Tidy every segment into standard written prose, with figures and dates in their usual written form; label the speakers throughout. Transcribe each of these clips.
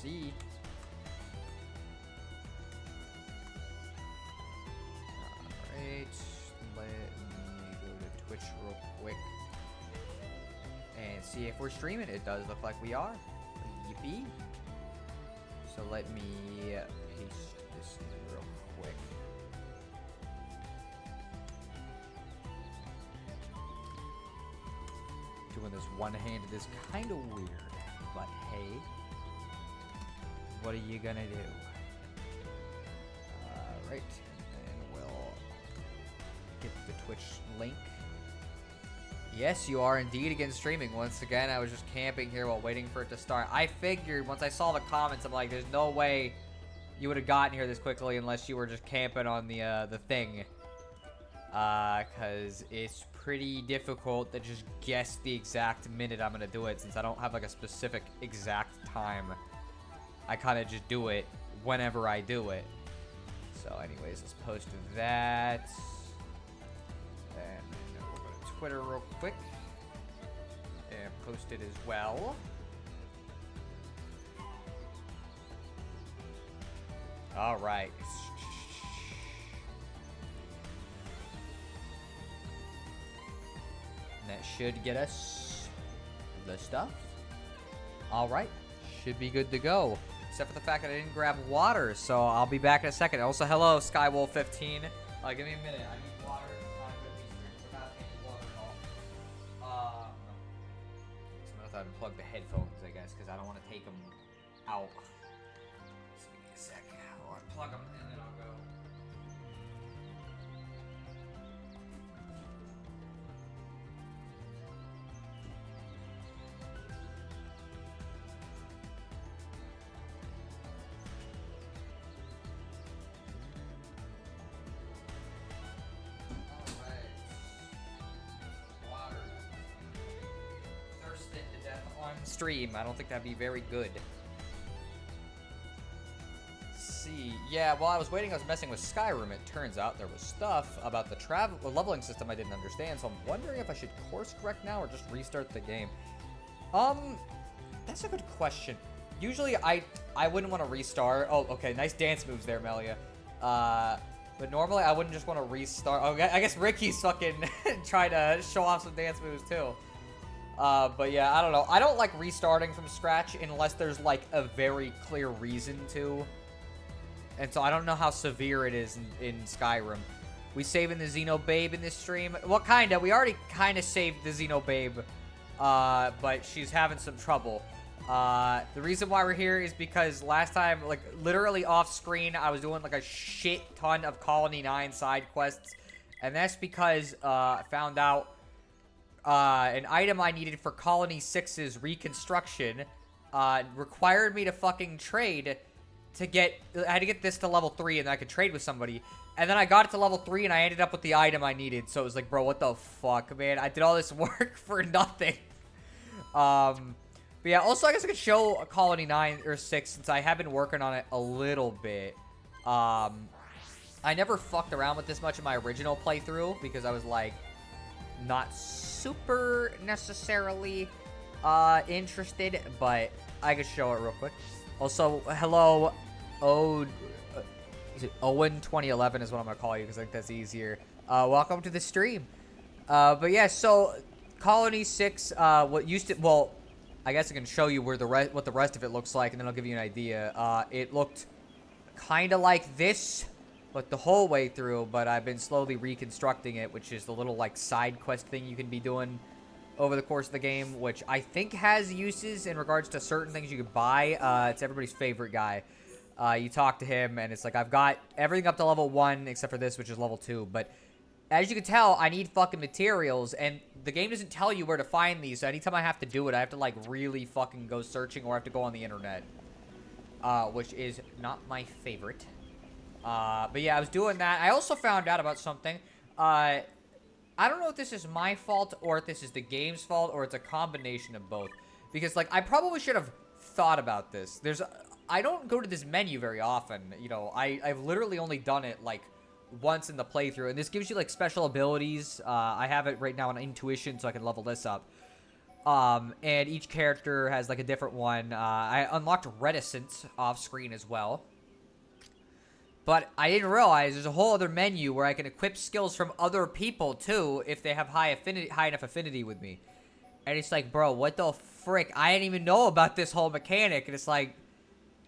Speaker 1: see. Alright, let me go to Twitch real quick and see if we're streaming. It does look like we are. Yippee. So let me paste this in real quick. Doing this one-handed is kind of weird, but hey, what are you gonna do? Right, and we'll get the Twitch link. Yes, you are indeed again streaming. Once again, I was just camping here while waiting for it to start. I figured once I saw the comments, I'm like, there's no way you would have gotten here this quickly unless you were just camping on the thing. Because it's pretty difficult to just guess the exact minute I'm gonna do it, since I don't have like a specific exact time. I kind of just do it whenever I do it. So anyways, let's post that. And then we'll go to Twitter real quick and post it as well. All right. And that should get us the stuff. All right. Should be good to go. Except for the fact that I didn't grab water, so I'll be back in a second. Also, hello, Skywolf15. Give me a minute. I need water. I'm going to be streaming without any water at all. So I'm going to unplug the headphones, I guess, because I don't want to take them out. Just give me a sec. I'll unplug them, and then I'll go. Stream. I don't think that'd be very good. Let's see. Yeah, while I was waiting, I was messing with Skyrim. It turns out there was stuff about the leveling system I didn't understand, so I'm wondering if I should course correct now or just restart the game. That's a good question. Usually I wouldn't want to restart. Oh, okay, nice dance moves there, Melia. But normally I wouldn't just want to restart. Oh, I guess Ricky's fucking trying to show off some dance moves too. But yeah, I don't know. I don't like restarting from scratch unless there's like a very clear reason to. And so I don't know how severe it is in Skyrim. We saving the Xenoblade in this stream? Well, kinda. We already kinda saved the Xenoblade, but she's having some trouble. The reason why we're here is because last time, like literally off screen, I was doing like a shit ton of Colony 9 side quests. And that's because I found out an item I needed for Colony 6's reconstruction required me to fucking trade to get... I had to get this to level 3 and then I could trade with somebody. And then I got it to level 3 and I ended up with the item I needed. So it was like, bro, what the fuck, man? I did all this work for nothing. But yeah, also I guess I could show Colony 9 or 6 since I have been working on it a little bit. I never fucked around with this much in my original playthrough because I was like... not super necessarily interested, but I could show it real quick. Also, hello, is it Owen 2011 is what I'm gonna call you because I think that's easier. Welcome to the stream. But yeah, so Colony 6, what used to, well, I guess I can show you where what the rest of it looks like, and then I'll give you an idea. It looked kind of like this. But the whole way through, but I've been slowly reconstructing it, which is the little, like, side quest thing you can be doing over the course of the game, which I think has uses in regards to certain things you could buy. It's everybody's favorite guy. You talk to him, and it's like, I've got everything up to level 1, except for this, which is level 2, but as you can tell, I need fucking materials, and the game doesn't tell you where to find these, so anytime I have to do it, I have to, like, really fucking go searching, or I have to go on the internet, which is not my favorite. But yeah, I was doing that. I also found out about something. I don't know if this is my fault or if this is the game's fault or it's a combination of both. Because, like, I probably should have thought about this. I don't go to this menu very often. You know, I've literally only done it, like, once in the playthrough. And this gives you, like, special abilities. I have it right now on intuition so I can level this up. And each character has like a different one. I unlocked Reticence off screen as well. But I didn't realize there's a whole other menu where I can equip skills from other people too if they have high enough affinity with me. And it's like, bro, what the frick? I didn't even know about this whole mechanic. And it's like,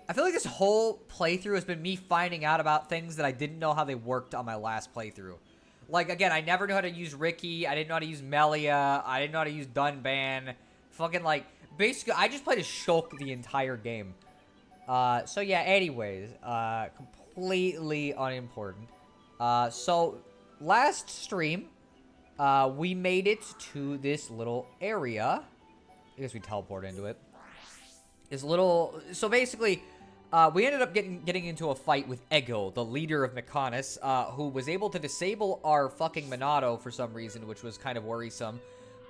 Speaker 1: I feel like this whole playthrough has been me finding out about things that I didn't know how they worked on my last playthrough. Like, again, I never knew how to use Ricky. I didn't know how to use Melia. I didn't know how to use Dunban. Fucking, like, basically, I just played as Shulk the entire game. So, yeah, anyways, completely unimportant. So, last stream, we made it to this little area. I guess we teleport into it. This little... So, basically... we ended up getting into a fight with Ego, the leader of Mechanis, who was able to disable our fucking Monado for some reason, which was kind of worrisome.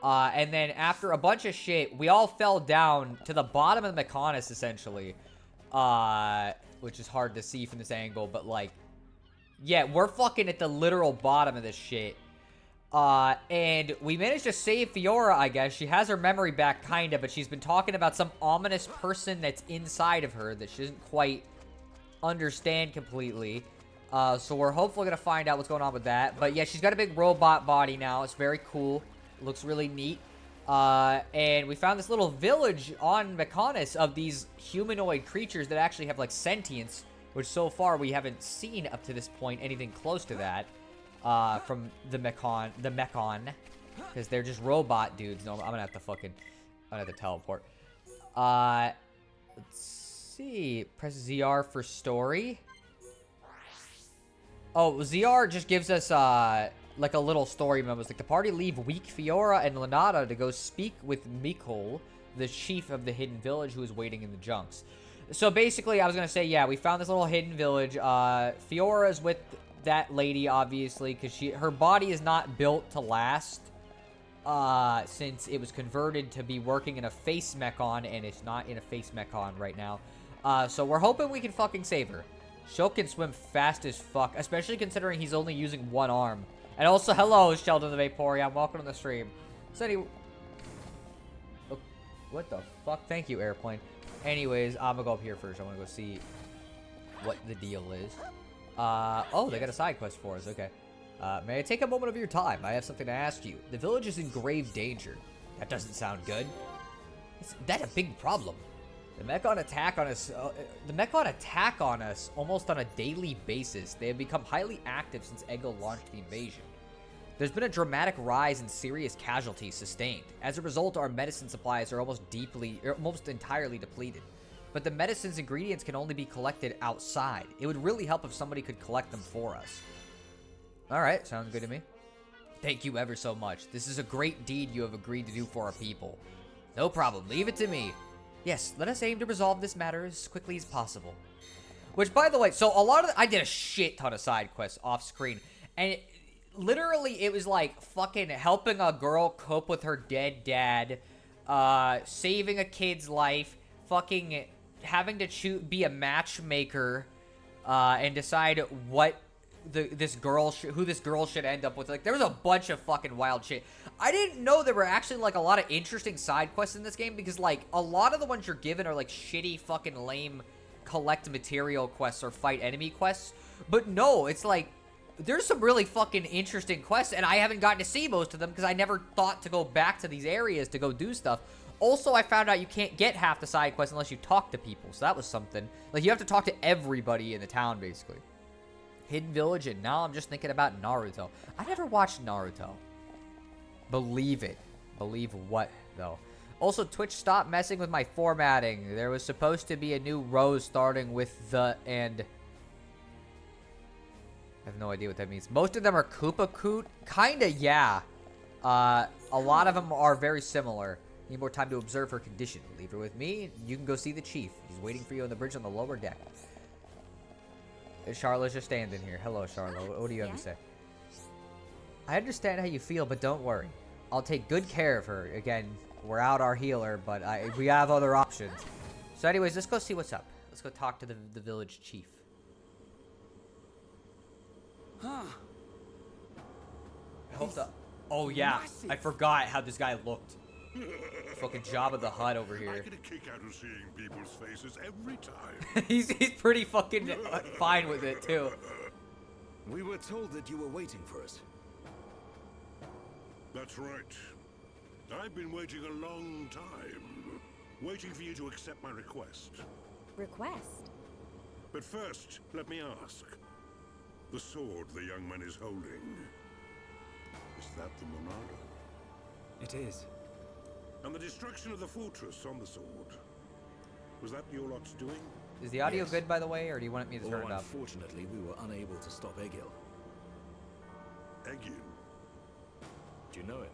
Speaker 1: And then after a bunch of shit, we all fell down to the bottom of the Mechanis, essentially. Which is hard to see from this angle, but like... Yeah, we're fucking at the literal bottom of this shit. And we managed to save Fiora, I guess. She has her memory back, kinda, but she's been talking about some ominous person that's inside of her that she doesn't quite understand completely. So we're hopefully gonna find out what's going on with that. But yeah, she's got a big robot body now. It's very cool. It looks really neat. And we found this little village on Mechanis of these humanoid creatures that actually have, like, sentience, which so far we haven't seen up to this point anything close to that. From the Mechon, because they're just robot dudes. No, I'm gonna have to teleport. Let's see. Press ZR for story. Oh, ZR just gives us, like a little story memo. It's like the party leave weak Fiora and Lanata to go speak with Mikol, the chief of the hidden village who is waiting in the junks. So basically, I was gonna say, yeah, we found this little hidden village. Fiora's with that lady, obviously, because her body is not built to last, since it was converted to be working in a face mechon, and it's not in a face mechon right now. So we're hoping we can fucking save her. Shulk can swim fast as fuck, especially considering he's only using one arm. And also, hello, Sheldon the Vaporeon, welcome to the stream. So anyway, oh, what the fuck? Thank you, airplane. Anyways, I'm gonna go up here first. I want to go see what the deal is. Oh, they got a side quest for us. Okay. May I take a moment of your time? I have something to ask you. The village is in grave danger. That doesn't sound good. Is that a big problem? The Mechon attack on us almost on a daily basis. They have become highly active since Ego launched the invasion. There's been a dramatic rise in serious casualties sustained. As a result, our medicine supplies are almost entirely depleted. But the medicine's ingredients can only be collected outside. It would really help if somebody could collect them for us. Alright, sounds good to me. Thank you ever so much. This is a great deed you have agreed to do for our people. No problem, leave it to me. Yes, let us aim to resolve this matter as quickly as possible. Which, by the way, so I did a shit ton of side quests off screen. And literally, it was like fucking helping a girl cope with her dead dad. Saving a kid's life. Fucking having to be a matchmaker and decide what who this girl should end up with. Like, there was a bunch of fucking wild shit. I didn't know there were actually, like, a lot of interesting side quests in this game because, like, a lot of the ones you're given are, like, shitty fucking lame collect material quests or fight enemy quests. But no, it's like, there's some really fucking interesting quests, and I haven't gotten to see most of them because I never thought to go back to these areas to go do stuff. Also, I found out you can't get half the side quests unless you talk to people, so that was something. Like, you have to talk to everybody in the town, basically. Hidden Village, and now I'm just thinking about Naruto. I never watched Naruto. Believe it. Believe what, though? Also, Twitch stopped messing with my formatting. There was supposed to be a new row starting with the and... I have no idea what that means. Most of them are Koopa Koot. Kinda, yeah. A lot of them are very similar. Need more time to observe her condition. Leave her with me. You can go see the chief. He's waiting for you on the bridge on the lower deck. Charlotte's just standing here. Hello, Charlotte. What do you have to say? I understand how you feel, but don't worry. I'll take good care of her. Again, we're out our healer, but we have other options. So anyways, let's go see what's up. Let's go talk to the village chief.
Speaker 2: Huh.
Speaker 1: I hope so. Oh, yeah. I forgot how this guy looked. Fucking Jabba the Hutt over
Speaker 2: I
Speaker 1: here.
Speaker 2: get a kick out of seeing people's faces every time.
Speaker 1: he's pretty fucking fine with it too.
Speaker 3: We were told that you were waiting for us.
Speaker 2: That's right. I've been waiting a long time. Waiting for you to accept my request.
Speaker 4: Request?
Speaker 2: But first, let me ask. The sword the young man is holding. Is that the Monado?
Speaker 3: It is.
Speaker 2: And the destruction of the fortress on the sword. Was that your lot's doing?
Speaker 1: Is the audio
Speaker 3: Yes.
Speaker 1: good, by the way, or do you want me to turn it up?
Speaker 3: Unfortunately, we were unable to stop Egil.
Speaker 2: Egil?
Speaker 3: Do you know him?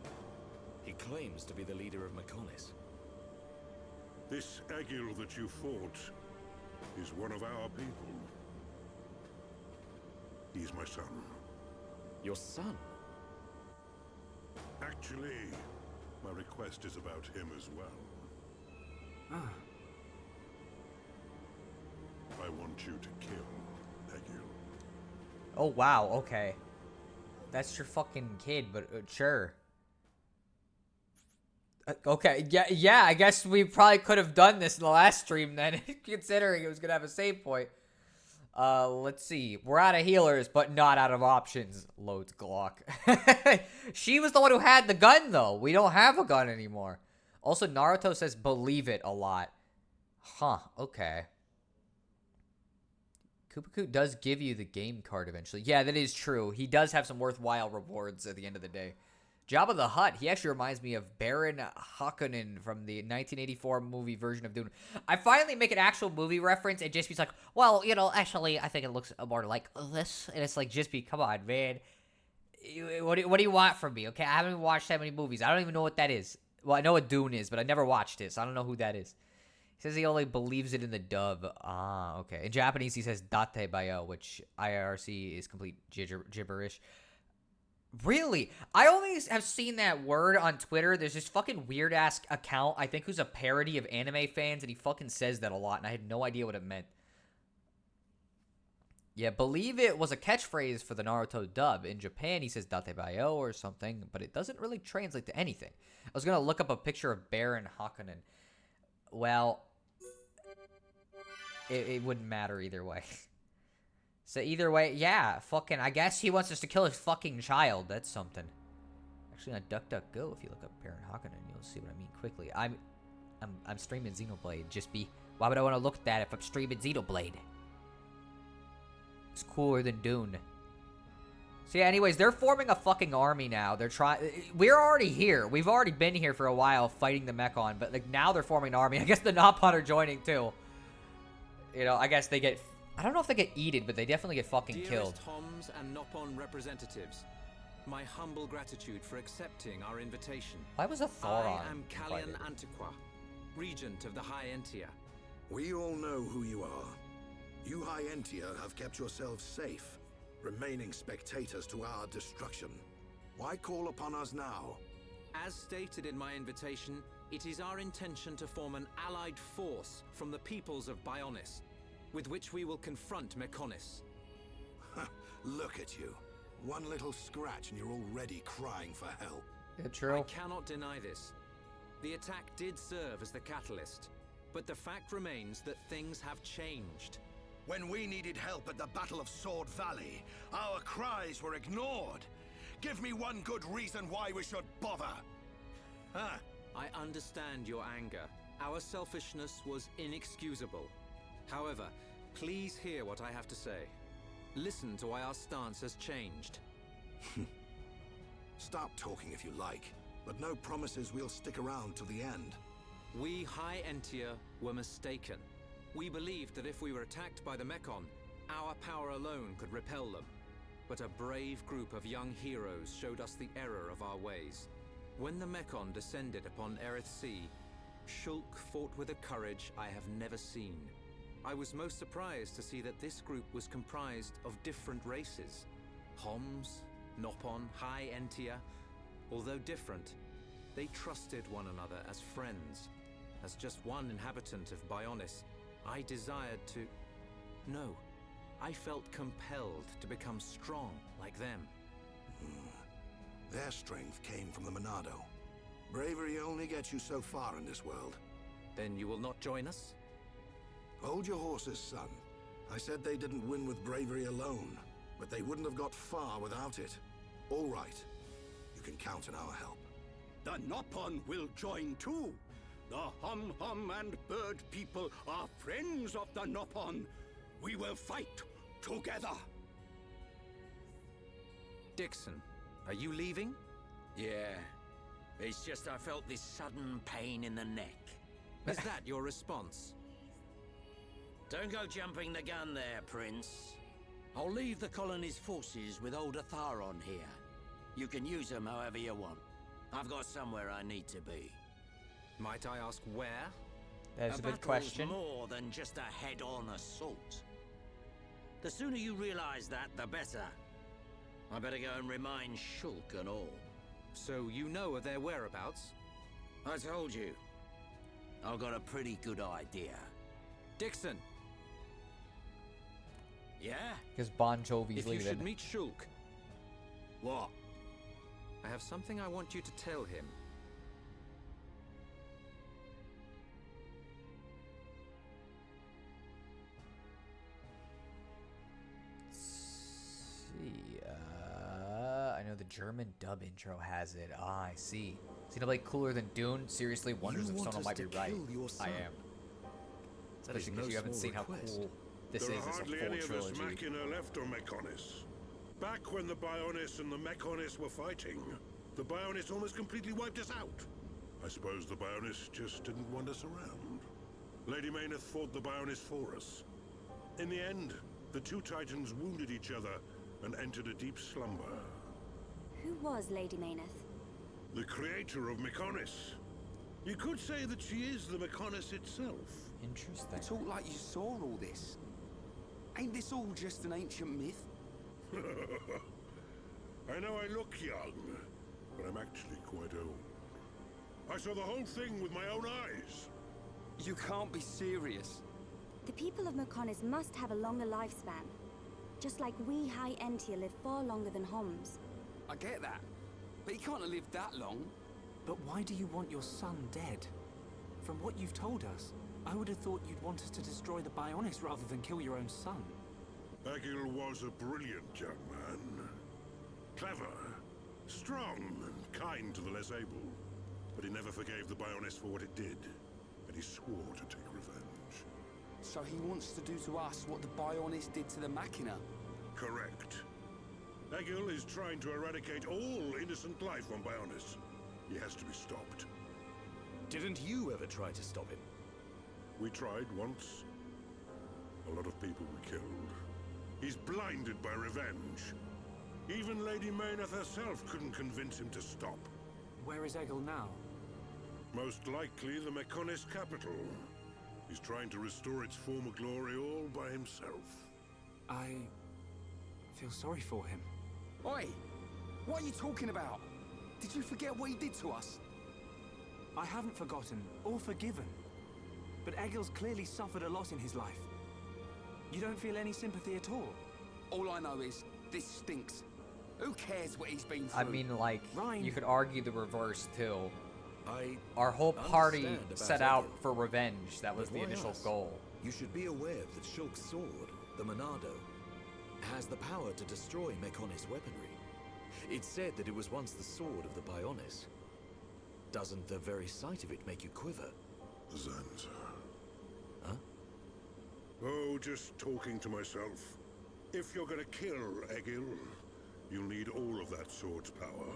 Speaker 3: He claims to be the leader of Mechonis.
Speaker 2: This Egil that you fought is one of our people. He's my son.
Speaker 3: Your son?
Speaker 2: Actually, my request is about him as well.
Speaker 3: Ah.
Speaker 2: I want you to kill Egil.
Speaker 1: Oh wow, okay. That's your fucking kid, but sure. Okay, yeah, I guess we probably could have done this in the last stream then, considering it was gonna have a save point. Let's see. We're out of healers, but not out of options. Loads Glock. She was the one who had the gun, though. We don't have a gun anymore. Also, Naruto says believe it a lot. Huh, okay. Kupaku does give you the game card eventually. Yeah, that is true. He does have some worthwhile rewards at the end of the day. Jabba the Hutt, he actually reminds me of Baron Harkonnen from the 1984 movie version of Dune. I finally make an actual movie reference, and Jispy's like, well, you know, actually, I think it looks more like this. And it's like, Jispy, come on, man. What do you want from me, okay? I haven't watched that many movies. I don't even know what that is. Well, I know what Dune is, but I never watched it, so I don't know who that is. He says he only believes it in the dub. Ah, okay. In Japanese, he says date bayo, which IRC is complete gibberish. Really? I only have seen that word on Twitter. There's this fucking weird-ass account, I think, who's a parody of anime fans, and he fucking says that a lot, and I had no idea what it meant. Yeah, believe it was a catchphrase for the Naruto dub. In Japan, he says date bayo or something, but it doesn't really translate to anything. I was going to look up a picture of Baron Harkonnen. Well, it wouldn't matter either way. So either way, yeah, fucking, I guess he wants us to kill his fucking child. That's something. Actually, on DuckDuckGo, if you look up Baron Harkonnen, you'll see what I mean quickly. I'm streaming Xenoblade. Why would I want to look at that if I'm streaming Xenoblade? It's cooler than Dune. So yeah, anyways, they're forming a fucking army now. They're we're already here. We've already been here for a while fighting the Mechon, but like now they're forming an army. I guess the Nopon are joining too. You know, I guess they get... I don't know if they get eaten, but they definitely get fucking killed.
Speaker 5: Dearest Homs and Nopon representatives, my humble gratitude for accepting our invitation.
Speaker 1: Why was a Thoron
Speaker 5: I am Kallian
Speaker 1: invited?
Speaker 5: Antiqua, regent of the High Entia.
Speaker 6: We all know who you are. You High Entia have kept yourselves safe, remaining spectators to our destruction. Why call upon us now?
Speaker 5: As stated in my invitation, it is our intention to form an allied force from the peoples of Bionis, with which we will confront Mechonis.
Speaker 6: Look at you. One little scratch and you're already crying for help.
Speaker 1: Yeah, true.
Speaker 5: I cannot deny this. The attack did serve as the catalyst, but the fact remains that things have changed.
Speaker 6: When we needed help at the Battle of Sword Valley, our cries were ignored. Give me one good reason why we should bother. Huh?
Speaker 5: I understand your anger. Our selfishness was inexcusable. However, please hear what I have to say. Listen to why our stance has changed.
Speaker 6: Stop talking if you like, but no promises we'll stick around till the end.
Speaker 5: We High Entia were mistaken. We believed that if we were attacked by the Mechon, our power alone could repel them. But a brave group of young heroes showed us the error of our ways. When the Mechon descended upon Erith Sea, Shulk fought with a courage I have never seen. I was most surprised to see that this group was comprised of different races. Homs, Nopon, High Entia. Although different, they trusted one another as friends. As just one inhabitant of Bionis, I desired to... No, I felt compelled to become strong like them.
Speaker 6: Their strength came from the Monado. Bravery only gets you so far in this world.
Speaker 5: Then you will not join us?
Speaker 6: Hold your horses, son. I said they didn't win with bravery alone, but they wouldn't have got far without it. All right. You can count on our help.
Speaker 4: The Nopon will join too. The Hum-Hum and Bird people are friends of the Nopon. We will fight together.
Speaker 5: Dixon, are you leaving?
Speaker 7: Yeah. It's just I felt this sudden pain in the neck.
Speaker 5: Is that your response?
Speaker 7: Don't go jumping the gun there, Prince. I'll leave the colony's forces with old Atharon here. You can use them however you want. I've got somewhere I need to be.
Speaker 5: Might I ask where?
Speaker 1: That's a good
Speaker 7: battle's
Speaker 1: question.
Speaker 7: more than just a head-on assault. The sooner you realize that, the better. I better go and remind Shulk and all.
Speaker 5: So you know of their whereabouts?
Speaker 7: I told you. I've got a pretty good idea.
Speaker 5: Dixon!
Speaker 7: Yeah?
Speaker 1: Because Bon Jovi's
Speaker 5: If you
Speaker 1: leaving.
Speaker 5: should meet Shulk,
Speaker 7: What?
Speaker 5: I have something I want you to tell him.
Speaker 1: See, I know the German dub intro has it. Ah, I see. Xenoblade cooler than Dune? Seriously, wonders if someone might be right. I am. Especially because you haven't seen how cool this
Speaker 2: There
Speaker 1: is
Speaker 2: are
Speaker 1: as a
Speaker 2: hardly
Speaker 1: full
Speaker 2: any of us
Speaker 1: trilogy.
Speaker 2: Machina left on Mechonis. Back when the Bionis and the Mechonis were fighting, the Bionis almost completely wiped us out. I suppose the Bionis just didn't want us around. Lady Mayneth fought the Bionis for us. In the end, the two Titans wounded each other and entered a deep slumber.
Speaker 8: Who was Lady Mayneth?
Speaker 2: The creator of Mechonis. You could say that she is the Mechonis itself.
Speaker 1: Interesting.
Speaker 9: Talk like you saw all this. Ain't this all just an ancient myth?
Speaker 2: I know I look young, but I'm actually quite old. I saw the whole thing with my own eyes.
Speaker 9: You can't be serious.
Speaker 8: The people of Mechonis must have a longer lifespan. Just like we High Entia live far longer than Homs.
Speaker 9: I get that. But he can't have lived that long.
Speaker 10: But why do you want your son dead? From what you've told us, I would have thought you'd want us to destroy the Bionis rather than kill your own son.
Speaker 2: Egil was a brilliant young man. Clever, strong, and kind to the less able. But he never forgave the Bionis for what it did, and he swore to take revenge.
Speaker 9: So he wants to do to us what the Bionis did to the Machina.
Speaker 2: Correct. Egil is trying to eradicate all innocent life on Bionis. He has to be stopped.
Speaker 3: Didn't you ever try to stop him?
Speaker 2: We tried once. A lot of people were killed. He's blinded by revenge. Even Lady Mayneth herself couldn't convince him to stop.
Speaker 10: Where is Egil now?
Speaker 2: Most likely the Mechonis capital. He's trying to restore its former glory all by himself.
Speaker 10: I feel sorry for him.
Speaker 9: Oi! What are you talking about? Did you forget what he did to us?
Speaker 10: I haven't forgotten or forgiven. But Egil's clearly suffered a lot in his life. You don't feel any sympathy at all?
Speaker 9: All I know is, this stinks. Who cares what he's been through?
Speaker 1: I mean, like,
Speaker 10: Ryan.
Speaker 1: you could argue the reverse, too.
Speaker 3: I
Speaker 1: Our whole party
Speaker 3: understand about
Speaker 1: set out
Speaker 3: Egil,
Speaker 1: for revenge. That was
Speaker 3: but
Speaker 1: the
Speaker 3: why
Speaker 1: initial
Speaker 3: us?
Speaker 1: goal.
Speaker 3: You should be aware that Shulk's sword, the Monado, has the power to destroy Mechonis weaponry. It's said that it was once the sword of the Bionis. Doesn't the very sight of it make you quiver?
Speaker 2: Zanza.
Speaker 3: Huh?
Speaker 2: Oh, just talking to myself. If you're gonna kill Egil, you'll need all of that sword's power.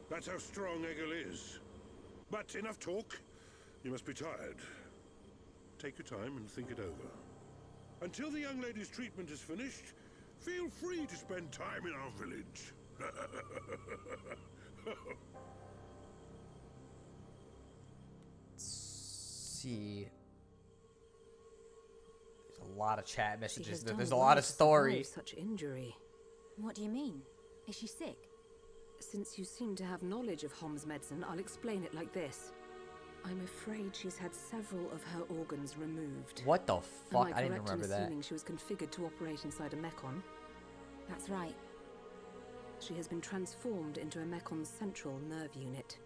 Speaker 2: That's how strong Egil is. But enough talk. You must be tired. Take your time and think it over. Until the young lady's treatment is finished, feel free to spend time in our village.
Speaker 1: See. There's a lot of chat
Speaker 11: She
Speaker 1: messages.
Speaker 11: has
Speaker 1: There's a
Speaker 11: done
Speaker 1: lot
Speaker 11: well
Speaker 1: of
Speaker 11: to
Speaker 1: story.
Speaker 11: survive such injury.
Speaker 8: What do you mean? Is she sick?
Speaker 11: Since you seem to have knowledge of Hom's medicine, I'll explain it like this. I'm afraid she's had several of her organs removed.
Speaker 1: What the
Speaker 11: Am
Speaker 1: fuck?
Speaker 11: I
Speaker 1: I didn't
Speaker 11: correct
Speaker 1: remember
Speaker 11: in
Speaker 1: that.
Speaker 11: assuming she was configured to operate inside a Mechon?
Speaker 8: That's right.
Speaker 11: She has been transformed into a Mecon's central nerve unit.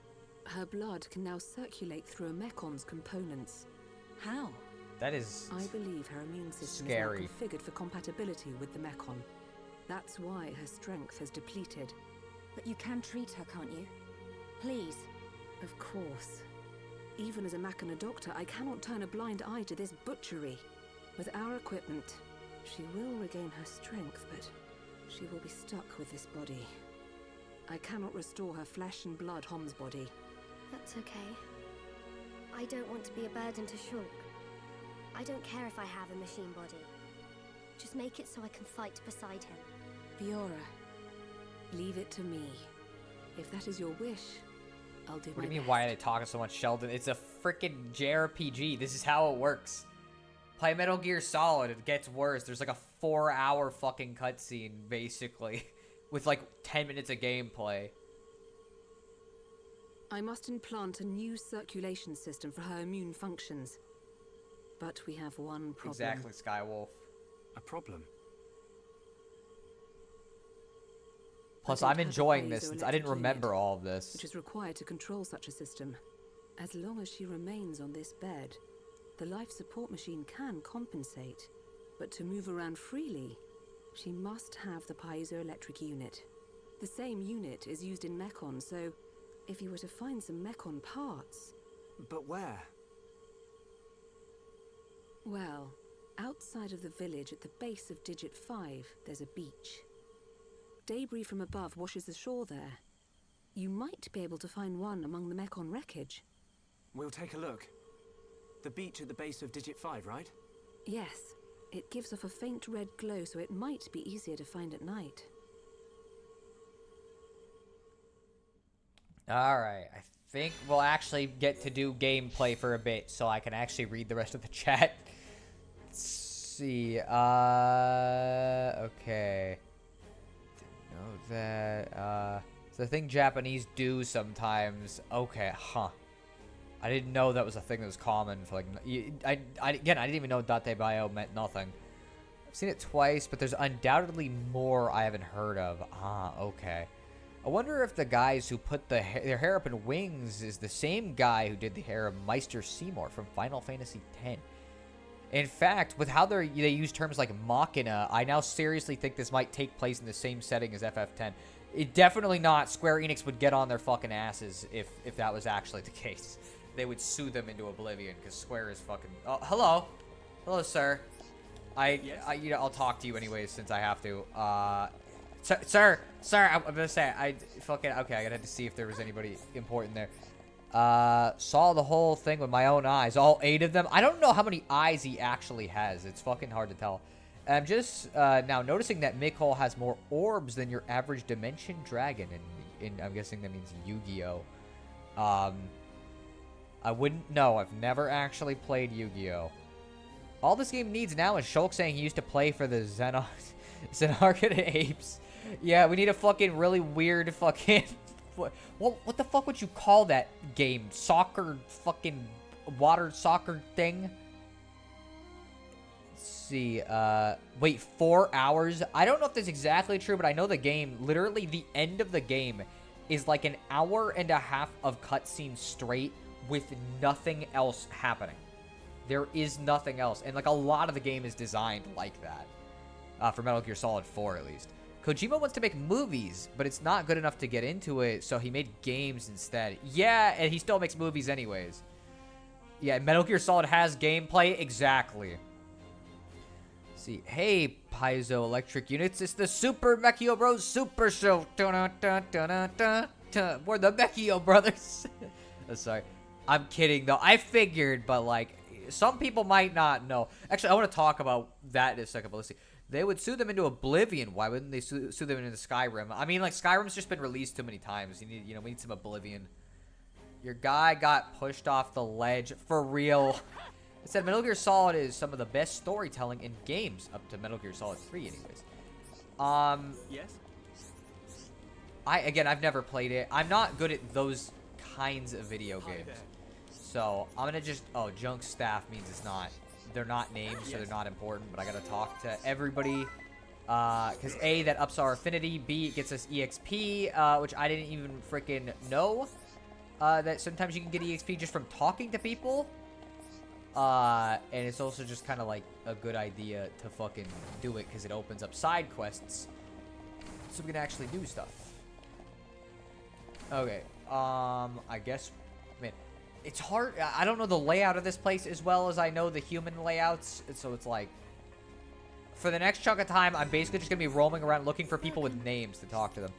Speaker 11: Her blood can now circulate through a Mekon's components.
Speaker 8: How?
Speaker 1: That is
Speaker 11: I believe her immune system
Speaker 1: scary.
Speaker 11: is now configured for compatibility with the Mekon. That's why her strength has depleted.
Speaker 8: But you can treat her, can't you? Please.
Speaker 11: Of course. Even as a Mechana doctor, I cannot turn a blind eye to this butchery. With our equipment, she will regain her strength, but she will be stuck with this body. I cannot restore her flesh and blood Hom's body.
Speaker 12: That's okay. I don't want to be a burden to Shulk. I don't care if I have a machine body. Just make it so I can fight beside him.
Speaker 11: Fiora, leave it to me. If that is your wish, I'll do my best.
Speaker 1: What do you mean, why are they talking so much, Sheldon? It's a freaking JRPG. This is how it works. Play Metal Gear Solid. It gets worse. There's like a 4-hour fucking cutscene, basically, with like 10 minutes of gameplay.
Speaker 11: I must implant a new circulation system for her immune functions. But we have one problem.
Speaker 1: Exactly, Skywolf.
Speaker 10: A problem?
Speaker 1: Plus, I'm enjoying this since I didn't remember all of this.
Speaker 11: Which is required to control such a system. As long as she remains on this bed, the life support machine can compensate. But to move around freely, she must have the piezoelectric unit. The same unit is used in Mekon, so if you were to find some Mekon parts...
Speaker 10: But where?
Speaker 11: Well, outside of the village at the base of Digit 5, there's a beach. Debris from above washes the shore there. You might be able to find one among the Mekon wreckage.
Speaker 10: We'll take a look. The beach at the base of Digit 5, right?
Speaker 11: Yes. It gives off a faint red glow, so it might be easier to find at night.
Speaker 1: Alright, I think we'll actually get to do gameplay for a bit, so I can actually read the rest of the chat. Let's see, okay. Didn't know that, it's the thing Japanese do sometimes. Okay, huh. I didn't know that was a thing that was common for, like, again, I didn't even know Date Bio meant nothing. I've seen it twice, but there's undoubtedly more I haven't heard of. Ah, okay. I wonder if the guys who put their hair up in wings is the same guy who did the hair of Meister Seymour from Final Fantasy X. In fact, with how they use terms like Machina, I now seriously think this might take place in the same setting as FF10. It definitely not. Square Enix would get on their fucking asses if that was actually the case. They would sue them into oblivion because Square is fucking... Oh, hello. Hello, sir. I'll talk to you anyways since I have to. Sir, I'm gonna say, okay, I gotta have to see if there was anybody important there. Saw the whole thing with my own eyes, all 8 of them. I don't know how many eyes he actually has. It's fucking hard to tell. I'm just now noticing that Mick has more orbs than your average Dimension Dragon, and I'm guessing that means Yu-Gi-Oh. I wouldn't know. I've never actually played Yu-Gi-Oh. All this game needs now is Shulk saying he used to play for the Xenarched Apes. Yeah, we need a fucking really weird fucking... What the fuck would you call that game? Soccer fucking water soccer thing? Let's see, wait, 4 hours? I don't know if that's exactly true, but I know the game, literally the end of the game is like an hour and a half of cutscenes straight with nothing else happening. There is nothing else. And like a lot of the game is designed like that. For Metal Gear Solid 4 at least. Kojima wants to make movies, but it's not good enough to get into it, so he made games instead. Yeah, and he still makes movies anyways. Yeah, Metal Gear Solid has gameplay? Exactly. Let's see, hey, piezoelectric units, it's the Super Mechio Bros Super Show. We're the Mechio Brothers. Sorry. I'm kidding, though. I figured, but, like, some people might not know. Actually, I want to talk about that in a second, but let's see. They would sue them into oblivion. Why wouldn't they sue them into Skyrim? I mean, like, Skyrim's just been released too many times. We need some oblivion. Your guy got pushed off the ledge. For real. It said Metal Gear Solid is some of the best storytelling in games, up to Metal Gear Solid 3 anyways.
Speaker 10: Yes?
Speaker 1: I've never played it. I'm not good at those kinds of video games. So, I'm gonna just... Oh, junk staff means it's not... They're not named, so they're not important, but I gotta talk to everybody. Because A, that ups our affinity. B, it gets us EXP, which I didn't even freaking know. that sometimes you can get EXP just from talking to people. And it's also just kind of like a good idea to fucking do it because it opens up side quests. So we can actually do stuff. Okay. I guess, man, it's hard. I don't know the layout of this place as well as I know the human layouts. So it's like, for the next chunk of time, I'm basically just going to be roaming around looking for people with names to talk to them.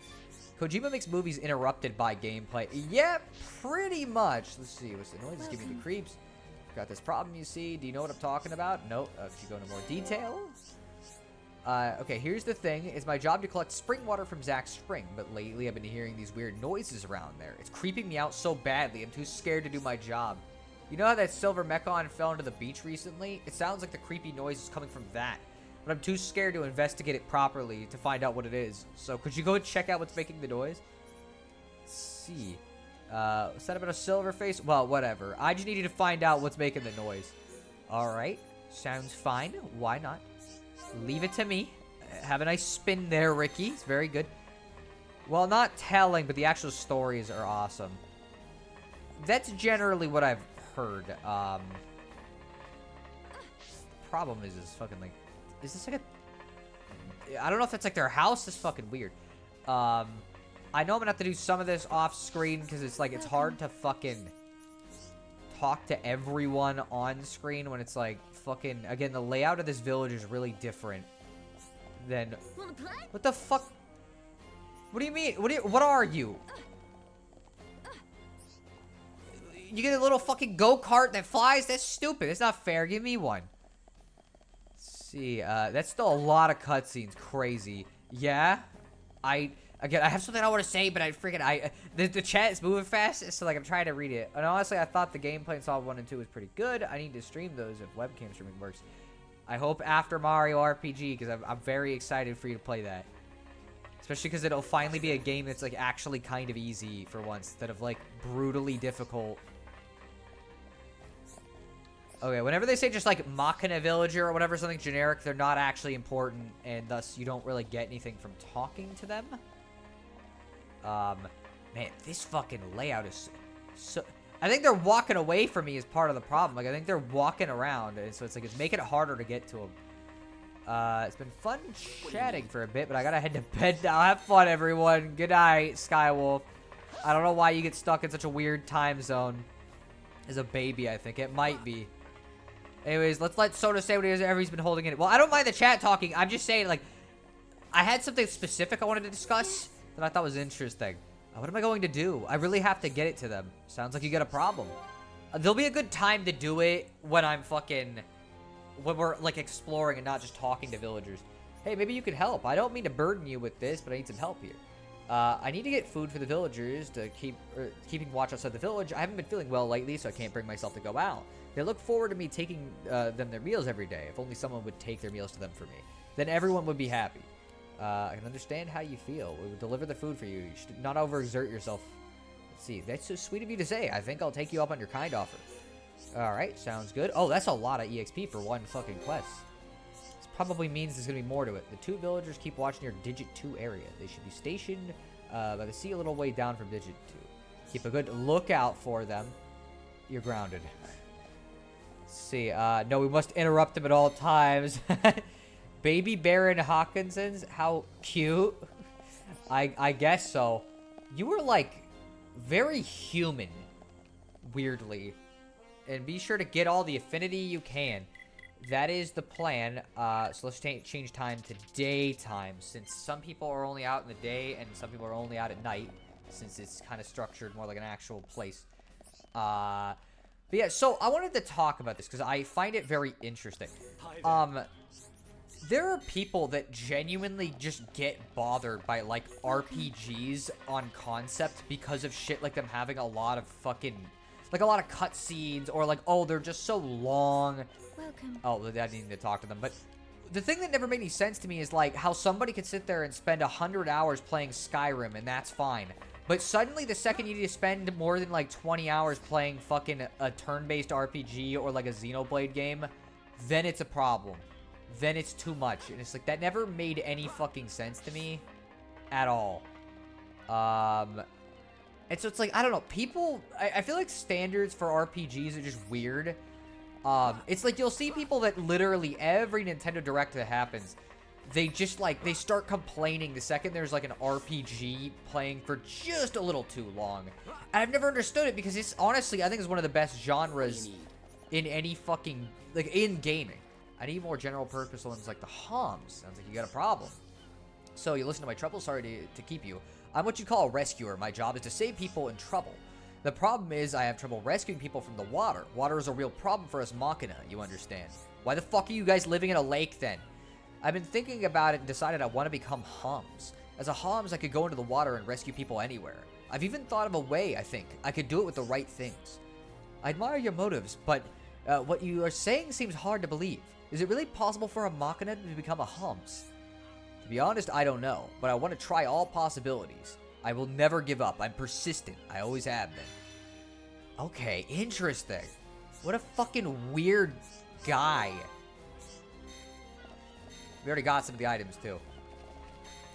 Speaker 1: Kojima makes movies interrupted by gameplay. Yeah, pretty much. Let's see. What's the noise? It's giving me the creeps. Got this problem, you see. Do you know what I'm talking about? Nope. Could you go into more detail? Okay, here's the thing. It's my job to collect spring water from Zack's spring, but lately I've been hearing these weird noises around there. It's creeping me out so badly, I'm too scared to do my job. You know how that silver mechon fell into the beach recently? It sounds like the creepy noise is coming from that, but I'm too scared to investigate it properly to find out what it is. So could you go check out what's making the noise? Let's see. What's that about a silver face? Well, whatever. I just needed to find out what's making the noise. Alright. Sounds fine. Why not? Leave it to me. Have a nice spin there, Ricky. It's very good. Well, not telling, but the actual stories are awesome. That's generally what I've heard. Problem is fucking like... Is this like a... I don't know if that's like their house. It's fucking weird. I know I'm gonna have to do some of this off screen because it's like it's hard to fucking talk to everyone on screen when it's like fucking again the layout of this village is really different than what the fuck. What do you mean? What are you? You get a little fucking go-kart that flies? That's stupid. It's not fair. Give me one. Let's see, that's still a lot of cutscenes. Crazy. Yeah, Again, I have something I want to say, but the chat is moving fast, so like I'm trying to read it. And honestly, I thought the gameplay in Xenoblade 1 and 2 was pretty good. I need to stream those if webcam streaming works. I hope after Mario RPG, because I'm very excited for you to play that. Especially because it'll finally be a game that's like actually kind of easy for once, instead of like brutally difficult. Okay, whenever they say just like Machina Villager or whatever, something generic, they're not actually important, and thus you don't really get anything from talking to them. Man, this fucking layout is so... I think they're walking away from me as part of the problem. Like, I think they're walking around, and so it's like, it's making it harder to get to them. It's been fun chatting for a bit, but I gotta head to bed now. Have fun, everyone. Good night, Skywolf. I don't know why you get stuck in such a weird time zone. As a baby, I think. It might be. Anyways, let's let Soda say whatever he's been holding in. Well, I don't mind the chat talking. I'm just saying, like, I had something specific I wanted to discuss that I thought was interesting. What am I going to do? I really have to get it to them. Sounds like you got a problem. There'll be a good time to do it when I'm fucking... when we're, like, exploring and not just talking to villagers. Hey, maybe you could help. I don't mean to burden you with this, but I need some help here. I need to get food for the villagers to keeping watch outside the village. I haven't been feeling well lately, so I can't bring myself to go out. They look forward to me taking them their meals every day. If only someone would take their meals to them for me. Then everyone would be happy. I can understand how you feel. We would deliver the food for you. You should not overexert yourself. Let's see. That's so sweet of you to say. I think I'll take you up on your kind offer. Alright, sounds good. Oh, that's a lot of EXP for one fucking quest. This probably means there's going to be more to it. The two villagers keep watching your Digit 2 area. They should be stationed by the sea a little way down from Digit 2. Keep a good lookout for them. You're grounded. Let's see. No, we must interrupt them at all times. Baby Baron Hawkinson's? How cute. I guess so. You were, like, very human. Weirdly. And be sure to get all the affinity you can. That is the plan. So let's change time to daytime. Since some people are only out in the day and some people are only out at night. Since it's kind of structured more like an actual place. But yeah, so I wanted to talk about this because I find it very interesting. There are people that genuinely just get bothered by, like, RPGs on concept because of shit like them having a lot of fucking, like, a lot of cutscenes, or, like, oh, they're just so long.
Speaker 8: Welcome.
Speaker 1: Oh, I didn't need to talk to them, but the thing that never made any sense to me is, like, how somebody could sit there and spend 100 hours playing Skyrim, and that's fine. But suddenly, the second you need to spend more than, like, 20 hours playing fucking a turn-based RPG or, like, a Xenoblade game, then it's a problem. Then it's too much. And it's like, that never made any fucking sense to me at all. And And so it's like, I don't know, people, I feel like standards for RPGs are just weird. It's like you'll see people that literally every Nintendo Direct that happens, they just like, they start complaining the second there's like an RPG playing for just a little too long. And I've never understood it because it's honestly, I think it's one of the best genres in any fucking, like in gaming. I need more general purpose ones like the HOMs. Sounds like you got a problem. So you listen to my trouble, sorry to keep you. I'm what you call a rescuer. My job is to save people in trouble. The problem is I have trouble rescuing people from the water. Water is a real problem for us Machina, you understand. Why the fuck are you guys living in a lake then? I've been thinking about it and decided I want to become HOMS. As a HOMS, I could go into the water and rescue people anywhere. I've even thought of a way, I think. I could do it with the right things. I admire your motives, but what you are saying seems hard to believe. Is it really possible for a Machina to become a HOMS? To be honest, I don't know, but I want to try all possibilities. I will never give up. I'm persistent. I always have been. Okay, interesting. What a fucking weird guy. We already got some of the items, too.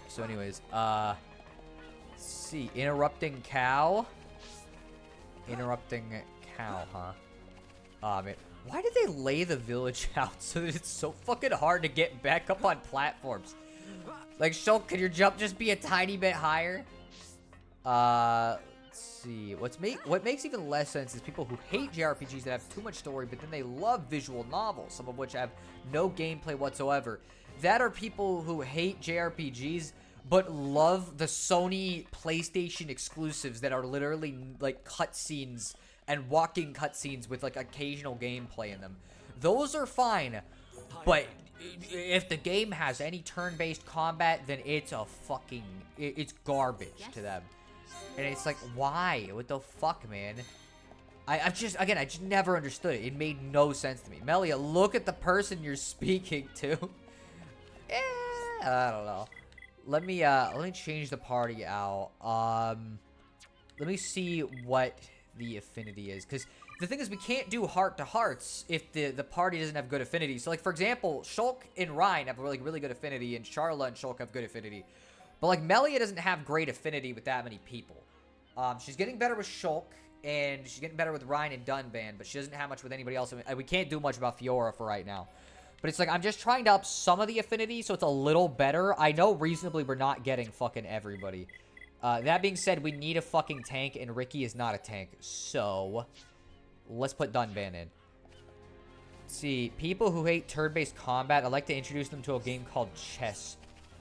Speaker 1: So anyways, let's see. Interrupting cow? Interrupting cow, huh? Man. Why did they lay the village out so that it's so fucking hard to get back up on platforms? Like, Shulk, can your jump just be a tiny bit higher? Let's see. What makes even less sense is people who hate JRPGs that have too much story, but then they love visual novels, some of which have no gameplay whatsoever. That are people who hate JRPGs, but love the Sony PlayStation exclusives that are literally, like, cutscenes and walking cutscenes with, like, occasional gameplay in them. Those are fine, but if the game has any turn-based combat, then it's a fucking... It's garbage to them. And it's like, why? What the fuck, man? I just never understood it. It made no sense to me. Melia, look at the person you're speaking to. I don't know. Let me change the party out. Let me see what the affinity is. Because the thing is, we can't do heart-to-hearts if the party doesn't have good affinity. So, like, for example, Shulk and Ryan have really good affinity, and Charla and Shulk have good affinity. But, like, Melia doesn't have great affinity with that many people. She's getting better with Shulk, and she's getting better with Ryan and Dunban, but she doesn't have much with anybody else. We can't do much about Fiora for right now. But it's like, I'm just trying to up some of the affinity so it's a little better. I know reasonably we're not getting fucking everybody. That being said, we need a fucking tank, and Ricky is not a tank. So, let's put Dunban in. Let's see, people who hate turn-based combat, I'd like to introduce them to a game called chess.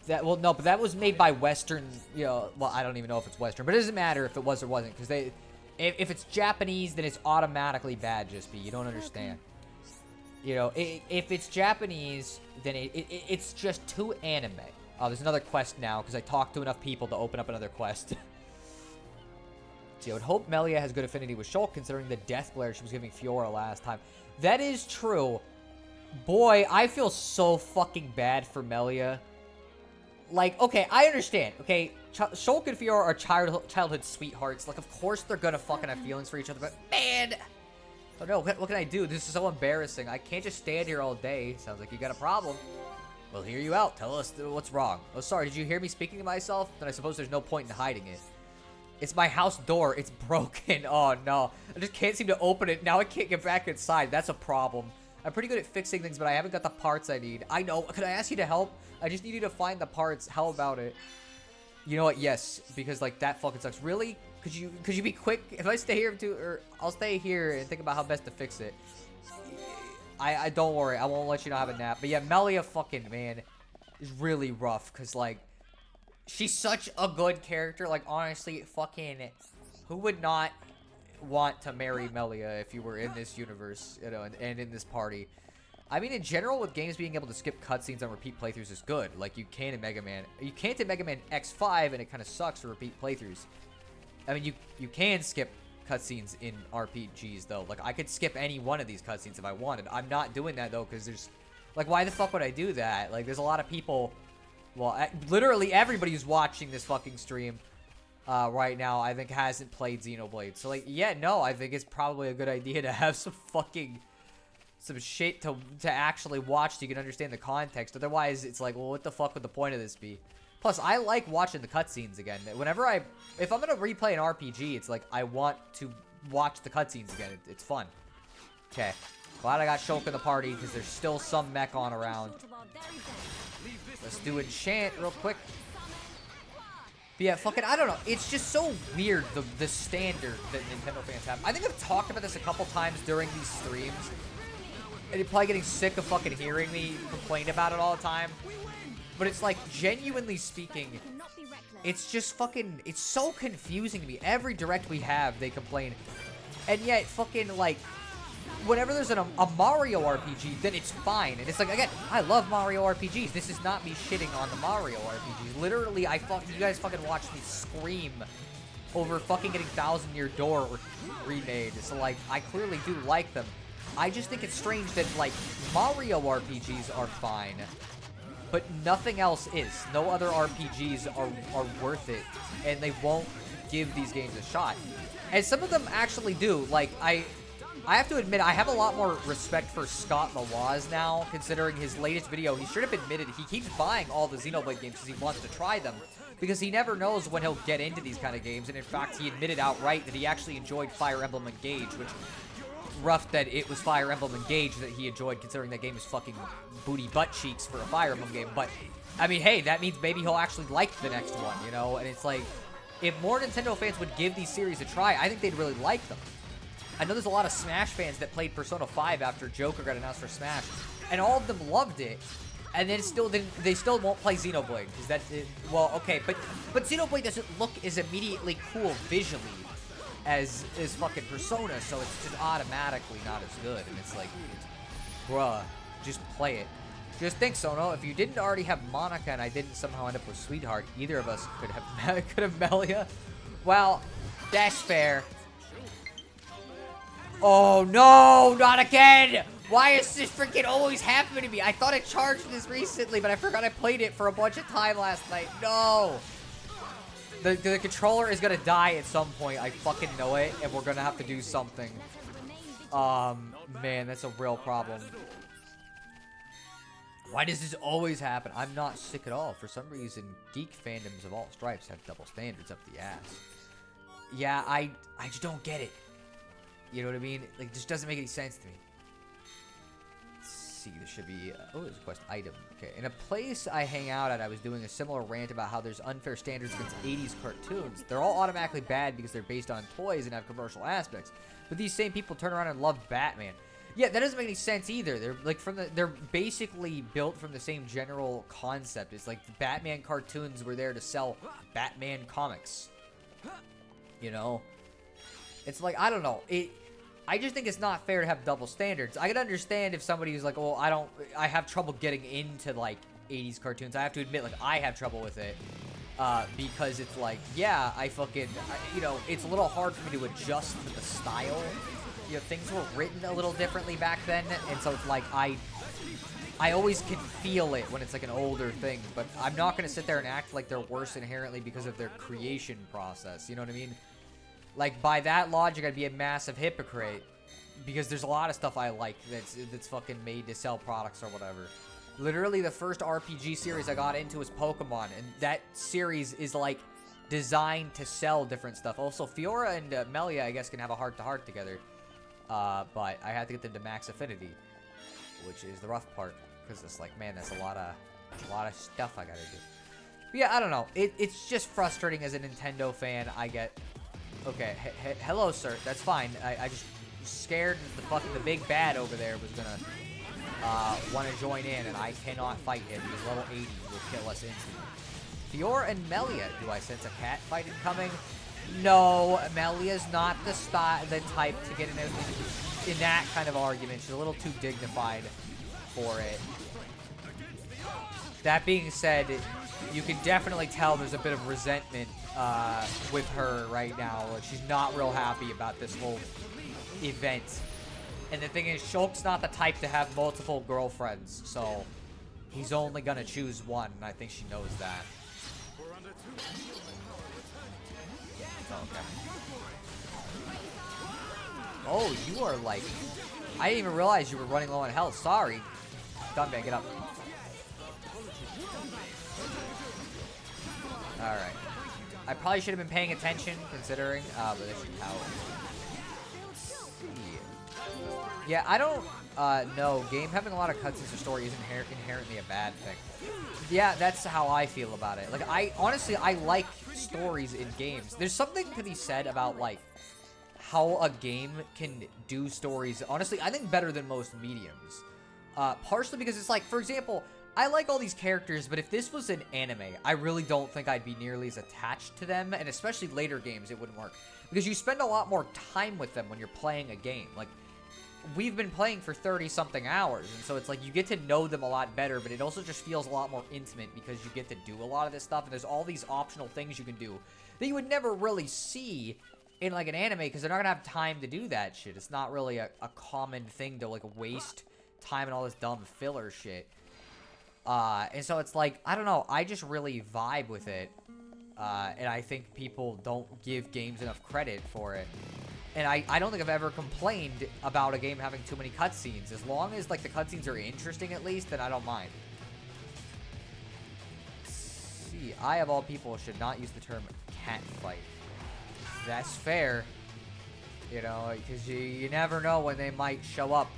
Speaker 1: Well, no, but that was made by Western, you know, well, I don't even know if it's Western, but it doesn't matter if it was or wasn't, because if it's Japanese, then it's automatically bad, just be, you don't understand. You know, if it's Japanese, then it's just too anime. Oh, there's another quest now, because I talked to enough people to open up another quest. See, I would hope Melia has good affinity with Shulk, considering the death glare she was giving Fiora last time. That is true. Boy, I feel so fucking bad for Melia. Like, okay, I understand, okay? Shulk and Fiora are childhood sweethearts. Like, of course they're gonna fucking have feelings for each other, but man... Oh no, what can I do? This is so embarrassing. I can't just stand here all day. Sounds like you got a problem. We'll hear you out. Tell us what's wrong. Oh, sorry, did you hear me speaking to myself? Then I suppose there's no point in hiding it. It's my house door. It's broken. Oh, no. I just can't seem to open it. Now I can't get back inside. That's a problem. I'm pretty good at fixing things, but I haven't got the parts I need. I know. Could I ask you to help? I just need you to find the parts. How about it? You know what? Yes, because, like, that fucking sucks. Really? Could you be quick? If I stay here too, or I'll stay here and think about how best to fix it. I don't worry. I won't let you not have a nap. But yeah, Melia fucking, man, is really rough. Because, like, she's such a good character. Like, honestly, fucking, who would not want to marry Melia if you were in this universe, you know, and in this party? I mean, in general, with games being able to skip cutscenes on repeat playthroughs is good. Like, you can in Mega Man. You can't in Mega Man X5, and it kind of sucks for repeat playthroughs. I mean, you can skip cutscenes in RPGs, though. Like, I could skip any one of these cutscenes if I wanted. I'm not doing that, though, because there's... Like, why the fuck would I do that? Like, there's a lot of people... Well, literally everybody who's watching this fucking stream right now, I think, hasn't played Xenoblade. So, like, yeah, no, I think it's probably a good idea to have some fucking... some shit to actually watch so you can understand the context. Otherwise, it's like, well, what the fuck would the point of this be? Plus, I like watching the cutscenes again. Whenever if I'm gonna replay an RPG, it's like I want to watch the cutscenes again. It's fun. Okay, glad I got Shulk in the party because there's still some Mechon around. Let's do enchant real quick. But yeah, fucking, I don't know. It's just so weird, the standard that Nintendo fans have. I think I've talked about this a couple times during these streams. And you're probably getting sick of fucking hearing me complain about it all the time. But it's like, genuinely speaking, it's just fucking, it's so confusing to me. Every direct we have, they complain. And yet, fucking, like, whenever there's a Mario RPG, then it's fine. And it's like, again, I love Mario RPGs. This is not me shitting on the Mario RPGs. Literally, you guys fucking watch me scream over fucking getting Thousand Year Door remade. So, like, I clearly do like them. I just think it's strange that, like, Mario RPGs are fine, but nothing else is. No other RPGs are worth it, and they won't give these games a shot. And some of them actually do. Like, I have to admit, I have a lot more respect for Scott Mawaz now, considering his latest video. He straight up admitted he keeps buying all the Xenoblade games because he wants to try them, because he never knows when he'll get into these kind of games. And in fact, he admitted outright that he actually enjoyed Fire Emblem Engage, which, rough that it was Fire Emblem Engage that he enjoyed, considering that game is fucking booty butt cheeks for a Fire Emblem game. But, I mean, hey, that means maybe he'll actually like the next one, you know? And it's like, if more Nintendo fans would give these series a try, I think they'd really like them. I know there's a lot of Smash fans that played Persona 5 after Joker got announced for Smash, and all of them loved it, and then they still won't play Xenoblade, because well, okay, but Xenoblade doesn't look as immediately cool visually as fucking Persona, so it's just automatically not as good. And it's like, bruh, just play it. Just think, Sono, if you didn't already have Monica and I didn't somehow end up with Sweetheart, either of us could have Melia. Well, that's fair. Oh no, not again! Why is this freaking always happening to me? I thought I charged this recently, but I forgot I played it for a bunch of time last night. No! The controller is gonna die at some point. I fucking know it, and we're gonna have to do something. Man, that's a real problem. Why does this always happen? I'm not sick at all. For some reason, geek fandoms of all stripes have double standards up the ass. Yeah, I just don't get it. You know what I mean? Like, it just doesn't make any sense to me. Let's see, there should be... oh, there's a quest item. Okay, in a place I hang out at, I was doing a similar rant about how there's unfair standards against 80s cartoons. They're all automatically bad because they're based on toys and have commercial aspects. But these same people turn around and love Batman. Yeah, that doesn't make any sense either. They're like they're basically built from the same general concept. It's like the Batman cartoons were there to sell Batman comics. You know? It's like, I don't know. I just think it's not fair to have double standards. I can understand if somebody's like, oh, I have trouble getting into, like, 80s cartoons. I have to admit, like, I have trouble with it. Because it's like, yeah, you know, it's a little hard for me to adjust to the style. You know, things were written a little differently back then. And so it's like, I always can feel it when it's like an older thing. But I'm not going to sit there and act like they're worse inherently because of their creation process. You know what I mean? Like, by that logic, I'd be a massive hypocrite, because there's a lot of stuff I like that's fucking made to sell products or whatever. Literally, the first RPG series I got into was Pokemon, and that series is, like, designed to sell different stuff. Also, Fiora and Melia, I guess, can have a heart-to-heart together, but I had to get them to max affinity, which is the rough part, because it's like, man, that's a lot of stuff I gotta do. But yeah, I don't know. It's just frustrating as a Nintendo fan. I get... Okay, hello, sir. That's fine. I just scared that the big bad over there was gonna want to join in, and I cannot fight him because level 80 will kill us instantly. Fiora and Melia. Do I sense a cat fight incoming? No, Melia's not the type to get in that kind of argument. She's a little too dignified for it. That being said, you can definitely tell there's a bit of resentment with her right now. She's not real happy about this whole event. And the thing is, Shulk's not the type to have multiple girlfriends, so he's only gonna choose one, and I think she knows that. Okay. Oh, you are like... I didn't even realize you were running low on health. Sorry. Dunban, get up. Alright. I probably should have been paying attention, considering, but this is how yeah, I don't know. Game having a lot of cutscenes or story isn't inherently a bad thing. Yeah, that's how I feel about it. Like, honestly, I like stories in games. There's something to be said about, like, how a game can do stories, honestly, I think better than most mediums. Partially because it's like, for example, I like all these characters, but if this was an anime, I really don't think I'd be nearly as attached to them, and especially later games, it wouldn't work. Because you spend a lot more time with them when you're playing a game. Like, we've been playing for 30-something hours, and so it's like you get to know them a lot better, but it also just feels a lot more intimate because you get to do a lot of this stuff, and there's all these optional things you can do that you would never really see in, like, an anime, because they're not gonna have time to do that shit. It's not really a common thing to, like, waste time and all this dumb filler shit. And so it's like, I don't know, I just really vibe with it, and I think people don't give games enough credit for it. And I don't think I've ever complained about a game having too many cutscenes. As long as, like, the cutscenes are interesting at least, then I don't mind. Let's see, I, of all people, should not use the term catfight. That's fair. You know, because you never know when they might show up.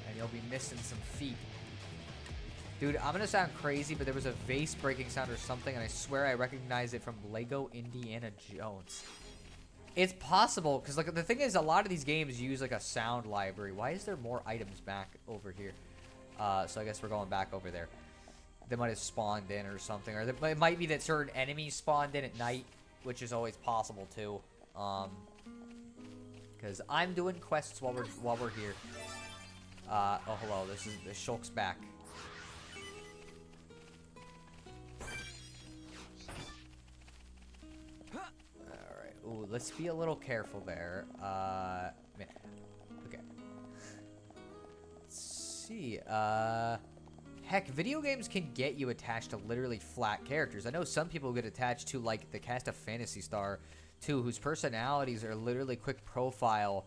Speaker 1: And you'll be missing some feet. Dude, I'm gonna sound crazy, but there was a vase breaking sound or something, and I swear I recognize it from Lego Indiana Jones. It's possible, because, like, the thing is, a lot of these games use, like, a sound library. Why is there more items back over here? So I guess we're going back over there. They might have spawned in or something. Or it might be that certain enemies spawned in at night, which is always possible, too. Because I'm doing quests while we're here. Oh, hello. This Shulk's back. Ooh, let's be a little careful there. Man. Okay. Let's see. Heck, video games can get you attached to literally flat characters. I know some people get attached to, like, the cast of Phantasy Star, too, whose personalities are literally quick profile.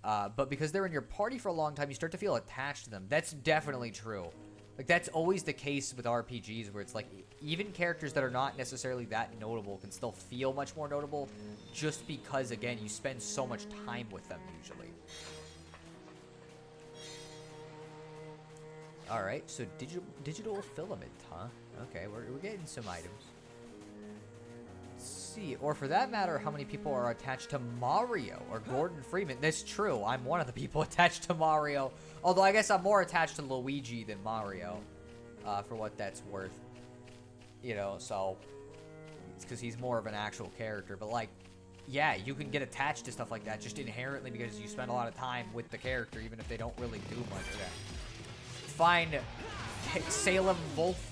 Speaker 1: But because they're in your party for a long time, you start to feel attached to them. That's definitely true. Like, that's always the case with RPGs, where it's like, even characters that are not necessarily that notable can still feel much more notable, just because, again, you spend so much time with them, usually. Alright, so digital filament, huh? Okay, we're getting some items. Let's see, or for that matter, how many people are attached to Mario or Gordon Freeman? That's true, I'm one of the people attached to Mario. Although I guess I'm more attached to Luigi than Mario, for what that's worth. You know, so it's because he's more of an actual character. But, like, yeah, you can get attached to stuff like that just inherently because you spend a lot of time with the character, even if they don't really do much. Okay. Find Salem Wolf.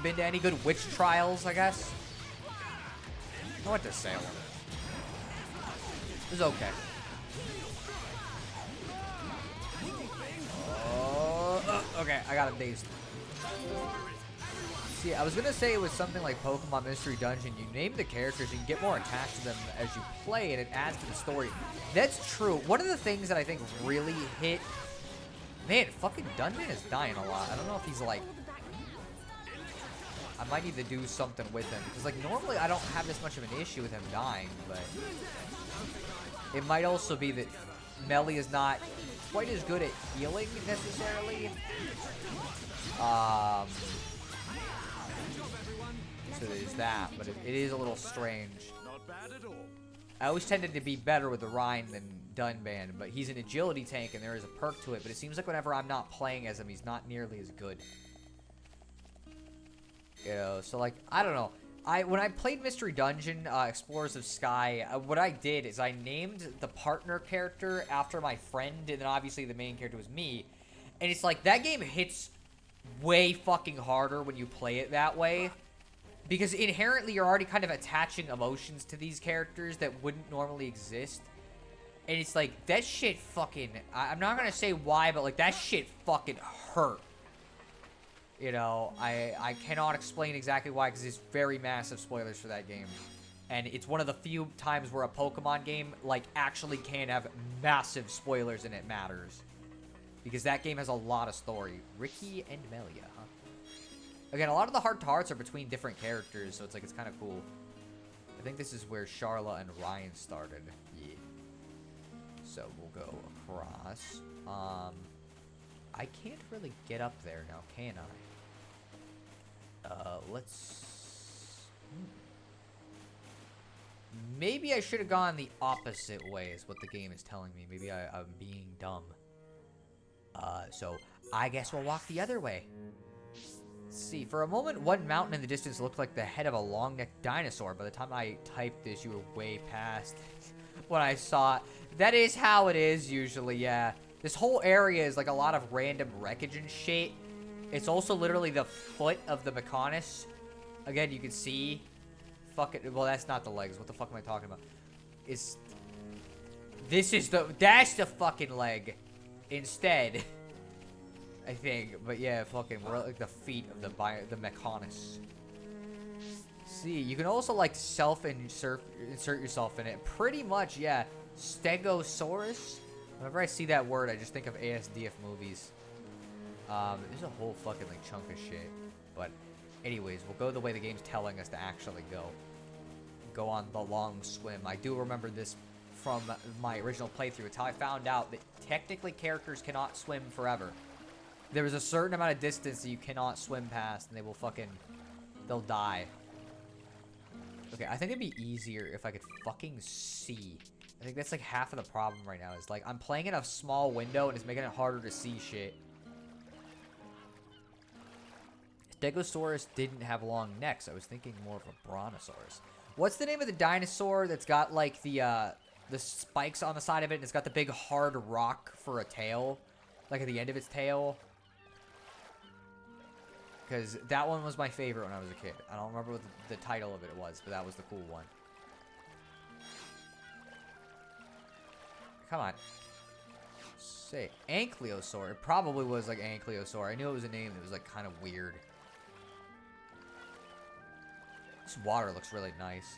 Speaker 1: Been to any good witch trials, I guess? I went to Salem. It was okay. Okay, I got him dazed. See, I was gonna say it was something like Pokemon Mystery Dungeon. You name the characters, you can get more attached to them as you play, and it adds to the story. That's true. One of the things that I think really hit... Man, fucking Dunman is dying a lot. I don't know if he's, like... I might need to do something with him. Because, like, normally I don't have this much of an issue with him dying, but... It might also be that Melly is not quite as good at healing, necessarily. So there's that, but it is a little strange.
Speaker 3: Not bad at all.
Speaker 1: I always tended to be better with the Rhine than Dunban, but he's an agility tank and there is a perk to it, but it seems like whenever I'm not playing as him, he's not nearly as good. You know, so, like, I don't know. When I played Mystery Dungeon, Explorers of Sky, what I did is I named the partner character after my friend, and then obviously the main character was me. And it's like, that game hits way fucking harder when you play it that way. Because inherently you're already kind of attaching emotions to these characters that wouldn't normally exist. And it's like, that shit fucking... I'm not gonna say why, but, like, that shit fucking hurt. You know, I cannot explain exactly why, because it's very massive spoilers for that game. And it's one of the few times where a Pokemon game, like, actually can have massive spoilers and it matters. Because that game has a lot of story. Ricky and Melia, huh? Again, a lot of the heart-to-hearts are between different characters, so it's like, it's kind of cool. I think this is where Charla and Ryan started. Yeah. So we'll go across. I can't really get up there now, can I? Let's... Maybe I should have gone the opposite way is what the game is telling me. Maybe I'm being dumb. So I guess we'll walk the other way. Let's see, for a moment, one mountain in the distance looked like the head of a long-necked dinosaur. By the time I typed this, you were way past when I saw it. That is how it is usually, yeah. This whole area is like a lot of random wreckage and shit. It's also literally the foot of the Mechonis. Again, you can see... well, that's not the legs. What the fuck am I talking about? That's the fucking leg. Instead. I think. But yeah, fucking, we're like the feet of the Mechonis. See, you can also like insert yourself in it. Pretty much, yeah. Stegosaurus. Whenever I see that word, I just think of ASDF movies. There's a whole fucking like chunk of shit. But anyways, we'll go the way the game's telling us to actually go. Go on the long swim. I do remember this from my original playthrough. It's how I found out that technically characters cannot swim forever. There is a certain amount of distance that you cannot swim past, and they'll die. Okay, I think it'd be easier if I could fucking see. I think that's like half of the problem right now. Is like I'm playing in a small window and it's making it harder to see shit. Stegosaurus didn't have long necks. I was thinking more of a Brontosaurus. What's the name of the dinosaur that's got like the spikes on the side of it and it's got the big hard rock for a tail? Like at the end of its tail? Because that one was my favorite when I was a kid. I don't remember what the title of it was, but that was the cool one. Come on. Say, Ankylosaur. It probably was like Ankylosaur. I knew it was a name that was like kind of weird. This water looks really nice.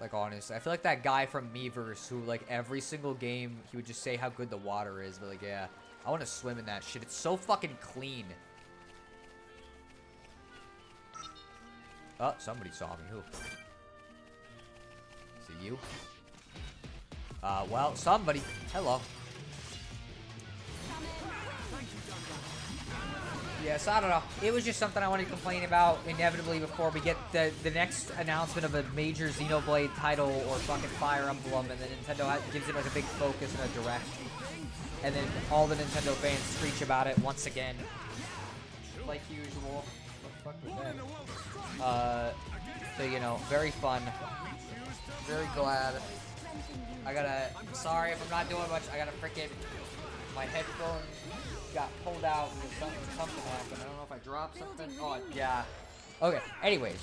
Speaker 1: Like, honestly. I feel like that guy from Miiverse who, like, every single game, he would just say how good the water is. But, like, yeah. I want to swim in that shit. It's so fucking clean. Oh, somebody saw me. Who? Is it you? Well, somebody. Hello. Yes, I don't know. It was just something I wanted to complain about inevitably before we get the next announcement of a major Xenoblade title or fucking Fire Emblem, and then Nintendo gives it like a big focus and a direct. And then all the Nintendo fans screech about it once again. Like usual. What the fuck was that? So, you know, very fun. Very glad. Sorry if I'm not doing much. I got a freaking, my headphone got pulled out because something happened. I don't know if I dropped something. Oh, yeah. Okay, anyways.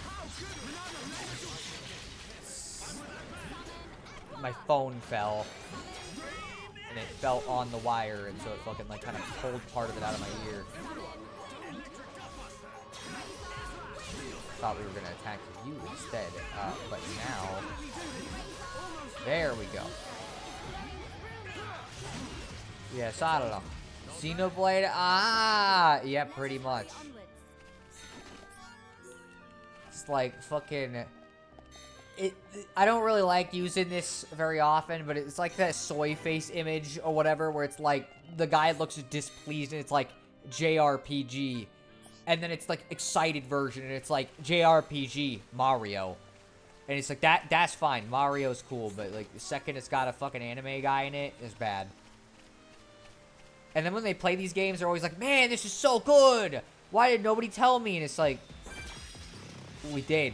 Speaker 1: My phone fell. And it fell on the wire, and so it fucking, like, kind of pulled part of it out of my ear. Thought we were gonna attack you instead, but now... There we go. Yes, I don't know. Xenoblade, yeah, pretty much. It's like fucking... I don't really like using this very often, but it's like that soy face image or whatever, where it's like, the guy looks displeased and it's like, JRPG. And then it's like, excited version, and it's like, JRPG, Mario. And it's like, that's fine, Mario's cool, but like, the second it's got a fucking anime guy in it, it's bad. And then when they play these games, they're always like, man, this is so good! Why did nobody tell me? And it's like, we did.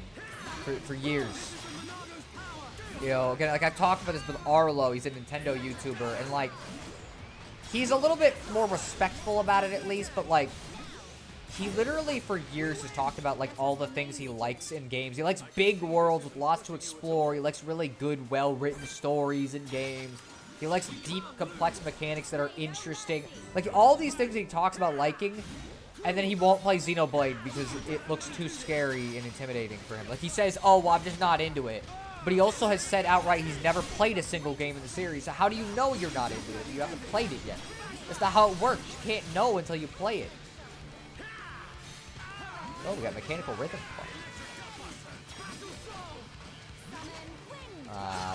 Speaker 1: For years. You know, again, like I've talked about this with Arlo, he's a Nintendo YouTuber, and like, he's a little bit more respectful about it at least, but like, he literally for years has talked about like all the things he likes in games. He likes big worlds with lots to explore, he likes really good, well-written stories in games. He likes deep, complex mechanics that are interesting. Like, all these things that he talks about liking, and then he won't play Xenoblade because it looks too scary and intimidating for him. Like, he says, oh, well, I'm just not into it. But he also has said outright he's never played a single game in the series. So how do you know you're not into it? You haven't played it yet. That's not how it works. You can't know until you play it. Oh, we got mechanical rhythm.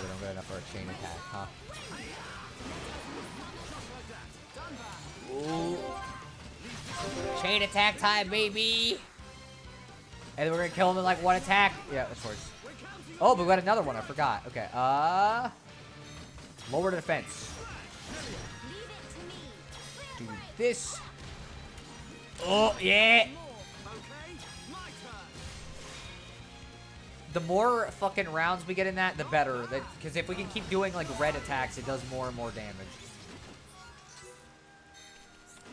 Speaker 1: We don't get enough for a chain attack, huh? Ooh. Chain attack time, baby! And then we're gonna kill him in like one attack. Yeah, of course. Oh, but we got another one. I forgot. Okay. Lower defense. Do this. Oh, yeah. The more fucking rounds we get in that, the better. Because if we can keep doing like red attacks, it does more and more damage.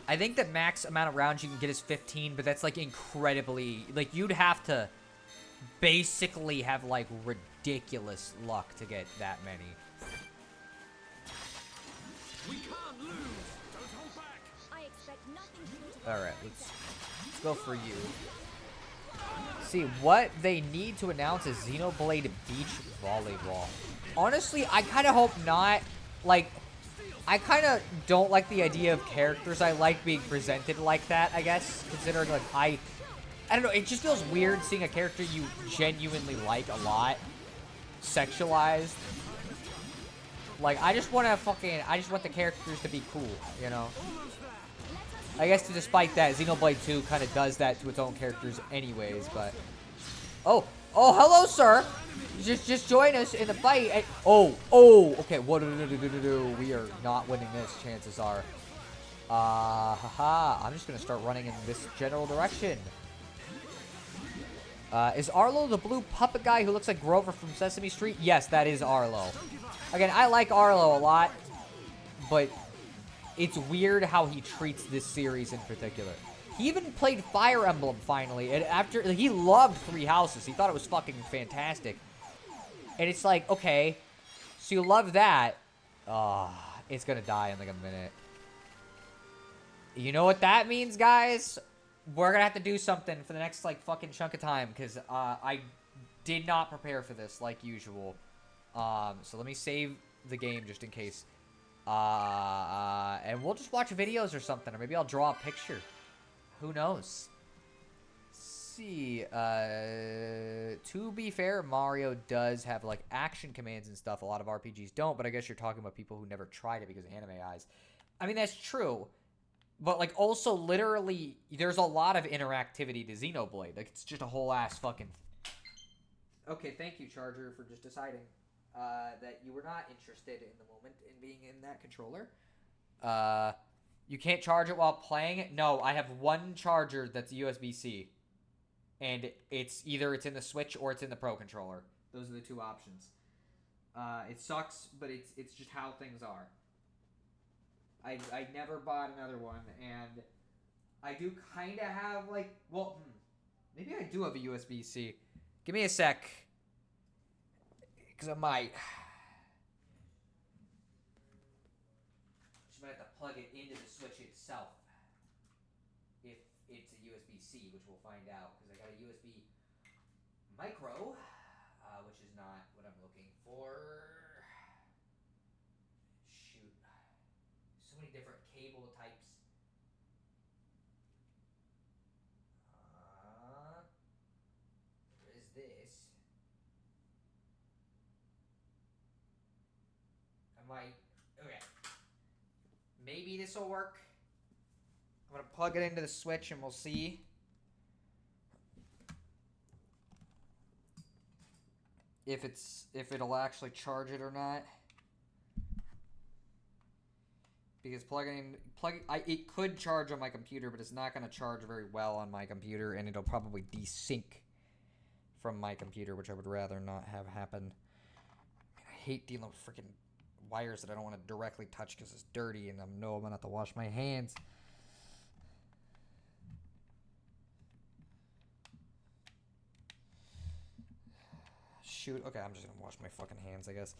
Speaker 1: I think the max amount of rounds you can get is 15, but that's like incredibly... Like, you'd have to basically have like ridiculous luck to get that many.
Speaker 4: We can't lose. Don't hold back.
Speaker 12: I expect nothing
Speaker 1: Alright, let's go for you. See, what they need to announce is Xenoblade Beach Volleyball. Honestly, I kind of hope not. Like, I kind of don't like the idea of characters I like being presented like that, I guess. Considering, like, I don't know, it just feels weird seeing a character you genuinely like a lot sexualized. Like, I just want the characters to be cool, you know? I guess despite that, Xenoblade 2 kind of does that to its own characters anyways, but... Oh, hello, sir! Just join us in the fight. Okay, what do? We are not winning this, chances are. I'm just gonna start running in this general direction. Is Arlo the blue puppet guy who looks like Grover from Sesame Street? Yes, that is Arlo. Again, I like Arlo a lot, but it's weird how he treats this series in particular. He even played Fire Emblem finally, and after he loved Three Houses, he thought it was fucking fantastic. And it's like, okay, so you love that. It's gonna die in like a minute. You know what that means, guys? We're gonna have to do something for the next like fucking chunk of time, because I did not prepare for this like usual. So let me save the game just in case. And we'll just watch videos or something, or maybe I'll draw a picture. Who knows? See, to be fair, Mario does have like action commands and stuff. A lot of RPGs don't, but I guess you're talking about people who never tried it because of anime eyes. I mean, that's true. But, like, also, literally, there's a lot of interactivity to Xenoblade. Like, it's just a whole ass fucking... Okay, thank you, Charger, for just deciding that you were not interested in the moment in being in that controller. You can't charge it while playing it? No, I have one charger that's USB-C. And it's either it's in the Switch or it's in the Pro Controller. Those are the two options. It sucks, but it's just how things are. I never bought another one, and I do kind of have, like, well, maybe I do have a USB-C. Give me a sec, because I might. Just might have to plug it into the Switch itself, if it's a USB-C, which we'll find out, because I got a USB micro, which is not what I'm looking for. So many different cable types. There is this. I might. Okay. Maybe this will work. I'm gonna plug it into the Switch and we'll see. If it'll actually charge it or not. Because it could charge on my computer, but it's not going to charge very well on my computer, and it'll probably desync from my computer, which I would rather not have happen. Man, I hate dealing with freaking wires that I don't want to directly touch because it's dirty, and I know I'm going to have to wash my hands. Shoot. Okay, I'm just going to wash my fucking hands, I guess.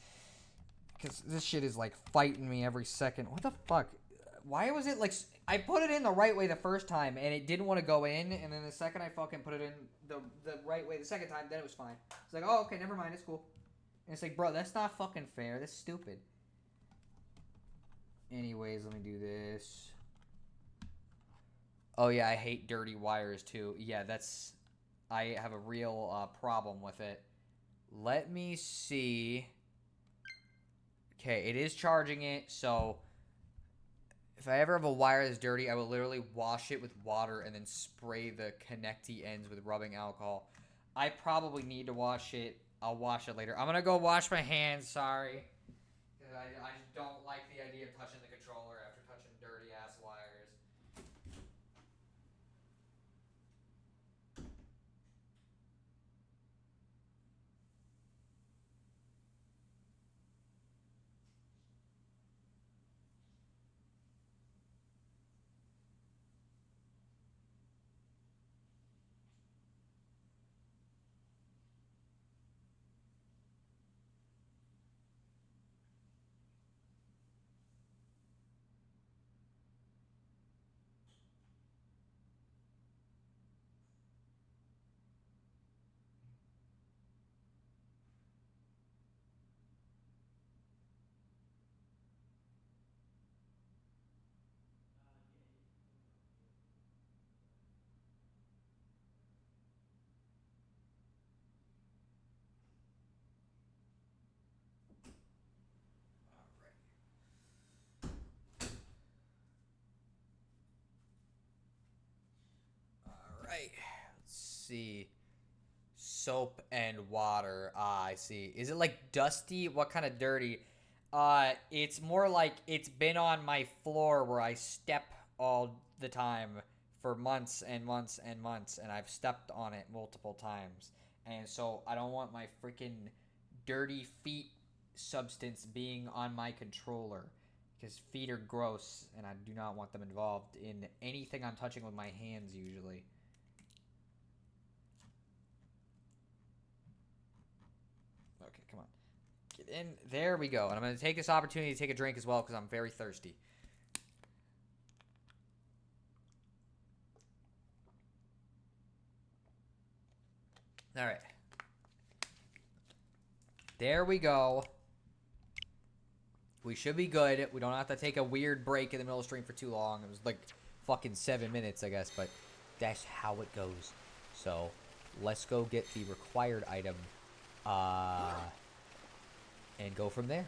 Speaker 1: Because this shit is, like, fighting me every second. What the fuck? Why was it, like... I put it in the right way the first time, and it didn't want to go in. And then the second I fucking put it in the right way the second time, then it was fine. It's like, oh, okay, never mind. It's cool. And it's like, bro, that's not fucking fair. That's stupid. Anyways, let me do this. Oh, yeah, I hate dirty wires, too. Yeah, that's... I have a real problem with it. Let me see. Okay, it is charging it, so if I ever have a wire that's dirty, I will literally wash it with water and then spray the connecty ends with rubbing alcohol. I probably need to wash it. I'll wash it later. I'm gonna go wash my hands, sorry. Because I just don't like the idea of touching the controller after touching dirty-ass wires. Alright. Let's see. Soap and water. Ah, I see. Is it like dusty? What kind of dirty? It's more like it's been on my floor where I step all the time for months and months and months, and I've stepped on it multiple times. And so I don't want my freaking dirty feet substance being on my controller, because feet are gross and I do not want them involved in anything I'm touching with my hands usually. Okay, come on. Get in. There we go. And I'm going to take this opportunity to take a drink as well because I'm very thirsty. All right. There we go. We should be good. We don't have to take a weird break in the middle of the stream for too long. It was like fucking 7 minutes, I guess, but that's how it goes. So let's go get the required item and go from there.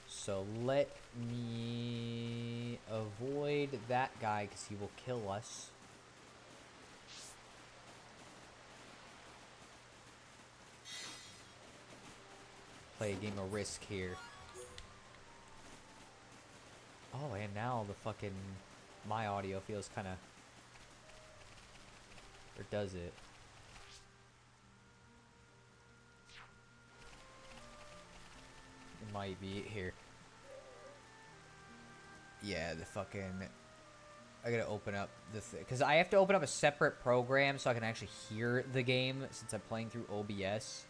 Speaker 1: So let me avoid that guy because he will kill us. Play a game of Risk here. Oh, and now the fucking my audio feels kind of, or does it? It might be here. Yeah, the fucking, I gotta open up the thing because I have to open up a separate program so I can actually hear the game since I'm playing through OBS.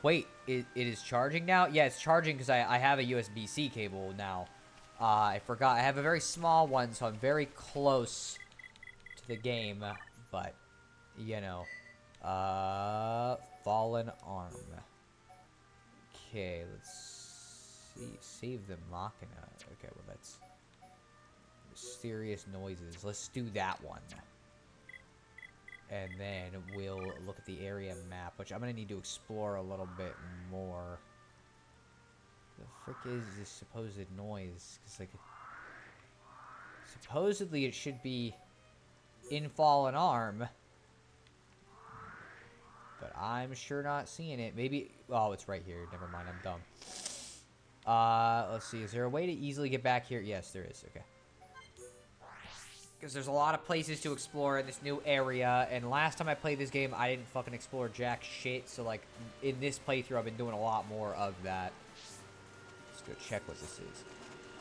Speaker 1: Wait, it is charging now? Yeah, it's charging because I have a USB-C cable now. I forgot. I have a very small one, so I'm very close to the game. But, you know. Fallen Arm. Okay, let's see. Save the Machina. Okay, well, that's mysterious noises. Let's do that one. And then we'll look at the area map, which I'm going to need to explore a little bit more. The frick is this supposed noise? Because, like, supposedly it should be in Fallen Arm. But I'm sure not seeing it. Maybe, oh, it's right here. Never mind, I'm dumb. Let's see. Is there a way to easily get back here? Yes, there is. Okay. Because there's a lot of places to explore in this new area, and last time I played this game, I didn't fucking explore jack shit, so, like, in this playthrough, I've been doing a lot more of that. Let's go check what this is.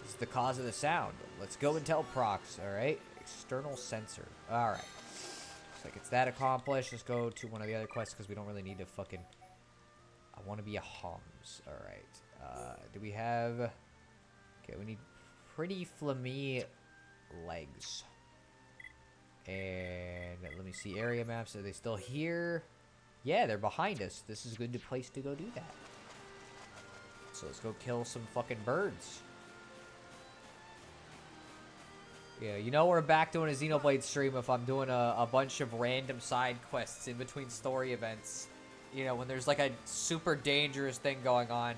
Speaker 1: This is the cause of the sound. Let's go and tell Prox, alright? External sensor. Alright. Looks like it's that accomplished. Let's go to one of the other quests, because we don't really need to fucking... I want to be a Homs. Alright. Do we have... Okay, we need pretty flammy legs. And let me see area maps. Are they still here? Yeah, they're behind us. This is a good place to go do that. So let's go kill some fucking birds. Yeah, you know we're back doing a Xenoblade stream if I'm doing a bunch of random side quests in between story events. You know, when there's like a super dangerous thing going on.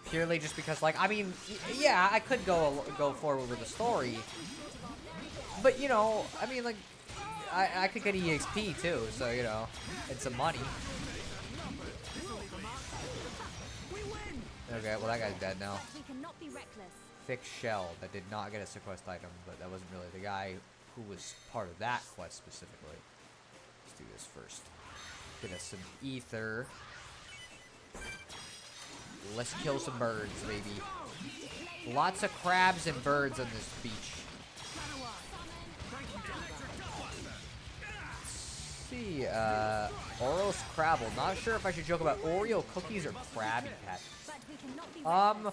Speaker 1: Purely just because, like, I mean, yeah, I could go forward with the story. But, you know, I mean, like, I could get EXP too, so, you know, and some money. Okay, well, that guy's dead now. Fixed shell. That did not get us a quest item, but that wasn't really the guy who was part of that quest specifically. Let's do this first. Get us some ether. Let's kill some birds, baby. Lots of crabs and birds on this beach. Let's see, Oreo's Crabble. Not sure if I should joke about Oreo cookies or Krabby Patties. I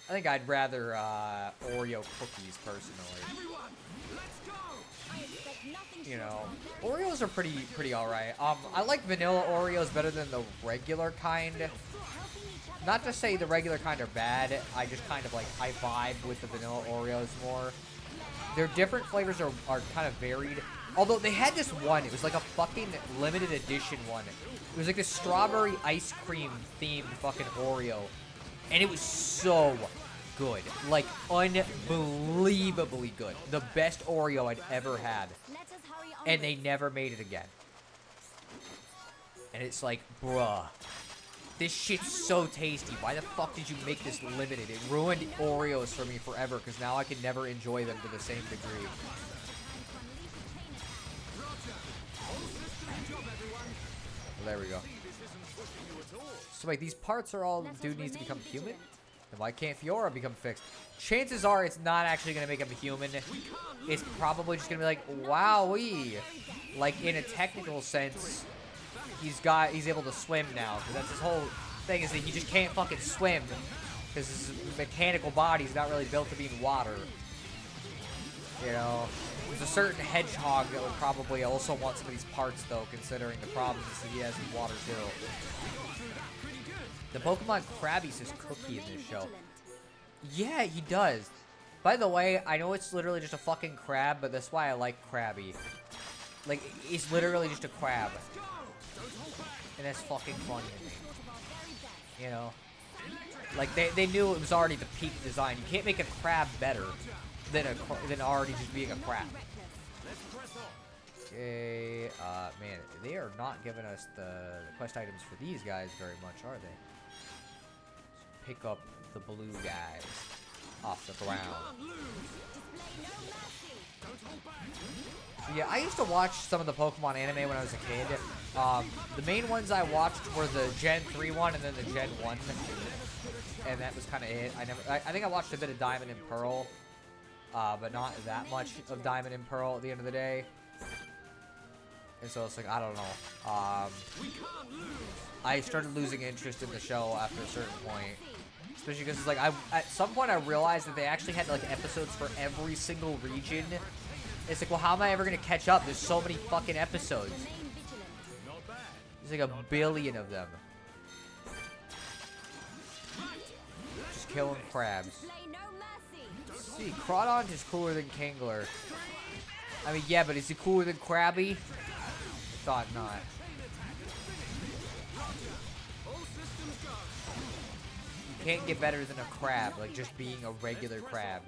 Speaker 1: think I'd rather Oreo cookies personally. You know, Oreos are pretty alright. I like vanilla Oreos better than the regular kind. Not to say the regular kind are bad. I just kind of like I vibe with the vanilla Oreos more. Their different flavors are kind of varied. Although they had this one, it was like a fucking limited edition one. It was like a strawberry ice cream themed fucking Oreo. And it was so good. Like, unbelievably good. The best Oreo I'd ever had. And they never made it again. And it's like, bruh. This shit's so tasty. Why the fuck did you make this limited? It ruined Oreos for me forever, because now I can never enjoy them to the same degree. Well, there we go. So wait, these parts are all dude needs to become human? And why can't Fiora become fixed? Chances are it's not actually going to make him human. It's probably just going to be like, wowee. Like, in a technical sense, he's able to swim now. Because that's his whole thing, is that he just can't fucking swim. Because his mechanical body's not really built to be in water. You know? There's a certain hedgehog that would probably also want some of these parts, though, considering the problems that he has in water, too. The Pokemon Krabby says Cookie in this show. Yeah, he does. By the way, I know it's literally just a fucking crab, but that's why I like Krabby. Like, it's literally just a crab. And that's fucking funny to me. You know? Like, they knew it was already the peak design. You can't make a crab better than already just being a crab. Okay, man, they are not giving us the quest items for these guys very much, are they? Let's pick up the blue guys off the ground. Yeah, I used to watch some of the Pokemon anime when I was a kid. The main ones I watched were the Gen 3 one and then the Gen 1. And that was kind of it. I think I watched a bit of Diamond and Pearl. But not that much of Diamond and Pearl at the end of the day. And so it's like, I don't know. I started losing interest in the show after a certain point. Especially because it's like, at some point I realized that they actually had like episodes for every single region. It's like, well, how am I ever going to catch up? There's so many fucking episodes. There's like a billion of them. Just killing crabs. Let's see, Crawdon is cooler than Kingler. I mean, yeah, but is he cooler than Krabby? I thought not. You can't get better than a crab, like just being a regular crab.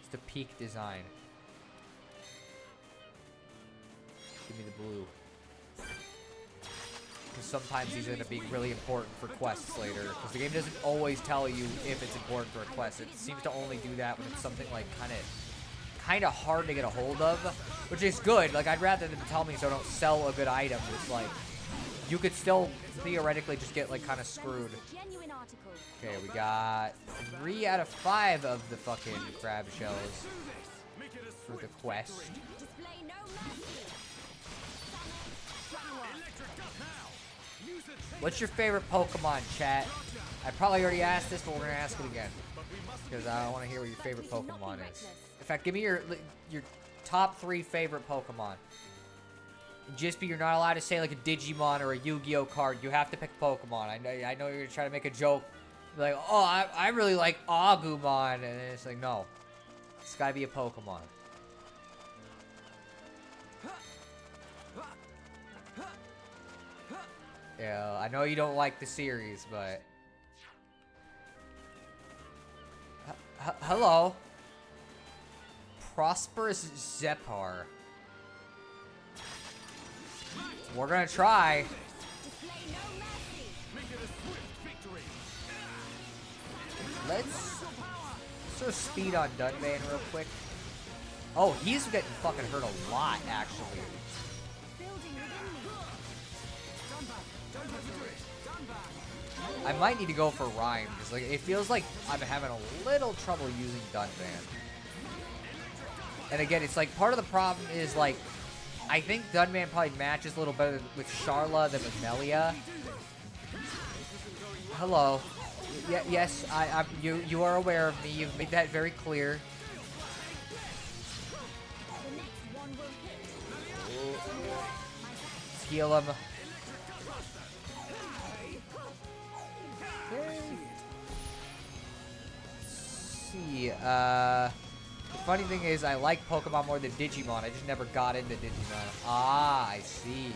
Speaker 1: It's the peak design. Give me the blue. Because sometimes these end up being really important for quests later. Because the game doesn't always tell you if it's important for a quest. It seems to only do that when it's something like kind of hard to get a hold of, which is good. Like, I'd rather them tell me so I don't sell a good item. It's like, you could still theoretically just get like kind of screwed. Okay, we got 3 out of 5 of the fucking crab shells for the quest. What's your favorite Pokemon, chat? I probably already asked this, but we're gonna ask it again because I want to hear what your favorite Pokemon is. In fact, give me your top 3 favorite Pokemon. Just be, you're not allowed to say like a Digimon or a Yu-Gi-Oh card. You have to pick Pokemon. I know you're trying to make a joke, like, oh, I really like Agumon, and it's like, no. It's gotta be a Pokemon. Yeah, I know you don't like the series, but... Hello. Prosperous Zepar. We're gonna try. Let's sort of speed on Dunban real quick. Oh, he's getting fucking hurt a lot, actually. I might need to go for Rhyme, because like, it feels like I'm having a little trouble using Dunban. And again, it's like, part of the problem is like, I think Dunban probably matches a little better with Charla than with Melia. Hello. Yes, you are aware of me. You've made that very clear. Let's heal him. Okay. Let's see. The funny thing is, I like Pokemon more than Digimon. I just never got into Digimon. Ah, I see.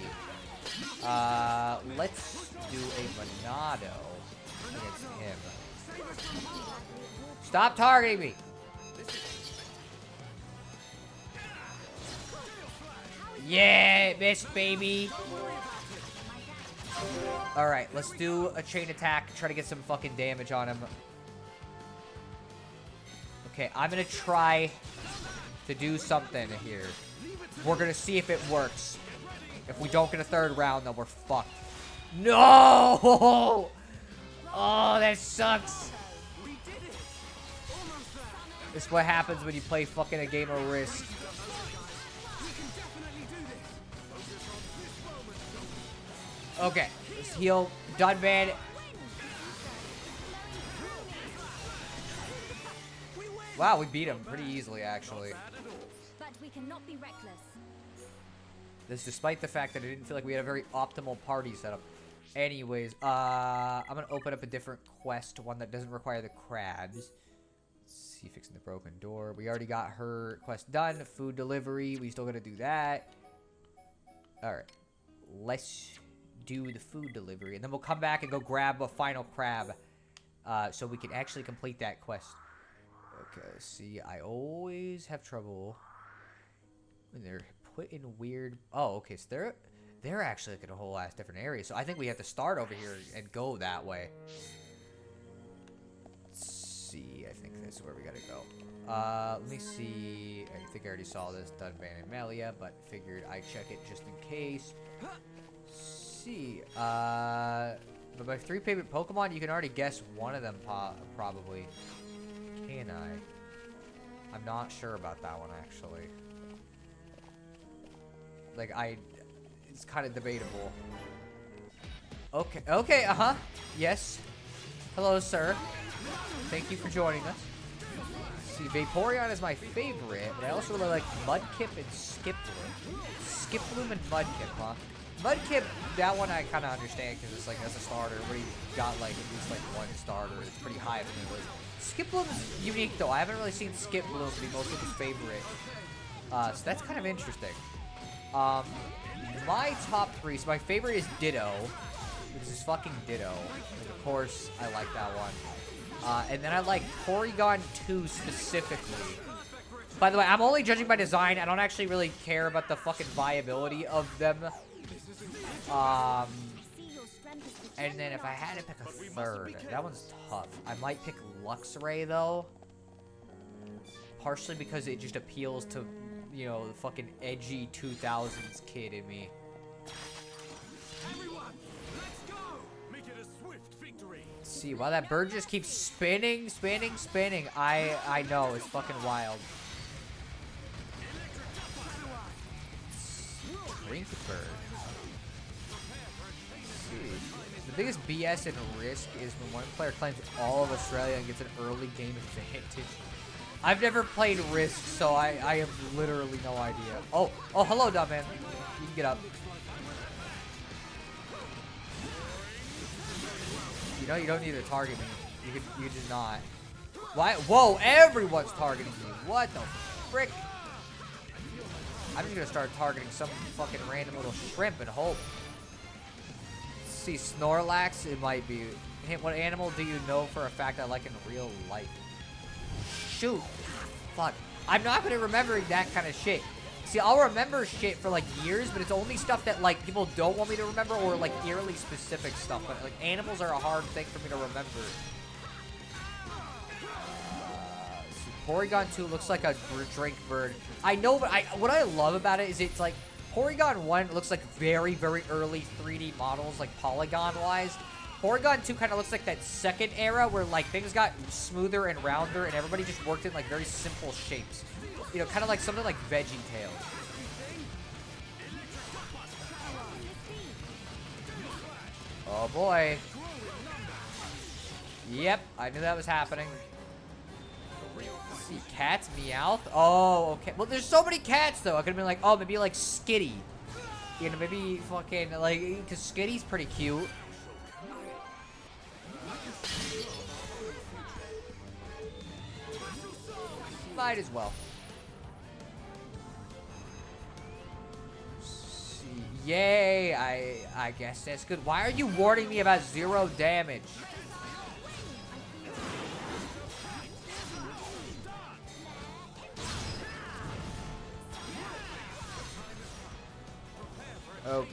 Speaker 1: Let's do a Monado against him. Stop targeting me! Yeah, miss, baby! Alright, let's do a chain attack. Try to get some fucking damage on him. Okay, I'm gonna try to do something here. We're gonna see if it works. If we don't get a third round, then we're fucked. No! Oh, that sucks. This is what happens when you play fucking a game of Risk. Okay, let's heal Dunban. Wow, we beat him pretty easily, actually.
Speaker 8: But we cannot be reckless.
Speaker 1: This despite the fact that I didn't feel like we had a very optimal party setup. Anyways, I'm gonna open up a different quest, one that doesn't require the crabs. Let's see, fixing the broken door. We already got her quest done. Food delivery, we still gotta do that. Alright, let's do the food delivery, and then we'll come back and go grab a final crab, so we can actually complete that quest. Okay, see, I always have trouble when they're put in weird... Oh, okay, so they're actually like in a whole ass different area, so I think we have to start over here and go that way. Let's see, I think this is where we gotta go. Let me see, I think I already saw this, Dunban and Melia, but figured I'd check it just in case. See, but my 3 favorite Pokemon, you can already guess one of them probably. Can I? I'm not sure about that one, actually. Like, it's kind of debatable. Okay, uh-huh. Yes. Hello, sir. Thank you for joining us. See, Vaporeon is my favorite, but I also really like Mudkip and Skiploom. Skiploom and Mudkip, huh? Mudkip, that one I kind of understand, because it's like, as a starter, where you got like at least like 1 starter. It's pretty high up in the list. Skiploom's unique, though. I haven't really seen Skiploom be most people's favorite. So that's kind of interesting. My top 3, so my favorite is Ditto. This is fucking Ditto. And of course, I like that one. And then I like Porygon 2 specifically. By the way, I'm only judging by design. I don't actually really care about the fucking viability of them. And then if I had to pick a third, that one's tough. I might pick Luxray, though. Partially because it just appeals to, you know, the fucking edgy 2000s kid in me.
Speaker 4: Everyone, let's go! Make it a swift victory.
Speaker 1: Let's see, wow, that bird just keeps spinning. I know, it's fucking wild. Drink bird. The biggest BS in Risk is when one player claims all of Australia and gets an early game advantage. I've never played Risk, so I have literally no idea. Oh, hello, Dumb-Man. You can get up. You know, you don't need to target me. You could not. Why? Whoa, everyone's targeting me. What the frick? I'm just gonna start targeting some fucking random little shrimp and hope. See, Snorlax, it might be. Hey, what animal do you know for a fact I like in real life? Shoot. Fuck. I'm not gonna remember that kind of shit. See, I'll remember shit for like years, but it's only stuff that like people don't want me to remember or like eerily specific stuff. But like animals are a hard thing for me to remember. Porygon 2 looks like a drink bird. I know, but what I love about it is it's like Porygon 1 looks like very, very early 3D models, like polygon-wise. Porygon 2 kind of looks like that second era where like things got smoother and rounder and everybody just worked in like very simple shapes. You know, kind of like something like VeggieTales. Oh boy. Yep, I knew that was happening. See, cats, Meowth. Oh, okay. Well, there's so many cats though. I could have been like, oh, maybe like Skitty. You know, maybe fucking like, because Skitty's pretty cute. Might as well. See, yay! I guess that's good. Why are you warning me about 0 damage? Oh,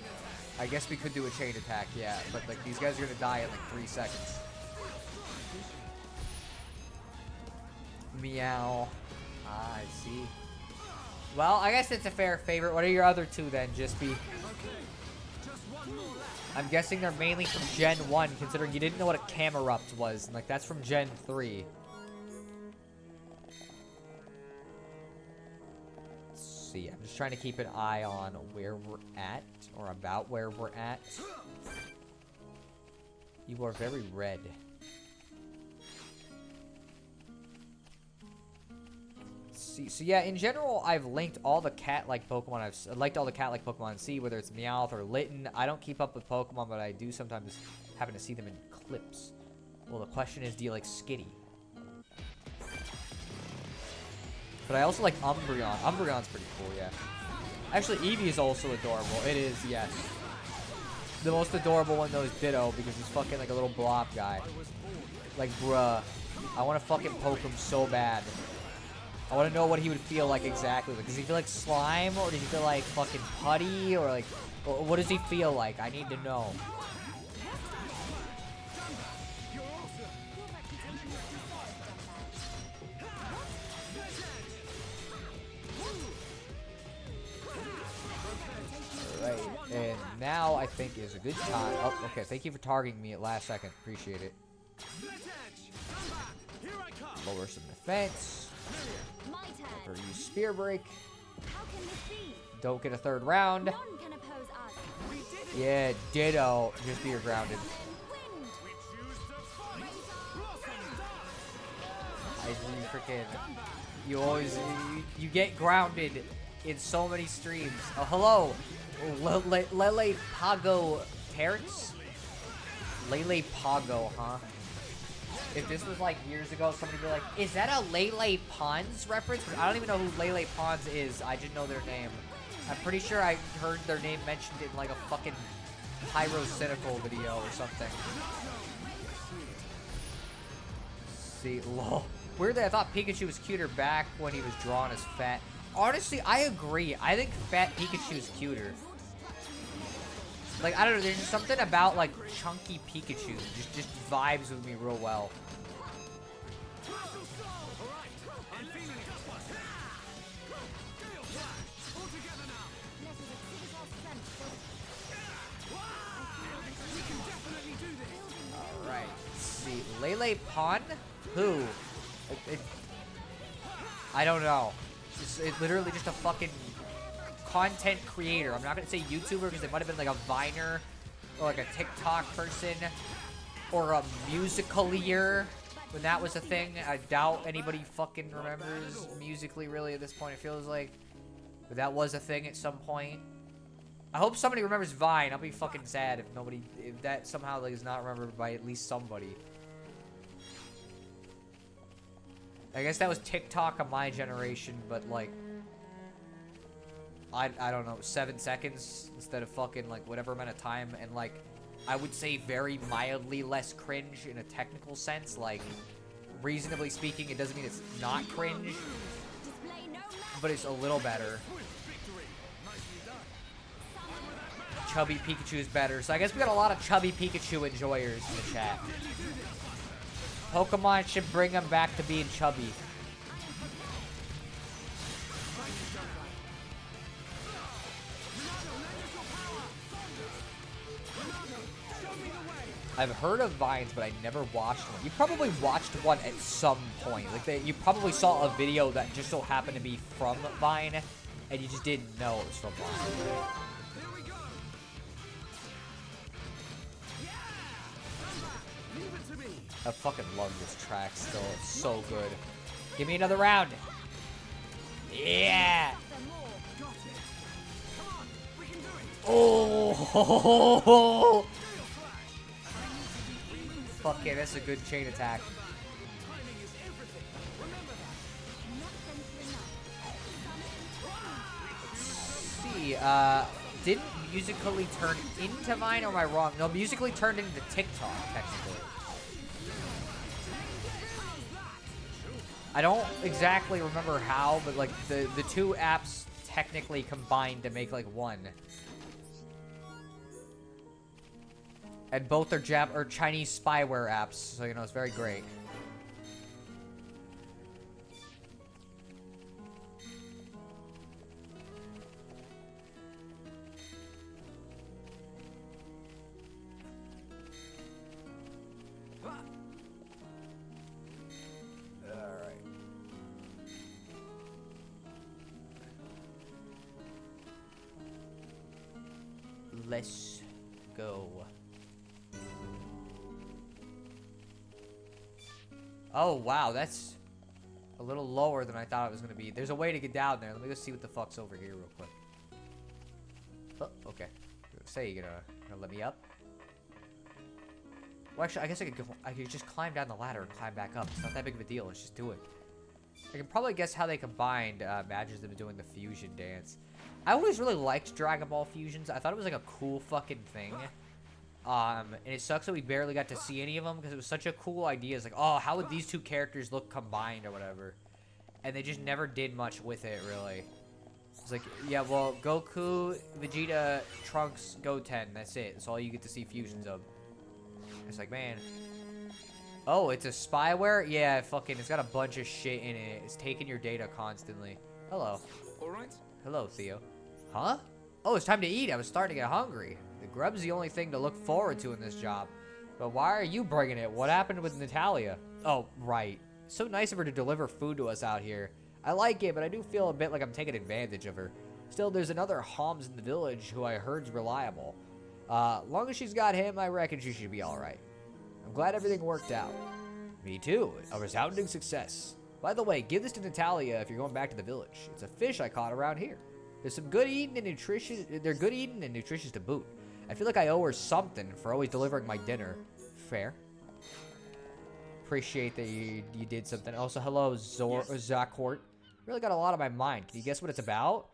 Speaker 1: I guess we could do a chain attack, yeah. But like these guys are gonna die in like 3 seconds. Meow. Ah, I see. Well, I guess it's a fair favorite. What are your other two then, Jispy? I'm guessing they're mainly from Gen 1, considering you didn't know what a Camerupt was. And, like, that's from Gen 3. Let's see. I'm just trying to keep an eye on where we're at, or about where we're at. You are very red. So yeah, in general, I've linked all the cat-like Pokemon. I've liked all the cat-like Pokemon. See, whether it's Meowth or Litten. I don't keep up with Pokemon, but I do sometimes happen to see them in clips. Well, the question is, do you like Skitty? But I also like Umbreon. Umbreon's pretty cool, yeah. Actually, Eevee is also adorable. It is, yes. The most adorable one, though, is Ditto, because he's fucking like a little blob guy. Like, bruh. I want to fucking poke him so bad. I want to know what he would feel like exactly. Like, does he feel like slime, or does he feel like fucking putty, or like, what does he feel like? I need to know. Alright, and now I think is a good time. Oh, okay, thank you for targeting me at last second. Appreciate it. Lower some defense. Or use Spear Break. Don't get a third round. Yeah, Ditto. Just be grounded. I freaking. You always. You get grounded in so many streams. Oh, hello. Lele Pago Terrence? Lele Pago, huh? If this was like years ago, somebody would be like, is that a Lele Pons reference? But I don't even know who Lele Pons is. I just know their name. I'm pretty sure I heard their name mentioned in like a fucking Pyrocynical video or something. See, lol. Weirdly, I thought Pikachu was cuter back when he was drawn as fat. Honestly, I agree. I think fat Pikachu is cuter. Like, I don't know, there's just something about, like, chunky Pikachu. Just vibes with me real well. Alright, let's see. Lele Pon? Who? I don't know. It's literally just a fucking content creator. I'm not gonna say YouTuber because it might have been like a Viner or like a TikTok person or a Musicalier when that was a thing. I doubt anybody fucking remembers Musically really at this point. It feels like, but that was a thing at some point. I hope somebody remembers Vine. I'll be fucking sad if that somehow like is not remembered by at least somebody. I guess that was TikTok of my generation, but like, I don't know, 7 seconds instead of fucking like whatever amount of time, and like, I would say very mildly less cringe in a technical sense. Like, reasonably speaking, it doesn't mean it's not cringe, but it's a little better. Chubby Pikachu is better, so I guess we got a lot of chubby Pikachu enjoyers in the chat. Pokemon should bring them back to being chubby. I've heard of Vines, but I never watched one. You probably watched one at some point. Like, you probably saw a video that just so happened to be from Vine, and you just didn't know it was from Vine. I fucking love this track still. It's so good. Give me another round. Yeah. Oh. Fuck yeah, that's a good chain attack. Let's see. Didn't Musically turn into Vine, or am I wrong? No, Musically turned into TikTok, technically. I don't exactly remember how, but like the two apps technically combined to make like one. And both are Chinese spyware apps, so you know it's very great. Let's go. Oh, wow, that's a little lower than I thought it was going to be. There's a way to get down there. Let me just see what the fuck's over here real quick. Oh, okay. Say, you gonna let me up? Well, actually, I guess I could just climb down the ladder and climb back up. It's not that big of a deal. Let's just do it. I can probably guess how they combined matches them doing the fusion dance. I always really liked Dragon Ball fusions. I thought it was like a cool fucking thing. And it sucks that we barely got to see any of them because it was such a cool idea. It's like, oh, how would these two characters look combined or whatever? And they just never did much with it, really. It's like, yeah, well, Goku, Vegeta, Trunks, Goten, that's it. That's all you get to see fusions of. It's like, man. Oh, it's a spyware? Yeah, fucking, it's got a bunch of shit in it. It's taking your data constantly. Hello.
Speaker 10: All right.
Speaker 1: Hello, Theo. Huh? Oh, it's time to eat. I was starting to get hungry. The grub's the only thing to look forward to in this job. But why are you bringing it? What happened with Natalia? Oh, right. So nice of her to deliver food to us out here. I like it, but I do feel a bit like I'm taking advantage of her. Still, there's another Homs in the village who I heard's reliable. Long as she's got him, I reckon she should be alright. I'm glad everything worked out. Me too. A resounding success. By the way, give this to Natalia if you're going back to the village. It's a fish I caught around here. There's some good eating and nutritious. They're good eating and nutritious to boot. I feel like I owe her something for always delivering my dinner. Fair. Appreciate that you did something. Also, hello, Zakhort. Really got a lot on my mind. Can you guess what it's about?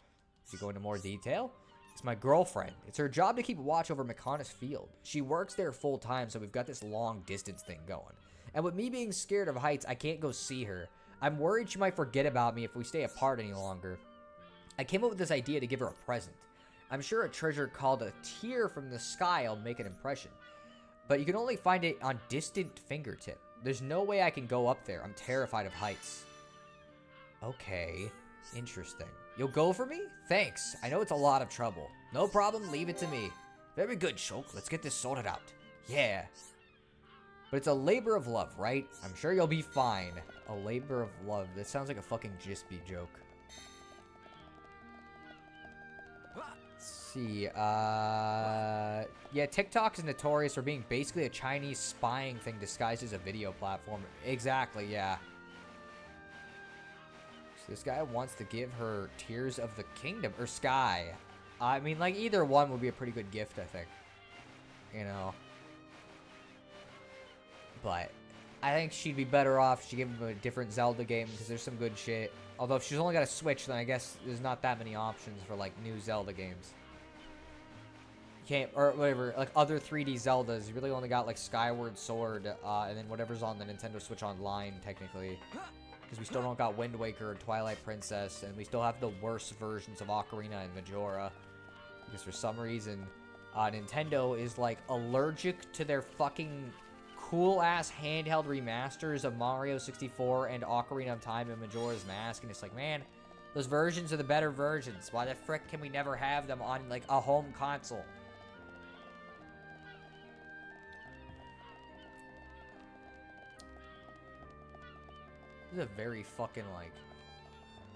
Speaker 1: Should go into more detail? It's my girlfriend. It's her job to keep watch over Mechonis Field. She works there full time, so we've got this long distance thing going. And with me being scared of heights, I can't go see her. I'm worried she might forget about me if we stay apart any longer. I came up with this idea to give her a present. I'm sure a treasure called a tear from the sky will make an impression. But you can only find it on distant fingertip. There's no way I can go up there. I'm terrified of heights. Okay, interesting. You'll go for me? Thanks. I know it's a lot of trouble. No problem, leave it to me. Very good, Shulk. Let's get this sorted out. Yeah. But it's a labor of love, right? I'm sure you'll be fine. A labor of love. That sounds like a fucking Jispy joke. Let's see. Yeah, TikTok is notorious for being basically a Chinese spying thing disguised as a video platform. Exactly, yeah. So this guy wants to give her Tears of the Kingdom, or Sky. I mean, like, either one would be a pretty good gift, I think. You know. But I think she'd be better off if she gave him a different Zelda game, because there's some good shit. Although if she's only got a Switch, then I guess there's not that many options for, like, new Zelda games. You can't, or whatever, like, other 3D Zeldas, you really only got, like, Skyward Sword, and then whatever's on the Nintendo Switch Online, technically. Because we still don't got Wind Waker or Twilight Princess, and we still have the worst versions of Ocarina and Majora. Because for some reason, Nintendo is, like, allergic to their fucking cool-ass handheld remasters of Mario 64 and Ocarina of Time and Majora's Mask, and it's like, man, those versions are the better versions. Why the frick can we never have them on, like, a home console? This is a very fucking, like,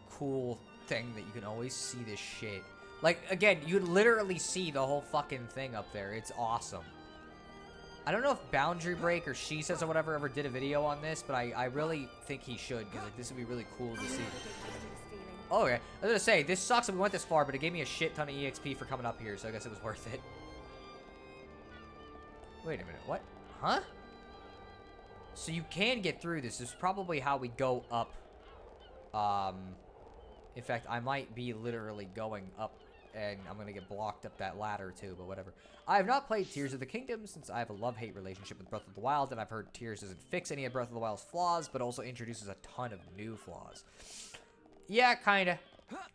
Speaker 1: cool thing that you can always see this shit. Like, again, you literally see the whole fucking thing up there. It's awesome. I don't know if Boundary Break or She Says or whatever ever did a video on this, but I really think he should, because, like, this would be really cool to see. Oh, okay. I was gonna say, this sucks that we went this far, but it gave me a shit ton of EXP for coming up here, so I guess it was worth it. Wait a minute, what? Huh? So you can get through this. This is probably how we go up. In fact, I might be literally going up, and I'm gonna get blocked up that ladder too, but whatever. I have not played Tears of the Kingdom since I have a love-hate relationship with Breath of the Wild, and I've heard Tears doesn't fix any of Breath of the Wild's flaws, but also introduces a ton of new flaws. Yeah, kinda.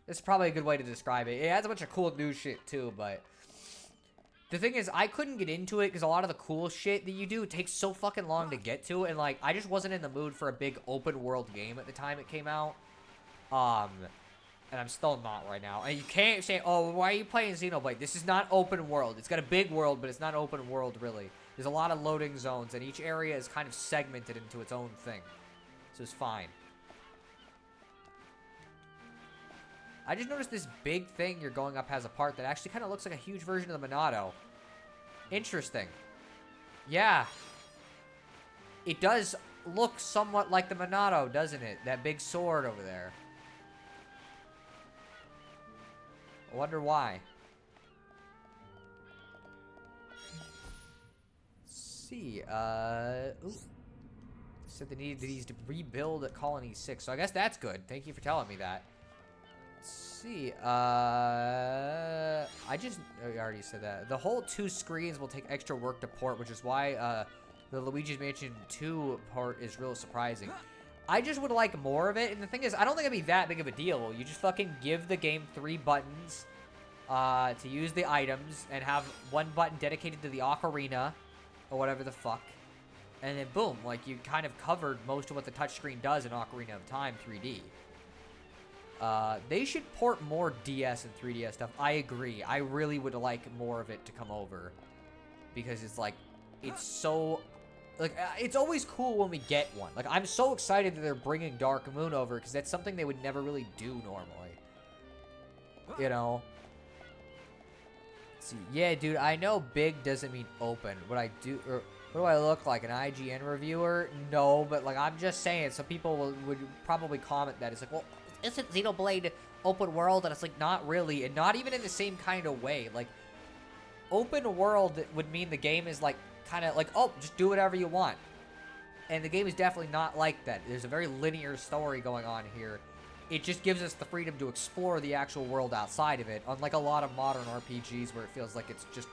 Speaker 1: It's probably a good way to describe it. It has a bunch of cool new shit too, but the thing is, I couldn't get into it because a lot of the cool shit that you do takes so fucking long to get to, and, like, I just wasn't in the mood for a big open-world game at the time it came out. And I'm still not right now. And you can't say, oh, why are you playing Xenoblade? This is not open world. It's got a big world, but it's not open world, really. There's a lot of loading zones, and each area is kind of segmented into its own thing. So it's fine. I just noticed this big thing you're going up has a part that actually kind of looks like a huge version of the Monado. Interesting. Yeah. It does look somewhat like the Monado, doesn't it? That big sword over there. I wonder why. Let's see, ooh. Said they needed these to rebuild at Colony 6, so I guess that's good. Thank you for telling me that. Let's see, I already said that. The whole 2 screens will take extra work to port, which is why, the Luigi's Mansion 2 part is real surprising. I just would like more of it, and the thing is, I don't think it'd be that big of a deal. You just fucking give the game 3 buttons to use the items, and have 1 button dedicated to the ocarina, or whatever the fuck. And then boom, like, you kind of covered most of what the touchscreen does in Ocarina of Time 3D. They should port more DS and 3DS stuff. I agree. I really would like more of it to come over. Because it's like, it's so... Like, it's always cool when we get one. Like, I'm so excited that they're bringing Dark Moon over, because that's something they would never really do normally. You know? Let's see. Yeah, dude, I know big doesn't mean open. What I do, or what do I look like, an IGN reviewer? No, but, like, I'm just saying, some people would probably comment that. It's like, well, isn't Xenoblade open world? And it's like, not really, and not even in the same kind of way. Like, open world would mean the game is, like, kind of like, oh, just do whatever you want. And the game is definitely not like that. There's a very linear story going on here. It just gives us the freedom to explore the actual world outside of it, unlike a lot of modern RPGs where it feels like it's just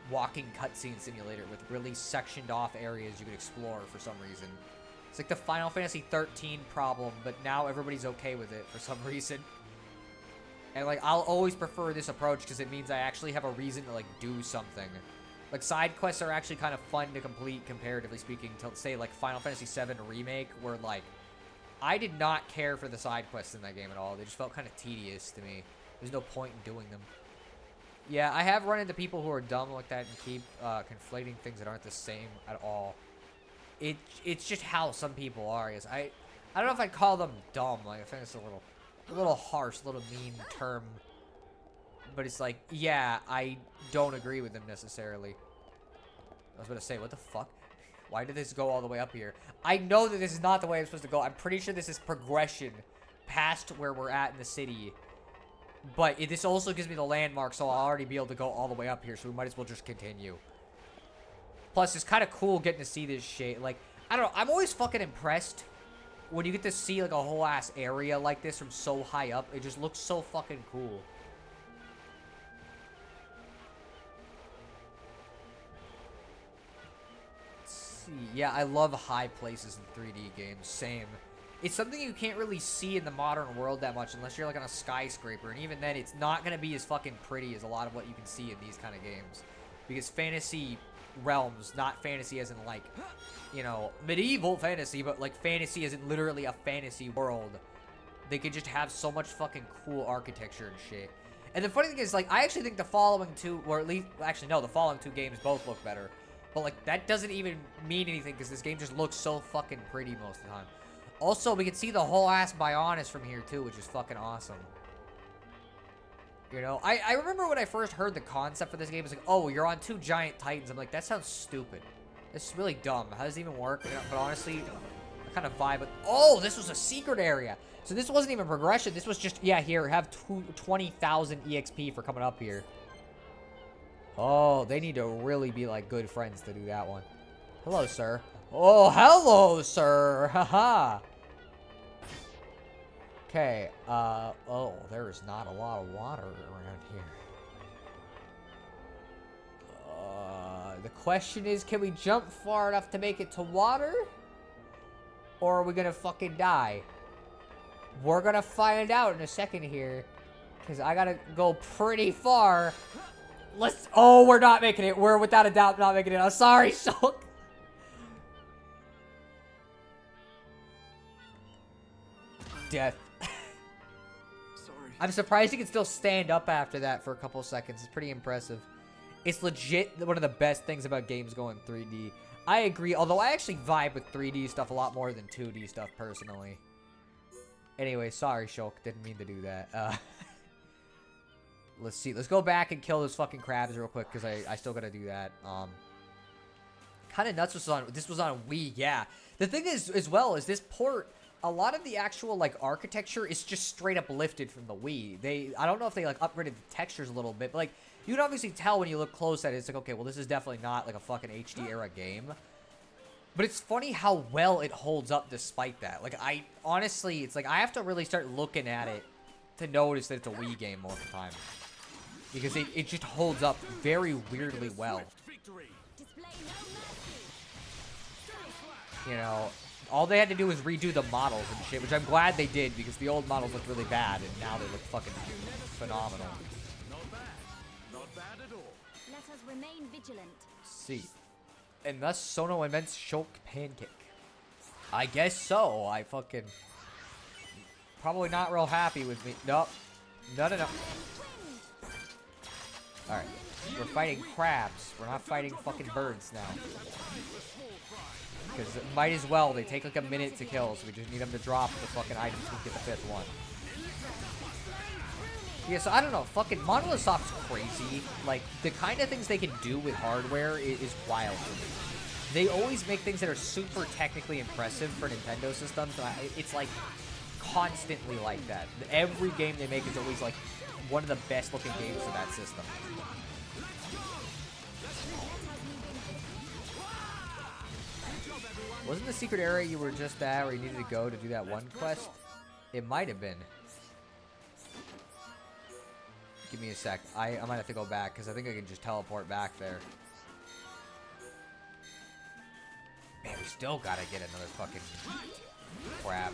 Speaker 1: walking cutscene simulator with really sectioned off areas you can explore for some reason. It's like the Final Fantasy 13 problem, but now everybody's okay with it for some reason. And, like, I'll always prefer this approach because it means I actually have a reason to, like, do something. Like, side quests are actually kind of fun to complete, comparatively speaking, to, say, like, Final Fantasy VII Remake, where, like, I did not care for the side quests in that game at all. They just felt kind of tedious to me. There's no point in doing them. Yeah, I have run into people who are dumb like that and keep conflating things that aren't the same at all. It's just how some people are. I guess. I don't know if I'd call them dumb. Like, I think it's a little harsh, a little mean term. But it's like, yeah, I don't agree with them necessarily. I was about to say, what the fuck? Why did this go all the way up here? I know that this is not the way I'm supposed to go. I'm pretty sure this is progression past where we're at in the city. But this also gives me the landmark, so I'll already be able to go all the way up here, so we might as well just continue. Plus, it's kind of cool getting to see this shit. Like, I don't know. I'm always fucking impressed when you get to see like a whole ass area like this from so high up. It just looks so fucking cool. Let's see. Yeah, I love high places in 3D games. Same. It's something you can't really see in the modern world that much unless you're like on a skyscraper. And even then, it's not going to be as fucking pretty as a lot of what you can see in these kind of games. Because fantasy realms, not fantasy as in like, you know, medieval fantasy, but like fantasy as in literally a fantasy world. They could just have so much fucking cool architecture and shit. And the funny thing is, like, I actually think the following two, or at least, actually no, the following two games both look better. But like, that doesn't even mean anything because this game just looks so fucking pretty most of the time. Also, we can see the whole ass Bionis from here too, which is fucking awesome. You know, I remember when I first heard the concept for this game, it was like, oh, you're on two giant titans. I'm like, that sounds stupid. This is really dumb. How does it even work? You know, but honestly, I kind of vibe it. Oh, this was a secret area. So this wasn't even progression. This was just, yeah, here, have 20,000 EXP for coming up here. Oh, they need to really be like good friends to do that one. Hello, sir. Oh, hello, sir. Haha. Okay, oh, there is not a lot of water around here. The question is, can we jump far enough to make it to water? Or are we gonna fucking die? We're gonna find out in a second here. Because I gotta go pretty far. Oh, we're not making it. We're without a doubt not making it. I'm sorry, Shulk. Death.
Speaker 10: Sorry.
Speaker 1: I'm surprised you can still stand up after that for a couple seconds. It's pretty impressive. It's legit one of the best things about games going 3D. I agree, although I actually vibe with 3D stuff a lot more than 2D stuff, personally. Anyway, sorry, Shulk. Didn't mean to do that. Let's see. Let's go back and kill those fucking crabs real quick, because I still gotta do that. Kind of nuts this was on Wii, yeah. The thing is, as well, is this port... A lot of the actual, like, architecture is just straight up lifted from the Wii. I don't know if they, like, upgraded the textures a little bit, but, like, you can obviously tell when you look close at it. It's like, okay, well, this is definitely not, like, a fucking HD era game. But it's funny how well it holds up despite that. Like, honestly, it's like, I have to really start looking at it to notice that it's a Wii game most of the time. Because it just holds up very weirdly well. You know... All they had to do was redo the models and shit, which I'm glad they did, because the old models looked really bad, and now they look fucking phenomenal.
Speaker 3: Not bad. Not bad at all.
Speaker 8: Let us remain vigilant.
Speaker 1: See. And thus, Sono invents Shulk Pancake. I guess so. I fucking... Probably not real happy with me. Nope. No. Alright. We're fighting crabs. We're not fighting fucking birds now. Because it might as well. They take like a minute to kill, so we just need them to drop the fucking items to get the fifth one. Yeah, so I don't know. Fucking Monolith Soft's crazy. Like, the kind of things they can do with hardware is wild to me. They always make things that are super technically impressive for Nintendo systems. It's like constantly like that. Every game they make is always like one of the best looking games for that system. Wasn't the secret area you were just at where you needed to go to do that one quest? It might have been. Give me a sec. I might have to go back because I think I can just teleport back there. Man, we still gotta get another fucking crab.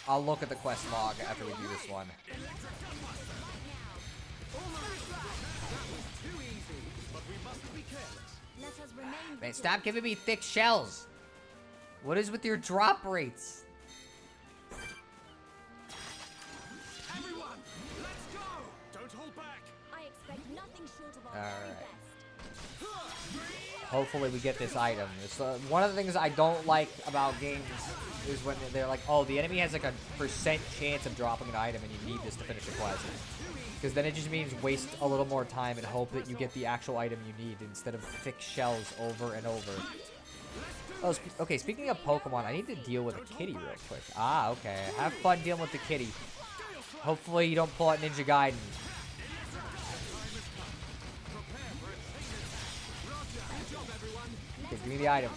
Speaker 1: I'll look at the quest log after we do this one. Man, stop giving me thick shells. What is with your drop rates?
Speaker 3: Everyone, let's go! Don't hold back.
Speaker 8: I expect nothing short of our very best.
Speaker 1: Hopefully we get this item. It's, one of the things I don't like about games is when they're like, oh, the enemy has like a % chance of dropping an item and you need this to finish the quest. Because then it just means waste a little more time and hope that you get the actual item you need instead of thick shells over and over. Oh, okay, speaking of Pokemon, I need to deal with a kitty real quick. Ah, okay. Have fun dealing with the kitty. Hopefully you don't pull out Ninja Gaiden. Give me the item.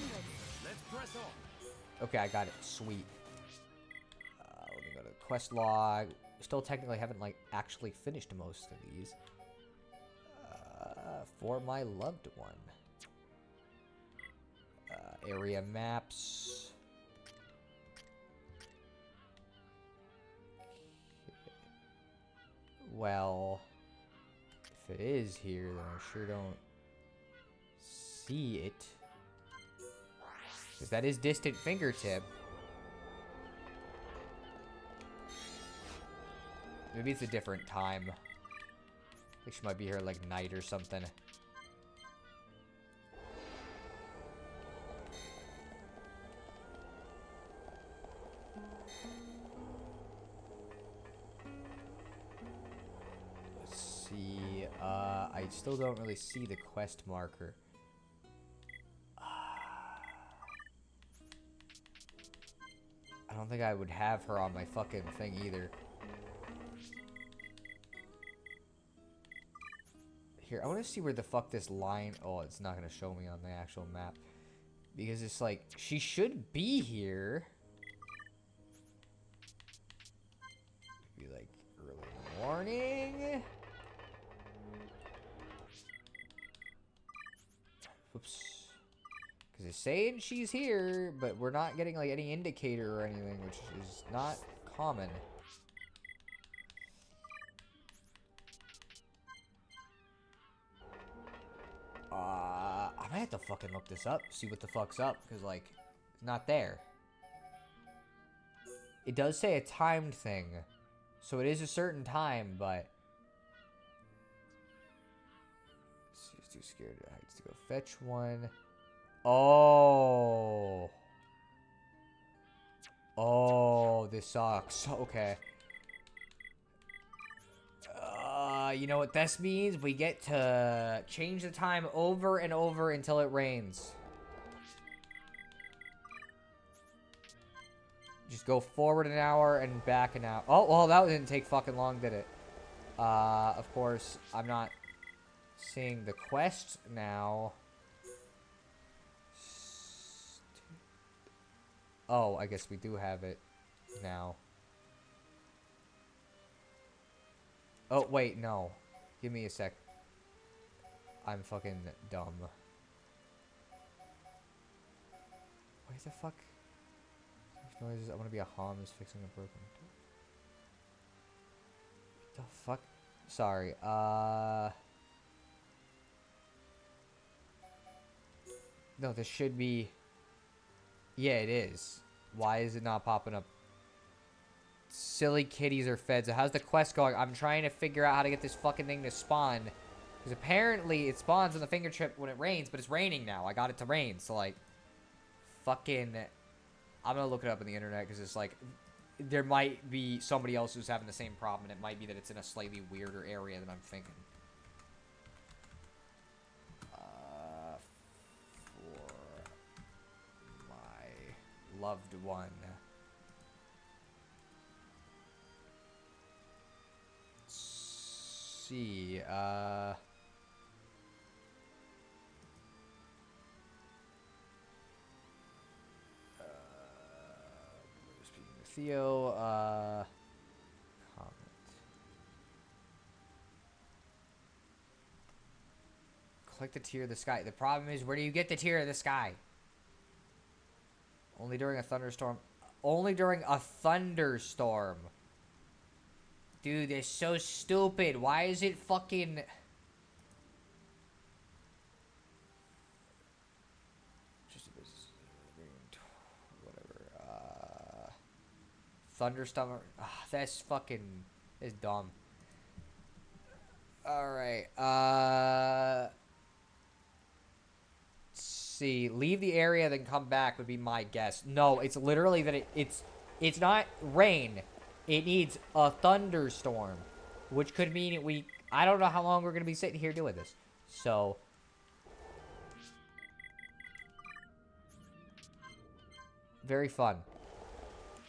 Speaker 3: Let's press on.
Speaker 1: Okay, I got it. Sweet. Let me go to the quest log. Still technically haven't, like, actually finished most of these. For my loved one. Area maps. Well, if it is here, then I sure don't see it. Because that is distant fingertip. Maybe it's a different time. I think she might be here like night or something. Let's see. I still don't really see the quest marker. I don't think I would have her on my fucking thing either. Here, I want to see where the fuck this line... Oh, it's not going to show me on the actual map. Because it's like, she should be here. Be like early morning. Whoops. Because it's saying she's here, but we're not getting like any indicator or anything, which is not common. I might have to fucking look this up, see what the fuck's up, because, like, it's not there. It does say a timed thing, so it is a certain time, but... She's too scared of heights to go fetch one. Oh. Oh, this sucks. Okay. You know what this means? We get to change the time over and over until it rains. Just go forward an hour and back an hour. Oh, well, that didn't take fucking long, did it? Of course, I'm not seeing the quest now. Oh, I guess we do have it now. Oh, wait, no. Give me a sec. I'm fucking dumb. Why the fuck? Noises. I want to be a Homs fixing a broken door. What the fuck? Sorry. No, this should be... Yeah, it is. Why is it not popping up? Silly kitties are fed. So how's the quest going? I'm trying to figure out how to get this fucking thing to spawn. Because apparently it spawns on the fingertip when it rains, but it's raining now. I got it to rain. So, like, fucking... I'm going to look it up on the internet because it's like... There might be somebody else who's having the same problem, and it might be that it's in a slightly weirder area than I'm thinking. For my loved one. See, speaking to Theo, comment. Click the tier of the sky. The problem is, where do you get the tier of the sky? Only during a thunderstorm. Only during a thunderstorm. Dude, it's so stupid. Why is it fucking... Just a business... Whatever. Thunderstorm... that's fucking... It's dumb. Alright. Let's see. Leave the area, then come back would be my guess. No, it's literally that it's not rain. It needs a thunderstorm, which could mean I don't know how long we're going to be sitting here doing this. So, very fun.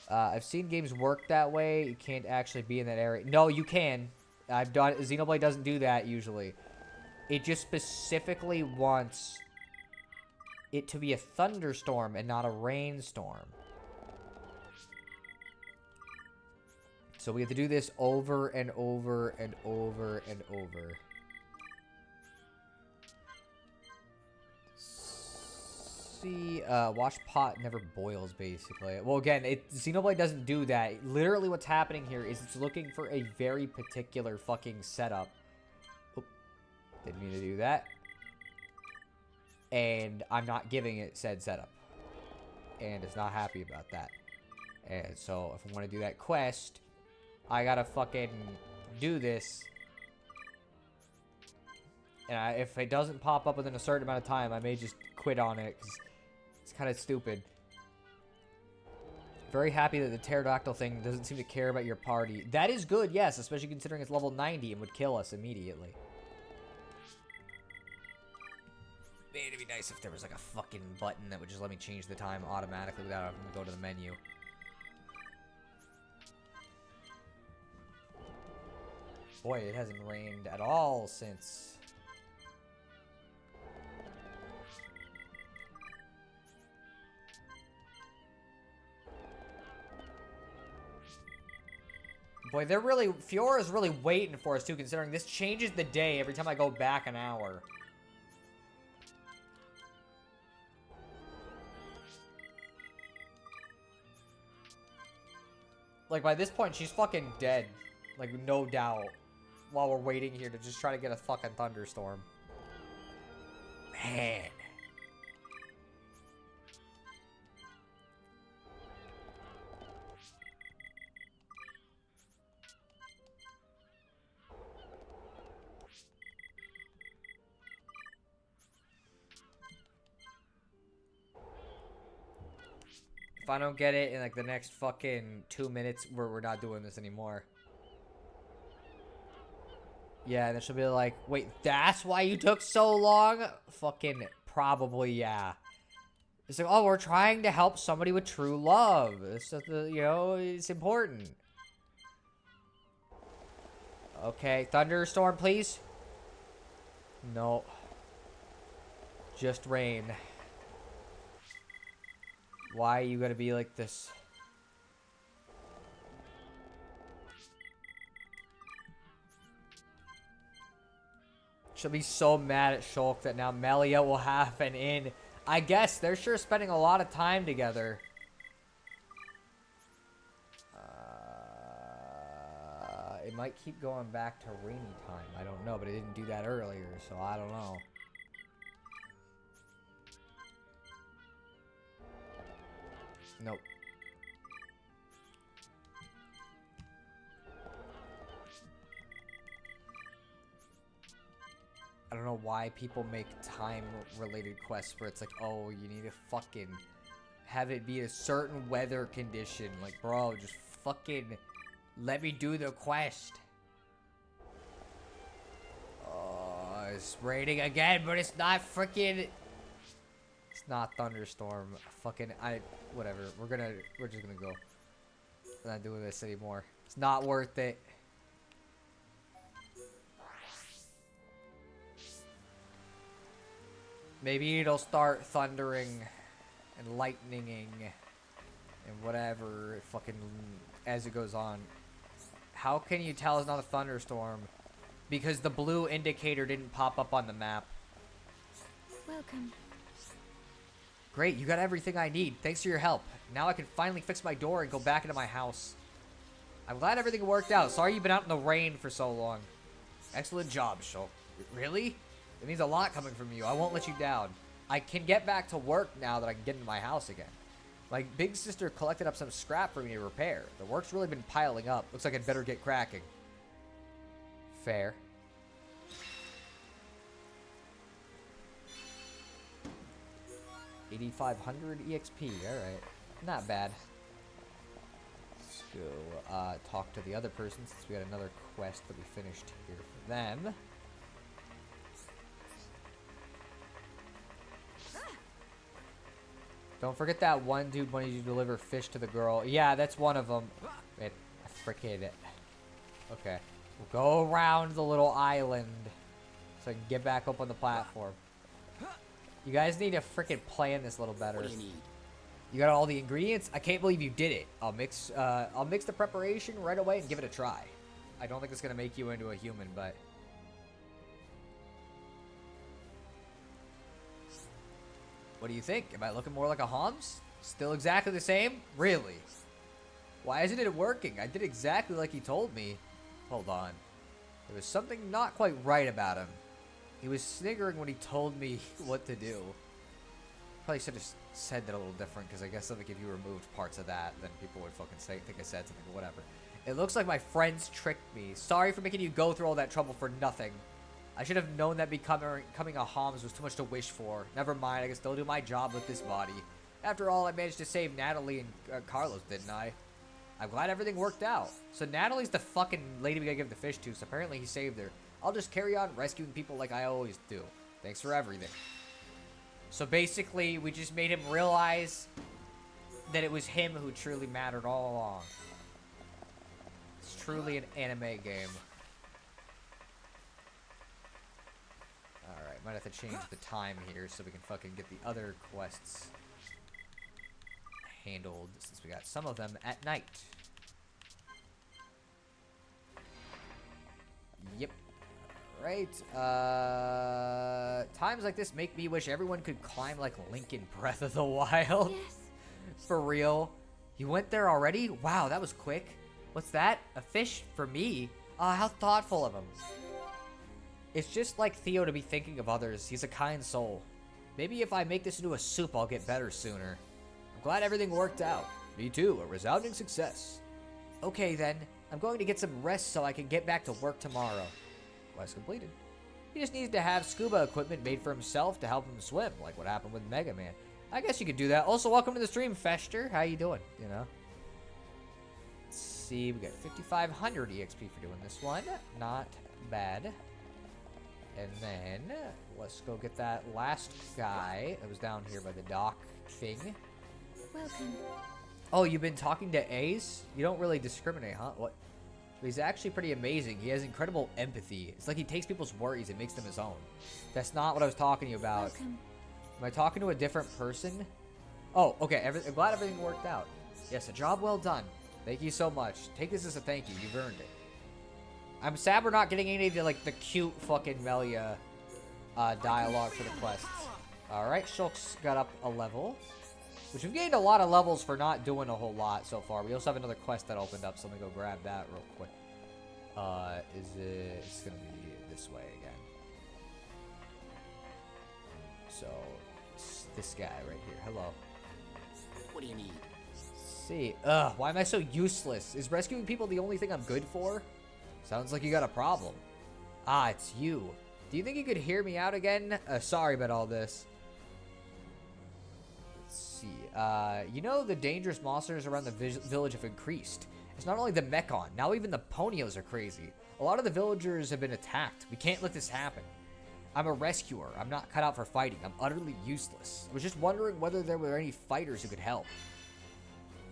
Speaker 1: I've seen games work that way. You can't actually be in that area. No, you can. I've done Xenoblade doesn't do that usually. It just specifically wants it to be a thunderstorm and not a rainstorm. So we have to do this over and over and over and over. See, wash pot never boils, basically. Well, again, Xenoblade doesn't do that. Literally what's happening here is it's looking for a very particular fucking setup. Oop, didn't mean to do that. And I'm not giving it said setup. And it's not happy about that. And so, if I want to do that quest, I gotta fucking do this. And if it doesn't pop up within a certain amount of time, I may just quit on it, because it's kind of stupid. Very happy that the pterodactyl thing doesn't seem to care about your party. That is good, yes, especially considering it's level 90 and would kill us immediately. Man, it'd be nice if there was like a fucking button that would just let me change the time automatically without having to go to the menu. Boy, it hasn't rained at all since... Boy, they're really... Fiora's really waiting for us, too, considering this changes the day every time I go back an hour. Like, by this point, she's fucking dead. Like, no doubt. While we're waiting here to just try to get a fucking thunderstorm. Man. If I don't get it in like the next fucking 2 minutes, we're not doing this anymore. Yeah, and then she'll be like, wait, that's why you took so long? Fucking probably, yeah. It's like, oh, we're trying to help somebody with true love. It's just, you know, it's important. Okay, thunderstorm, please. No. Just rain. Why are you gonna be like this? She'll be so mad at Shulk that now Melia will have an inn. I guess they're sure spending a lot of time together. It might keep going back to rainy time. I don't know, but it didn't do that earlier, so I don't know. Nope. I don't know why people make time-related quests where it's like, oh, you need to fucking have it be a certain weather condition. Like, bro, just fucking let me do the quest. Oh, it's raining again, but it's not freaking... It's not thunderstorm. Fucking, whatever. We're just gonna go. We're not doing this anymore. It's not worth it. Maybe it'll start thundering and lightninging and whatever fucking as it goes on. How can you tell it's not a thunderstorm? Because the blue indicator didn't pop up on the map.
Speaker 8: Welcome.
Speaker 1: Great, you got everything I need. Thanks for your help. Now I can finally fix my door and go back into my house. I'm glad everything worked out. Sorry you've been out in the rain for so long. Excellent job, Shulk. Really? It means a lot coming from you. I won't let you down. I can get back to work now that I can get into my house again. My big sister collected up some scrap for me to repair. The work's really been piling up. Looks like I'd better get cracking. Fair. $8,500 EXP. Alright. Not bad. Let's go talk to the other person since we got another quest that we finished here for them. Don't forget that one dude wanted you to deliver fish to the girl. Yeah, that's one of them. Wait, I freaking it. Okay. We'll go around the little island so I can get back up on the platform. You guys need to freaking plan this a little better.
Speaker 7: What do you need?
Speaker 1: You got all the ingredients? I can't believe you did it. I'll mix the preparation right away and give it a try. I don't think it's gonna make you into a human, but what do you think? Am I looking more like a Homs? Still exactly the same? Really? Why isn't it working? I did exactly like he told me. Hold on. There was something not quite right about him. He was sniggering when he told me what to do. Probably should have said that a little different, because I guess if you removed parts of that, then people would fucking think I said something, but whatever. It looks like my friends tricked me. Sorry for making you go through all that trouble for nothing. I should have known that becoming a Homs was too much to wish for. Never mind, I can still do my job with this body. After all, I managed to save Natalie and Carlos, didn't I? I'm glad everything worked out. So Natalie's the fucking lady we gotta give the fish to, so apparently he saved her. I'll just carry on rescuing people like I always do. Thanks for everything. So basically, we just made him realize that it was him who truly mattered all along. It's truly an anime game. Alright, might have to change the time here so we can fucking get the other quests handled, since we got some of them at night. Yep. Right. Times like this make me wish everyone could climb like Link in Breath of the Wild.
Speaker 8: Yes.
Speaker 1: For real. You went there already? Wow, that was quick. What's that? A fish for me? Ah, how thoughtful of him. It's just like Theo to be thinking of others. He's a kind soul. Maybe if I make this into a soup, I'll get better sooner. I'm glad everything worked out. Me too, a resounding success. Okay then, I'm going to get some rest so I can get back to work tomorrow. Quest completed. He just needs to have scuba equipment made for himself to help him swim, like what happened with Mega Man. I guess you could do that. Also, welcome to the stream, Fester. How you doing? You know. Let's see, we got 5,500 EXP for doing this one. Not bad. And then let's go get that last guy that was down here by the dock thing.
Speaker 8: Welcome.
Speaker 1: Oh, you've been talking to Ace? You don't really discriminate, huh? What? He's actually pretty amazing. He has incredible empathy. It's like he takes people's worries and makes them his own. That's not what I was talking to you about.
Speaker 8: Welcome.
Speaker 1: Am I talking to a different person? Oh, okay. I'm glad everything worked out. Yes, a job well done. Thank you so much. Take this as a thank you. You've earned it. I'm sad we're not getting any of the, like, the cute fucking Melia dialogue for the quests. Alright, Shulk's got up a level. Which we've gained a lot of levels for not doing a whole lot so far. We also have another quest that opened up, so let me go grab that real quick. It's gonna be this way again. So, it's this guy right here. Hello.
Speaker 7: What do you need?
Speaker 1: See, why am I so useless? Is rescuing people the only thing I'm good for? Sounds like you got a problem. Ah, it's you. Do you think you could hear me out again? Sorry about all this. You know, the dangerous monsters around the village have increased. It's not only the Mechon, now even the Ponios are crazy. A lot of the villagers have been attacked. We can't let this happen. I'm a rescuer. I'm not cut out for fighting. I'm utterly useless. I was just wondering whether there were any fighters who could help.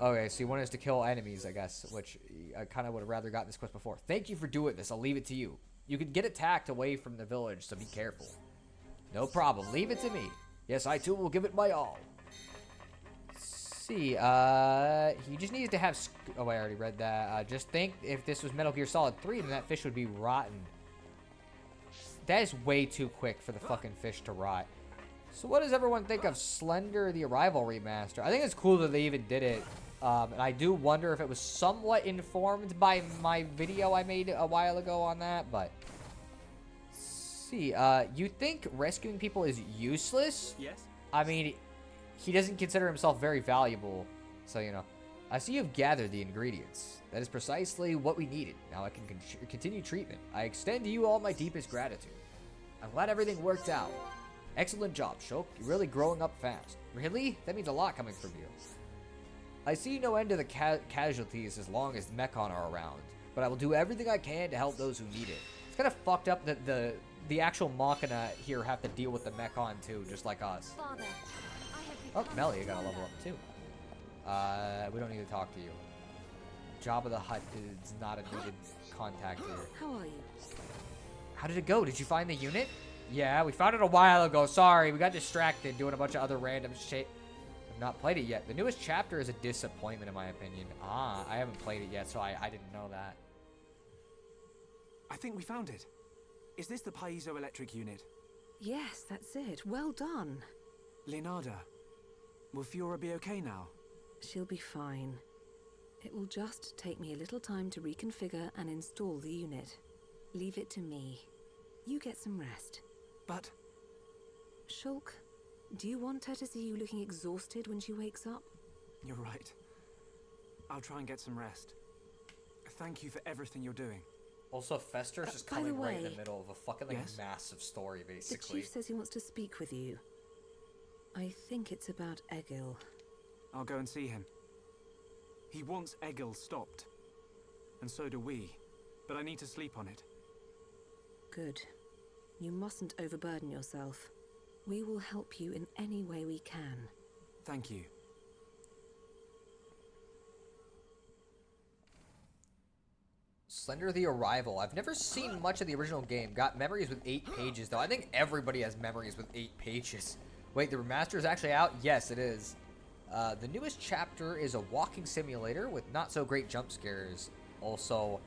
Speaker 1: Okay, so you want us to kill enemies, I guess, which I kind of would have rather gotten this quest before. Thank you for doing this. I'll leave it to you. You could get attacked away from the village, so be careful. No problem. Leave it to me. Yes, I too will give it my all. See, he just needs to have oh, I already read that. Just think if this was Metal Gear Solid 3, then that fish would be rotten. That is way too quick for the fucking fish to rot. So what does everyone think of Slender the Arrival remaster? I think it's cool that they even did it. And I do wonder if it was somewhat informed by my video I made a while ago on that, but see, you think rescuing people is useless?
Speaker 10: Yes.
Speaker 1: I mean, he doesn't consider himself very valuable, so, you know. I see you've gathered the ingredients. That is precisely what we needed. Now I can continue treatment. I extend to you all my deepest gratitude. I'm glad everything worked out. Excellent job, Shulk. You're really growing up fast. Really? That means a lot coming from you. I see no end to the casualties as long as Mechon are around, but I will do everything I can to help those who need it. It's kind of fucked up that the actual Machina here have to deal with the Mechon too, just like us.
Speaker 8: Father,
Speaker 1: Oh, Melia got a level up too. We don't need to talk to you. Jabba the Hutt is not a needed contact here.
Speaker 11: How are you?
Speaker 1: How did it go? Did you find the unit? Yeah, we found it a while ago. Sorry, we got distracted doing a bunch of other random shit. I've not played it yet. The newest chapter is a disappointment in my opinion. Ah, I haven't played it yet, so I didn't know that.
Speaker 10: I think we found it. Is this the piezoelectric unit?
Speaker 11: Yes, that's it. Well done.
Speaker 10: Leonardo, will Fiora be okay now?
Speaker 11: She'll be fine. It will just take me a little time to reconfigure and install the unit. Leave it to me. You get some rest.
Speaker 10: But...
Speaker 11: Shulk, do you want her to see you looking exhausted when she wakes up?
Speaker 10: You're right. I'll try and get some rest. Thank you for everything you're doing.
Speaker 1: Also, Fester's just
Speaker 11: by the
Speaker 1: coming right in
Speaker 11: way,
Speaker 1: the middle of a fucking like
Speaker 10: yes?
Speaker 1: massive story,
Speaker 11: The
Speaker 1: basically.
Speaker 11: chief says he wants to speak with you. I think it's about Egil.
Speaker 10: I'll go and see him. He wants Egil stopped. And so do we. But I need to sleep on it.
Speaker 11: Good. You mustn't overburden yourself. We will help you in any way we can.
Speaker 10: Thank you.
Speaker 1: Slender the Arrival. I've never seen much of the original game. Got memories with 8 pages, though. I think everybody has memories with 8 pages. Wait, the remaster is actually out? Yes, it is. The newest chapter is a walking simulator with not so great jump scares. Also,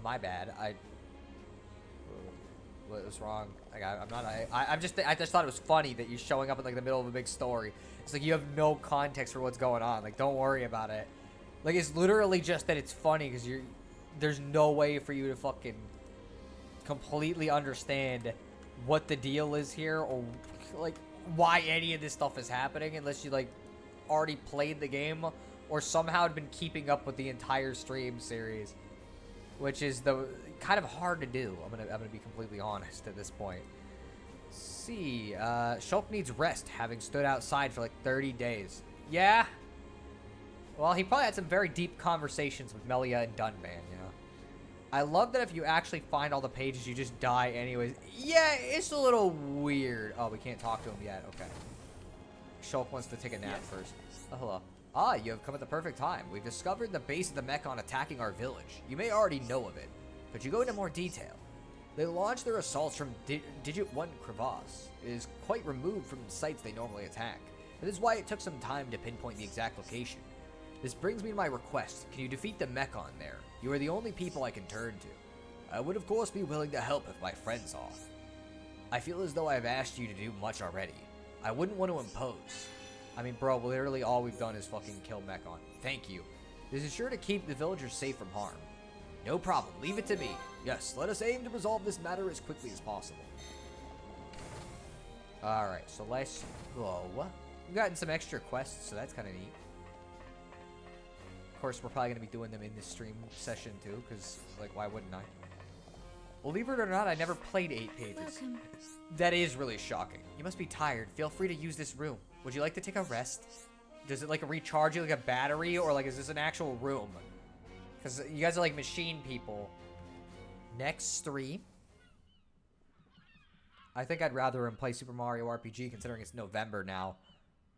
Speaker 1: my bad. What was wrong? Like, I just thought it was funny that you're showing up in like the middle of a big story. It's like you have no context for what's going on. Like, don't worry about it. Like, it's literally just that it's funny because there's no way for you to fucking completely understand what the deal is here or like why any of this stuff is happening unless you like already played the game or somehow had been keeping up with the entire stream series, which is the kind of hard to do. I'm gonna be completely honest at this point. Let's see, Shulk needs rest, having stood outside for like 30 days. Yeah. Well, he probably had some very deep conversations with Melia and Dunban, you know. I love that if you actually find all the pages, you just die anyways. Yeah, it's a little weird. Oh, we can't talk to him yet. Okay. Shulk wants to take a nap first. Oh, hello. Ah, you have come at the perfect time. We've discovered the base of the Mechon attacking our village. You may already know of it. Could you go into more detail? They launched their assaults from Digit 1 Crevasse. It is quite removed from the sites they normally attack. That is why it took some time to pinpoint the exact location. This brings me to my request. Can you defeat the Mechon there? You are the only people I can turn to. I would of course be willing to help if my friends are. I feel as though I have asked you to do much already. I wouldn't want to impose. I mean, bro, literally all we've done is fucking kill Mechon. Thank you. This is sure to keep the villagers safe from harm. No problem. Leave it to me. Yes, let us aim to resolve this matter as quickly as possible. Alright, so let's go. We've gotten some extra quests, so that's kind of neat. Of course, we're probably going to be doing them in this stream session too, because, like, why wouldn't I? Believe it or not, I never played 8 pages.
Speaker 8: Welcome.
Speaker 1: That is really shocking. You must be tired. Feel free to use this room. Would you like to take a rest? Does it, like, recharge you like a battery, or, like, is this an actual room? Because you guys are, like, machine people. Next 3. I think I'd rather him play Super Mario RPG, considering it's November now.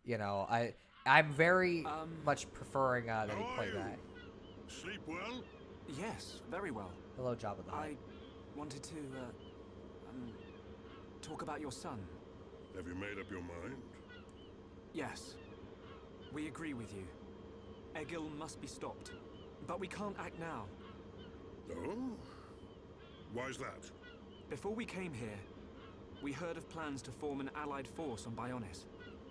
Speaker 1: You know, I'm very much preferring that he play that.
Speaker 2: Sleep well?
Speaker 10: Yes, very well.
Speaker 1: Hello, Jabba the Hutt.
Speaker 10: I wanted to, talk about your son.
Speaker 2: Have you made up your mind?
Speaker 10: Yes. We agree with you. Egil must be stopped. But we can't act now.
Speaker 2: Oh? Why's that?
Speaker 10: Before we came here, we heard of plans to form an allied force on Bionis.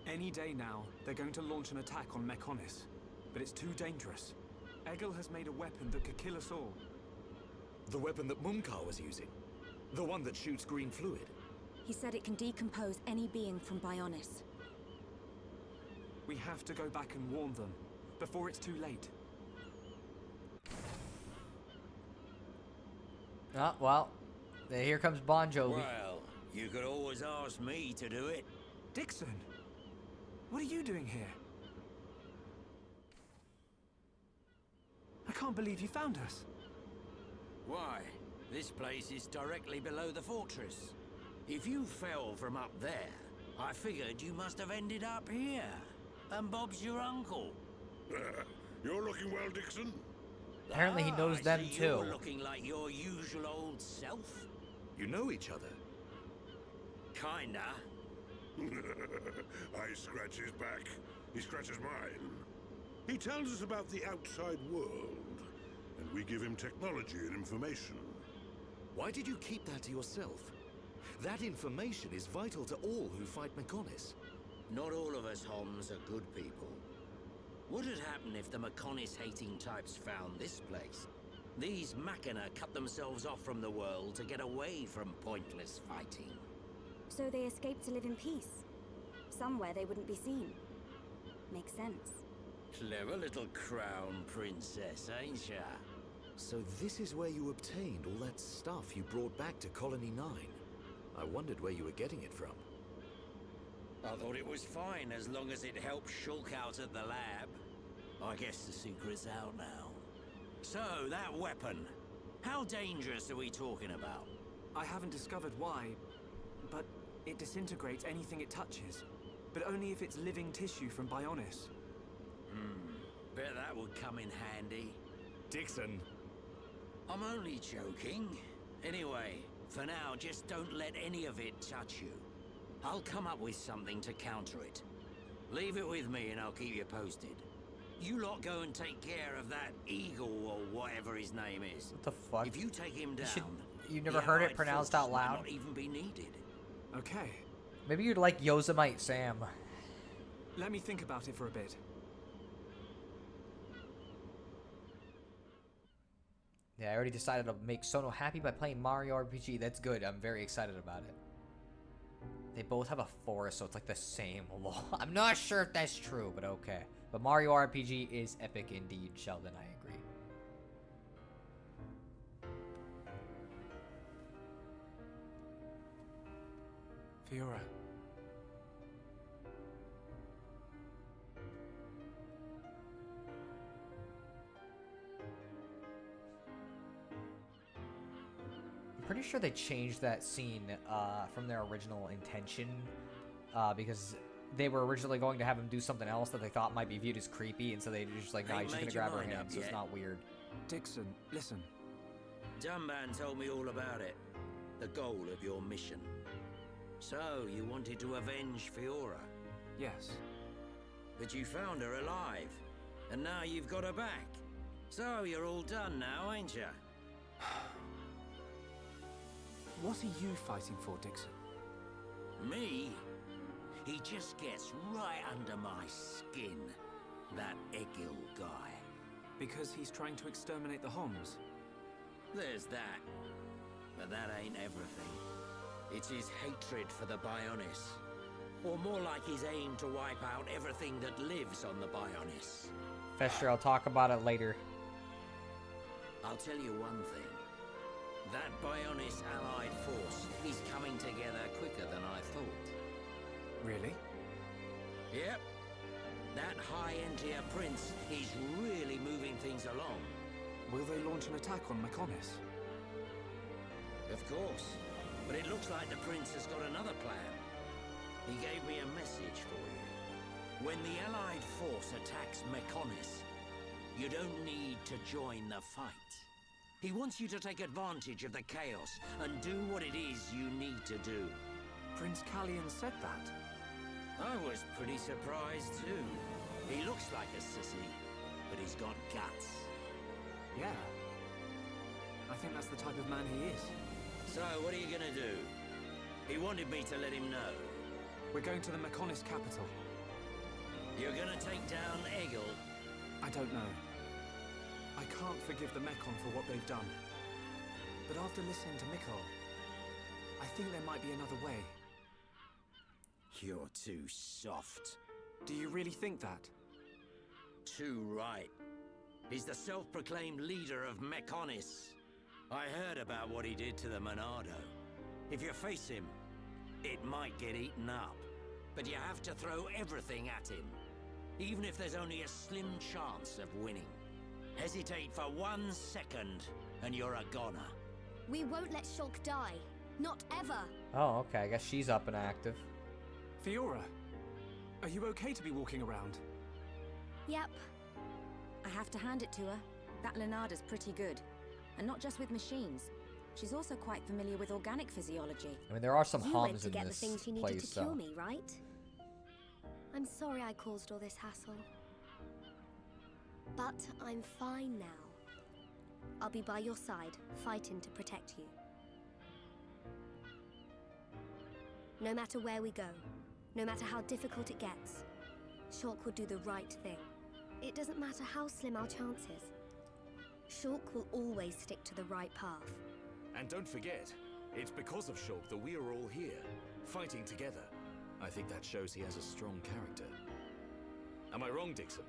Speaker 10: Any day now, they're going to launch an attack on Mechonis. But it's too dangerous. Egil has made a weapon that could kill us all.
Speaker 3: The weapon that Mumkar was using? The one that shoots green fluid?
Speaker 8: He said it can decompose any being from Bionis.
Speaker 10: We have to go back and warn them, before it's too late.
Speaker 1: Oh, well, here comes Bon Jovi.
Speaker 7: Well, you could always ask me to do it.
Speaker 10: Dixon! What are you doing here? I can't believe you found us.
Speaker 7: Why? This place is directly below the fortress. If you fell from up there, I figured you must have ended up here. And Bob's your uncle.
Speaker 2: You're looking well, Dixon.
Speaker 1: Apparently he knows them
Speaker 7: I see
Speaker 1: too.
Speaker 7: You're looking like your usual old self.
Speaker 3: You know each other?
Speaker 7: Kinda.
Speaker 2: I scratch his back. He scratches mine. He tells us about the outside world, and we give him technology and information.
Speaker 3: Why did you keep that to yourself? That information is vital to all who fight Mechonis.
Speaker 7: Not all of us Homs are good people. What would happen if the Mechonis-hating types found this place? These Machina cut themselves off from the world to get away from pointless fighting.
Speaker 8: So they escaped to live in peace. Somewhere they wouldn't be seen. Makes sense.
Speaker 7: Clever little crown princess, ain't ya?
Speaker 3: So this is where you obtained all that stuff you brought back to Colony 9. I wondered where you were getting it from.
Speaker 7: I thought it was fine as long as it helped Shulk out at the lab. I guess the secret's out now. So, that weapon. How dangerous are we talking about?
Speaker 10: I haven't discovered why, but it disintegrates anything it touches. But only if it's living tissue from Bionis.
Speaker 7: Bet that would come in handy.
Speaker 3: Dixon!
Speaker 7: I'm only joking. Anyway, for now, just don't let any of it touch you. I'll come up with something to counter it. Leave it with me and I'll keep you posted. You lot go and take care of that eagle or whatever his name is.
Speaker 1: What the fuck?
Speaker 7: If you take him down,
Speaker 1: you've never heard it
Speaker 7: Allied
Speaker 1: pronounced
Speaker 7: forces
Speaker 1: out
Speaker 7: might
Speaker 1: loud?
Speaker 7: not even be needed.
Speaker 10: Okay.
Speaker 1: Maybe you'd like Yosemite Sam.
Speaker 10: Let me think about it for a bit.
Speaker 1: Yeah, I already decided to make Sono happy by playing Mario RPG. That's good. I'm very excited about it. They both have a forest, so it's like the same law. I'm not sure if that's true, but okay. But Mario RPG is epic indeed, Sheldon. I agree.
Speaker 10: Fiora.
Speaker 1: I'm pretty sure they changed that scene from their original intention because they were originally going to have him do something else that they thought might be viewed as creepy, and so they just like, nah, he's just gonna grab her hand, so it's not weird.
Speaker 10: Dixon, listen.
Speaker 7: Dumban told me all about it. The goal of your mission. So, you wanted to avenge Fiora?
Speaker 10: Yes.
Speaker 7: But you found her alive, and now you've got her back. So, you're all done now, ain't ya?
Speaker 10: What are you fighting for, Dixon?
Speaker 7: Me? He just gets right under my skin. That Egil guy.
Speaker 10: Because he's trying to exterminate the Homs?
Speaker 7: There's that. But that ain't everything. It's his hatred for the Bionis. Or more like his aim to wipe out everything that lives on the Bionis.
Speaker 1: Fester, I'll talk about it later.
Speaker 7: I'll tell you one thing. That Bionis allied force is coming together quicker than I thought.
Speaker 10: Really?
Speaker 7: Yep. That high-end tier prince is really moving things along.
Speaker 10: Will they launch an attack on Mechonis?
Speaker 7: Of course. But it looks like the prince has got another plan. He gave me a message for you. When the allied force attacks Mechonis, you don't need to join the fight. He wants you to take advantage of the chaos and do what it is you need to do.
Speaker 10: Prince Callian said that?
Speaker 7: I was pretty surprised too. He looks like a sissy, but he's got guts.
Speaker 10: Yeah. I think that's the type of man he is.
Speaker 7: So, what are you gonna do? He wanted me to let him know.
Speaker 10: We're going to the Mechonis capital.
Speaker 7: You're gonna take down Egil?
Speaker 10: I don't know. I can't forgive the Mechon for what they've done. But after listening to Mikkel, I think there might be another way.
Speaker 7: You're too soft.
Speaker 10: Do you really think that?
Speaker 7: Too right. He's the self-proclaimed leader of Mechonis. I heard about what he did to the Monado. If you face him, it might get eaten up. But you have to throw everything at him. Even if there's only a slim chance of winning. Hesitate for 1 second, and you're a goner.
Speaker 12: We won't let Shulk die. Not ever.
Speaker 1: Oh, okay. I guess she's up and active.
Speaker 10: Fiora, are you okay to be walking around?
Speaker 12: Yep.
Speaker 8: I have to hand it to her. That Lunada's pretty good. And not just with machines. She's also quite familiar with organic physiology.
Speaker 1: I mean, there are some
Speaker 12: You went
Speaker 1: hums
Speaker 12: to
Speaker 1: in
Speaker 12: get the
Speaker 1: this
Speaker 12: things you needed
Speaker 1: place,
Speaker 12: to
Speaker 1: so.
Speaker 12: cure me, right? I'm sorry I caused all this hassle. But I'm fine now. I'll be by your side, fighting to protect you. No matter where we go, no matter how difficult it gets, Shulk will do the right thing. It doesn't matter how slim our chances. Shulk will always stick to the right path.
Speaker 3: And don't forget, it's because of Shulk that we are all here, fighting together. I think that shows he has a strong character. Am I wrong, Dixon?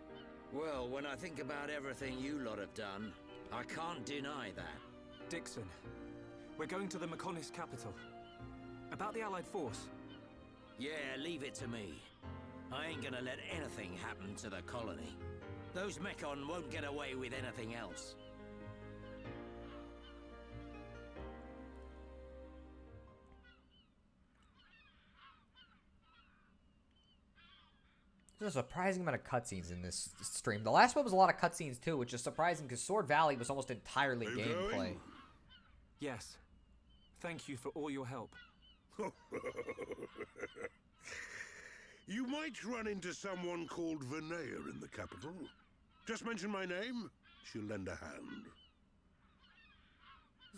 Speaker 7: Well, when I think about everything you lot have done, I can't deny that.
Speaker 10: Dixon, we're going to the Mechonis capital. About the Allied force.
Speaker 7: Yeah, leave it to me. I ain't gonna let anything happen to the colony. Those Mechon won't get away with anything else.
Speaker 1: There's a surprising amount of cutscenes in this stream. The last one was a lot of cutscenes too, which is surprising because Sword Valley was almost entirely gameplay.
Speaker 10: Yes. Thank you for all your help.
Speaker 2: You might run into someone called Vinaya in the capital. Just mention my name, she'll lend a hand.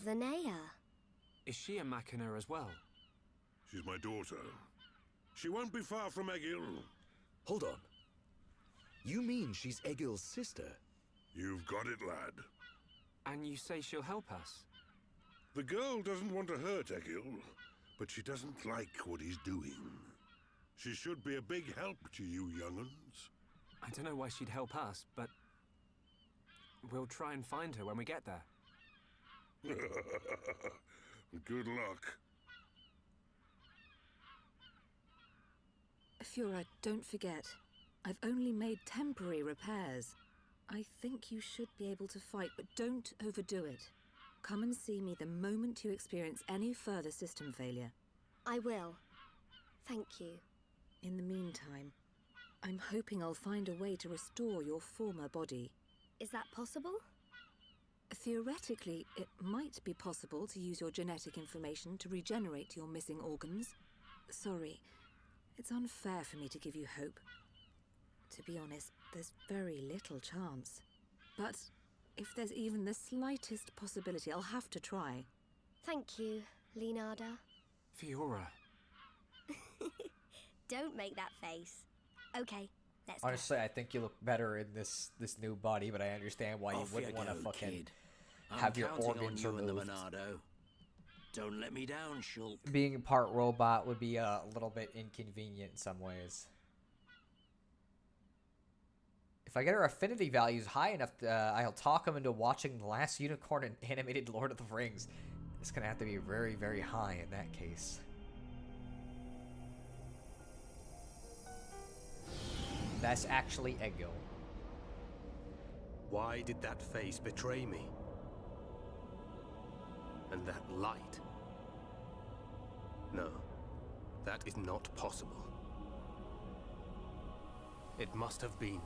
Speaker 12: Vinaya?
Speaker 10: Is she a Machina as well?
Speaker 2: She's my daughter. She won't be far from Egil.
Speaker 3: Hold on. You mean she's Egil's sister?
Speaker 2: You've got it, lad.
Speaker 10: And you say she'll help us?
Speaker 2: The girl doesn't want to hurt Egil, but she doesn't like what he's doing. She should be a big help to you young'uns.
Speaker 10: I don't know why she'd help us, but we'll try and find her when we get there.
Speaker 2: Good luck.
Speaker 11: Fura, don't forget, I've only made temporary repairs. I think you should be able to fight, but don't overdo it. Come and see me the moment you experience any further system failure.
Speaker 12: I will. Thank you.
Speaker 11: In the meantime, I'm hoping I'll find a way to restore your former body.
Speaker 12: Is that possible?
Speaker 11: Theoretically, it might be possible to use your genetic information to regenerate your missing organs. Sorry, it's unfair for me to give you hope. To be honest, there's very little chance. But if there's even the slightest possibility, I'll have to try.
Speaker 12: Thank you, Leonarda.
Speaker 10: Fiora.
Speaker 12: Don't make that face. Okay, let's
Speaker 1: Honestly, I think you look better in this new body, but I understand why you
Speaker 7: Off
Speaker 1: wouldn't
Speaker 7: you
Speaker 1: want to
Speaker 7: go,
Speaker 1: fucking
Speaker 7: kid.
Speaker 1: have
Speaker 7: I'm
Speaker 1: your
Speaker 7: counting
Speaker 1: organs
Speaker 7: on you and the
Speaker 1: removed.
Speaker 7: Monado. Don't let me down, Shulk.
Speaker 1: Being part robot would be a little bit inconvenient in some ways. If I get her affinity values high enough, I'll talk him into watching The Last Unicorn and animated Lord of the Rings. It's gonna have to be very, very high in that case. That's actually Egil.
Speaker 13: Why did that face betray me? And that light? No, that is not possible. It must have been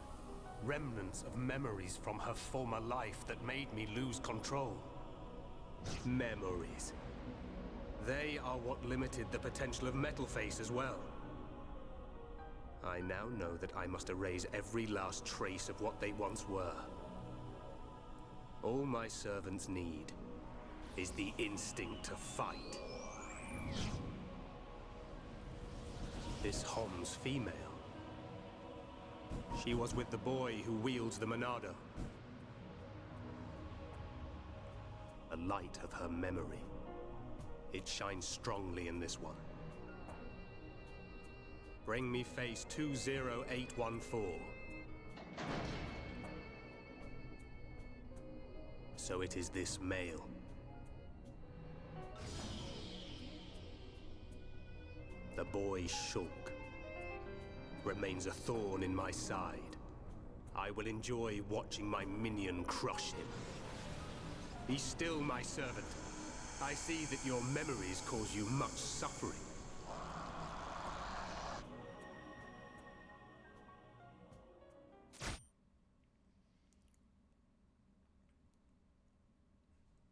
Speaker 13: remnants of memories from her former life that made me lose control. Memories. They are what limited the potential of Metalface as well. I now know that I must erase every last trace of what they once were. All my servants need is the instinct to fight. This Hom's female. She was with the boy who wields the Monado. A light of her memory. It shines strongly in this one. Bring me face 20814. So it is this male. The boy Shulk remains a thorn in my side. I will enjoy watching my minion crush him. Be still, my servant. I see that your memories cause you much suffering.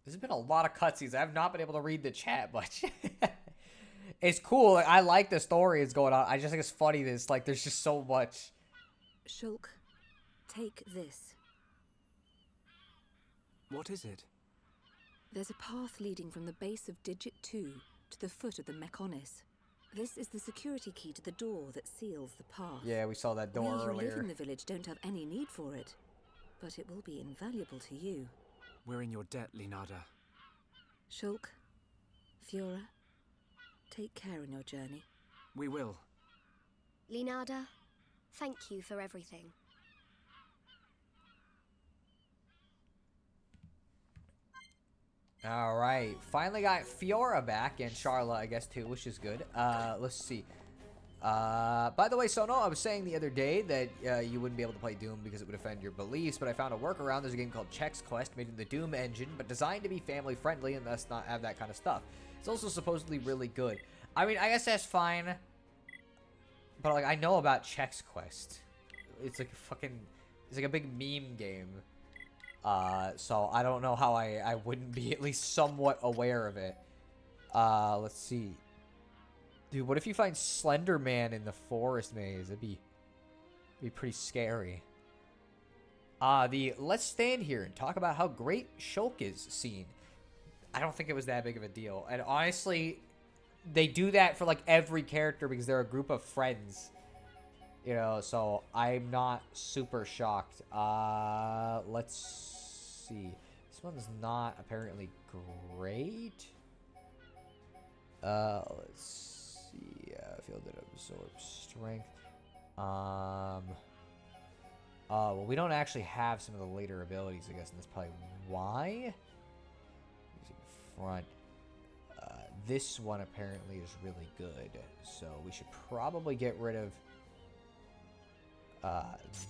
Speaker 1: There's been a lot of cutscenes. I have not been able to read the chat much. It's cool. Like, I like the story that's going on. I just think it's funny that it's like there's just so much.
Speaker 11: Shulk, take this.
Speaker 10: What is it?
Speaker 11: There's a path leading from the base of Digit 2 to the foot of the Mechonis. This is the security key to the door that seals the path.
Speaker 1: Yeah, we saw that door
Speaker 11: we who
Speaker 1: earlier.
Speaker 11: live in the village don't have any need for it, but it will be invaluable to you.
Speaker 10: We're in your debt, Linada.
Speaker 11: Shulk, Fiora, take care in your journey.
Speaker 10: We will.
Speaker 12: Linada, thank you for everything.
Speaker 1: All right, finally got Fiora back and Charla, I guess, too, which is good. Let's see. By the way, Sono, I was saying the other day that you wouldn't be able to play Doom because it would offend your beliefs, but I found a workaround. There's a game called Chex Quest made in the Doom engine, but designed to be family-friendly and thus not have that kind of stuff. It's also supposedly really good. I mean, I guess that's fine, but, like, I know about Chex Quest. It's like a fucking... It's like a big meme game. So I don't know how I wouldn't be at least somewhat aware of it. Let's see. Dude, what if you find Slender Man in the forest maze? It'd be pretty scary. Let's stand here and talk about how great Shulk is scene. I don't think it was that big of a deal. And honestly, they do that for like every character because they're a group of friends. You know, so I'm not super shocked. Let's see. This one's not apparently great. Let's see. Field that absorbs strength. Well, we don't actually have some of the later abilities, I guess, and that's probably why. Front. This one apparently is really good, so we should probably get rid of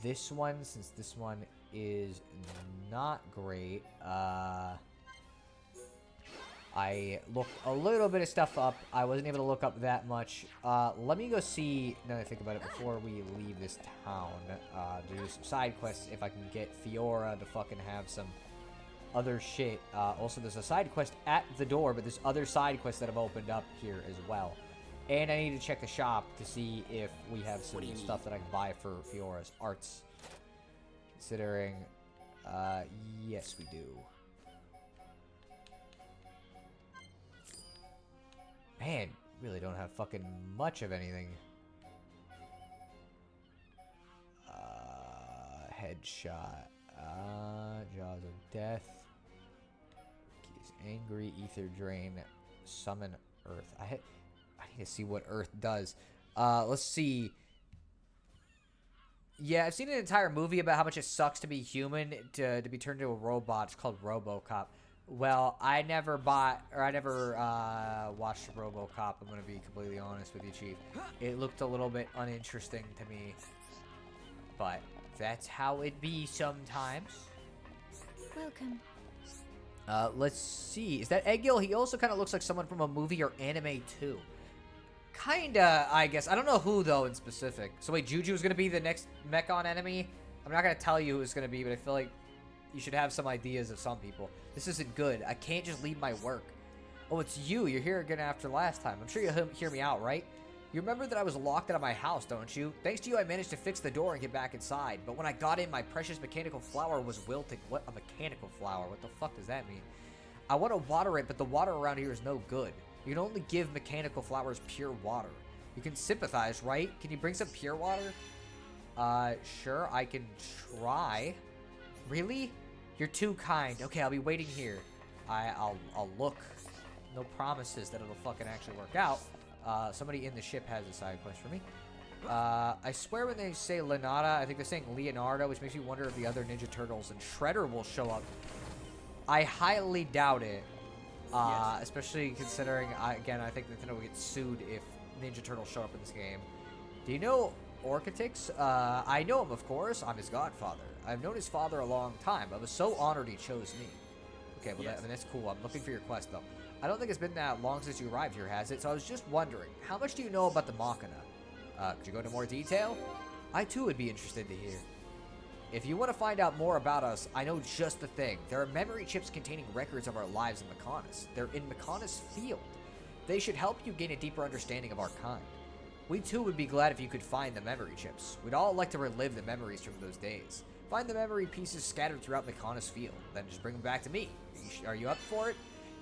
Speaker 1: this one, since this one is not great. I looked a little bit of stuff up. I wasn't able to look up that much. Let me go see, now that I think about it, before we leave this town, to do some side quests, if I can get Fiora to fucking have some other shit. Also, there's a side quest at the door, but there's other side quests that have opened up here as well. And I need to check the shop to see if we have some stuff that I can buy for Fiora's arts. Considering, yes, we do. Man, really don't have fucking much of anything. Headshot. Jaws of Death. He's angry. Ether Drain. Summon Earth. I need to see what Earth does. Let's see. Yeah, I've seen an entire movie about how much it sucks to be human, to be turned into a robot. It's called RoboCop. Well, I never watched RoboCop. I'm going to be completely honest with you, Chief. It looked a little bit uninteresting to me. But that's how it be sometimes.
Speaker 12: Welcome.
Speaker 1: Let's see. Is that Egil? He also kind of looks like someone from a movie or anime, too. Kinda, I guess. I don't know who, though, in specific. So, wait, Juju's going to be the next Mechon enemy? I'm not going to tell you who it's going to be, but I feel like you should have some ideas of some people. This isn't good. I can't just leave my work. Oh, it's you. You're here again after last time. I'm sure you'll hear me out, right? You remember that I was locked out of my house, don't you? Thanks to you, I managed to fix the door and get back inside. But when I got in, my precious mechanical flower was wilting. What? A mechanical flower? What the fuck does that mean? I want to water it, but the water around here is no good. You can only give mechanical flowers pure water. You can sympathize, right? Can you bring some pure water? Sure, I can try. Really? You're too kind. Okay, I'll be waiting here. I'll look. No promises that it'll fucking actually work out. Somebody in the ship has a side quest for me. I swear when they say Lenata, I think they're saying Leonardo, which makes me wonder if the other Ninja Turtles and Shredder will show up. I highly doubt it. Especially considering, again, I think Nintendo will get sued if Ninja Turtles show up in this game. Do you know Orchitix? I know him, of course. I'm his godfather. I've known his father a long time. I was so honored he chose me. Okay, well, that's cool. I'm looking for your quest, though. I don't think it's been that long since you arrived here, has it? So I was just wondering, how much do you know about the Machina? Could you go into more detail? I, too, would be interested to hear. If you want to find out more about us, I know just the thing. There are memory chips containing records of our lives in Mechonis. They're in Mechonis Field. They should help you gain a deeper understanding of our kind. We too would be glad if you could find the memory chips. We'd all like to relive the memories from those days. Find the memory pieces scattered throughout Mechonis Field, then just bring them back to me. Are you up for it?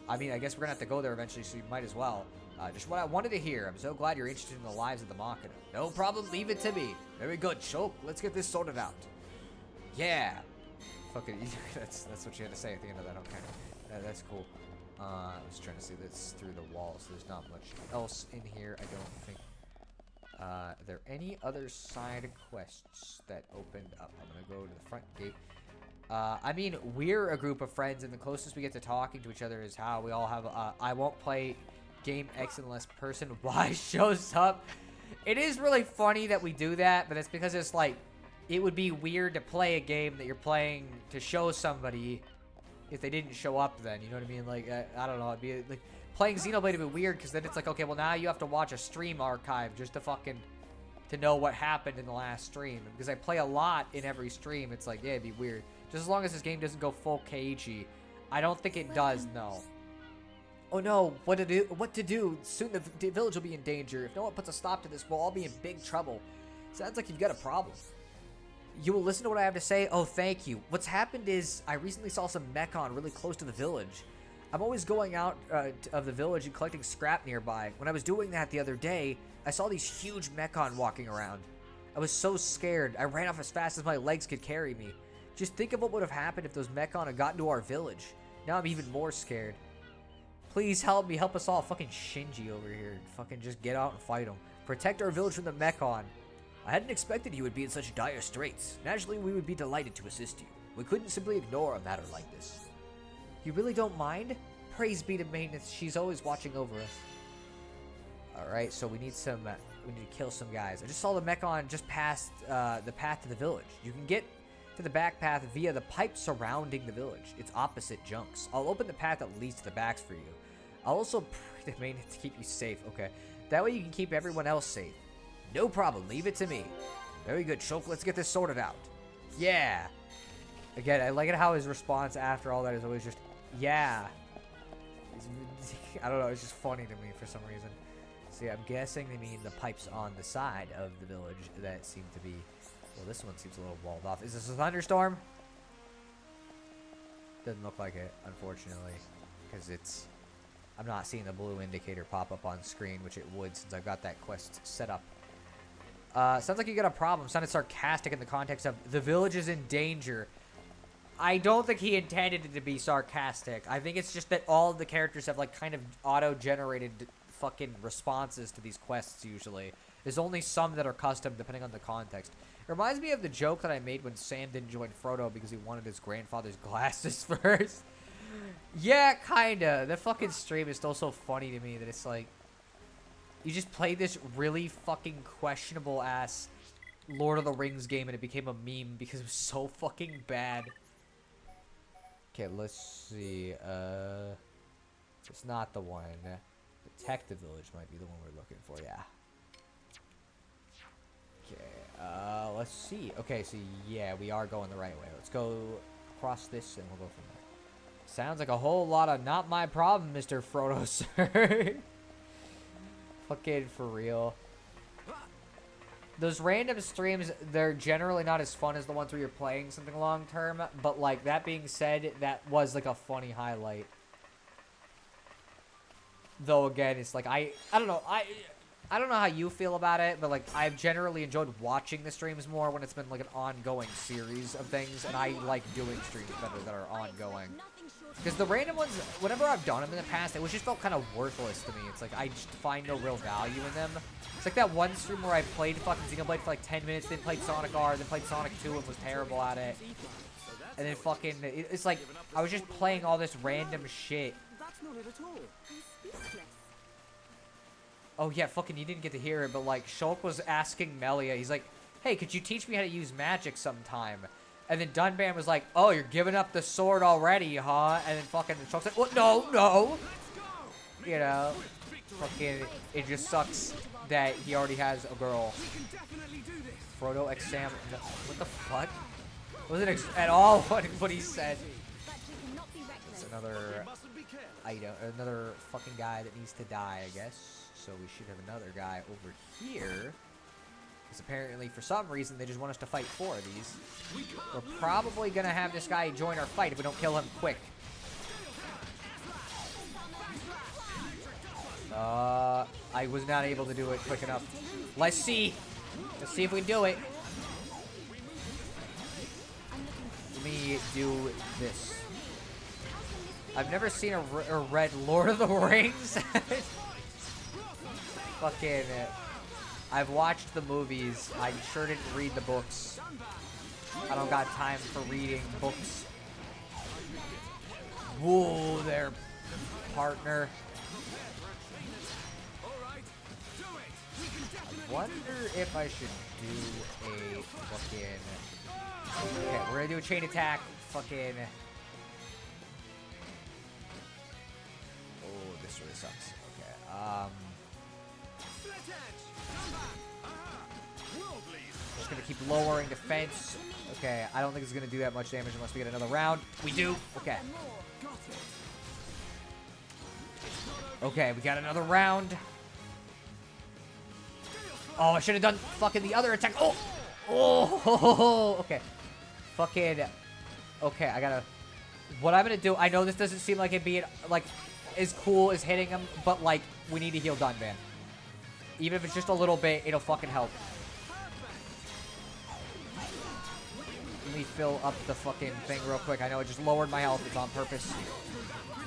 Speaker 1: I mean, I guess we're gonna have to go there eventually, so you might as well. Just what I wanted to hear. I'm so glad you're interested in the lives of the Machina. No problem, leave it to me. Very good, Shulk. Let's get this sorted out. Yeah. Fucking, that's what you had to say at the end of that. Okay, that's cool. I was trying to see this through the walls. There's not much else in here, I don't think. Are there any other side quests that opened up? I'm gonna go to the front gate. I mean, we're a group of friends, and the closest we get to talking to each other is how we all have, I won't play game X unless person Y shows up. It is really funny that we do that, but it's because it's like, it would be weird to play a game that you're playing to show somebody if they didn't show up then, you know what I mean? Like, I don't know, it'd be like, playing Xenoblade would be weird, because then it's like, okay, well now you have to watch a stream archive just to fucking, to know what happened in the last stream. And because I play a lot in every stream, it's like, yeah, it'd be weird. Just as long as this game doesn't go full Keiichi. I don't think it does, no. Oh no, what to do? Soon the village will be in danger. If no one puts a stop to this, we'll all be in big trouble. Sounds like you've got a problem. You will listen to what I have to say? Oh, thank you. What's happened is, I recently saw some Mechon really close to the village. I'm always going out of the village and collecting scrap nearby. When I was doing that the other day, I saw these huge Mechon walking around. I was so scared. I ran off as fast as my legs could carry me. Just think of what would have happened if those Mechon had gotten to our village. Now I'm even more scared. Please help me, help us all. Fucking Shinji over here. Fucking just get out and fight them. Protect our village from the Mechon. I hadn't expected you would be in such dire straits. Naturally, we would be delighted to assist you. We couldn't simply ignore a matter like this. You really don't mind? Praise be to Maintenance. She's always watching over us. Alright, so we need some, we need to kill some guys. I just saw the Mechon just past the path to the village. You can get to the back path via the pipe surrounding the village. It's opposite Junks. I'll open the path that leads to the backs for you. I'll also pray to Maintenance to keep you safe. Okay. That way you can keep everyone else safe. No problem. Leave it to me. Very good, Shulk. Let's get this sorted out. Yeah. Again, I like it how his response after all that is always just, yeah. I don't know. It's just funny to me for some reason. See, I'm guessing they mean the pipes on the side of the village that seem to be... Well, this one seems a little walled off. Is this a thunderstorm? Doesn't look like it, unfortunately. Because it's... I'm not seeing the blue indicator pop up on screen, which it would since I've got that quest set up. Sounds like you got a problem. Sounded sarcastic in the context of the village is in danger. I don't think he intended it to be sarcastic. I think it's just that all of the characters have like kind of auto-generated fucking responses to these quests usually. There's only some that are custom depending on the context. It reminds me of the joke that I made when Sam didn't join Frodo because he wanted his grandfather's glasses first. Yeah, kinda. The fucking stream is still so funny to me that it's like... You just played this really fucking questionable ass Lord of the Rings game and it became a meme because it was so fucking bad. Okay, let's see. It's not the one. Protect the village might be the one we're looking for, yeah. Okay, let's see. Okay, so yeah, we are going the right way. Let's go across this and we'll go from there. Sounds like a whole lot of not my problem, Mr. Frodo, sir. Fucking for real. Those random streams, they're generally not as fun as the ones where you're playing something long term, but like that being said, that was like a funny highlight. Though again, it's like I don't know, I don't know how you feel about it, but like I've generally enjoyed watching the streams more when it's been like an ongoing series of things, and I like doing streams better that are ongoing. Because the random ones, whenever I've done them in the past, it was just felt kind of worthless to me. It's like I just find no real value in them. It's like that one stream where I played fucking Xenoblade for like 10 minutes, then played Sonic R, then played Sonic 2 and was terrible at it. And then fucking, it's like I was just playing all this random shit.
Speaker 9: That's not it at all.
Speaker 1: Oh yeah, fucking you didn't get to hear it, but like Shulk was asking Melia, he's like, hey, could you teach me how to use magic sometime? And then Dunban was like, oh, you're giving up the sword already, huh? And then fucking Shulk's like, what? No, no. You know, fucking, it just sucks that he already has a girl. Frodo X Sam, what the fuck? Wasn't at all what he said. It's another item, another fucking guy that needs to die, I guess. So we should have another guy over here. Because apparently, for some reason, they just want us to fight 4 of these. We're probably gonna have this guy join our fight if we don't kill him quick. I was not able to do it quick enough. Let's see. Let's see if we can do it. Let me do this. I've never seen a read Lord of the Rings. Fucking... I've watched the movies. I sure didn't read the books. I don't got time for reading books. Whoa there, partner. I wonder if I should do a fucking... Okay, we're gonna do a chain attack. Fucking... Oh, this really sucks. Okay, just gonna keep lowering defense. Okay, I don't think it's gonna do that much damage unless we get another round. We do. Okay. Okay, we got another round. Oh, I should have done fucking the other attack. Oh! Oh! Okay. Fucking... Okay, I gotta... What I'm gonna do... I know this doesn't seem like it being, like, as cool as hitting him, but, like, we need to heal Dunban. Even if it's just a little bit, it'll fucking help. Let me fill up the fucking thing real quick. I know it just lowered my health. It's on purpose.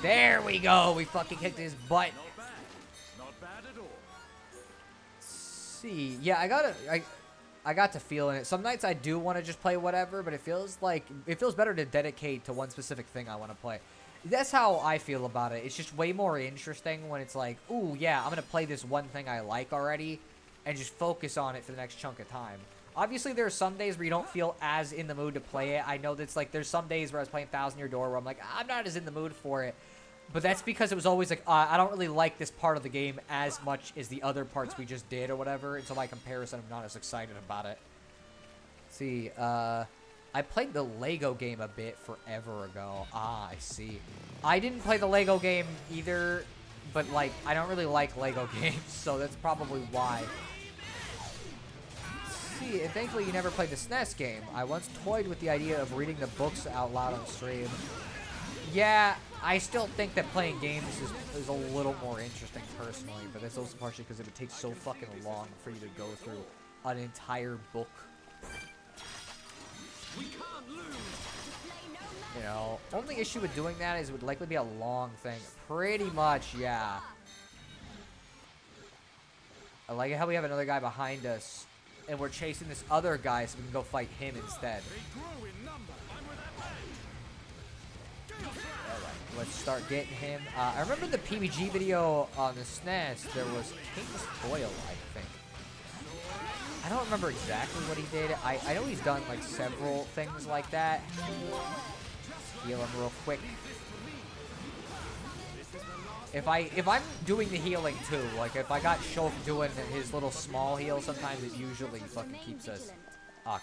Speaker 1: There we go. We fucking kicked his butt.
Speaker 3: Not bad at all.
Speaker 1: See, yeah, I got to feeling it. Some nights I do want to just play whatever, but it feels better to dedicate to one specific thing I want to play. That's how I feel about it. It's just way more interesting when it's like, ooh, yeah, I'm going to play this one thing I like already and just focus on it for the next chunk of time. Obviously, there are some days where you don't feel as in the mood to play it. I know that's like, there's some days where I was playing Thousand Year Door where I'm like, I'm not as in the mood for it. But that's because it was always like, I don't really like this part of the game as much as the other parts we just did or whatever. And so by comparison, I'm not as excited about it. Let's see, I played the Lego game a bit forever ago. Ah, I see. I didn't play the Lego game either, but, like, I don't really like Lego games, so that's probably why. See, and thankfully you never played the SNES game. I once toyed with the idea of reading the books out loud on stream. Yeah, I still think that playing games is a little more interesting personally, but that's also partially because it would take so fucking long for you to go through an entire book. You know, only issue with doing that is it would likely be a long thing. Pretty much, yeah. I like how we have another guy behind us, and we're chasing this other guy so we can go fight him instead. Alright, let's start getting him. I remember the PBG video on the SNES, there was King's Foil, I think. I don't remember exactly what he did. I know he's done, like, several things like that. Heal him real quick. If I'm doing the healing too, like if I got Shulk doing his little small heal, sometimes it usually fucking keeps us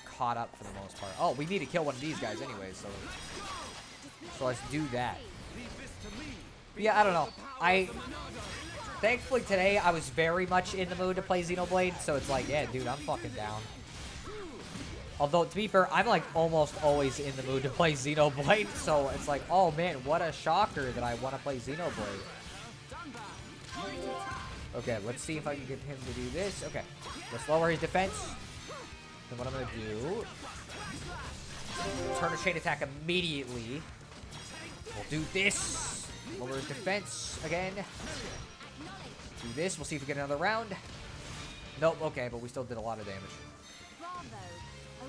Speaker 1: caught up for the most part. Oh, we need to kill one of these guys anyway, so let's do that. But yeah, I don't know. Thankfully today I was very much in the mood to play Xenoblade, so it's like, yeah, dude, I'm fucking down. Although, to be fair, I'm like almost always in the mood to play Xenoblade, so it's like, oh man, what a shocker that I want to play Xenoblade. Okay, let's see if I can get him to do this. Okay, let's lower his defense. Then what I'm going to do, turn a chain attack immediately. We'll do this. Lower his defense again. Do this. We'll see if we get another round. Nope, okay, but we still did a lot of damage.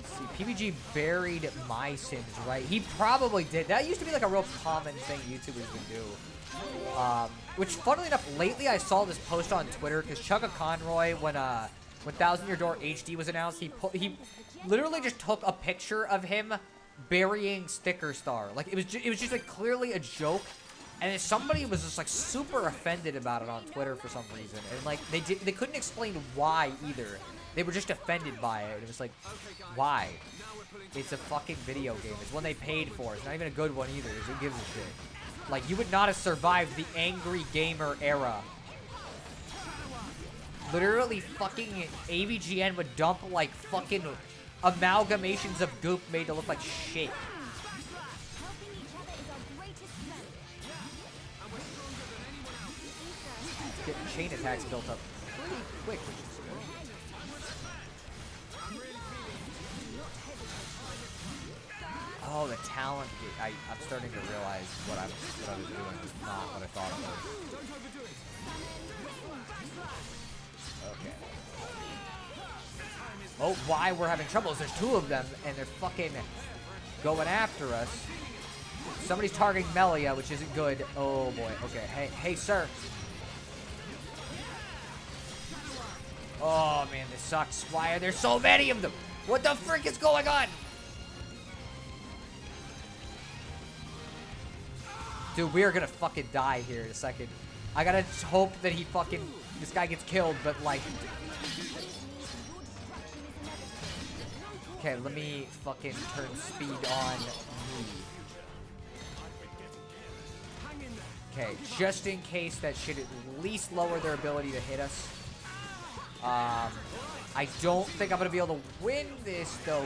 Speaker 1: See, PBG buried my sins, right? He probably did. That used to be like a real common thing YouTubers would do. Which, funnily enough, lately I saw this post on Twitter because Chugga Conroy, when Thousand Year Door HD was announced, he literally just took a picture of him burying Sticker Star. Like it was just like clearly a joke, and then somebody was just like super offended about it on Twitter for some reason, and like they couldn't explain why either. They were just offended by it. It was like, why? It's a fucking video game. It's one they paid for. It's not even a good one either. Who gives a shit? Like, you would not have survived the angry gamer era. Literally, fucking AVGN would dump, like, fucking amalgamations of goop made to look like shit. Getting chain attacks built up pretty quick, which is good. Oh, the talent. I'm starting to realize what I was doing was not what I thought it was. Okay. Oh, why we're having trouble is there's two of them, and they're fucking going after us. Somebody's targeting Melia, which isn't good. Oh, boy. Okay. Hey, sir. Oh, man, this sucks. Why are there so many of them? What the frick is going on? Dude, we are gonna fucking die here in a second. I gotta hope that this guy gets killed, but like... Okay, let me fucking turn speed on me. Okay, just in case that should at least lower their ability to hit us. I don't think I'm going to be able to win this, though.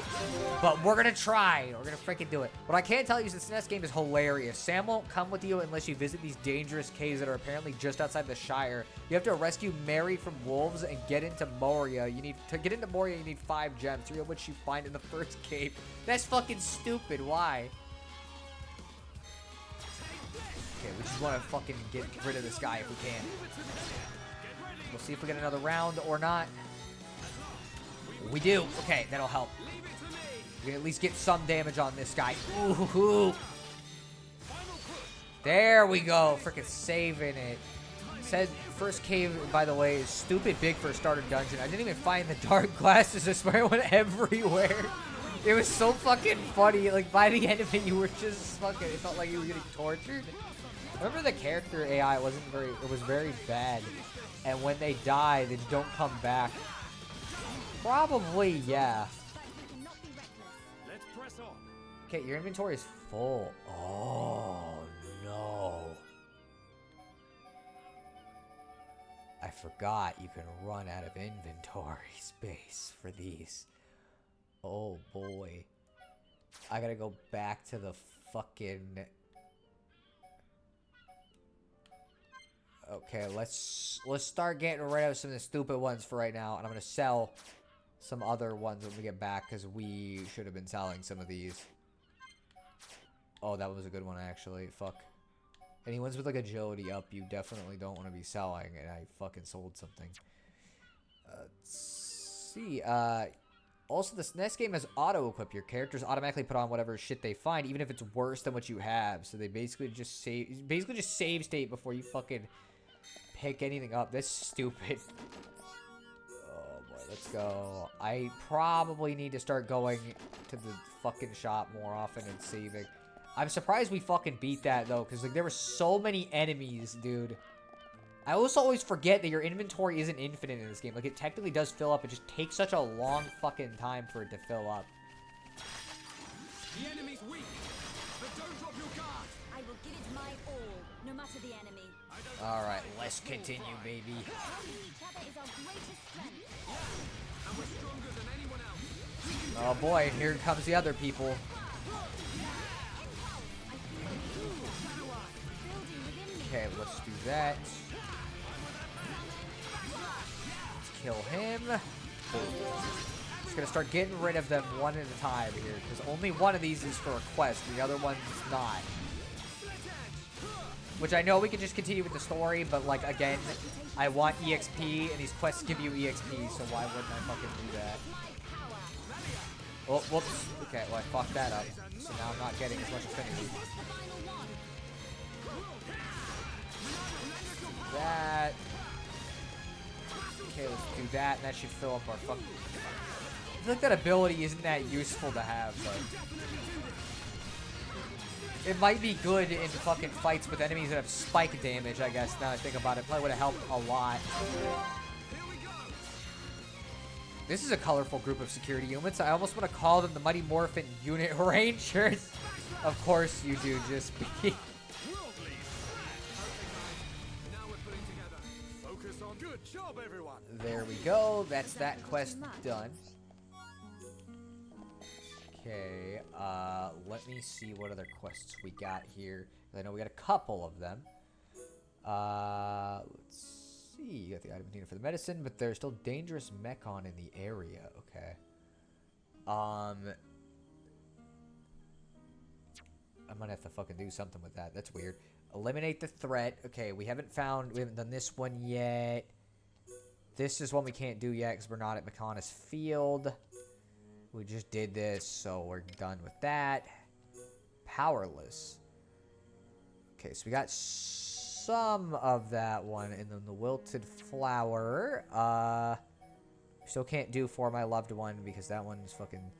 Speaker 1: But we're going to try. We're going to freaking do it. What I can tell you is this SNES game is hilarious. Sam won't come with you unless you visit these dangerous caves that are apparently just outside the Shire. You have to rescue Mary from wolves and get into Moria. To get into Moria, you need 5 gems, 3 of which you find in the first cave. That's fucking stupid. Why? Okay, we just want to fucking get rid of this guy if we can. We'll see if we get another round or not. We do. Okay, that'll help. We can at least get some damage on this guy. Ooh. There we go. Freaking saving it. Said first cave, by the way, is stupid big for a starter dungeon. I didn't even find the dark glasses. I swear it went everywhere. It was so fucking funny. Like, by the end of it, you were just fucking... It felt like you were getting tortured. Remember the character AI it was very bad. And when they die, they don't come back. Probably, yeah.
Speaker 10: Let's press on.
Speaker 1: Okay, your inventory is full. Oh, no. I forgot you can run out of inventory space for these. Oh, boy. I gotta go back to the fucking... Okay, let's start getting rid of some of the stupid ones for right now, and I'm gonna sell some other ones when we get back because we should have been selling some of these. Oh, that was a good one actually. Fuck. Any ones with like agility up, you definitely don't want to be selling, and I fucking sold something. Let's see. Also, this next game has auto-equip. Your characters automatically put on whatever shit they find, even if it's worse than what you have. So they basically just save state before you fucking pick anything up. That's stupid. Oh boy, let's go. I probably need to start going to the fucking shop more often and saving. I'm surprised we fucking beat that though, because like there were so many enemies, dude. I also always forget that your inventory isn't infinite in this game. Like, it technically does fill up. It just takes such a long fucking time for it to fill up.
Speaker 9: The enemy's weak, but don't drop your guard.
Speaker 8: I will give it my all, no matter the enemy.
Speaker 1: Alright, let's continue, baby.
Speaker 8: Helping each other is our greatest strength.
Speaker 9: And we're stronger than anyone else.
Speaker 1: Oh boy, here comes the other people. Okay, let's do that. Kill him. Just gonna start getting rid of them one at a time here, because only one of these is for a quest, the other one's not. Which I know we can just continue with the story, but like again, I want EXP, and these quests give you EXP, so why wouldn't I fucking do that? Oh, whoops. Okay, well I fucked that up, so now I'm not getting as much affinity. That. Okay, let's do that, and that should fill up our fucking... I feel like that ability isn't that useful to have, but... It might be good in fucking fights with enemies that have spike damage, I guess, now I think about it. Probably would have helped a lot. This is a colorful group of security units. I almost want to call them the Mighty Morphin Unit Rangers. Of course you do, just be.
Speaker 9: Focus on good job, everyone.
Speaker 1: There we go. That's that quest done. Okay, let me see what other quests we got here. I know we got a couple of them. Let's see. You got the item needed for the medicine, but there's still dangerous mechon in the area. Okay. I might have to fucking do something with that. That's weird. Eliminate the threat. Okay, we haven't done this one yet. This is one we can't do yet because we're not at McConaughey's field. We just did this, so we're done with that. Powerless. Okay, so we got some of that one, and then the wilted flower. Still can't do For My Loved One because that one's fucking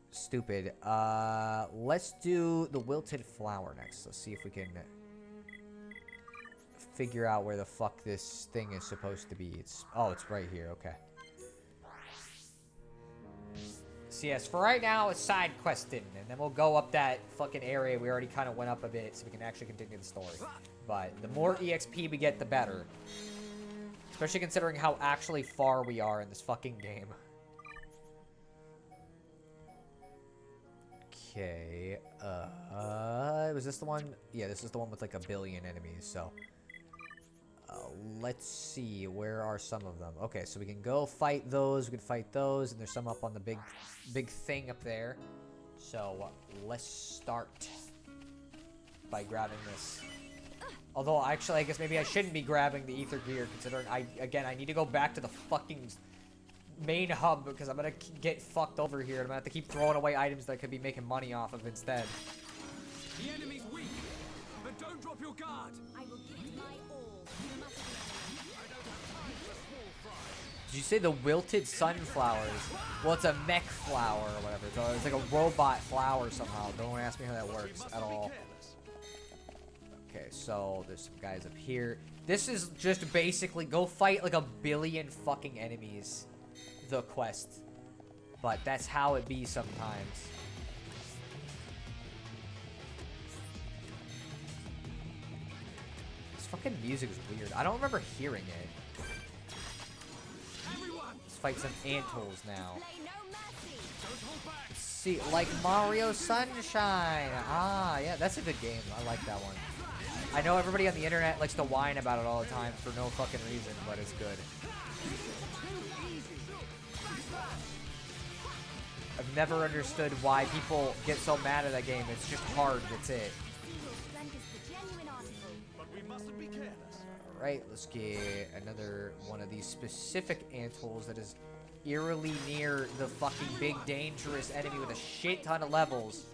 Speaker 1: stupid. Let's do the wilted flower next. Let's see if we can figure out where the fuck this thing is supposed to be. It's right here. Okay. So yes, for right now, it's side questing, and then we'll go up that fucking area. We already kind of went up a bit, so we can actually continue the story. But the more EXP we get, the better. Especially considering how actually far we are in this fucking game. Okay, was this the one? Yeah, this is the one with like 1 billion enemies, so. Let's see, where are some of them? Okay, so we can go fight those, we can fight those, and there's some up on the big thing up there. So, let's start by grabbing this. Although, actually, I guess maybe I shouldn't be grabbing the ether gear, considering I need to go back to the fucking main hub, because I'm gonna get fucked over here, and I'm gonna have to keep throwing away items that I could be making money off of instead.
Speaker 10: The enemy's weak, but don't drop your guard.
Speaker 8: I will give it my all.
Speaker 1: Did you say the wilted sunflowers? Well, it's a mech flower or whatever. So it's like a robot flower somehow. Don't ask me how that works at all. Okay, so there's some guys up here. This is just basically go fight like 1 billion fucking enemies. The quest. But that's how it be sometimes. This fucking music is weird. I don't remember hearing it. Let's fight some Antles now. Let's see, like Mario Sunshine. Ah, yeah, that's a good game. I like that one. I know everybody on the internet likes to whine about it all the time for no fucking reason, but it's good. I've never understood why people get so mad at that game. It's just hard, that's it. Alright, let's get another one of these specific Antles that is eerily near the fucking big dangerous enemy with a shit ton of levels.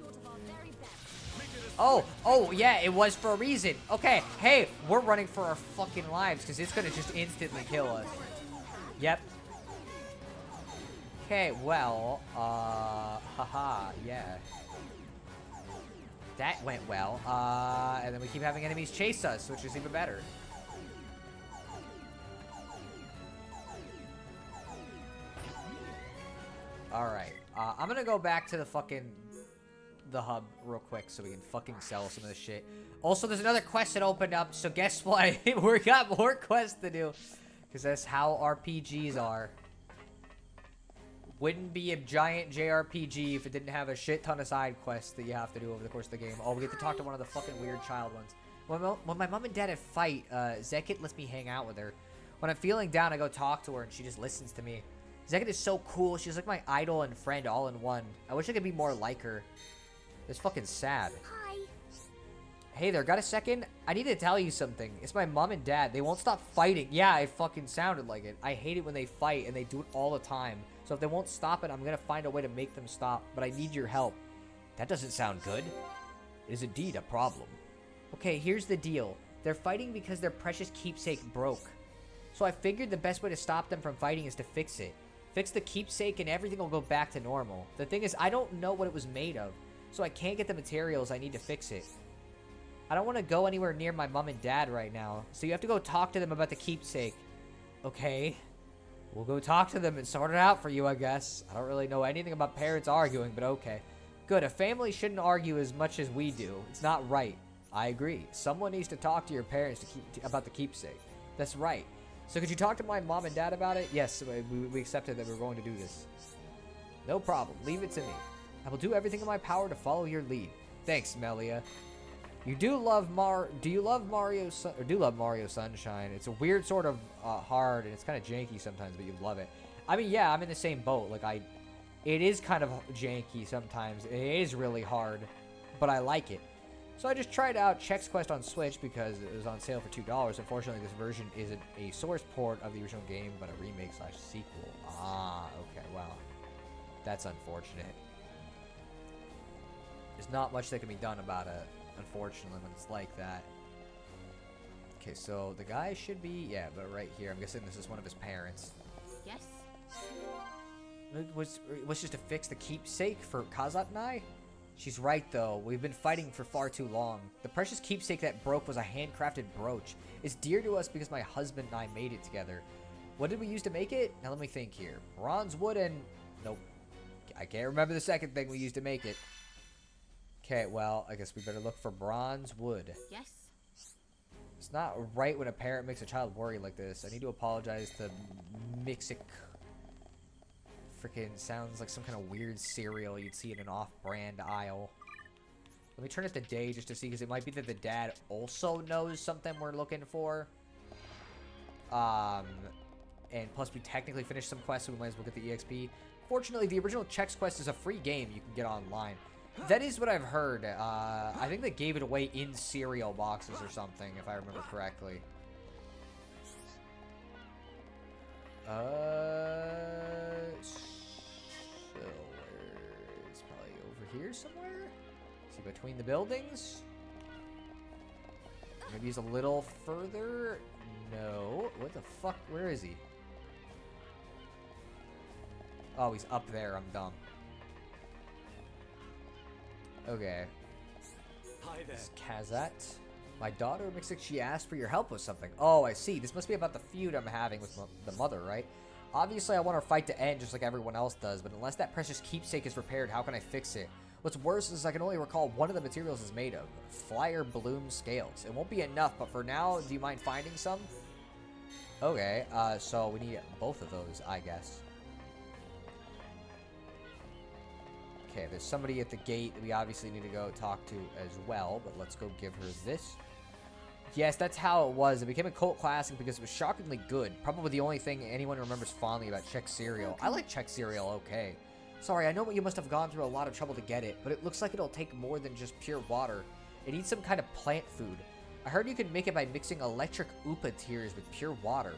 Speaker 1: Oh, yeah, it was for a reason. Okay, hey, we're running for our fucking lives because it's gonna just instantly kill us. Yep. Okay, well, haha, yeah. That went well. And then we keep having enemies chase us, which is even better. Alright, I'm gonna go back to the hub real quick so we can fucking sell some of this shit. Also, there's another quest that opened up, so guess what? We got more quests to do. Because that's how RPGs are. Wouldn't be a giant JRPG if it didn't have a shit ton of side quests that you have to do over the course of the game. Oh, we get to talk to one of the fucking weird child ones. When my mom and dad fight, Zekit lets me hang out with her. When I'm feeling down, I go talk to her and she just listens to me. Zekit is so cool. She's like my idol and friend all in one. I wish I could be more like her. It's fucking sad.
Speaker 12: Hi.
Speaker 1: Hey there, got a second? I need to tell you something. It's my mom and dad. They won't stop fighting. Yeah, it fucking sounded like it. I hate it when they fight and they do it all the time. So if they won't stop it, I'm gonna find a way to make them stop. But I need your help. That doesn't sound good. It is indeed a problem. Okay, here's the deal. They're fighting because their precious keepsake broke. So I figured the best way to stop them from fighting is to fix it. Fix the keepsake and everything will go back to normal. The thing is, I don't know what it was made of. So I can't get the materials I need to fix it. I don't want to go anywhere near my mom and dad right now. So you have to go talk to them about the keepsake. Okay? We'll go talk to them and sort it out for you, I guess. I don't really know anything about parents arguing, but okay. Good, a family shouldn't argue as much as we do. It's not right. I agree. Someone needs to talk to your parents about the keepsake. That's right. So could you talk to my mom and dad about it? Yes, we accepted that we were going to do this. No problem. Leave it to me. I will do everything in my power to follow your lead. Thanks, Melia. Do you love Mario Sunshine? It's a weird sort of hard, and it's kind of janky sometimes, but you love it. I mean, yeah, I'm in the same boat. Like, it is kind of janky sometimes. It is really hard, but I like it. So I just tried out Chex Quest on Switch because it was on sale for $2. Unfortunately, this version isn't a source port of the original game, but a remake/sequel. Ah, okay, well, that's unfortunate. There's not much that can be done about it, unfortunately, when it's like that. Okay, so the guy should be, yeah, but right here. I'm guessing this is one of his parents.
Speaker 14: Yes.
Speaker 1: It was just to fix the keepsake for Kazat and I? She's right, though. We've been fighting for far too long. The precious keepsake that broke was a handcrafted brooch. It's dear to us because my husband and I made it together. What did we use to make it? Now let me think here. Bronze, wood, and... Nope. I can't remember the second thing we used to make it. Okay, well, I guess we better look for bronze wood.
Speaker 14: Yes.
Speaker 1: It's not right when a parent makes a child worry like this. I need to apologize to Mixic. Freaking sounds like some kind of weird cereal you'd see in an off-brand aisle. Let me turn it to day just to see, because it might be that the dad also knows something we're looking for. And plus we technically finished some quests, so we might as well get the EXP. Fortunately, the original Chex Quest is a free game you can get online. That is what I've heard. I think they gave it away in cereal boxes or something, if I remember correctly. So it's probably over here somewhere. See, between the buildings? Maybe he's a little further. No. What the fuck? Where is he? Oh, he's up there. I'm dumb. Okay.
Speaker 3: Hi there.
Speaker 1: It's Kazat. My daughter, Mixic, she asked for your help with something. Oh, I see. This must be about the feud I'm having with the mother, right? Obviously, I want our fight to end just like everyone else does, but unless that precious keepsake is repaired, how can I fix it? What's worse is I can only recall one of the materials is made of. Flyer bloom scales. It won't be enough, but for now, do you mind finding some? Okay, so we need both of those, I guess. Okay, there's somebody at the gate that we obviously need to go talk to as well, but let's go give her this. Yes, that's how it was. It became a cult classic because it was shockingly good. Probably the only thing anyone remembers fondly about Chex cereal. I like Chex cereal okay. Sorry, I know you must have gone through a lot of trouble to get it, but it looks like it'll take more than just pure water. It needs some kind of plant food. I heard you can make it by mixing electric Oopa tears with pure water.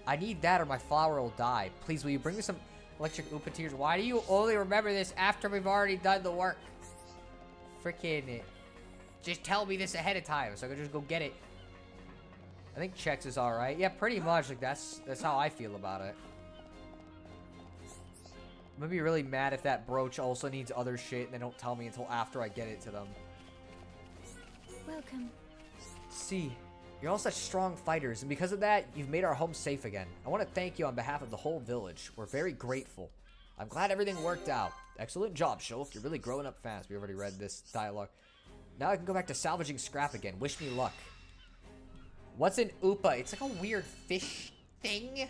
Speaker 1: I need that or my flower will die. Please, will you bring me some electric Oopa tears? Why do you only remember this after we've already done the work? Freaking... Just tell me this ahead of time so I can just go get it. I think Chex is alright. Yeah, pretty much. Like, that's how I feel about it. I'm gonna be really mad if that brooch also needs other shit and they don't tell me until after I get it to them.
Speaker 8: Welcome.
Speaker 1: See, you're all such strong fighters, and because of that, you've made our home safe again. I want to thank you on behalf of the whole village. We're very grateful. I'm glad everything worked out. Excellent job, Shulk. You're really growing up fast. We already read this dialogue. Now I can go back to salvaging scrap again. Wish me luck. What's an Oopa? It's like a weird fish thing.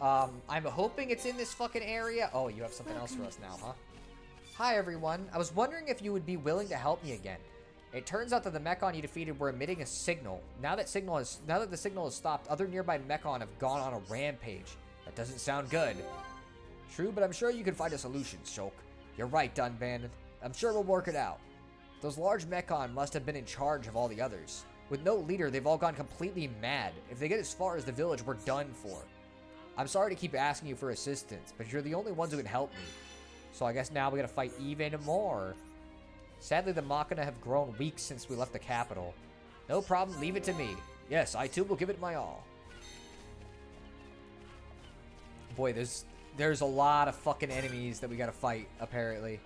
Speaker 1: I'm hoping it's in this fucking area. Oh, you have something else for us now, huh? Hi, everyone. I was wondering if you would be willing to help me again. It turns out that the Mechon you defeated were emitting a signal. Now that the signal has stopped, other nearby Mechon have gone on a rampage. That doesn't sound good. True, but I'm sure you can find a solution, Shulk. You're right, Dunban. I'm sure we'll work it out. Those large Mechon must have been in charge of all the others. With no leader, they've all gone completely mad. If they get as far as the village, we're done for. I'm sorry to keep asking you for assistance, but you're the only ones who can help me. So I guess now we gotta fight even more. Sadly, the Machina have grown weak since we left the capital. No problem, leave it to me. Yes, I too will give it my all. Boy, there's a lot of fucking enemies that we gotta fight, apparently.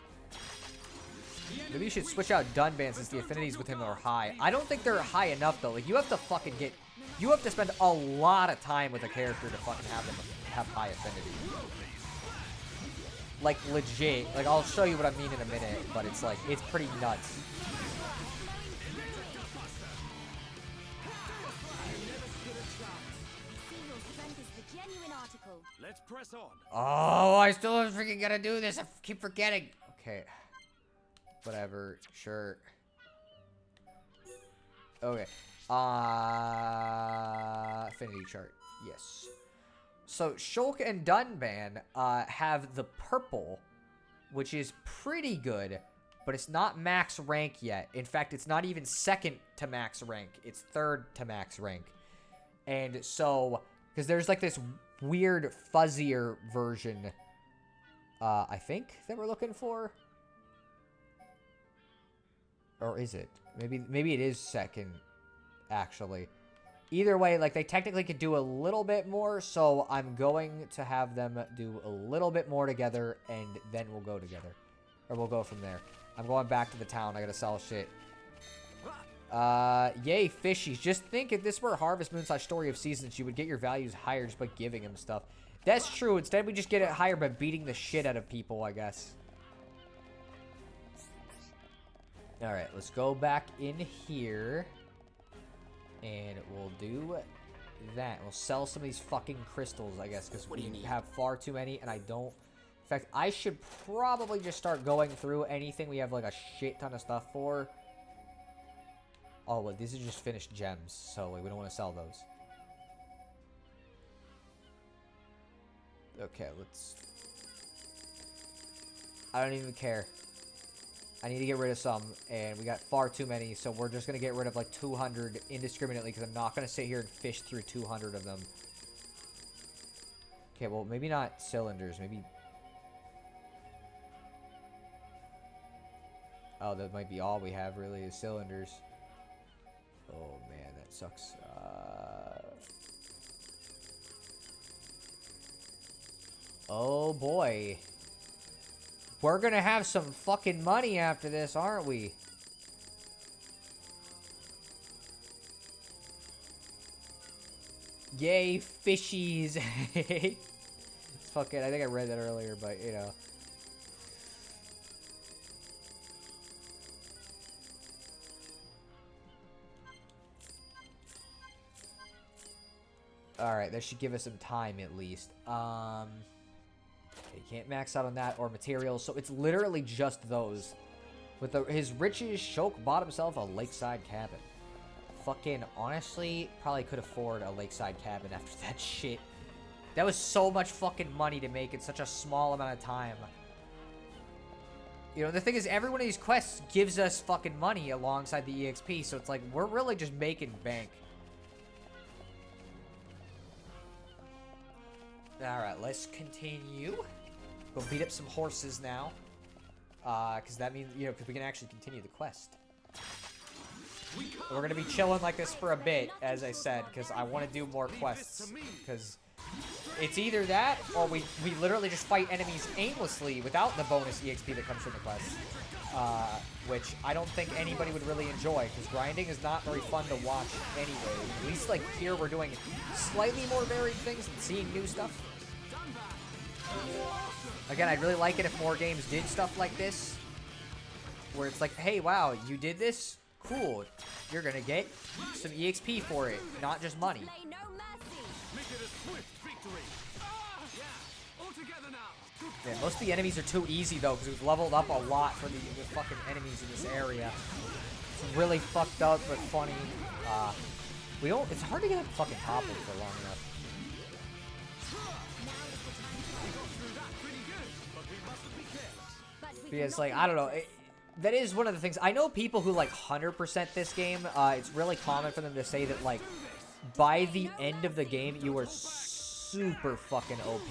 Speaker 1: Maybe you should switch out Dunban since the affinities with him are high. I don't think they're high enough, though. Like, you have to fucking get... You have to spend a lot of time with a character to fucking have high affinity. Like, legit. Like, I'll show you what I mean in a minute, but it's like, it's pretty nuts.
Speaker 3: Let's press on.
Speaker 1: Oh, I still freaking gotta do this. I keep forgetting. Okay. Whatever. Sure. Okay. Affinity chart. Yes. So, Shulk and Dunban have the purple, which is pretty good, but it's not max rank yet. In fact, it's not even second to max rank. It's third to max rank. And so, because there's like this weird fuzzier version, I think, that we're looking for. Or is it? Maybe it is second, actually. Either way, like, they technically could do a little bit more, so I'm going to have them do a little bit more together, and then we'll go together. Or we'll go from there. I'm going back to the town. I gotta sell shit. Yay, fishies. Just think if this were Harvest Moon / Story of Seasons, you would get your values higher just by giving them stuff. That's true. Instead, we just get it higher by beating the shit out of people, I guess. Alright, let's go back in here. And we'll do that. We'll sell some of these fucking crystals, I guess, because we have far too many, and I don't... In fact, I should probably just start going through anything we have, like, a shit ton of stuff for. Oh, look, these are just finished gems, so like, we don't want to sell those. Okay, let's... I don't even care. I need to get rid of some, and we got far too many, so we're just going to get rid of like 200 indiscriminately, because I'm not going to sit here and fish through 200 of them. Okay, well, maybe not cylinders, maybe... Oh, that might be all we have, really, is cylinders. Oh, man, that sucks. Oh, boy. We're gonna have some fucking money after this, aren't we? Yay, fishies. It's fucking, I think I read that earlier, but, you know. Alright, that should give us some time at least. Okay, can't max out on that or materials, so it's literally just those. With his riches, Shulk bought himself a lakeside cabin. Fucking, honestly, probably could afford a lakeside cabin after that shit. That was so much fucking money to make in such a small amount of time. You know, the thing is, every one of these quests gives us fucking money alongside the EXP, so it's like, we're really just making bank. Alright, let's continue. Go beat up some horses now. Because that means, you know, because we can actually continue the quest. We're going to be chilling like this for a bit, as I said, because I want to do more quests. Because it's either that, or we literally just fight enemies aimlessly without the bonus EXP that comes from the quest. Which I don't think anybody would really enjoy, because grinding is not very fun to watch anyway. At least, like, here we're doing slightly more varied things and seeing new stuff. Again, I'd really like it if more games did stuff like this, where it's like, hey, wow, you did this? Cool. You're gonna get some EXP for it, not just money. Yeah, most of the enemies are too easy, though, because we've leveled up a lot for the fucking enemies in this area. It's really fucked up, but funny. It's hard to get fucking toppled for long enough. Because, like, I don't know. That is one of the things. I know people who, like, 100% this game. It's really common for them to say that, like, by the end of the game, you are super fucking OP.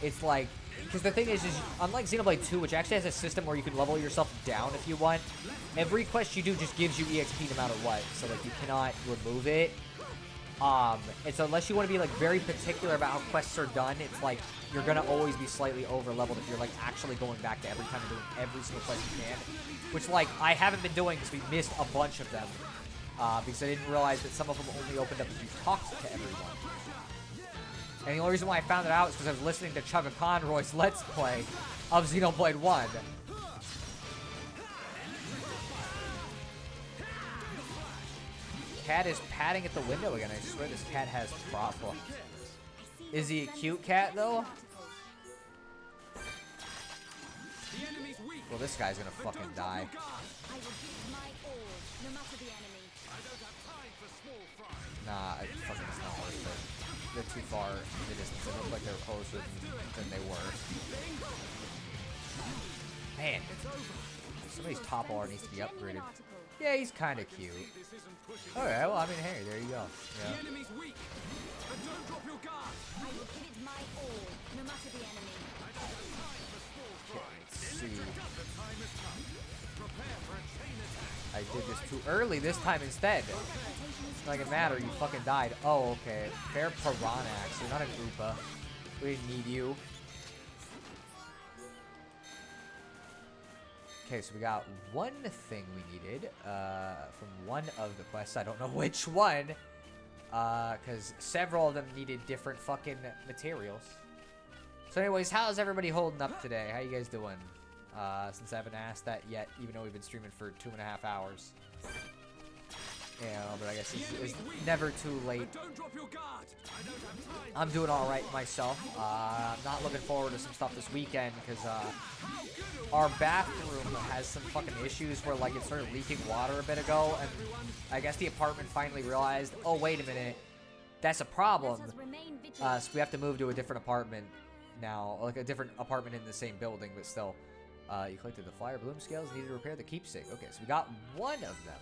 Speaker 1: It's like, because the thing is unlike Xenoblade 2, which actually has a system where you can level yourself down if you want, every quest you do just gives you EXP no matter what. So, like, you cannot remove it. And so unless you want to be, like, very particular about how quests are done, it's like, you're gonna always be slightly over-leveled if you're, like, actually going back to every time and doing every single quest you can. Which, like, I haven't been doing because we missed a bunch of them. because I didn't realize that some of them only opened up if you talked to everyone. And the only reason why I found it out is because I was listening to Chugga Conroy's Let's Play of Xenoblade 1. Cat is patting at the window again. I swear this cat has problems. Is he a cute cat, though? Well, this guy's gonna fucking die. Nah, it fucking is not worth it. They're too far in the distance. They look like they're closer than they were. Man, somebody's top art needs to be upgraded. Yeah, he's kind of cute. Alright, well, I mean, hey, there you go. Yeah. Let's see. I did this too early this time instead. Like it matter, you fucking died. Oh, okay. Fair Piranax. You're not an Oopa. We didn't need you. Okay, so we got one thing we needed from one of the quests. I don't know which one. Because several of them needed different fucking materials. So anyways, how's everybody holding up today? How you guys doing? Since I haven't asked that yet, even though we've been streaming for 2.5 hours. Yeah, but I guess it's never too late. I'm doing alright myself. I'm not looking forward to some stuff this weekend because our bathroom has some fucking issues where like it started leaking water a bit ago, and I guess the apartment finally realized, oh wait a minute, that's a problem. So we have to move to a different apartment now, like a different apartment in the same building, but still. You collected the flyer bloom scales, needed to repair the keepsake. Okay, so we got one of them.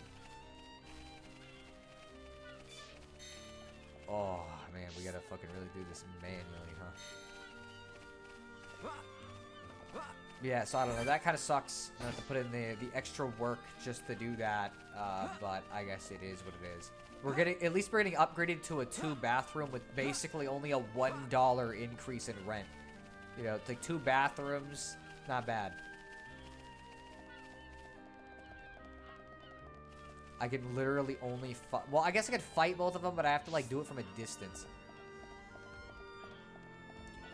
Speaker 1: Oh, man, we gotta fucking really do this manually, huh? Yeah, so I don't know. That kind of sucks. I have to put in the extra work just to do that, but I guess it is what it is. We're getting, at least we're getting upgraded to a 2-bathroom with basically only a $1 increase in rent. You know, it's like 2 bathrooms, not bad. I can literally only fight. Well, I guess I could fight both of them, but I have to like do it from a distance.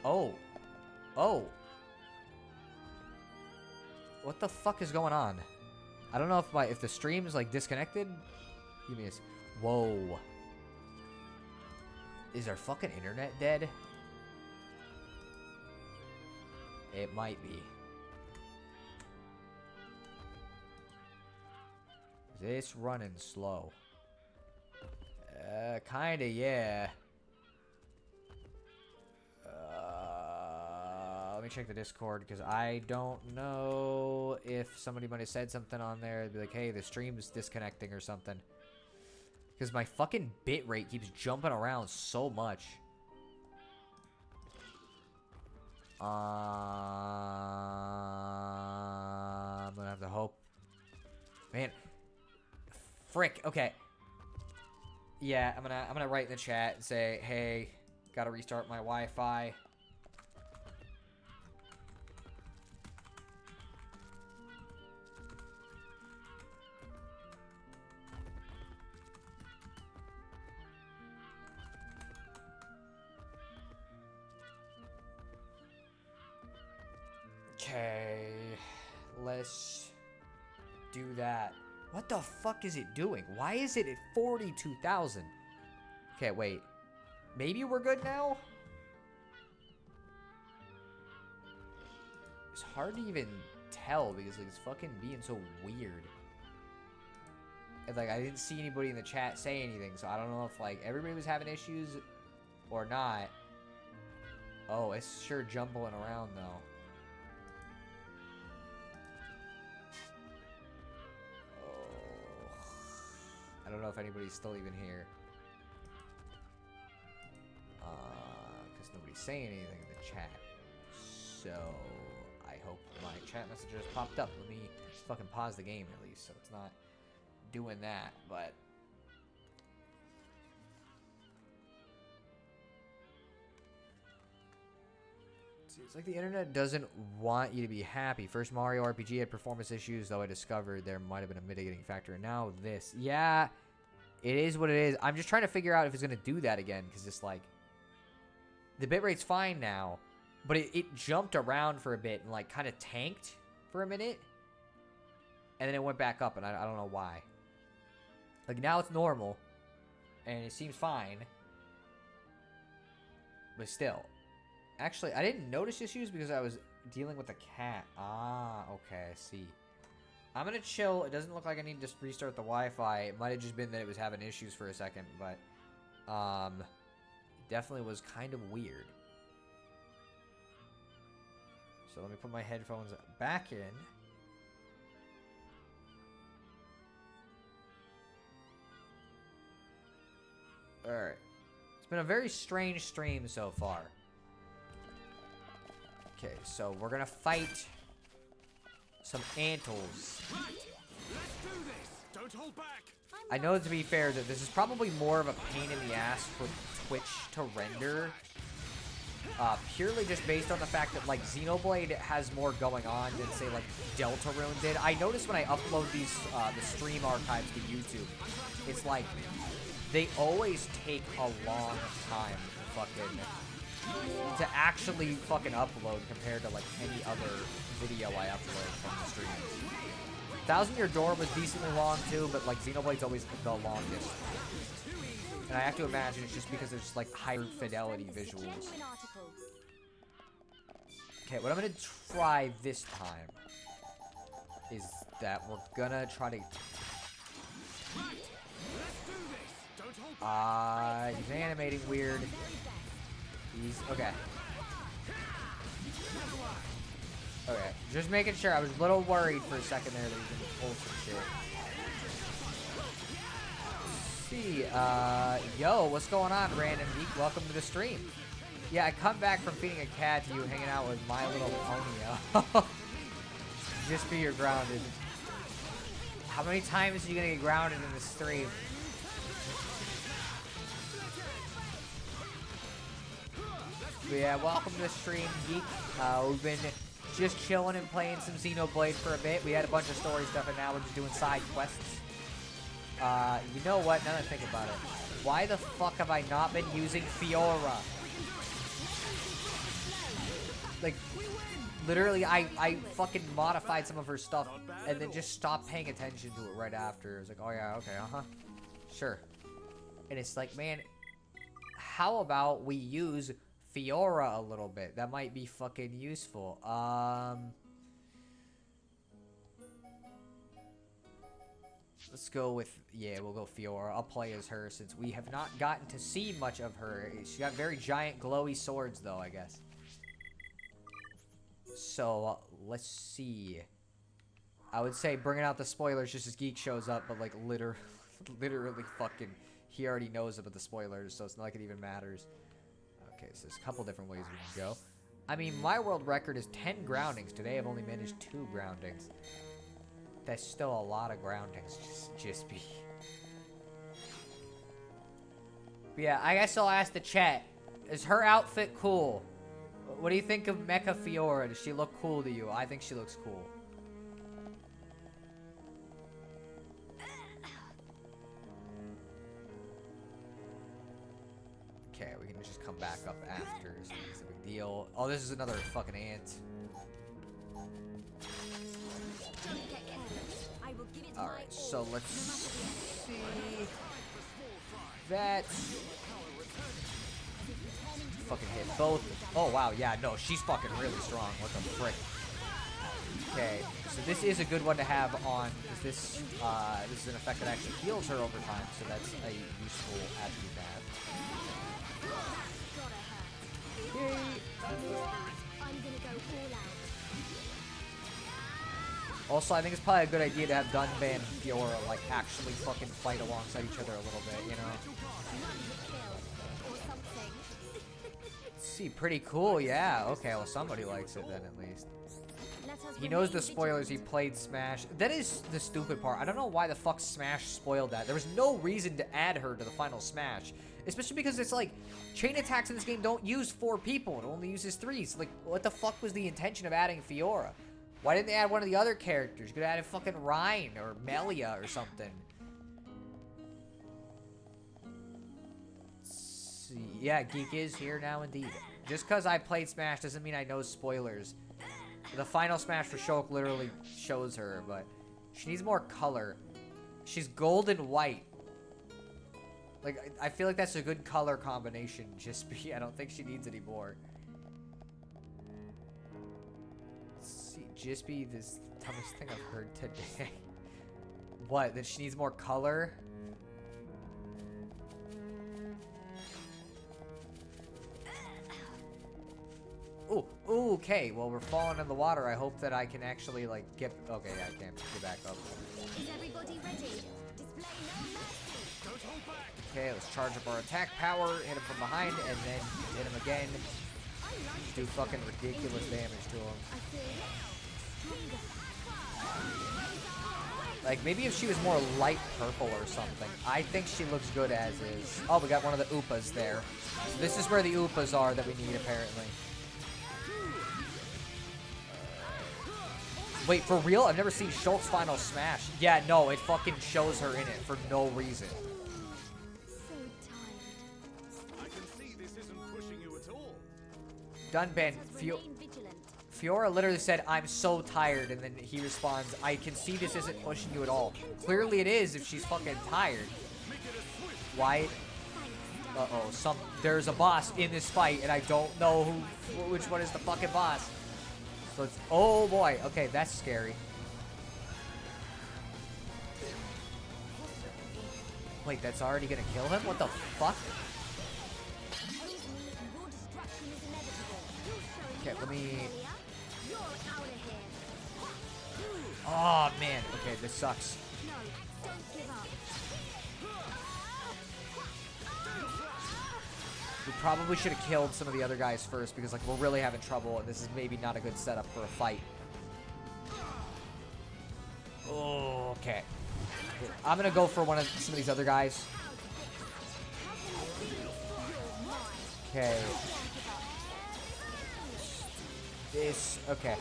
Speaker 1: Oh. Oh. What the fuck is going on? I don't know if the stream is like disconnected. Give me this. Whoa. Is our fucking internet dead? It might be. This running slow. Kinda, yeah. Let me check the Discord, because I don't know if somebody might have said something on there. It'd be like, hey, the stream's disconnecting or something. Because my fucking bitrate keeps jumping around so much. I'm gonna have to hope. Man. Frick. Okay. Yeah, I'm gonna write in the chat and say, hey, gotta restart my Wi-Fi. Okay, let's do that. What the fuck is it doing? Why is it at 42,000? Okay, wait. Maybe we're good now? It's hard to even tell because like, it's fucking being so weird. And like I didn't see anybody in the chat say anything, so I don't know if like everybody was having issues or not. Oh, it's sure jumbling around though. I don't know if anybody's still even here. Because nobody's saying anything in the chat. So, I hope my chat message just popped up. Let me fucking pause the game at least, so it's not doing that, but... See, it's like the internet doesn't want you to be happy. First Mario RPG had performance issues, though I discovered there might have been a mitigating factor. And now this. Yeah, It is what it is. I'm just trying to figure out if it's going to do that again. Because it's like... The bitrate's fine now. But it jumped around for a bit and like kind of tanked for a minute. And then it went back up and I don't know why. Like now it's normal. And it seems fine. But still. Actually, I didn't notice issues because I was dealing with a cat. Ah, okay, I see. I'm gonna chill. It doesn't look like I need to restart the Wi-Fi. It might have just been that it was having issues for a second, but it definitely was kind of weird. So let me put my headphones back in. Alright. It's been a very strange stream so far. Okay, so we're gonna fight some Antles.
Speaker 10: Don't hold back.
Speaker 1: I know, to be fair, that this is probably more of a pain in the ass for Twitch to render. Purely just based on the fact that, like, Xenoblade has more going on than, say, like, Deltarune did. I noticed when I upload these, the stream archives to YouTube, it's like, they always take a long time to actually fucking upload compared to, like, any other video I upload from the stream. Thousand Year Door was decently long, too, but, like, Xenoblade's always the longest. And I have to imagine it's just because there's, like, higher fidelity visuals. Okay, what I'm gonna try this time is that we're gonna try to... he's animating weird. He's... Okay. Okay, just making sure. I was a little worried for a second there that he was gonna pull some shit. See, yo, what's going on, Random Geek? Welcome to the stream. Yeah, I come back from feeding a cat to you hanging out with My Little Pony. Just be your grounded. How many times are you gonna get grounded in the stream? But yeah, welcome to the stream, Geek. We've been just chilling and playing some Xenoblade for a bit. We had a bunch of story stuff, and now we're just doing side quests. You know what? Now that I think about it, why the fuck have I not been using Fiora? Like, literally, I fucking modified some of her stuff and then just stopped paying attention to it right after. I was like, oh yeah, okay, sure. And it's like, man, how about we use Fiora a little bit? That might be fucking useful. Let's go with, yeah, we'll go Fiora. I'll play as her since we have not gotten to see much of her. She got very giant glowy swords though, I guess. So, let's see. I would say bringing out the spoilers just as Geek shows up, but like literally fucking, he already knows about the spoilers, so it's not like it even matters. Okay, so there's a couple different ways we can go. I mean, my world record is 10 groundings. Today I've only managed 2 groundings. That's still a lot of groundings, just be. But yeah, I guess I'll ask the chat. Is her outfit cool? What do you think of Mecha Fiora? Does she look cool to you? I think she looks cool. Okay, we can just come back up after. So it's a big deal. Oh, this is another fucking ant. Alright, so let's see. That fucking hit both. Oh wow, yeah, no, she's fucking really strong. What the frick? Okay, so this is a good one to have on, because this is an effect that actually heals her over time, so that's a useful attribute to have. Yay. Also, I think it's probably a good idea to have Dunban and Fiora, like, actually fucking fight alongside each other a little bit, you know? Let's see, pretty cool, yeah. Okay, well, somebody likes it then, at least. He knows the spoilers, he played Smash. That is the stupid part. I don't know why the fuck Smash spoiled that. There was no reason to add her to the final Smash. Especially because it's like, chain attacks in this game don't use 4 people. It only uses 3. So, like, what the fuck was the intention of adding Fiora? Why didn't they add one of the other characters? You could have added fucking Ryan or Melia or something. see. Yeah, Geek is here now indeed. Just because I played Smash doesn't mean I know spoilers. The final Smash for Shulk literally shows her, but she needs more color. She's gold and white. Like, I feel like that's a good color combination. Jispy, I don't think she needs any more. Let's see, Jispy, this is the toughest thing I've heard today. What, that she needs more color? Ooh, okay, well, we're falling in the water. I hope that I can actually, like, get... Okay, yeah, I can't get back up.
Speaker 12: Is everybody ready? Display no mercy.
Speaker 4: Don't hold back.
Speaker 1: Okay, let's charge up our attack power, hit him from behind, and then hit him again. Do fucking ridiculous damage to him. Like, maybe if she was more light purple or something. I think she looks good as is. Oh, we got one of the Oopas there. So this is where the Oopas are that we need, apparently. Wait, for real? I've never seen Shulk's final smash. Yeah, no, it fucking shows her in it for no reason.
Speaker 4: I can see this isn't pushing you at all.
Speaker 1: Dunban, Fiora literally said, "I'm so tired," and then he responds, "I can see this isn't pushing you at all." Clearly it is if she's fucking tired. Why? Uh-oh, there's a boss in this fight, and I don't know which one is the fucking boss. So it's, oh boy, okay, that's scary. Wait, that's already gonna kill him? What the fuck? Okay, let me... Oh man, okay, this sucks. We probably should have killed some of the other guys first because, like, we're really having trouble, and this is maybe not a good setup for a fight. Oh, okay. I'm gonna go for some of these other guys. Okay. Okay.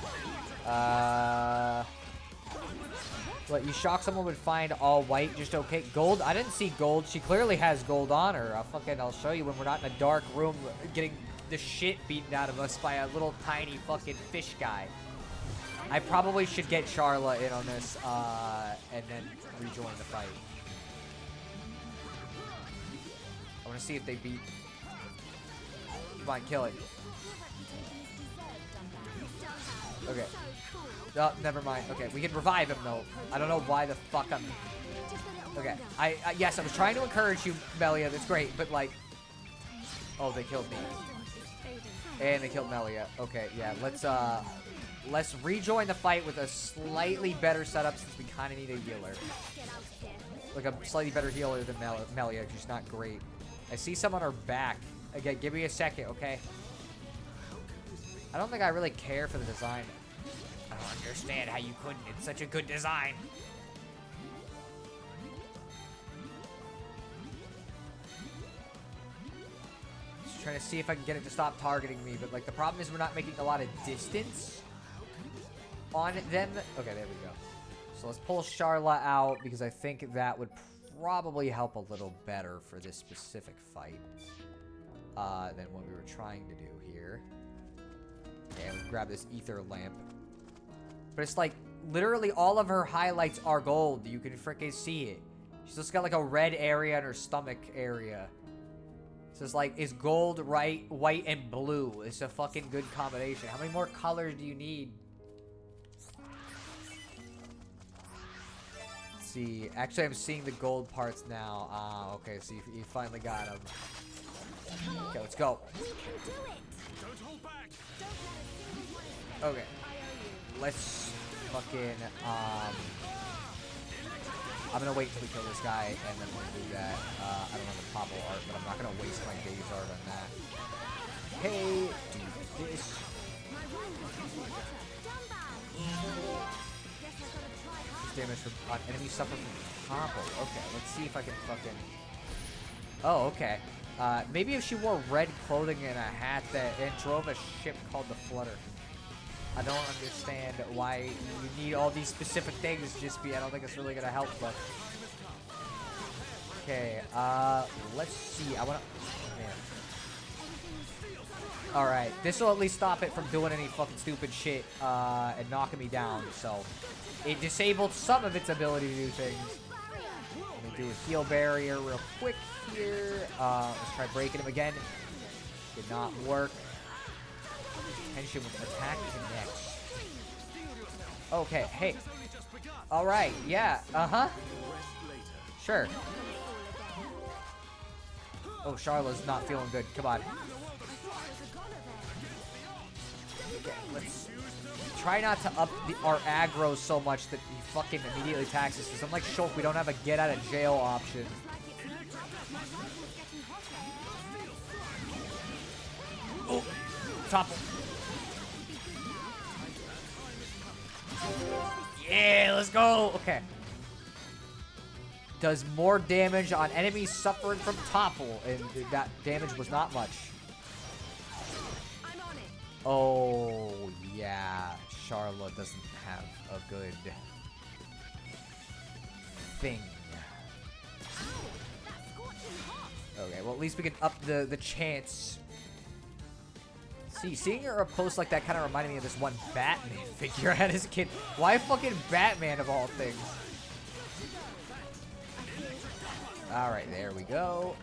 Speaker 1: What, you shock someone would find all white just okay? Gold? I didn't see gold. She clearly has gold on her. I'll show you when we're not in a dark room getting the shit beaten out of us by a little tiny fucking fish guy. I probably should get Charla in on this, and then rejoin the fight. I want to see if they beat... Come on, kill it. Okay. Oh, never mind. Okay, we can revive him, though. I don't know why the fuck I'm... Okay. Yes, I was trying to encourage you, Melia. That's great, but, like... Oh, they killed me. And they killed Melia. Okay, yeah. Let's rejoin the fight with a slightly better setup since we kind of need a healer. Like, a slightly better healer than Melia. She's not great. I see some on her back. Again, give me a second, okay? I don't think I really care for the design. I don't understand how you couldn't. It's such a good design. Just trying to see if I can get it to stop targeting me, but, like, the problem is we're not making a lot of distance on them. Okay, there we go. So let's pull Charla out because I think that would probably help a little better for this specific fight than what we were trying to do here. Okay, we grab this ether lamp. But it's like, literally all of her highlights are gold. You can freaking see it. She's just got like a red area in her stomach area. So it's like, is gold, right, white, and blue. It's a fucking good combination. How many more colors do you need? Let's see. Actually, I'm seeing the gold parts now. Ah, okay, so you finally got them. Okay, let's go. Okay. Let's fucking, I'm gonna wait till we kill this guy, and then we'll do that. I don't have the popple art, but I'm not gonna waste my days art on that. Hey, do this. Damage from enemies suffer from popple. Okay, let's see if I can fucking... Oh, okay. Maybe if she wore red clothing and a hat and drove a ship called the Flutter. I don't understand why you need all these specific things, I don't think it's really gonna help, but... Okay, let's see. I wanna... Oh, man. Alright, this will at least stop it from doing any fucking stupid shit and knocking me down. So, it disabled some of its ability to do things. Let me do a heal barrier real quick here. Let's try breaking him again. Did not work. Tension with attack connects. Okay, hey. Alright, yeah, Sure. Oh, Charlotte's not feeling good. Come on. Okay, let's try not to up our aggro so much that he fucking immediately attacks us. Because unlike Shulk, we don't have a get out of jail option. Oh, topple. Yeah, let's go. Okay. Does more damage on enemies suffering from topple, and that damage was not much. Oh, yeah. Charlotte doesn't have a good thing. Okay, well, at least we can up the chance. See, seeing her up close like that kind of reminded me of this one Batman figure I had as a kid. Why fucking Batman of all things? Alright, there we go.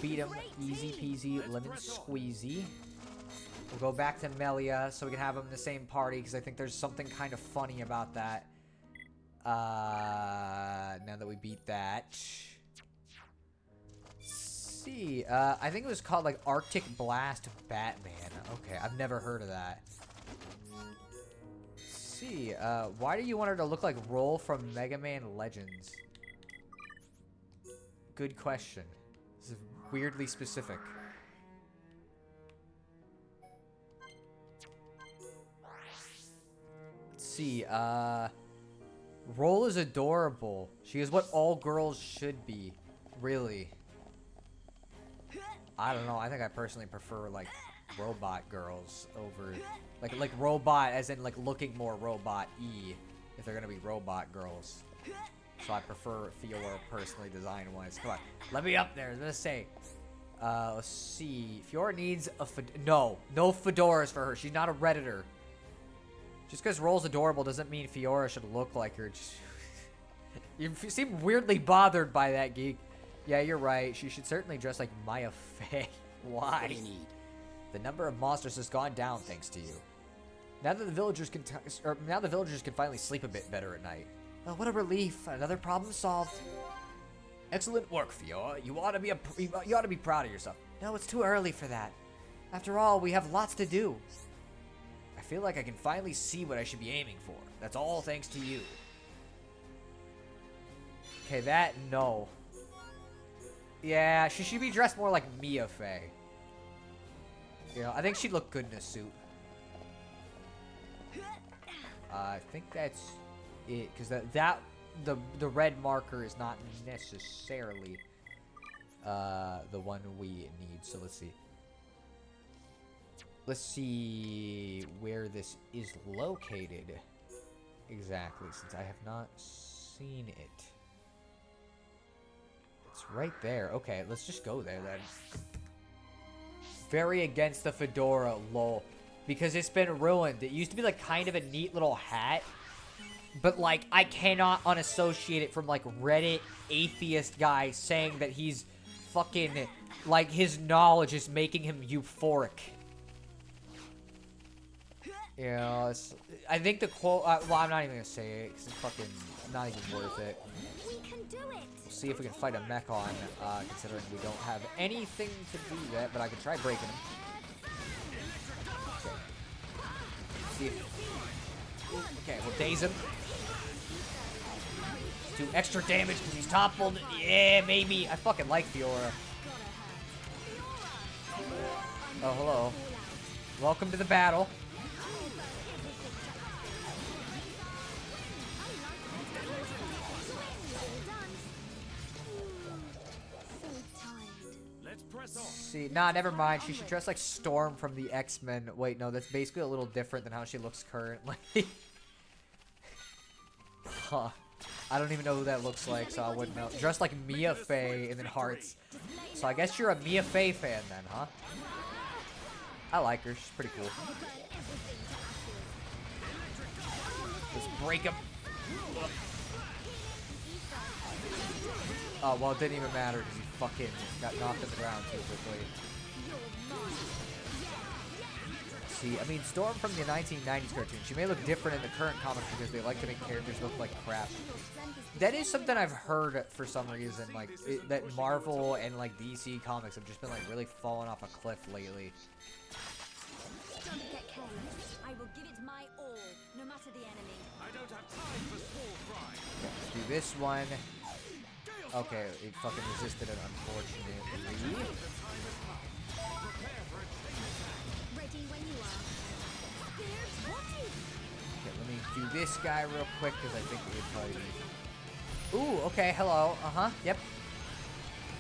Speaker 1: Beat him. Easy peasy, lemon squeezy. We'll go back to Melia so we can have him in the same party because I think there's something kind of funny about that. Now that we beat that. Let's see. I think it was called like Arctic Blast Batman. Okay, I've never heard of that. Let's see. Why do you want her to look like Roll from Mega Man Legends? Good question. This is weirdly specific. Let's see. Roll is adorable. She is what all girls should be. Really. I don't know. I think I personally prefer like robot girls over like robot as in like looking more robot-y if they're gonna be robot girls. So I prefer Fiora personally design-wise. Come on, let me up there. Let's say, let's see. Fiora needs a no fedoras for her. She's not a Redditor. Just because Roll's adorable doesn't mean Fiora should look like her. Just you seem weirdly bothered by that, geek. Yeah, you're right. She should certainly dress like Maya Fey. Why?
Speaker 7: What do you need?
Speaker 1: The number of monsters has gone down thanks to you. Now that the villagers can finally sleep a bit better at night. Oh, what a relief! Another problem solved. Excellent work, Fiora. You ought to be proud of yourself. No, it's too early for that. After all, we have lots to do. I feel like I can finally see what I should be aiming for. That's all thanks to you. Okay, no. Yeah, she should be dressed more like Mia Fey. You know, I think she'd look good in a suit. I think that's it, because the red marker is not necessarily the one we need. So let's see. Let's see where this is located exactly, since I have not seen it. It's right there. Okay, let's just go there then. Very against the fedora, lol. Because it's been ruined. It used to be like kind of a neat little hat. But like, I cannot unassociate it from like Reddit atheist guy saying that he's fucking, like his knowledge is making him euphoric. You know, I think the quote, well, I'm not even gonna say it because it's fucking not even worth it.
Speaker 12: We can do it.
Speaker 1: We'll see if we can fight a Mechon, considering we don't have anything to do that, but I can try breaking him. Okay. See if, okay, we'll daze him. Do extra damage because he's toppled. Yeah, maybe. I fucking like Fiora. Oh, hello. Welcome to the battle. See, nah, never mind. She should dress like Storm from the X-Men. Wait, no, that's basically a little different than how she looks currently. Huh. I don't even know who that looks like, so I wouldn't know. Dressed like Mia Fey and then hearts. So I guess you're a Mia Fey fan then, huh? I like her. She's pretty cool. Let's break him. Oh, well, it didn't even matter because he fucking got knocked to the ground too quickly. See, I mean, Storm from the 1990s cartoon, she may look different in the current comics because they like to make characters look like crap. That is something I've heard for some reason, like, that Marvel and, like, DC comics have just been, like, really falling off a cliff lately.
Speaker 8: Don't get careless. I will give it my all, no matter the enemy.
Speaker 10: I don't have time for small fry.
Speaker 1: Okay, let's do this one. Okay, it fucking resisted it, unfortunately.
Speaker 12: Ready when you are.
Speaker 1: Okay, let me do this guy real quick because I think it would probably be... Ooh, okay, hello. Uh-huh, yep.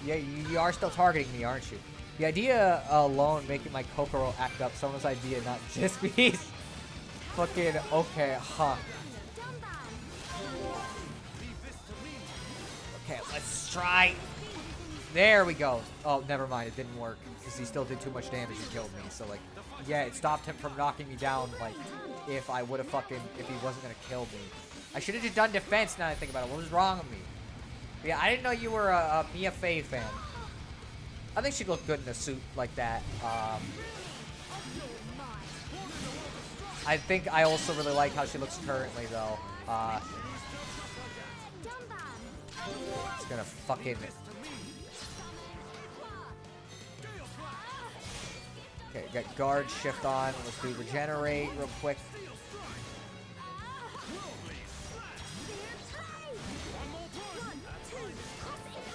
Speaker 1: Yeah, you are still targeting me, aren't you? The idea alone making my Kokoro act up, someone's idea, not just me. Fucking, okay, huh. Okay, let's try. There we go. Oh, never mind, it didn't work. Because he still did too much damage and killed me. So, like, yeah, it stopped him from knocking me down, like, if I would have fucking, if he wasn't going to kill me. I should have just done defense now that I think about it. What was wrong with me? But yeah, I didn't know you were a Mia Fey fan. I think she'd look good in a suit like that. I think I also really like how she looks currently, though. It's gonna fucking... Okay, got guard shift on. Let's do regenerate real quick.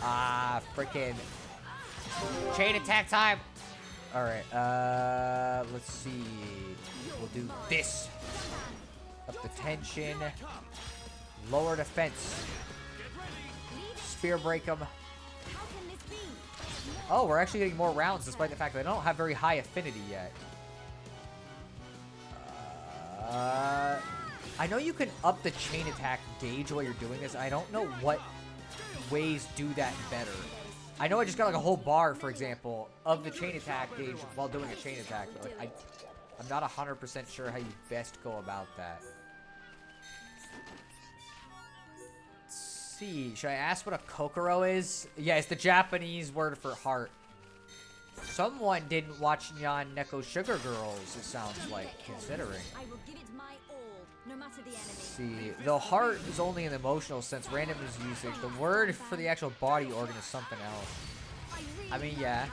Speaker 1: Ah, freaking chain attack time. All right, let's see. We'll do this. Up the tension. Lower defense. Spear break them. Oh, we're actually getting more rounds despite the fact that I don't have very high affinity yet. I know you can up the chain attack gauge while you're doing this. I don't know what ways do that better. I know I just got like a whole bar, for example, of the chain attack gauge while doing a chain attack. But like, I'm not 100% sure how you best go about that. See, should I ask what a Kokoro is? Yeah, it's the Japanese word for heart. Someone didn't watch Nyan Neko Sugar Girls, it sounds like, considering.
Speaker 8: I will give it my all, no matter the enemy.
Speaker 1: See, the heart is only in the emotional sense. Random is usage. The word for the actual body organ is something else. I mean, yeah.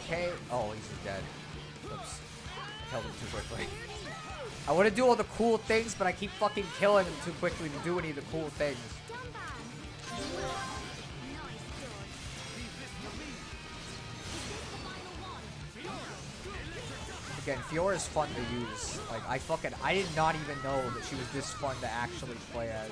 Speaker 1: Okay. Oh, he's dead. Oops. I killed him too quickly. I want to do all the cool things, but I keep fucking killing him too quickly to do any of the cool things. Again, Fiora's fun to use. Like, I did not even know that she was this fun to actually play as.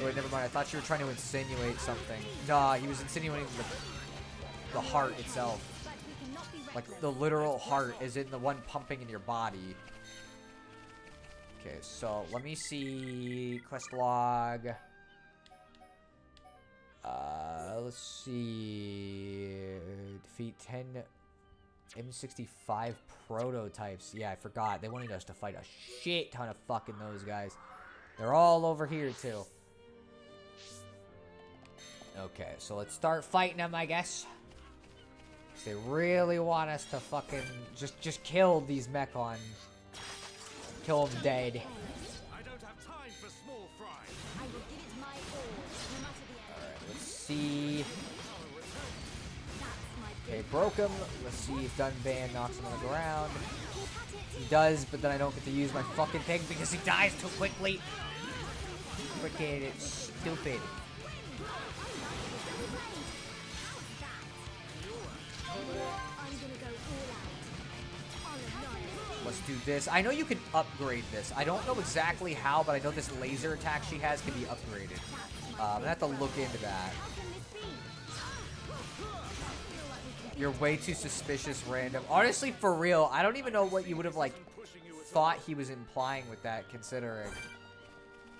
Speaker 1: Wait, never mind. I thought you were trying to insinuate something. Nah, he was insinuating the heart itself. Like, the literal heart is in the one pumping in your body. Okay, so let me see quest log. Let's see. Defeat 10 M65 prototypes. Yeah, I forgot. They wanted us to fight a shit ton of fucking those guys. They're all over here too. Okay, so let's start fighting them, I guess. They really want us to fucking just kill these Mechon. Kill them dead.
Speaker 10: I don't have time for small fry.
Speaker 8: I will give it my all, no matter the enemy.
Speaker 1: Alright, let's see. Okay, broke him. Let's see if Dunban knocks him on the ground. He does, but then I don't get to use my fucking thing because he dies too quickly. Freaking stupid. Let's do this. I know you can upgrade this. I don't know exactly how, but I know this laser attack she has can be upgraded. I'm gonna have to look into that. You're way too suspicious, Random. Honestly, for real, I don't even know what you would have, like, thought he was implying with that, considering.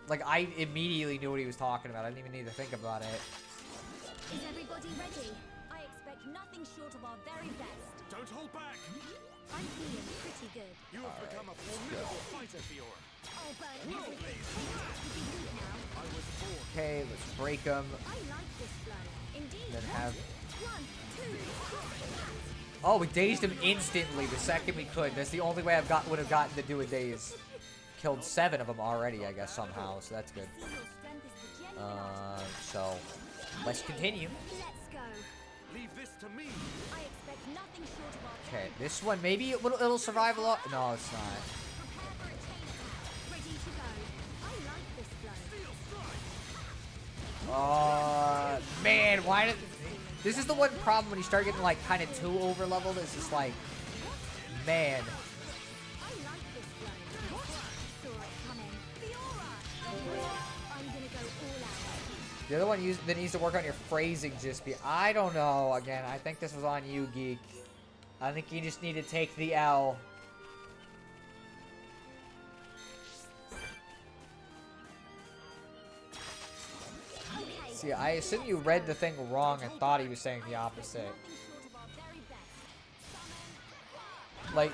Speaker 1: Like, I immediately knew what he was talking about. I didn't even need to think about it.
Speaker 12: Is everybody ready? I expect nothing short of our very best.
Speaker 10: Don't hold back!
Speaker 12: I'm feeling pretty good.
Speaker 10: You have become a formidable fighter, Fiora.
Speaker 12: Oh, but everything. To be good now.
Speaker 10: I was born.
Speaker 1: Okay, let's break him.
Speaker 12: I like this flow. Indeed.
Speaker 1: Then have...
Speaker 12: 1, 2, 3.
Speaker 1: Oh, we dazed him instantly the second we could. That's the only way I would have gotten to do a daze. Killed 7 of them already, I guess, somehow, so that's good. So, let's continue.
Speaker 12: Let's go.
Speaker 10: Leave this to me.
Speaker 12: I expect nothing short of our
Speaker 1: Okay, this one, maybe it'll survive a lot. No, it's not.
Speaker 12: prepare for a chain attack. Ready to go. I like this flow.
Speaker 1: Man, why did... This is the one problem when you start getting, like, kind of too over-leveled. It's just like, man.
Speaker 12: I like this flow. Saw it coming. Fiora! I'm gonna go all out.
Speaker 1: The other one that needs to work on your phrasing just be... I don't know. Again, I think this was on you, Geek. I think you just need to take the L. See, I assume you read the thing wrong and thought he was saying the opposite. Like,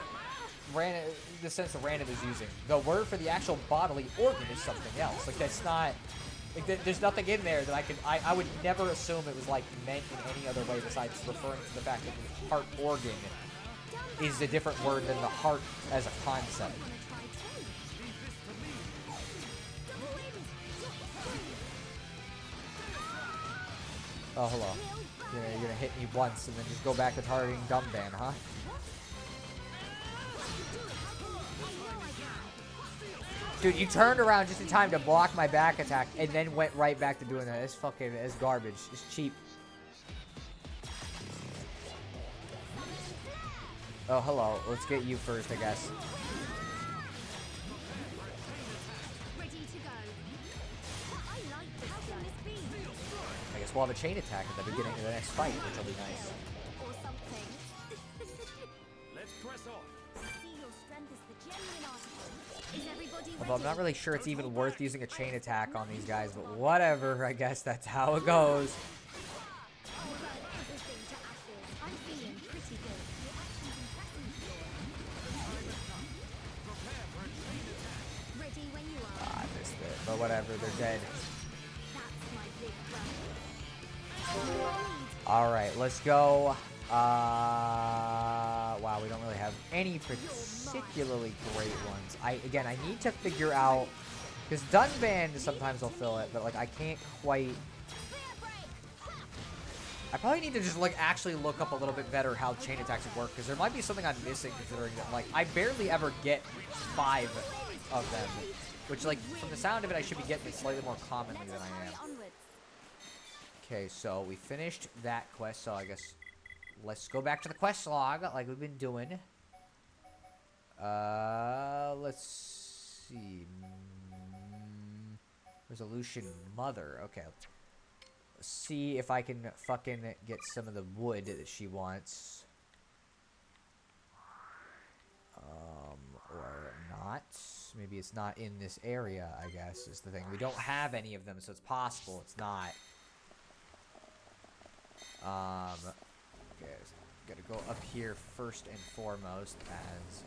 Speaker 1: the sense that Random is using. The word for the actual bodily organ is something else. Like, that's not... Like, there's nothing in there that I would never assume it was, like, meant in any other way besides referring to the fact that the heart organ is a different word than the heart as a concept. Oh, hello. You're gonna hit me once and then just go back to targeting Dumban, huh? Dude, you turned around just in time to block my back attack and then went right back to doing that. It's fucking, it's garbage. It's cheap. Oh, hello. Let's get you first, I guess.
Speaker 12: Ready to go. I like this. How can this be?
Speaker 1: I guess we'll have a chain attack at the beginning of the next fight, which will be nice.
Speaker 12: Or something.
Speaker 10: Let's press on.
Speaker 12: See your strength is the genuine article. Is everybody ready?
Speaker 1: Although I'm not really sure it's even worth using a chain attack on these guys, but whatever. I guess that's how it goes.
Speaker 12: I'll burn everything to ashes. I'm feeling pretty good. Your action's impressive.
Speaker 10: Prepare for a chain attack.
Speaker 12: Ready when you are.
Speaker 1: Ah, I missed it. But whatever, they're dead.
Speaker 12: That's my big brother.
Speaker 1: Alright, let's go. Wow, we don't really have any particularly great ones. Again, I need to figure out... Because Dunban sometimes will fill it, but, like, I can't quite... I probably need to just, like, actually look up a little bit better how chain attacks work, because there might be something I'm missing, considering that, like, I barely ever get 5 of them. Which, like, from the sound of it, I should be getting it slightly more commonly than I am. Okay, so we finished that quest, so I guess let's go back to the quest log, like we've been doing. Let's see. Resolution Mother. Okay. Let's see if I can fucking get some of the wood that she wants. Or not. Maybe it's not in this area, I guess, is the thing. We don't have any of them, so it's possible it's not. Okay, gotta go up here first and foremost, as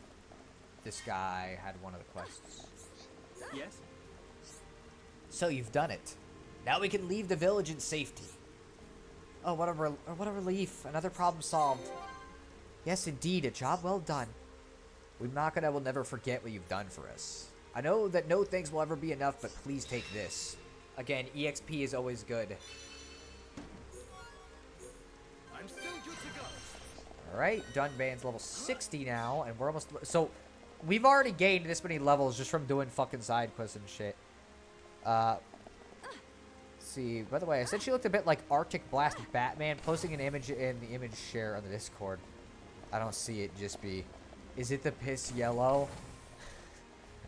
Speaker 1: this guy had one of the quests.
Speaker 10: Yes?
Speaker 1: So you've done it. Now we can leave the village in safety. Oh, what a relief. Another problem solved. Yes, indeed, a job well done. Makana will never forget what you've done for us. I know that no thanks will ever be enough, but please take this. Again, EXP is always good.
Speaker 10: I'm still good to go.
Speaker 1: Alright, Dunban's level 60 now, and we're almost... So, we've already gained this many levels just from doing fucking side quests and shit. Let's see. By the way, I said she looked a bit like Arctic Blast Batman, posting an image in the image share on the Discord. I don't see it, just be... Is it the piss yellow?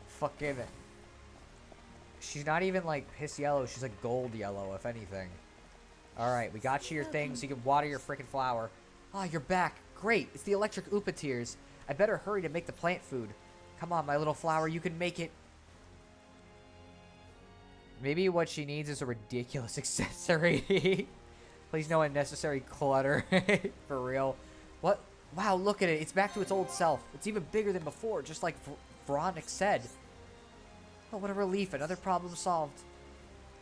Speaker 1: Fucking... She's not even, like, piss yellow. She's, like, gold yellow, if anything. Alright, we got you your thing so you can water your freaking flower. Ah, you're back. Great. It's the electric Oopa-Tears. I better hurry to make the plant food. Come on, my little flower. You can make it. Maybe what she needs is a ridiculous accessory. Please no unnecessary clutter. For real. What? Wow, look at it. It's back to its old self. It's even bigger than before, just like Veronica said. Oh, what a relief. Another problem solved.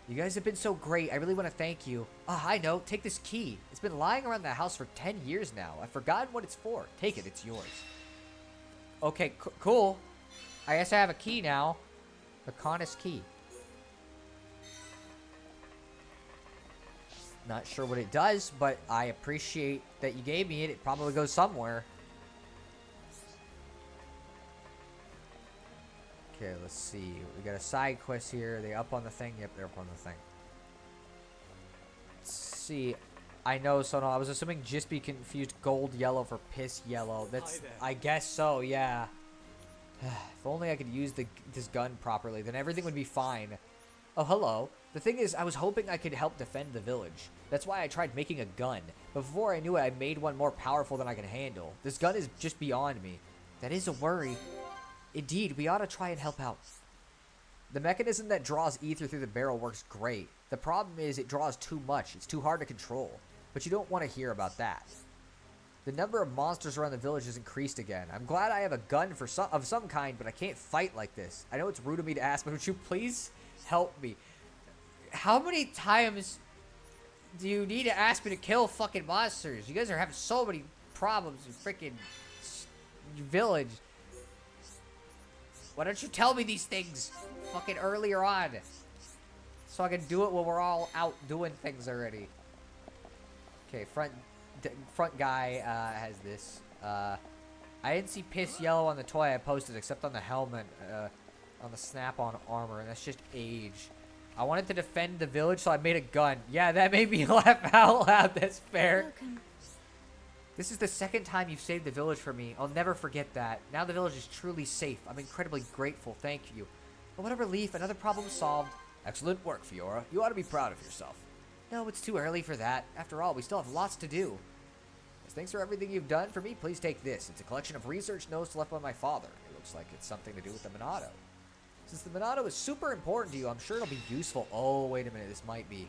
Speaker 1: You guys have been so great. I really want to thank you. Ah, I know. Take this key. It's been lying around the house for 10 years now. I've forgotten what it's for. Take it. It's yours. Okay, cool. I guess I have a key now. Mechonis key. Not sure what it does, but I appreciate that you gave me it. It probably goes somewhere. Okay, let's see. We got a side quest here. Are they up on the thing? Yep, they're up on the thing. Let's see. I know, so no, I was assuming just be confused gold yellow for piss yellow. That's, I guess so, yeah. If only I could use this gun properly, then everything would be fine. Oh, hello. The thing is, I was hoping I could help defend the village. That's why I tried making a gun. But before I knew it, I made one more powerful than I can handle. This gun is just beyond me. That is a worry. Indeed, we ought to try and help out. The mechanism that draws ether through the barrel works great. The problem is it draws too much. It's too hard to control. But you don't want to hear about that. The number of monsters around the village has increased again. I'm glad I have a gun of some kind, but I can't fight like this. I know it's rude of me to ask, but would you please help me? How many times do you need to ask me to kill fucking monsters? You guys are having so many problems with freaking village. Why don't you tell me these things fucking earlier on? So I can do it when we're all out doing things already. Okay, front guy has this. I didn't see piss yellow on the toy I posted except on the helmet, on the snap-on armor, and that's just age. I wanted to defend the village, so I made a gun. Yeah, that made me laugh out loud. That's fair.
Speaker 8: Welcome.
Speaker 1: This is the second time you've saved the village for me. I'll never forget that. Now the village is truly safe. I'm incredibly grateful. Thank you. But what a relief. Another problem solved. Excellent work, Fiora. You ought to be proud of yourself. No, it's too early for that. After all, we still have lots to do. As thanks for everything you've done for me, please take this. It's a collection of research notes left by my father. It looks like it's something to do with the Monado. Since the Monado is super important to you, I'm sure it'll be useful. Oh, wait a minute. This might be.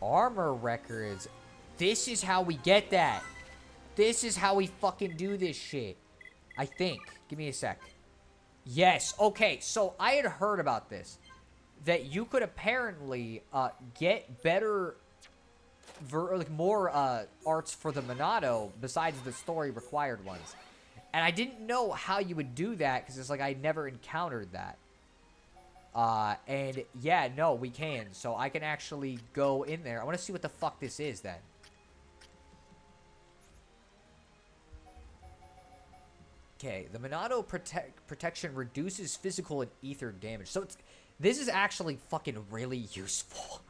Speaker 1: Armor records. This is how we get that. This is how we fucking do this shit. I think. Give me a sec. Yes. Okay, so I had heard about this. That you could apparently get better, more arts for the Monado besides the story required ones. And I didn't know how you would do that because it's like I never encountered that. And yeah, no, we can. So I can actually go in there. I want to see what the fuck this is then. Okay, the Monado protection reduces physical and ether damage. So this is actually fucking really useful.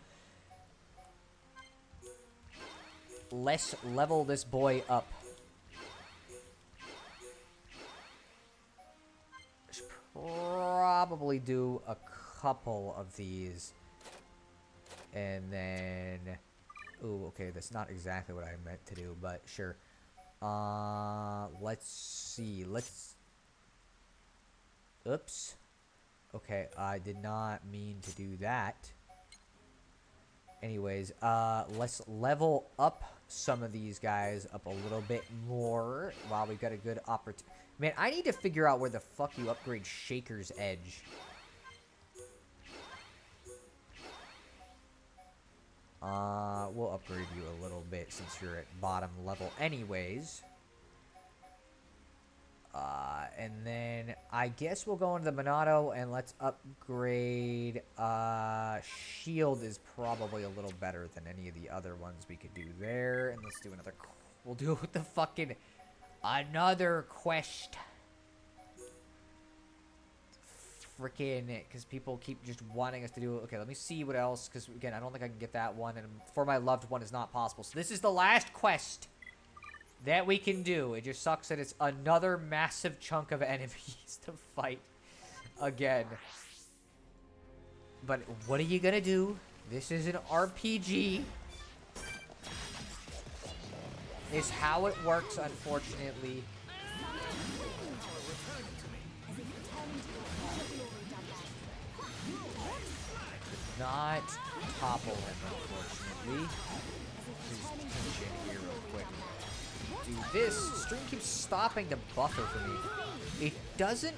Speaker 1: Let's level this boy up. Should probably do a couple of these. And then... Ooh, okay, that's not exactly what I meant to do, but sure. Let's see. Oops. Okay, I did not mean to do that. Anyways, let's level up some of these guys up a little bit more while we've got a good opportunity. Man, I need to figure out where the fuck you upgrade Shaker's Edge. We'll upgrade you a little bit since you're at bottom level anyways. And then I guess we'll go into the Monado and let's upgrade, Shield is probably a little better than any of the other ones we could do there. And let's do another, we'll do the fucking, another quest. Freaking, because people keep just wanting us to do it. Okay, let me see what else, because again, I don't think I can get that one, and for my loved one is not possible. So this is the last quest that we can do. It just sucks that it's another massive chunk of enemies to fight again. But what are you gonna do? This is an RPG. It's how it works, unfortunately. not topple him, unfortunately. His tension here real quick. Dude, this stream keeps stopping the buffer for me. It doesn't,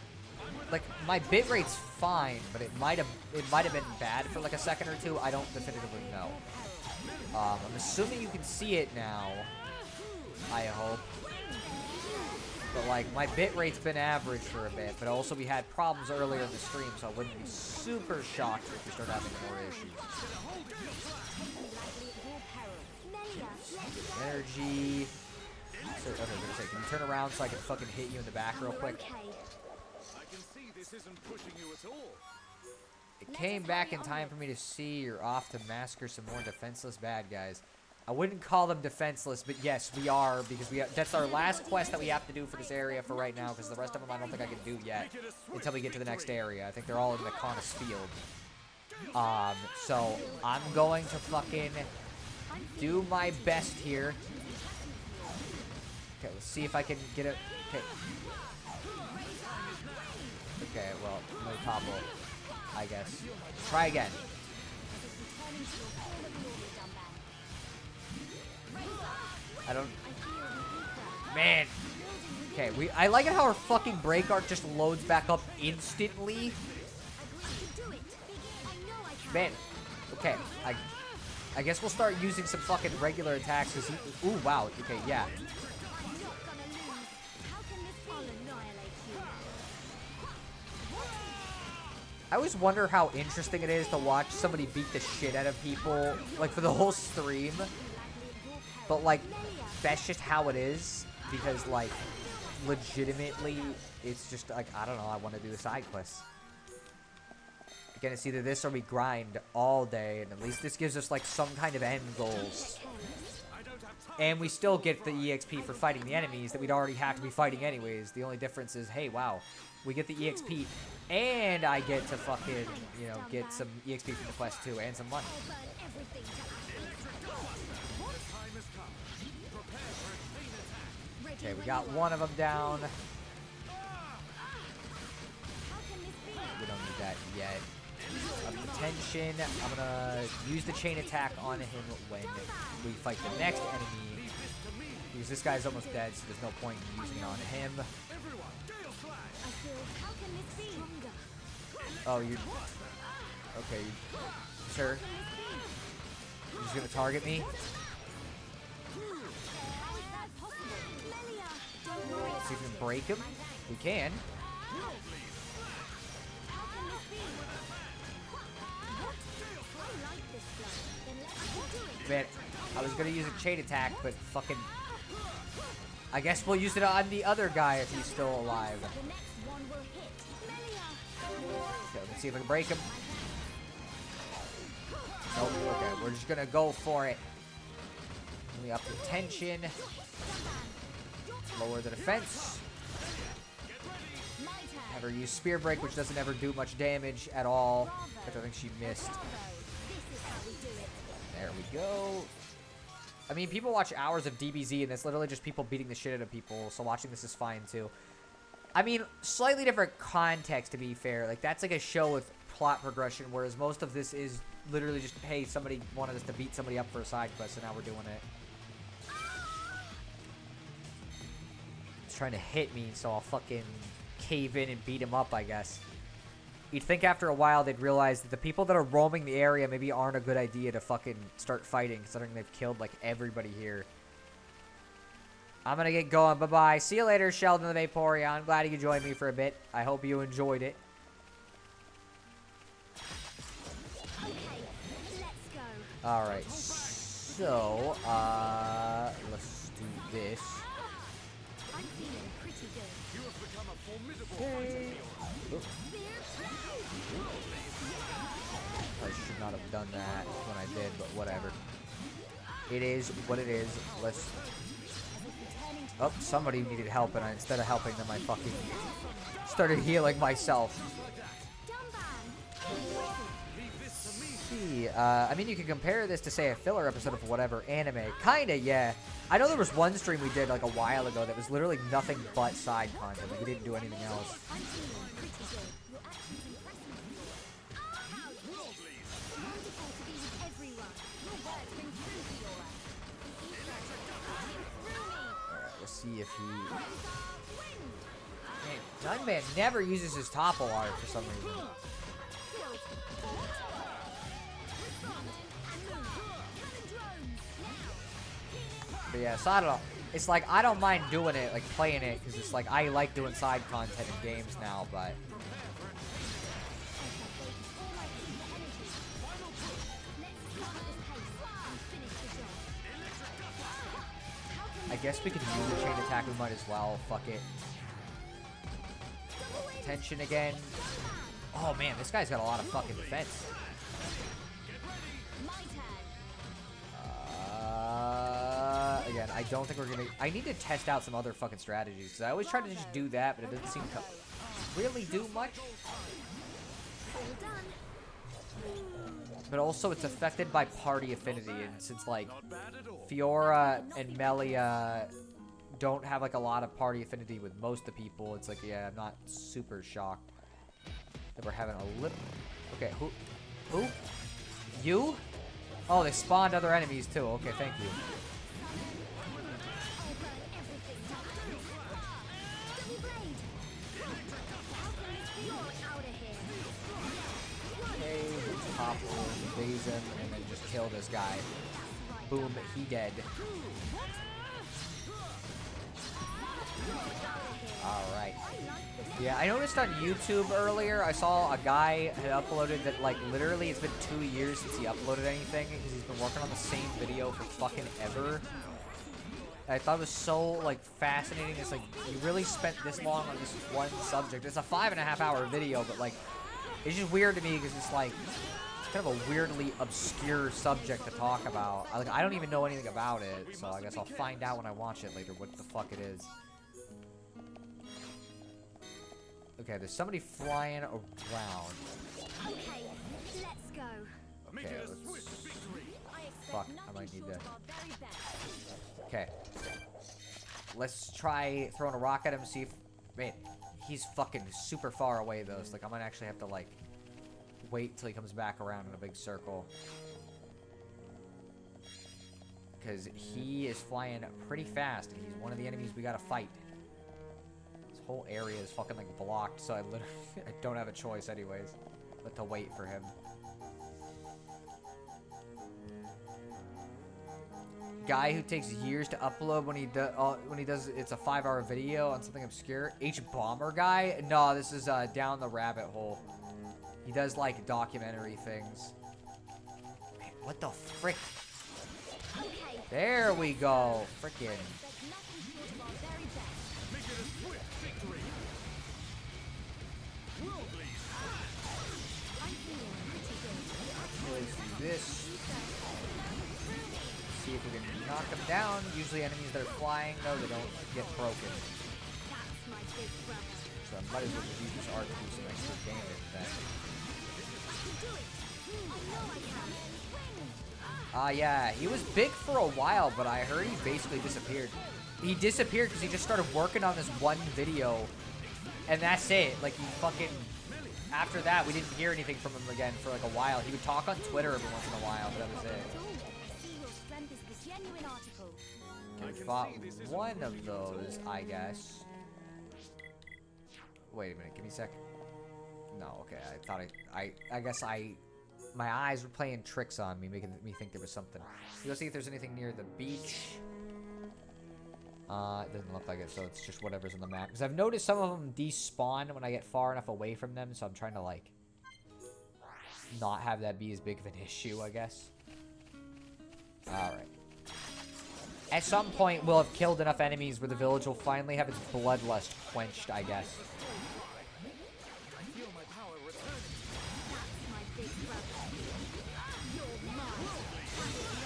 Speaker 1: like, my bitrate's fine, but it might have been bad for like a second or two. I don't definitively know. I'm assuming you can see it now. I hope. But like, my bitrate's been average for a bit, but also we had problems earlier in the stream, so I wouldn't be super shocked if we start having more issues. Energy. So, okay, I was gonna say, can you turn around so I can fucking hit you in the back real quick?
Speaker 10: I can see this isn't pushing you at all.
Speaker 1: It came back in time for me to see you're off to massacre some more defenseless bad guys. I wouldn't call them defenseless, but yes, we are, because that's our last quest that we have to do for this area for right now, because the rest of them I don't think I can do yet until we get to the next area. I think they're all in the Mechonis field. So I'm going to fucking do my best here. Okay, let's see if I can get it. Okay. Okay, well, no topple, I guess. Try again. I don't... Man. Okay, I like it how our fucking break arc just loads back up instantly. Man. Okay, I guess we'll start using some fucking regular attacks. Ooh, wow. Okay, yeah. I always wonder how interesting it is to watch somebody beat the shit out of people, like, for the whole stream. But, like, that's just how it is, because, like, legitimately, it's just, like, I don't know, I want to do the side quests. Again, it's either this or we grind all day, and at least this gives us, like, some kind of end goals. And we still get the EXP for fighting the enemies that we'd already have to be fighting anyways. The only difference is, hey, wow, we get the EXP, and I get to fucking, you know, get some EXP from the quest too, and some money. Okay, we got one of them down. We don't need that yet. Up the tension. I'm gonna use the chain attack on him when we fight the next enemy, because this guy's almost dead, so there's no point in using it on him. Oh, you... Okay, sir. You're just gonna target me? Let's see if we can break him. We can. Man, I was gonna use a chain attack, but fucking... I guess we'll use it on the other guy if he's still alive. Okay, let's see if I can break him. Nope, okay, we're just gonna go for it. We up the tension. Lower the defense. Have her use Spear Break, which doesn't ever do much damage at all. Which I think she missed. There we go. I mean, people watch hours of DBZ, and it's literally just people beating the shit out of people, so watching this is fine, too. I mean, slightly different context, to be fair. Like, that's like a show with plot progression, whereas most of this is literally just, hey, somebody wanted us to beat somebody up for a side quest, so now we're doing it. He's trying to hit me, so I'll fucking cave in and beat him up, I guess. You'd think after a while they'd realize that the people that are roaming the area maybe aren't a good idea to fucking start fighting, considering they've killed, like, everybody here. I'm gonna get going. Bye-bye. See you later, Sheldon the Vaporeon. Glad you could join me for a bit. I hope you enjoyed it.
Speaker 12: Okay, let's go.
Speaker 1: Alright, so, let's do this.
Speaker 12: I'm feeling pretty good.
Speaker 10: You have become a formidable fighter.
Speaker 1: I should not have done that when I did, but whatever. It is what it is. Let's... Oh, somebody needed help, and instead of helping them, I fucking started healing myself. See, I mean, you can compare this to, say, a filler episode of whatever anime. Kinda, yeah. I know there was one stream we did, like, a while ago that was literally nothing but side content. Like, we didn't do anything else. see if he... Man, Gunman never uses his topple art for some reason. But yeah, so I don't know. It's like, I don't mind doing it, like playing it, because it's like, I like doing side content in games now, but... I guess we could use a chain attack, we might as well. Fuck it. Tension again. Oh man, this guy's got a lot of fucking defense. Again, I don't think we're gonna... I need to test out some other fucking strategies, because I always try to just do that, but it doesn't seem to really do much. But also, it's affected by party affinity, and since, like, Fiora and Melia don't have, like, a lot of party affinity with most of the people, it's like, yeah, I'm not super shocked that we're having a little... Okay, who? You? Oh, they spawned other enemies, too. Okay, thank you. Okay, topple, evase him, and then just kill this guy. Boom, he dead. Alright. Yeah, I noticed on YouTube earlier, I saw a guy had uploaded that, like, literally it's been 2 years since he uploaded anything, because he's been working on the same video for fucking ever. I thought it was so, like, fascinating. It's like, you really spent this long on this one subject. It's a 5.5 hour video, but, like, it's just weird to me, because it's, like, it's kind of a weirdly obscure subject to talk about. Like, I don't even know anything about it, so I guess I'll find out when I watch it later what the fuck it is. Okay, there's somebody flying around.
Speaker 12: Okay, let's go.
Speaker 1: Okay, let's... Fuck, I might need to... Okay. Let's try throwing a rock at him and see if... Man, he's fucking super far away, though. So, like, I might actually have to, like, wait till he comes back around in a big circle. Because he is flying pretty fast, and he's one of the enemies we gotta fight. Whole area is fucking like blocked, so I literally I don't have a choice anyways but to wait for him. Guy who takes years to upload when he does it's a 5-hour video on something obscure. Bomber guy? No, this is down the rabbit hole. He does like documentary things. Man, what the frick? There we go. Frickin'. This. See if we can knock them down. Usually enemies that are flying, though, they don't get broken. So I might as well just use this art to do some extra damage then. Yeah, he was big for a while, but I heard he basically disappeared. He disappeared because he just started working on this one video, and that's it. Like, he fucking... After that, we didn't hear anything from him again for like a while. He would talk on Twitter every once in a while, but that was it. And fought one of those, I guess. Wait a minute, give me a second. No, okay, I thought I guess my eyes were playing tricks on me, making me think there was something. Let's see if there's anything near the beach. It doesn't look like it, so it's just whatever's on the map. Because I've noticed some of them despawn when I get far enough away from them, so I'm trying to, like, not have that be as big of an issue, I guess. Alright. At some point, we'll have killed enough enemies where the village will finally have its bloodlust quenched, I guess.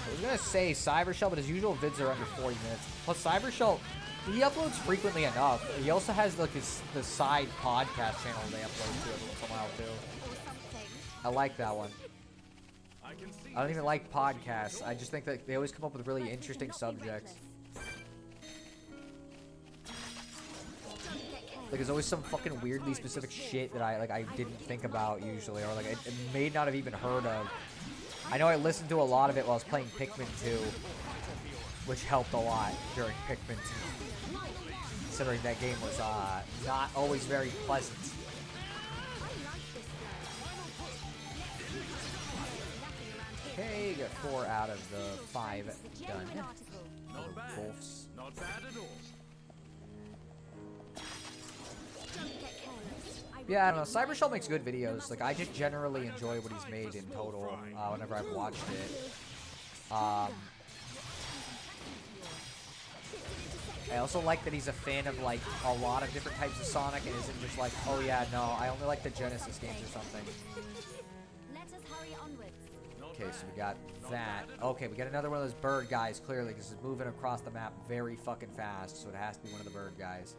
Speaker 1: I was gonna say Cybershell, but his usual vids are under 40 minutes. Plus, Cybershell, he uploads frequently enough. He also has like the side podcast channel they upload to every once in a while too. I like that one. I don't even like podcasts. I just think that they always come up with really interesting subjects. Like, there's always some fucking weirdly specific shit that I didn't think about usually, or like I may not have even heard of. I know I listened to a lot of it while I was playing Pikmin 2. which helped a lot during Pikmin 2, considering that game was not always very pleasant. Okay, got 4 out of the 5 done.
Speaker 3: Not bad.
Speaker 1: Wolves.
Speaker 3: Not bad at all.
Speaker 1: Yeah, I don't know. Cybershell makes good videos. Like, I just generally enjoy what he's made in total whenever I've watched it. I also like that he's a fan of, like, a lot of different types of Sonic and isn't just like, oh yeah, no, I only like the Genesis games or something. Okay, so we got that. Okay, we got another one of those bird guys, clearly, because it's moving across the map very fucking fast, so it has to be one of the bird guys.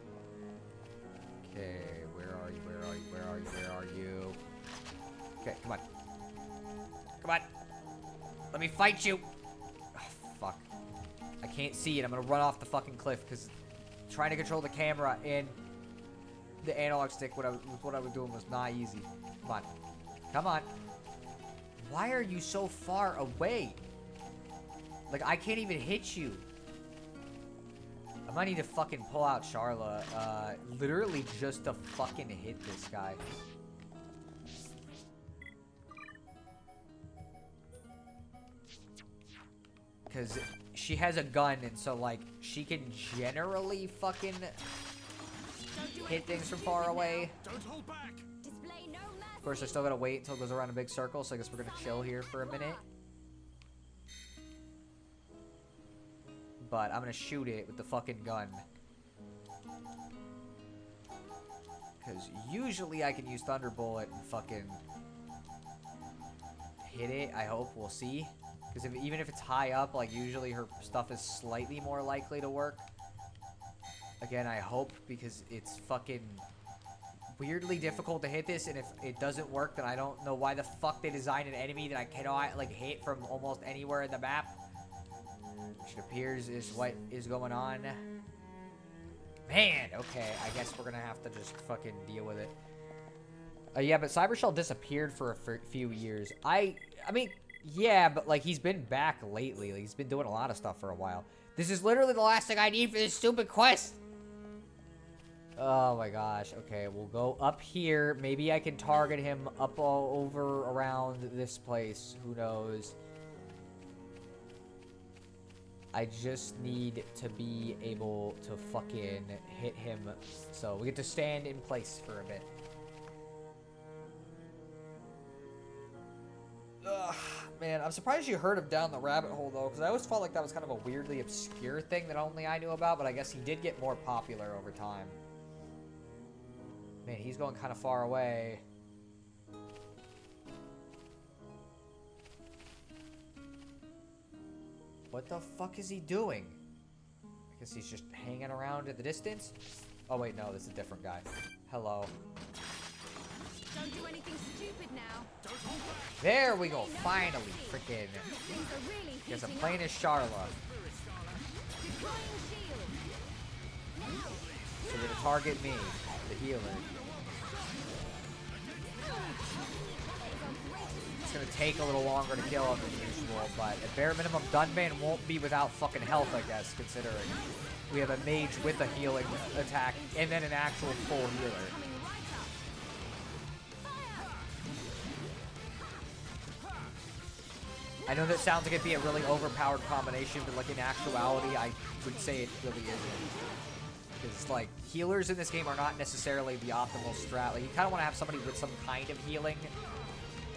Speaker 1: Okay, where are you, where are you, where are you, where are you? Okay, come on. Come on. Let me fight you. Oh, fuck. I can't see it. I'm gonna run off the fucking cliff, because trying to control the camera and the analog stick, what I was doing was not easy. Come on. Come on. Why are you so far away? Like, I can't even hit you. I might need to fucking pull out Charla, literally just to fucking hit this guy. Because she has a gun, and so, like, she can generally fucking hit things from far away.
Speaker 3: Don't hold back.
Speaker 1: Of course, I still gotta wait until it goes around a big circle, so I guess we're gonna chill here for a minute. But I'm gonna shoot it with the fucking gun. Because usually I can use Thunderbolt and fucking hit it, I hope. We'll see. Because even if it's high up, like, usually her stuff is slightly more likely to work. Again, I hope, because it's fucking weirdly difficult to hit this, and if it doesn't work, then I don't know why the fuck they designed an enemy that I cannot, like, hit from almost anywhere in the map. Which it appears is what is going on. Man, okay, I guess we're gonna have to just fucking deal with it. Yeah, but Cybershell disappeared for a few years. I mean, yeah, but, like, he's been back lately. Like, he's been doing a lot of stuff for a while. This is literally the last thing I need for this stupid quest. Oh my gosh. Okay, we'll go up here. Maybe I can target him up all over around this place. Who knows? I just need to be able to fucking hit him. So we get to stand in place for a bit. Ugh, man, I'm surprised you heard of Down the Rabbit Hole, though, because I always felt like that was kind of a weirdly obscure thing that only I knew about, but I guess he did get more popular over time. Man, he's going kind of far away. What the fuck is he doing? I guess he's just hanging around at the distance. Oh, wait, no, this is a different guy. Hello.
Speaker 12: Don't do anything stupid now.
Speaker 1: There we go. Finally, freaking. Because I'm playing as Charla. So you're gonna target me, the healer. It's gonna take a little longer to kill him than usual, but at bare minimum, Dunban won't be without fucking health, I guess, considering we have a mage with a healing attack and then an actual full healer. I know that sounds like it'd be a really overpowered combination, but, like, in actuality, I would say it really isn't. Because, like, healers in this game are not necessarily the optimal strat. Like, you kind of want to have somebody with some kind of healing.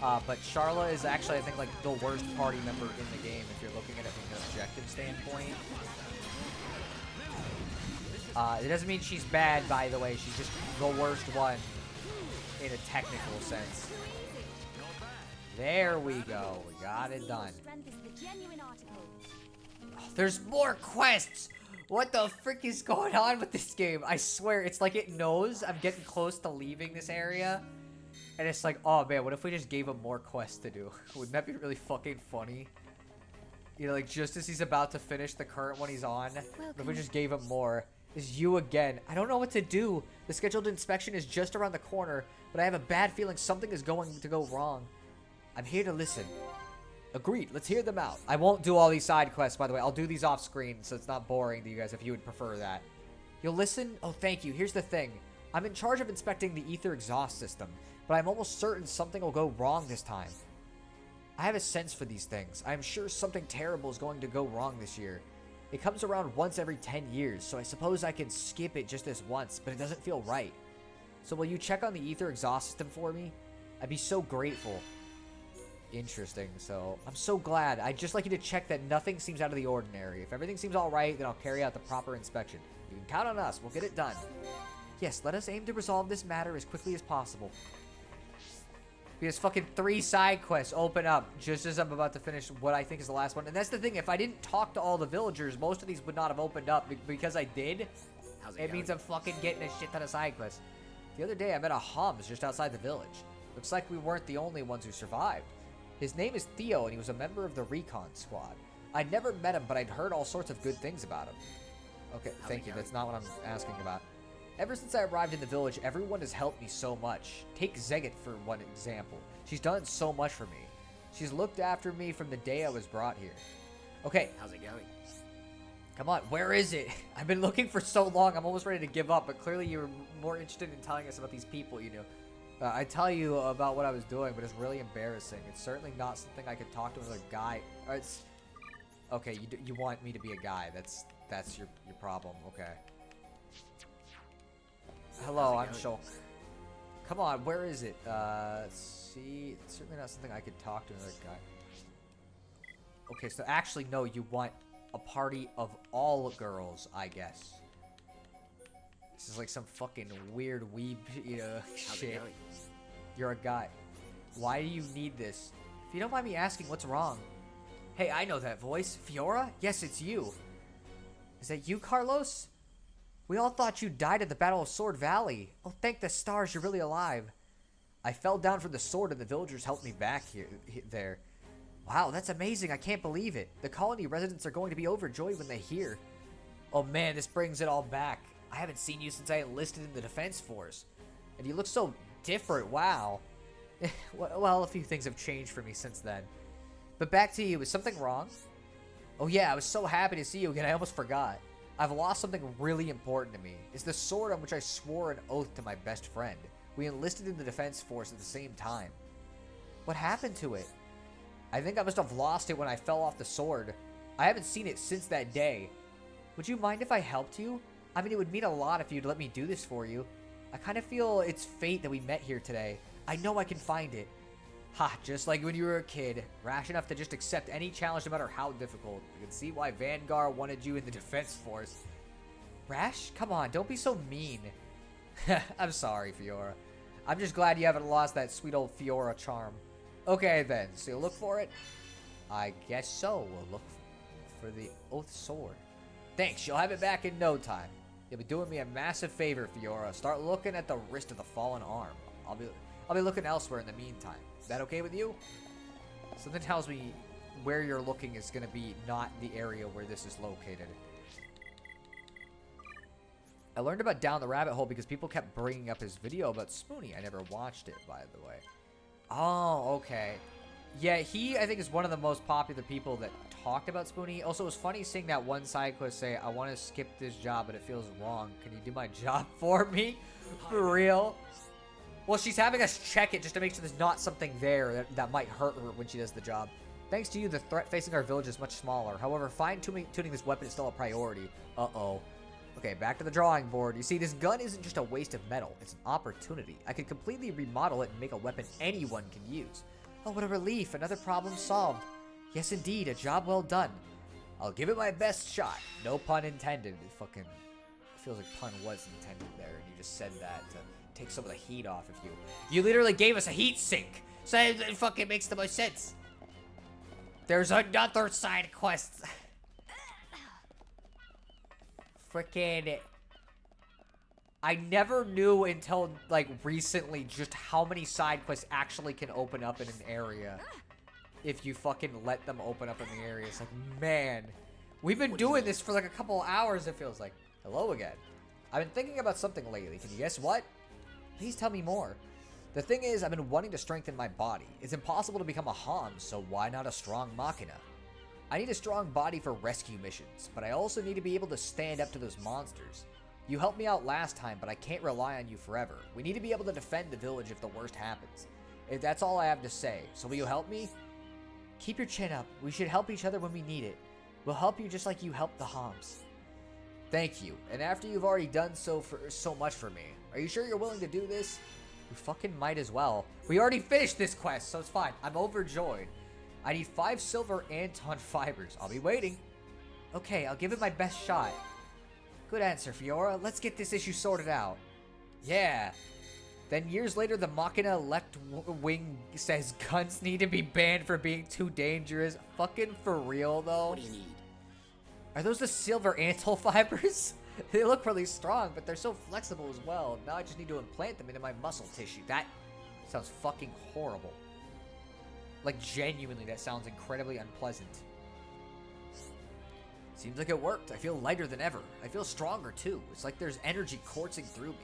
Speaker 1: But Charla is actually, I think, like, the worst party member in the game if you're looking at it from an objective standpoint. It doesn't mean she's bad, by the way. She's just the worst one in a technical sense. There we go. We got it done. Oh, there's more quests! What the frick is going on with this game? I swear, it's like it knows I'm getting close to leaving this area. And it's like, oh man, what if we just gave him more quests to do? Wouldn't that be really fucking funny? You know, like, just as he's about to finish the current one he's on, what if we just gave him more? Is you again. I don't know what to do. The scheduled inspection is just around the corner, but I have a bad feeling something is going to go wrong. I'm here to listen. Agreed. Let's hear them out. I won't do all these side quests, by the way. I'll do these off screen so it's not boring to you guys if you would prefer that. You'll listen? Oh, thank you. Here's the thing. I'm in charge of inspecting the ether exhaust system, but I'm almost certain something will go wrong this time. I have a sense for these things. I'm sure something terrible is going to go wrong this year. It comes around once every 10 years, so I suppose I can skip it just this once, but it doesn't feel right. So will you check on the ether exhaust system for me? I'd be so grateful. Interesting. So I'm so glad. I'd just like you to check that nothing seems out of the ordinary. If everything seems all right, then I'll carry out the proper inspection. You can count on us. We'll get it done. Yes, let us aim to resolve this matter as quickly as possible. Because fucking 3 side quests open up just as I'm about to finish what I think is the last one. And that's the thing. If I didn't talk to all the villagers, most of these would not have opened up. Because I did, it means I'm fucking getting a shit ton of side quests. The other day, I met a Hums just outside the village. Looks like we weren't the only ones who survived. His name is Theo, and he was a member of the recon squad. I'd never met him, but I'd heard all sorts of good things about him. Okay, thank you. That's not what I'm asking about. Ever since I arrived in the village, everyone has helped me so much. Take Zeget for one example. She's done so much for me. She's looked after me from the day I was brought here. Okay.
Speaker 7: How's it going?
Speaker 1: Come on, where is it? I've been looking for so long, I'm almost ready to give up, but clearly you were more interested in telling us about these people you knew. I tell you about what I was doing, but it's really embarrassing. It's certainly not something I could talk to another guy. Okay, you want me to be a guy. That's your problem. Okay. Hello, I'm Shulk. Come on, where is it? Let's see. It's certainly not something I could talk to another guy. Okay, so actually, no, you want a party of all girls, I guess. This is like some fucking weird weeb, shit. You're a guy. Why do you need this? If you don't mind me asking, what's wrong? Hey, I know that voice. Fiora? Yes, it's you. Is that you, Carlos? We all thought you died at the Battle of Sword Valley. Oh, thank the stars, you're really alive. I fell down from the sword and the villagers helped me back there. Wow, that's amazing. I can't believe it. The colony residents are going to be overjoyed when they hear. Oh man, this brings it all back. I haven't seen you since I enlisted in the defense force. And you look so different, wow. Well, a few things have changed for me since then. But back to you, is something wrong? Oh yeah, I was so happy to see you again, I almost forgot. I've lost something really important to me. It's the sword on which I swore an oath to my best friend. We enlisted in the defense force at the same time. What happened to it? I think I must have lost it when I fell off the sword. I haven't seen it since that day. Would you mind if I helped you? I mean, it would mean a lot if you'd let me do this for you. I kind of feel it's fate that we met here today. I know I can find it. Ha, just like when you were a kid, rash enough to just accept any challenge no matter how difficult. You can see why Vanguard wanted you in the defense force. Rash? Come on, don't be so mean. I'm sorry, Fiora. I'm just glad you haven't lost that sweet old Fiora charm. Okay then, so you'll look for it? I guess so. We'll look for the Oath Sword. Thanks, you'll have it back in no time. You'll be doing me a massive favor, Fiora. Start looking at the wrist of the fallen arm. I'll be looking elsewhere in the meantime. Is that okay with you? Something tells me where you're looking is going to be not the area where this is located. I learned about Down the Rabbit Hole because people kept bringing up his video about Spoony. I never watched it, by the way. Oh, okay. Yeah, he, I think, is one of the most popular people that talked about Spoony. Also, it was funny seeing that one side quest say, I want to skip this job, but it feels wrong. Can you do my job for me? For real? Well, she's having us check it just to make sure there's not something there that might hurt her when she does the job. Thanks to you, the threat facing our village is much smaller. However, fine-tuning this weapon is still a priority. Uh-oh. Okay, back to the drawing board. You see, this gun isn't just a waste of metal. It's an opportunity. I could completely remodel it and make a weapon anyone can use. Oh, what a relief. Another problem solved. Yes, indeed. A job well done. I'll give it my best shot. No pun intended. It fucking feels like pun was intended there, and you just said that to take some of the heat off of you. You literally gave us a heat sink. So it fucking makes the most sense. There's another side quest. Freaking... I never knew until, like, recently just how many side quests actually can open up in an area. If you fucking let them open up in the area. It's like, man. We've been doing this for like a couple hours, it feels like. Hello again. I've been thinking about something lately. Can you guess what? Please tell me more. The thing is, I've been wanting to strengthen my body. It's impossible to become a Ham, so why not a strong Machina? I need a strong body for rescue missions, but I also need to be able to stand up to those monsters. You helped me out last time, but I can't rely on you forever. We need to be able to defend the village if the worst happens. If that's all I have to say, so will you help me? Keep your chin up. We should help each other when we need it. We'll help you just like you helped the Hams. Thank you, and after you've already done so much for me, are you sure you're willing to do this? You fucking might as well. We already finished this quest, so it's fine. I'm overjoyed. I need 5 silver Anton fibers. I'll be waiting. Okay, I'll give it my best shot. Good answer, Fiora. Let's get this issue sorted out. Yeah. Then years later, the Machina left wing says guns need to be banned for being too dangerous. Fucking for real, though.
Speaker 7: What do you need?
Speaker 1: Are those the silver Antal fibers? They look really strong, but they're so flexible as well. Now I just need to implant them into my muscle tissue. That sounds fucking horrible. Like, genuinely, that sounds incredibly unpleasant. Seems like it worked. I feel lighter than ever. I feel stronger, too. It's like there's energy coursing through me.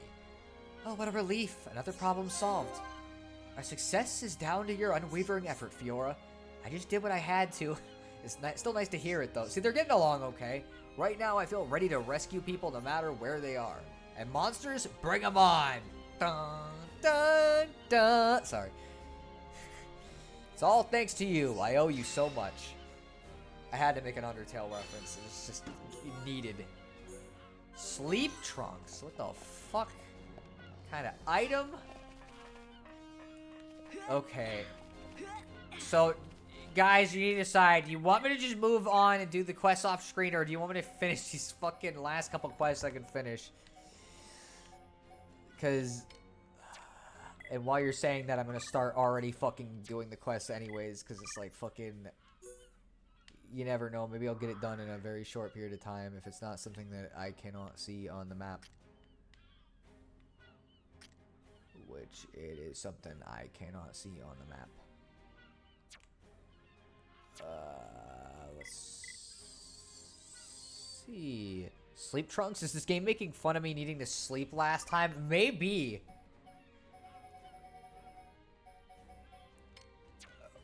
Speaker 1: Oh, what a relief. Another problem solved. Our success is down to your unwavering effort, Fiora. I just did what I had to. It's still nice to hear it, though. See, they're getting along okay. Right now, I feel ready to rescue people no matter where they are. And monsters, bring them on! Dun, dun, dun. Sorry. It's all thanks to you. I owe you so much. I had to make an Undertale reference. It was just needed. Sleep trunks. What the fuck kind of item? Okay. So, guys, you need to decide. Do you want me to just move on and do the quests off screen, or do you want me to finish these fucking last couple quests I can finish? Because... And while you're saying that, I'm going to start already fucking doing the quests anyways, because it's like fucking... You never know. Maybe I'll get it done in a very short period of time if it's not something that I cannot see on the map. Which it is something I cannot see on the map. Let's see. Sleep trunks? Is this game making fun of me needing to sleep last time? Maybe.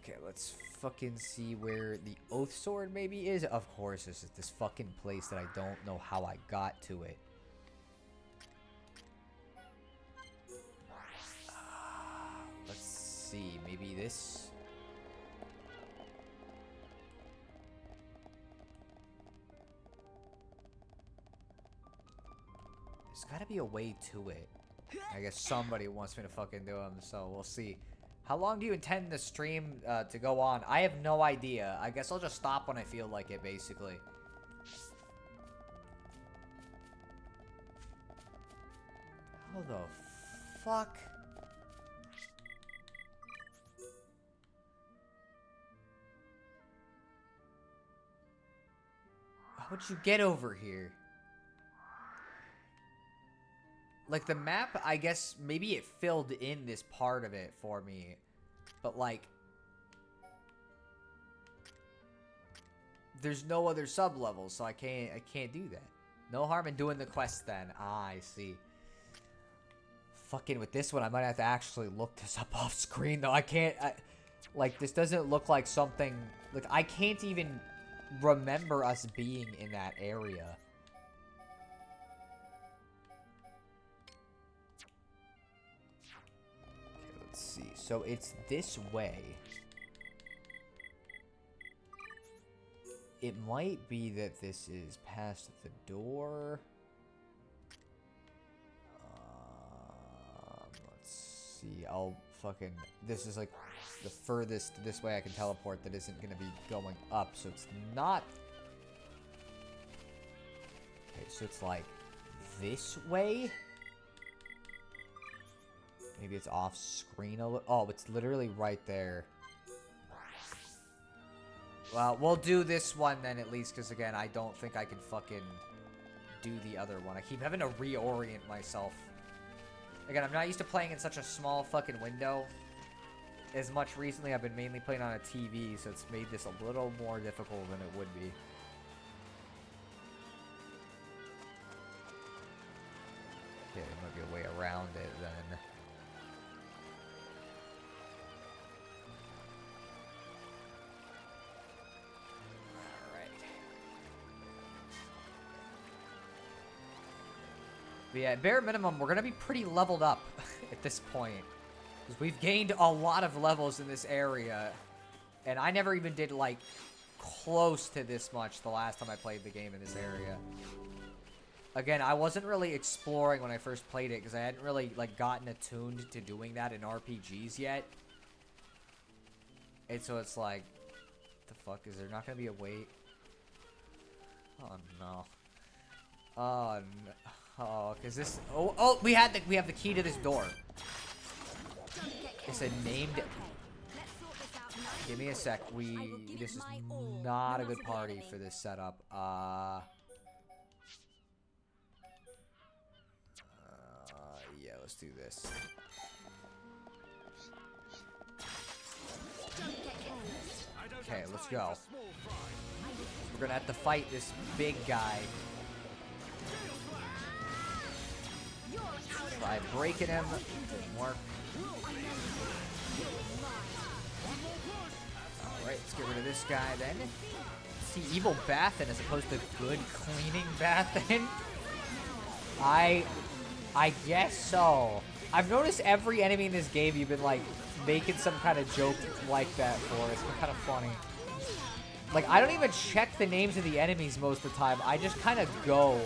Speaker 1: Okay, let's fucking see where the Oath Sword maybe is. Of course, this is this fucking place that I don't know how I got to it. Let's see, maybe this. There's gotta be a way to it. I guess somebody wants me to fucking do them, so we'll see. How long do you intend the stream to go on? I have no idea. I guess I'll just stop when I feel like it, basically. How the fuck? How'd you get over here? Like, the map, I guess, maybe it filled in this part of it for me. But, like... There's no other sub-levels, so I can't do that. No harm in doing the quest, then. Ah, I see. Fucking with this one, I might have to actually look this up off screen, though. I can't... like, this doesn't look like something... Like, I can't even remember us being in that area. See, so it's this way. It might be that this is past the door. Let's see. I'll fucking... This is like the furthest this way I can teleport that isn't going to be going up, so it's not... Okay, so it's like this way? Maybe it's off screen a little. Oh, it's literally right there. Well, we'll do this one then at least, because again, I don't think I can fucking do the other one. I keep having to reorient myself. Again, I'm not used to playing in such a small fucking window. As much recently, I've been mainly playing on a TV, so it's made this a little more difficult than it would be. Okay, there might be a way around it then. But yeah, bare minimum, we're gonna be pretty leveled up at this point. Because we've gained a lot of levels in this area. And I never even did, like, close to this much the last time I played the game in this area. Again, I wasn't really exploring when I first played it, because I hadn't really, like, gotten attuned to doing that in RPGs yet. And so it's like, what the fuck, is there not gonna be a wait? Oh, no. Oh, no. Oh, because this... Oh, we have the key to this door. It's a named... Give me a sec. This is not a good party for this setup. Yeah, let's do this. Okay, let's go. We're gonna have to fight this big guy. Try breaking him. Didn't work. Alright, let's get rid of this guy then. See, evil Bathin as opposed to good cleaning Bathin. I guess so. I've noticed every enemy in this game you've been like making some kind of joke like that for. It's been kind of funny. Like, I don't even check the names of the enemies most of the time. I just kind of go.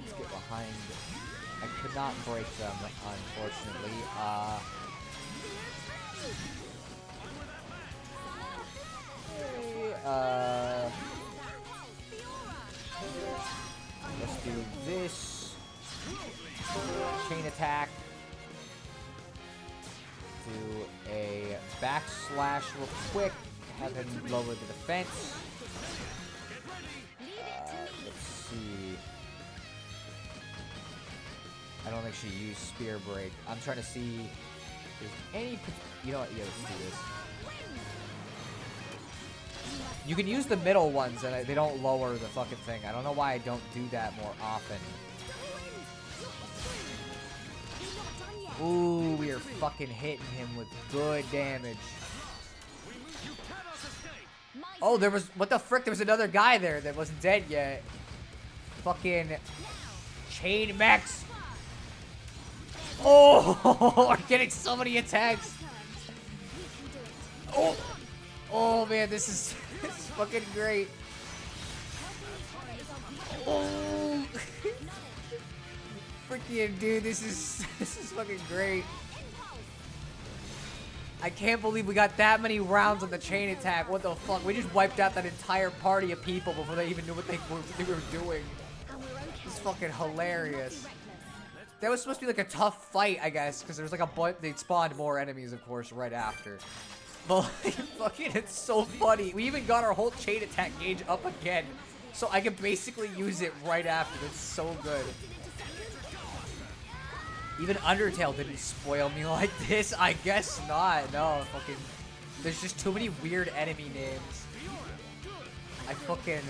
Speaker 1: Let's get behind. I could not break them, unfortunately. Let's do this. Chain attack. Do a backslash real quick. Have him lower the defense. Let's see. I don't think she used spear break. I'm trying to see if there's any... You know what? Yeah, let's do this. You can use the middle ones and they don't lower the fucking thing. I don't know why I don't do that more often. Ooh, we are fucking hitting him with good damage. Oh, there was... What the frick? There was another guy there that wasn't dead yet. Fucking... Chain Max. Oh, I'm getting so many attacks. Oh. Oh, man, this is fucking great. Oh. Freaking dude, this is fucking great. I can't believe we got that many rounds on the chain attack. What the fuck? We just wiped out that entire party of people before they even knew what they were doing. It's fucking hilarious. That was supposed to be like a tough fight, I guess, because there's like they spawned more enemies, of course, right after. But like, fucking, it's so funny. We even got our whole chain attack gauge up again, so I can basically use it right after. It's so good. Even Undertale didn't spoil me like this. I guess not. No, fucking. There's just too many weird enemy names. I fucking.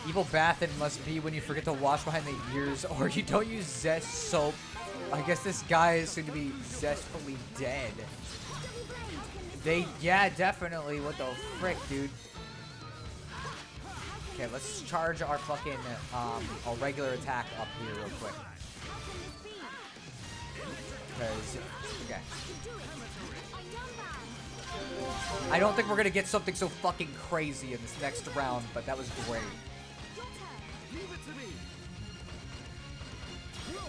Speaker 1: Evil Bathin must be when you forget to wash behind the ears or you don't use Zest soap. I guess this guy is soon to be zestfully dead. Yeah, definitely. What the frick, dude? Okay, let's charge our fucking, our regular attack up here real quick. Because, okay. I don't think we're gonna get something so fucking crazy in this next round, but that was great.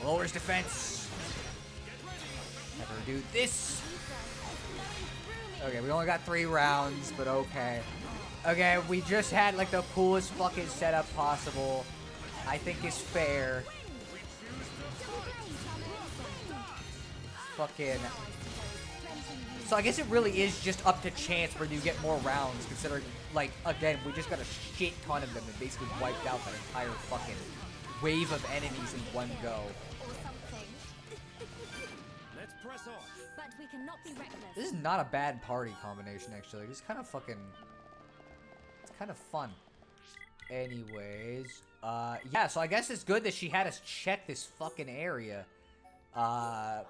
Speaker 1: Lowers defense. Never do this. Okay, we only got 3 rounds, but okay. Okay, we just had like the coolest fucking setup possible. I think it's fair. Fucking. So I guess it really is just up to chance where you get more rounds, considering, like, again, we just got a shit ton of them and basically wiped out that entire fucking wave of enemies in one go.
Speaker 12: Let's press on. But we cannot be reckless.
Speaker 1: This is not a bad party combination, actually. It's kind of fucking... It's kind of fun. Anyways, yeah, so I guess it's good that she had us check this fucking area, for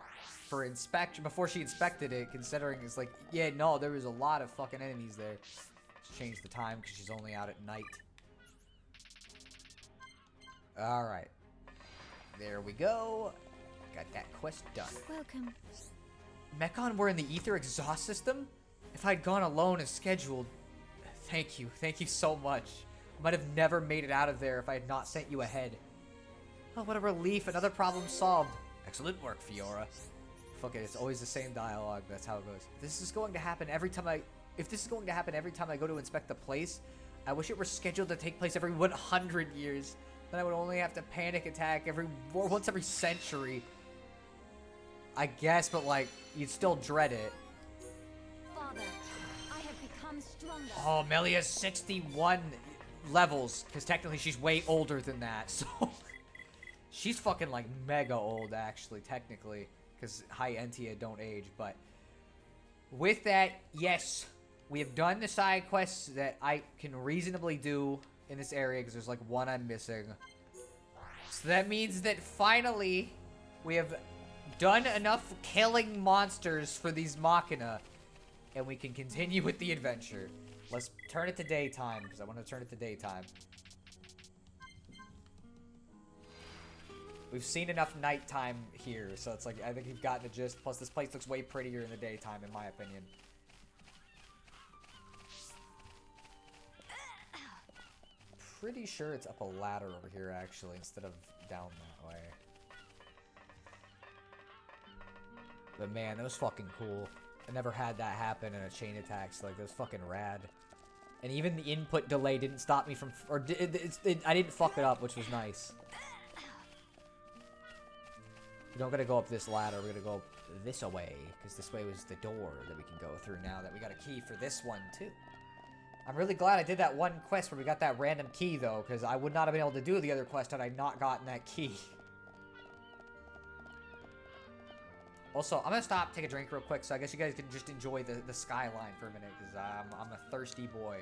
Speaker 1: inspection, before she inspected it, considering it's like, yeah, no, there was a lot of fucking enemies there. Let's change the time because she's only out at night. Alright. There we go. Got that quest done.
Speaker 8: Welcome.
Speaker 1: Mechon were in the Ether exhaust system? If I'd gone alone as scheduled... Thank you. Thank you so much. I might have never made it out of there if I had not sent you ahead. Oh, what a relief. Another problem solved. Excellent work, Fiora. Fuck it. It's always the same dialogue. That's how it goes. If this is going to happen every time I go to inspect the place, I wish it were scheduled to take place every 100 years. Then I would only have to panic attack once every century. I guess, but like, you'd still dread it.
Speaker 8: Father, I have become stronger.
Speaker 1: Oh, Melia's 61 levels, because technically she's way older than that, so... She's fucking, like, mega old, actually, technically, because High Entia don't age, but... With that, yes, we have done the side quests that I can reasonably do in this area, because there's, like, one I'm missing. So that means that, finally, we have done enough killing monsters for these Machina, and we can continue with the adventure. Let's turn it to daytime, because I want to turn it to daytime. We've seen enough nighttime here, so it's like, I think we've gotten the gist. Plus, this place looks way prettier in the daytime, in my opinion. Pretty sure it's up a ladder over here, actually, instead of down that way. But man, that was fucking cool. I never had that happen in a chain attack, so like, that was fucking rad. And even the input delay didn't stop me from... I didn't fuck it up, which was nice. We don't gotta go up this ladder, we're gonna go this way, because this way was the door that we can go through now that we got a key for this one, too. I'm really glad I did that one quest where we got that random key, though, because I would not have been able to do the other quest had I not gotten that key. Also, I'm gonna stop, take a drink real quick, so I guess you guys can just enjoy the skyline for a minute, because I'm a thirsty boy.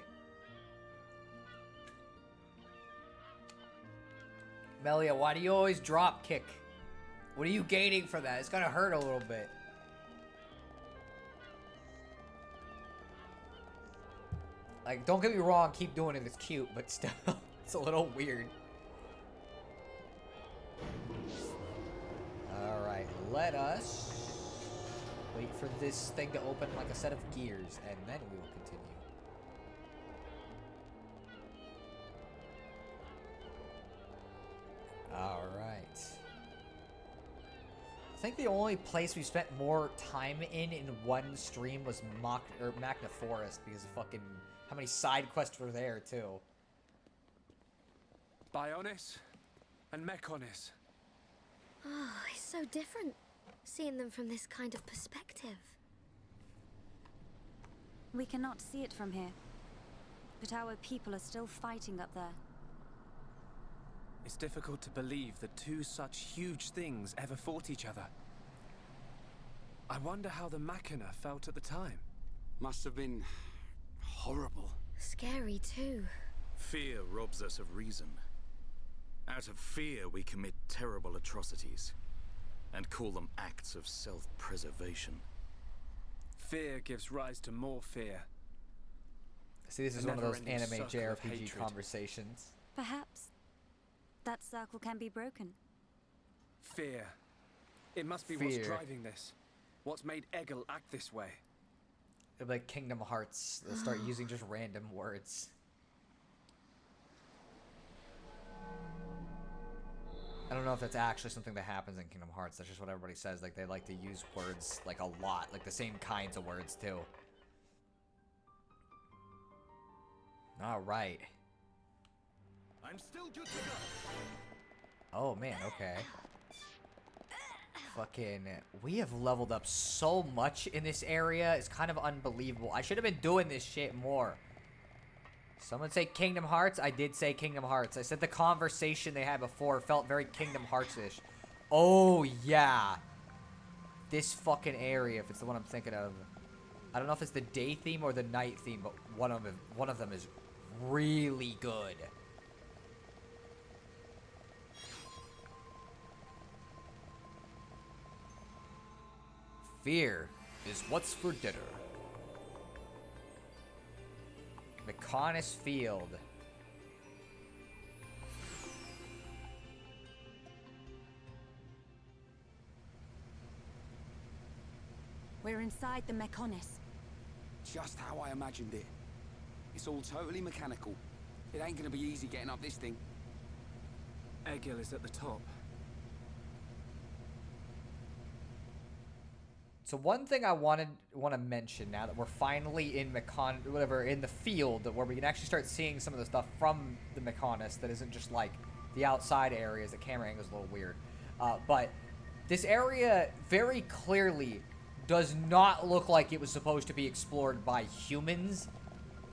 Speaker 1: Melia, why do you always drop kick? What are you gaining from that? It's gonna hurt a little bit. Like, don't get me wrong, keep doing it, it's cute, but still, it's a little weird. Alright, let us wait for this thing to open like a set of gears, and then we will continue. Alright. I think the only place we spent more time in one stream was Magna Forest, because of fucking how many side quests were there, too.
Speaker 10: Bionis and Mechonis.
Speaker 12: Oh, it's so different, seeing them from this kind of perspective.
Speaker 8: We cannot see it from here, but our people are still fighting up there.
Speaker 10: It's difficult to believe that two such huge things ever fought each other. I wonder how the Machina felt at the time.
Speaker 9: Must have been horrible.
Speaker 12: Scary too.
Speaker 3: Fear robs us of reason. Out of fear, we commit terrible atrocities and call them acts of self-preservation.
Speaker 10: Fear gives rise to more fear.
Speaker 1: See, this is one of those anime JRPG conversations.
Speaker 8: Perhaps that circle can be broken.
Speaker 10: Fear. It must be what's driving this. What's made Egil act this way.
Speaker 1: It'll be like Kingdom Hearts. They'll start using just random words. I don't know if that's actually something that happens in Kingdom Hearts. That's just what everybody says. Like, they like to use words, like, a lot. Like, the same kinds of words, too. Alright.
Speaker 4: I'm still good to go.
Speaker 1: Oh, man, okay. Fucking, we have leveled up so much in this area. It's kind of unbelievable. I should have been doing this shit more. Someone say Kingdom Hearts? I did say Kingdom Hearts. I said the conversation they had before felt very Kingdom Hearts-ish. Oh, yeah. This fucking area, if it's the one I'm thinking of. I don't know if it's the day theme or the night theme, but one of them is really good. Fear is what's for dinner. Mechonis Field.
Speaker 8: We're inside the Mechonis.
Speaker 9: Just how I imagined it. It's all totally mechanical. It ain't gonna be easy getting up this thing.
Speaker 10: Egil is at the top.
Speaker 1: So one thing I want to mention now that we're finally in in the field where we can actually start seeing some of the stuff from the Mechonis that isn't just like the outside areas. The camera angle is a little weird, but this area very clearly does not look like it was supposed to be explored by humans.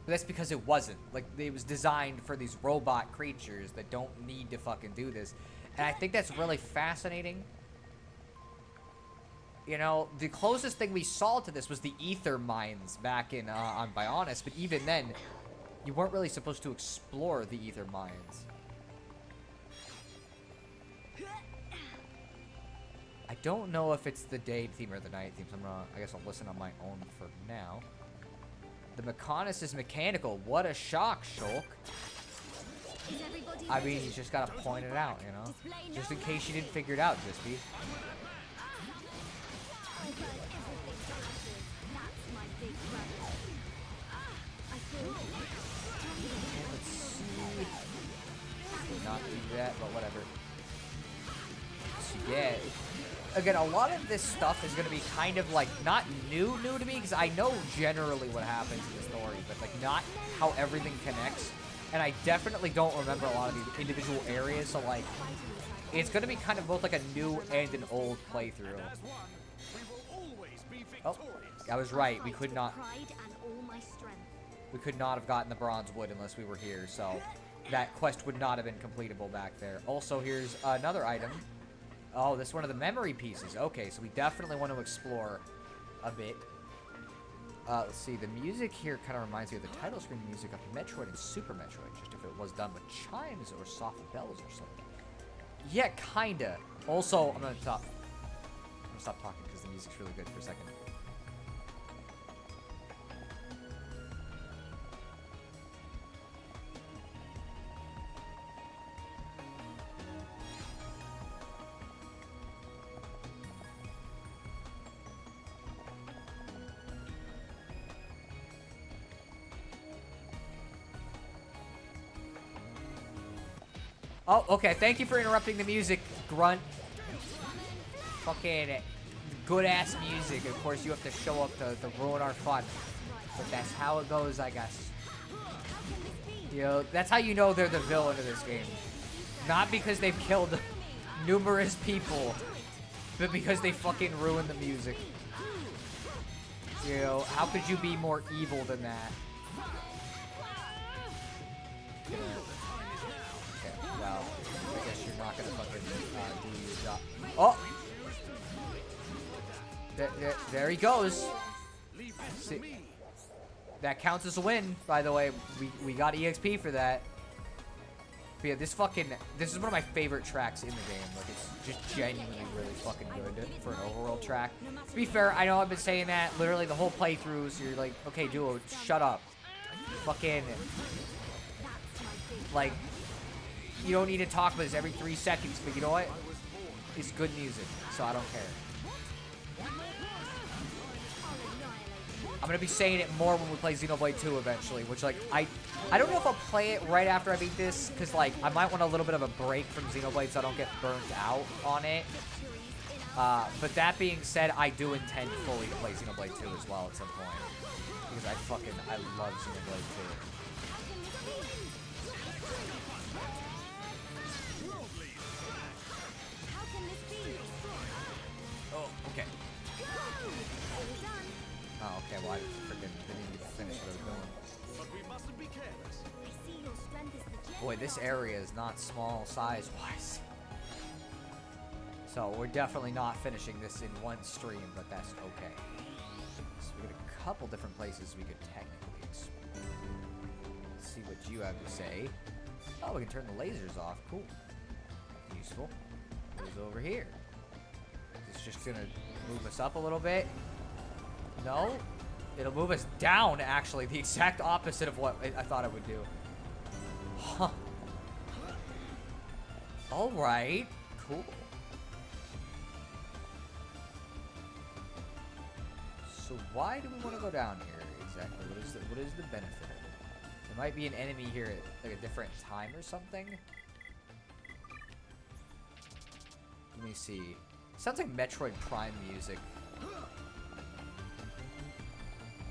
Speaker 1: But that's because it wasn't. Like, it was designed for these robot creatures that don't need to fucking do this. And I think that's really fascinating. You know, the closest thing we saw to this was the ether mines back in on Bionis, but even then, you weren't really supposed to explore the ether mines. I don't know if it's the day theme or the night theme, so I guess I'll listen on my own for now. The Mechonis is mechanical. What a shock, Shulk. I mean, you just gotta point it out, you know? Just in case you didn't figure it out, Jispy. Let's see. Not do that, but whatever. So yeah. Again, a lot of this stuff is going to be kind of like not new to me, because I know generally what happens in the story, but like not how everything connects. And I definitely don't remember a lot of these individual areas, so like it's going to be kind of both like a new and an old playthrough. Oh, I was right. We could not have gotten the bronze wood unless we were here, so that quest would not have been completable back there. Also, here's another item. Oh, this is one of the memory pieces. Okay, so we definitely want to explore a bit. Let's see. The music here kind of reminds me of the title screen music of Metroid and Super Metroid, just if it was done with chimes or soft bells or something. Yeah, kinda. Also, I'm gonna stop talking because the music's really good for a second. Oh, okay. Thank you for interrupting the music, Grunt. Fucking good-ass music. Of course, you have to show up to ruin our fun. But that's how it goes, I guess. You know, that's how you know they're the villain of this game. Not because they've killed numerous people, but because they fucking ruined the music. You know, how could you be more evil than that? Well, I guess you're not gonna fucking do your job. Oh! There he goes. See, that counts as a win, by the way. We got EXP for that. But yeah, this is one of my favorite tracks in the game. Like, it's just genuinely really fucking good for an overworld track. To be fair, I know I've been saying that literally the whole playthrough, so you're like, okay, duo, shut up. Fucking, like, you don't need to talk about this every 3 seconds, but you know what? It's good music, so I don't care. I'm gonna be saying it more when we play Xenoblade 2 eventually, which, like, I don't know if I'll play it right after I beat this, because, like, I might want a little bit of a break from Xenoblade so I don't get burnt out on it. But that being said, I do intend fully to play Xenoblade 2 as well at some point, because I love Xenoblade 2. Okay. Oh, okay. Well, I freaking didn't even finish what I was doing.
Speaker 3: But we mustn't be careless.
Speaker 1: Boy, this area is not small size-wise. So we're definitely not finishing this in one stream, but that's okay. So we got a couple different places we could technically explore. Let's see what you have to say. Oh, we can turn the lasers off. Cool. Useful. Who's over here? It's just gonna move us up a little bit. No? It'll move us down, actually. The exact opposite of what I thought it would do. Huh. Alright. Cool. So why do we want to go down here exactly? What is the benefit of it? There might be an enemy here at like a different time or something. Let me see. Sounds like Metroid Prime music.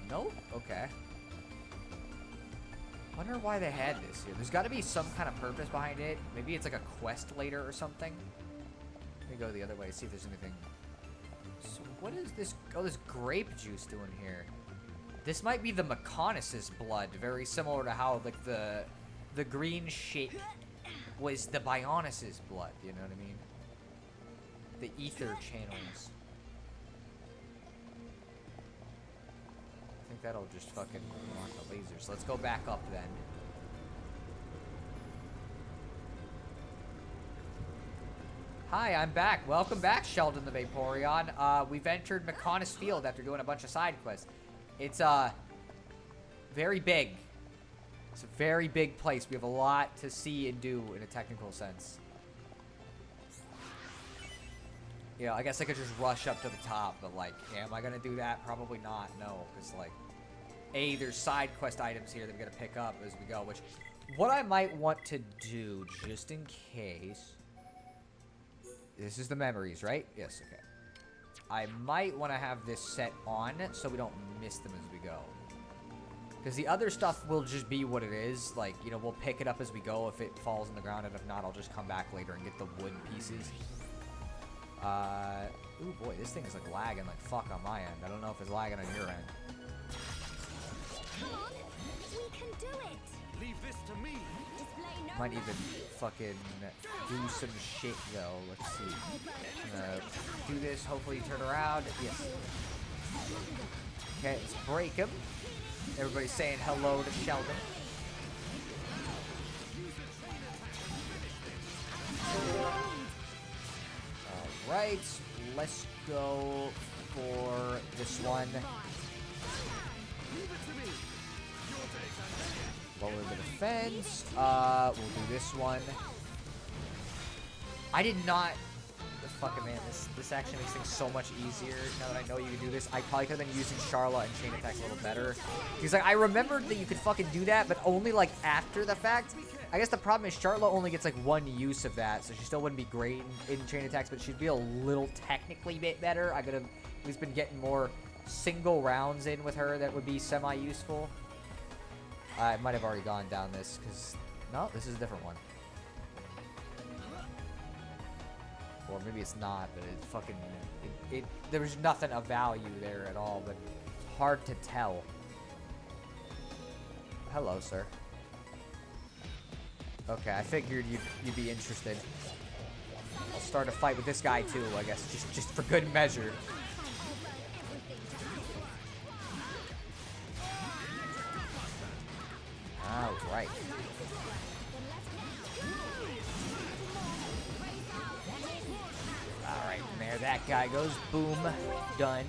Speaker 1: Nope. Okay. Wonder why they had this here. There's got to be some kind of purpose behind it. Maybe it's like a quest later or something. Let me go the other way, see if there's anything. So what is this? Oh, this grape juice doing here. This might be the Mechonis' blood. Very similar to how like the green shit was the Bionis' blood. You know what I mean? The ether channels. I think that'll just fucking unlock the lasers. Let's go back up then. Hi, I'm back. Welcome back, Sheldon the Vaporeon. We've entered Mechonis Field after doing a bunch of side quests. It's very big. It's a very big place. We have a lot to see and do in a technical sense. You know, I guess I could just rush up to the top, but like, yeah, am I gonna do that? Probably not, no, because like, there's side quest items here that we gotta pick up as we go, which, what I might want to do, just in case, this is the memories, right? Yes, okay. I might want to have this set on so we don't miss them as we go. Because the other stuff will just be what it is, like, you know, we'll pick it up as we go if it falls on the ground, and if not, I'll just come back later and get the wood pieces. Ooh boy, this thing is like lagging like fuck on my end. I don't know if it's lagging on your end.
Speaker 12: Come on, we can do it.
Speaker 3: Leave this to me.
Speaker 1: Might even fucking do some shit though. Let's see. Do this, hopefully turn around. Yes. Okay, let's break him. Everybody's saying hello to Sheldon. Alright, let's go for this one. Lower the defense. We'll do this one. I did not... Fucking man, this actually makes things so much easier now that I know you can do this. I probably could have been using Charlotte and chain attacks a little better. Because like, I remembered that you could fucking do that, but only like after the fact. I guess the problem is Charlotte only gets like one use of that, so she still wouldn't be great in chain attacks, but she'd be a little technically bit better. I could have at least been getting more single rounds in with her that would be semi-useful. I might have already gone down this, because... No, this is a different one. Or maybe it's not, but it fucking... there was nothing of value there at all, but it's hard to tell. Hello, sir. Okay, I figured you'd be interested. I'll start a fight with this guy too, I guess, just for good measure. All right. All right, and there that guy goes. Boom, done.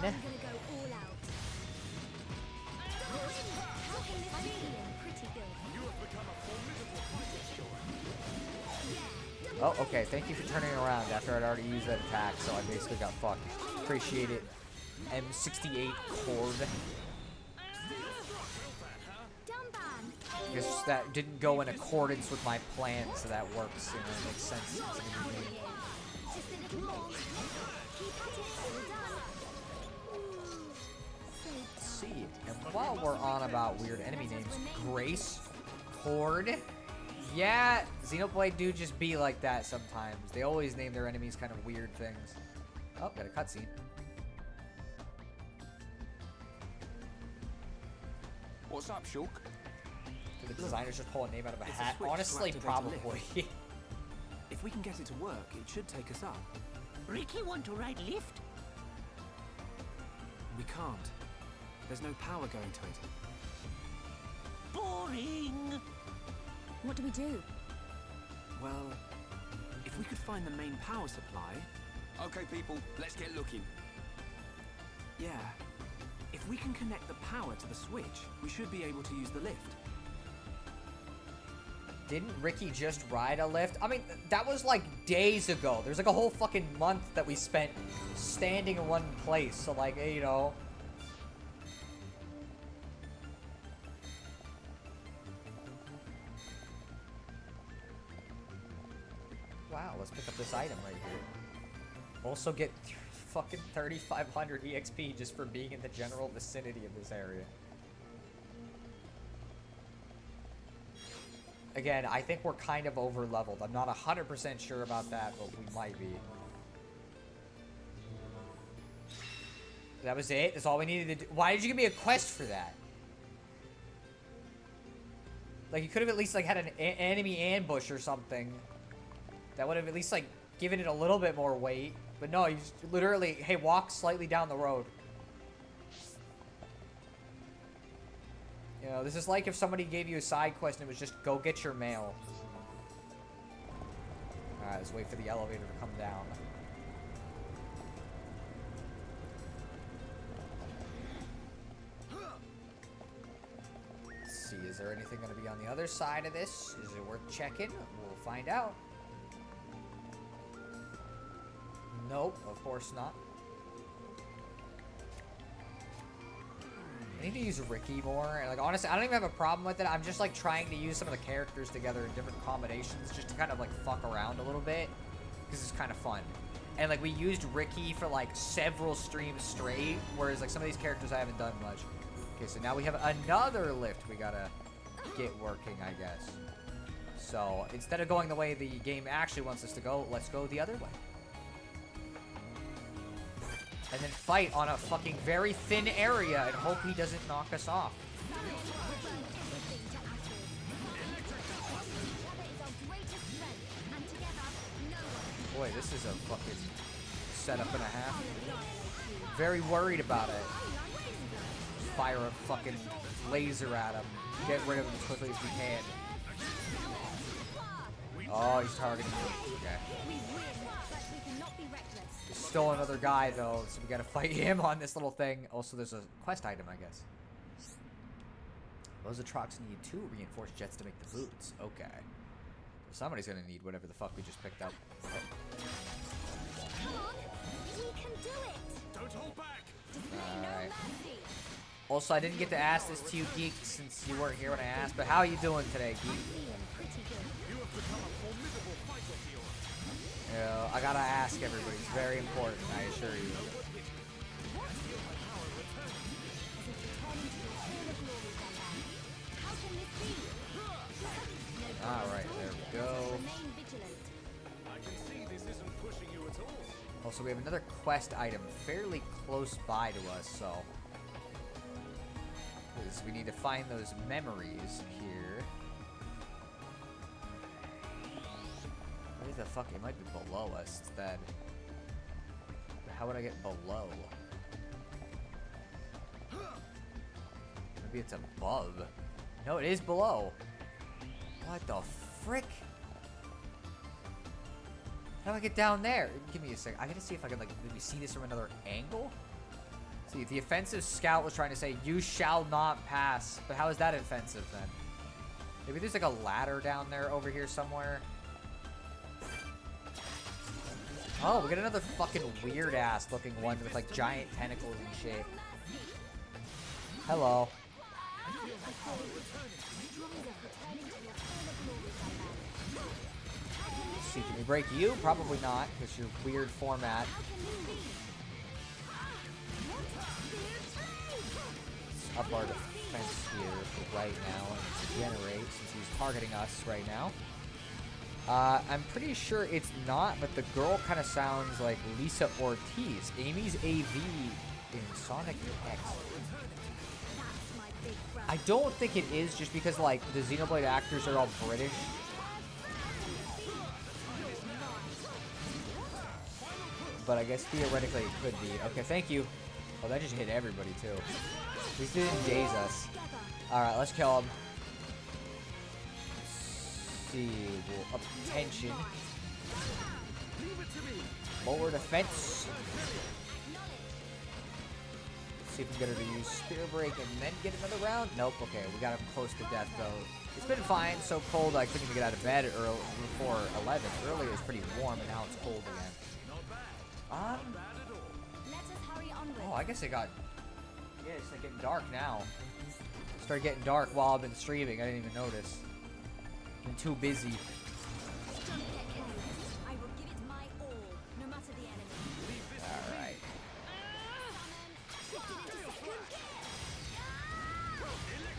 Speaker 1: Oh, okay. Thank you for turning around after I'd already used that attack, so I basically got fucked. Appreciate it. M68 cord. I guess that didn't go in accordance with my plan, so that works. You know, it makes sense. Let's see. And while we're on about weird enemy names, Grace, Cord. Yeah, Xenoblade do just be like that sometimes. They always name their enemies kind of weird things. Oh, got a cutscene.
Speaker 9: What's up, Shulk?
Speaker 1: Did the designers just pull a name out of a hat? Honestly, probably.
Speaker 10: If we can get it to work, it should take us up.
Speaker 7: Ricky want to ride lift?
Speaker 10: We can't. There's no power going to it.
Speaker 7: Boring!
Speaker 8: What do we do?
Speaker 10: Well, if we could find the main power supply...
Speaker 9: Okay, people, let's get looking.
Speaker 10: Yeah. If we can connect the power to the switch, we should be able to use the lift.
Speaker 1: Didn't Ricky just ride a lift? I mean, that was like days ago. There's like a whole fucking month that we spent standing in one place. So like, you know. Wow, let's pick up this item right here. Also get fucking 3,500 EXP just for being in the general vicinity of this area. Again, I think we're kind of over-leveled. I'm not 100% sure about that, but we might be. That was it? That's all we needed to do? Why did you give me a quest for that? Like, you could have at least, like, had an enemy ambush or something. That would have at least, like, given it a little bit more weight. But no, you just literally, hey, walk slightly down the road. You know, this is like if somebody gave you a side quest and it was just go get your mail. Alright, let's wait for the elevator to come down. Let's see, is there anything going to be on the other side of this? Is it worth checking? We'll find out. Nope, of course not. I need to use Ricky more. Like, honestly, I don't even have a problem with it. I'm just, like, trying to use some of the characters together in different combinations just to kind of, like, fuck around a little bit. Because it's kind of fun. And, like, we used Ricky for, like, several streams straight. Whereas, like, some of these characters I haven't done much. Okay, so now we have another lift we gotta get working, I guess. So, instead of going the way the game actually wants us to go, let's go the other way. And then fight on a fucking very thin area and hope he doesn't knock us off. Boy, this is a fucking setup and a half. Very worried about it. Fire a fucking laser at him. Get rid of him as quickly as we can. Oh, he's targeting me. Okay. Stole another guy though, so we gotta fight him on this little thing. Also, there's a quest item, I guess. Those trucks need 2 reinforced jets to make the boots. Okay. So somebody's gonna need whatever the fuck we just picked up.
Speaker 12: Come on, we can do it.
Speaker 4: Don't hold back.
Speaker 1: Alright. Also, I didn't get to ask this to you, Geek, since you weren't here when I asked, but how are you doing today, Geek?
Speaker 4: You have become a formidable fighter, Fiora.
Speaker 1: I gotta ask everybody. It's very important, I assure you. Alright, there we go.
Speaker 4: I can see this isn't pushing you at all.
Speaker 1: Also, we have another quest item fairly close by to us, so... because we need to find those memories here. Where the fuck? It might be below us instead. How would I get below? Maybe it's above. No, it is below. What the frick? How do I get down there? Give me a sec. I gotta see if I can, like, maybe see this from another angle. See, the offensive scout was trying to say, you shall not pass. But how is that offensive then? Maybe there's like a ladder down there over here somewhere. Oh, we got another fucking weird ass looking one with like giant tentacles and shit. Hello. Let's see, can we break you? Probably not, because your weird format. Let's up our defense here for right now and generate since he's targeting us right now. I'm pretty sure it's not, but the girl kind of sounds like Lisa Ortiz. Amy's AV in Sonic X. I don't think it is just because, like, the Xenoblade actors are all British. But I guess theoretically it could be. Okay, thank you. Oh, that just hit everybody, too. At least it didn't daze us. Alright, let's kill him. See, we'll up tension. Lower defense. See if we can get her to use Spear Break and then get another round. Nope. Okay, we got him close to death though. It's been fine. So cold I couldn't even get out of bed early before 11. Earlier it was pretty warm, and now it's cold again. Oh, I guess it got. Yeah, it's like getting dark now. It started getting dark while I've been streaming. I didn't even notice. Been too busy. Alright.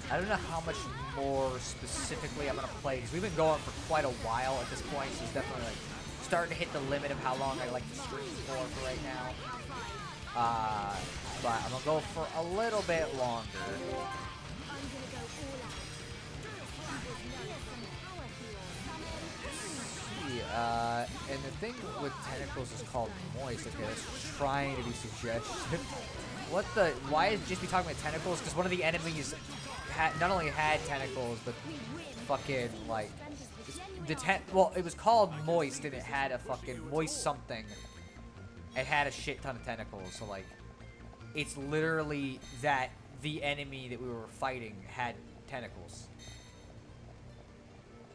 Speaker 1: I don't know how much more specifically I'm gonna play, because we've been going for quite a while at this point, so it's definitely like starting to hit the limit of how long I like to stream for right now. But I'm gonna go for a little bit longer. And the thing with tentacles is called moist. Okay, that's trying to be suggestive. What the? Why is just be talking about tentacles? Because one of the enemies not only had tentacles, but fucking like well, it was called moist, and it had a fucking moist something. It had a shit ton of tentacles. So like, it's literally that the enemy that we were fighting had tentacles.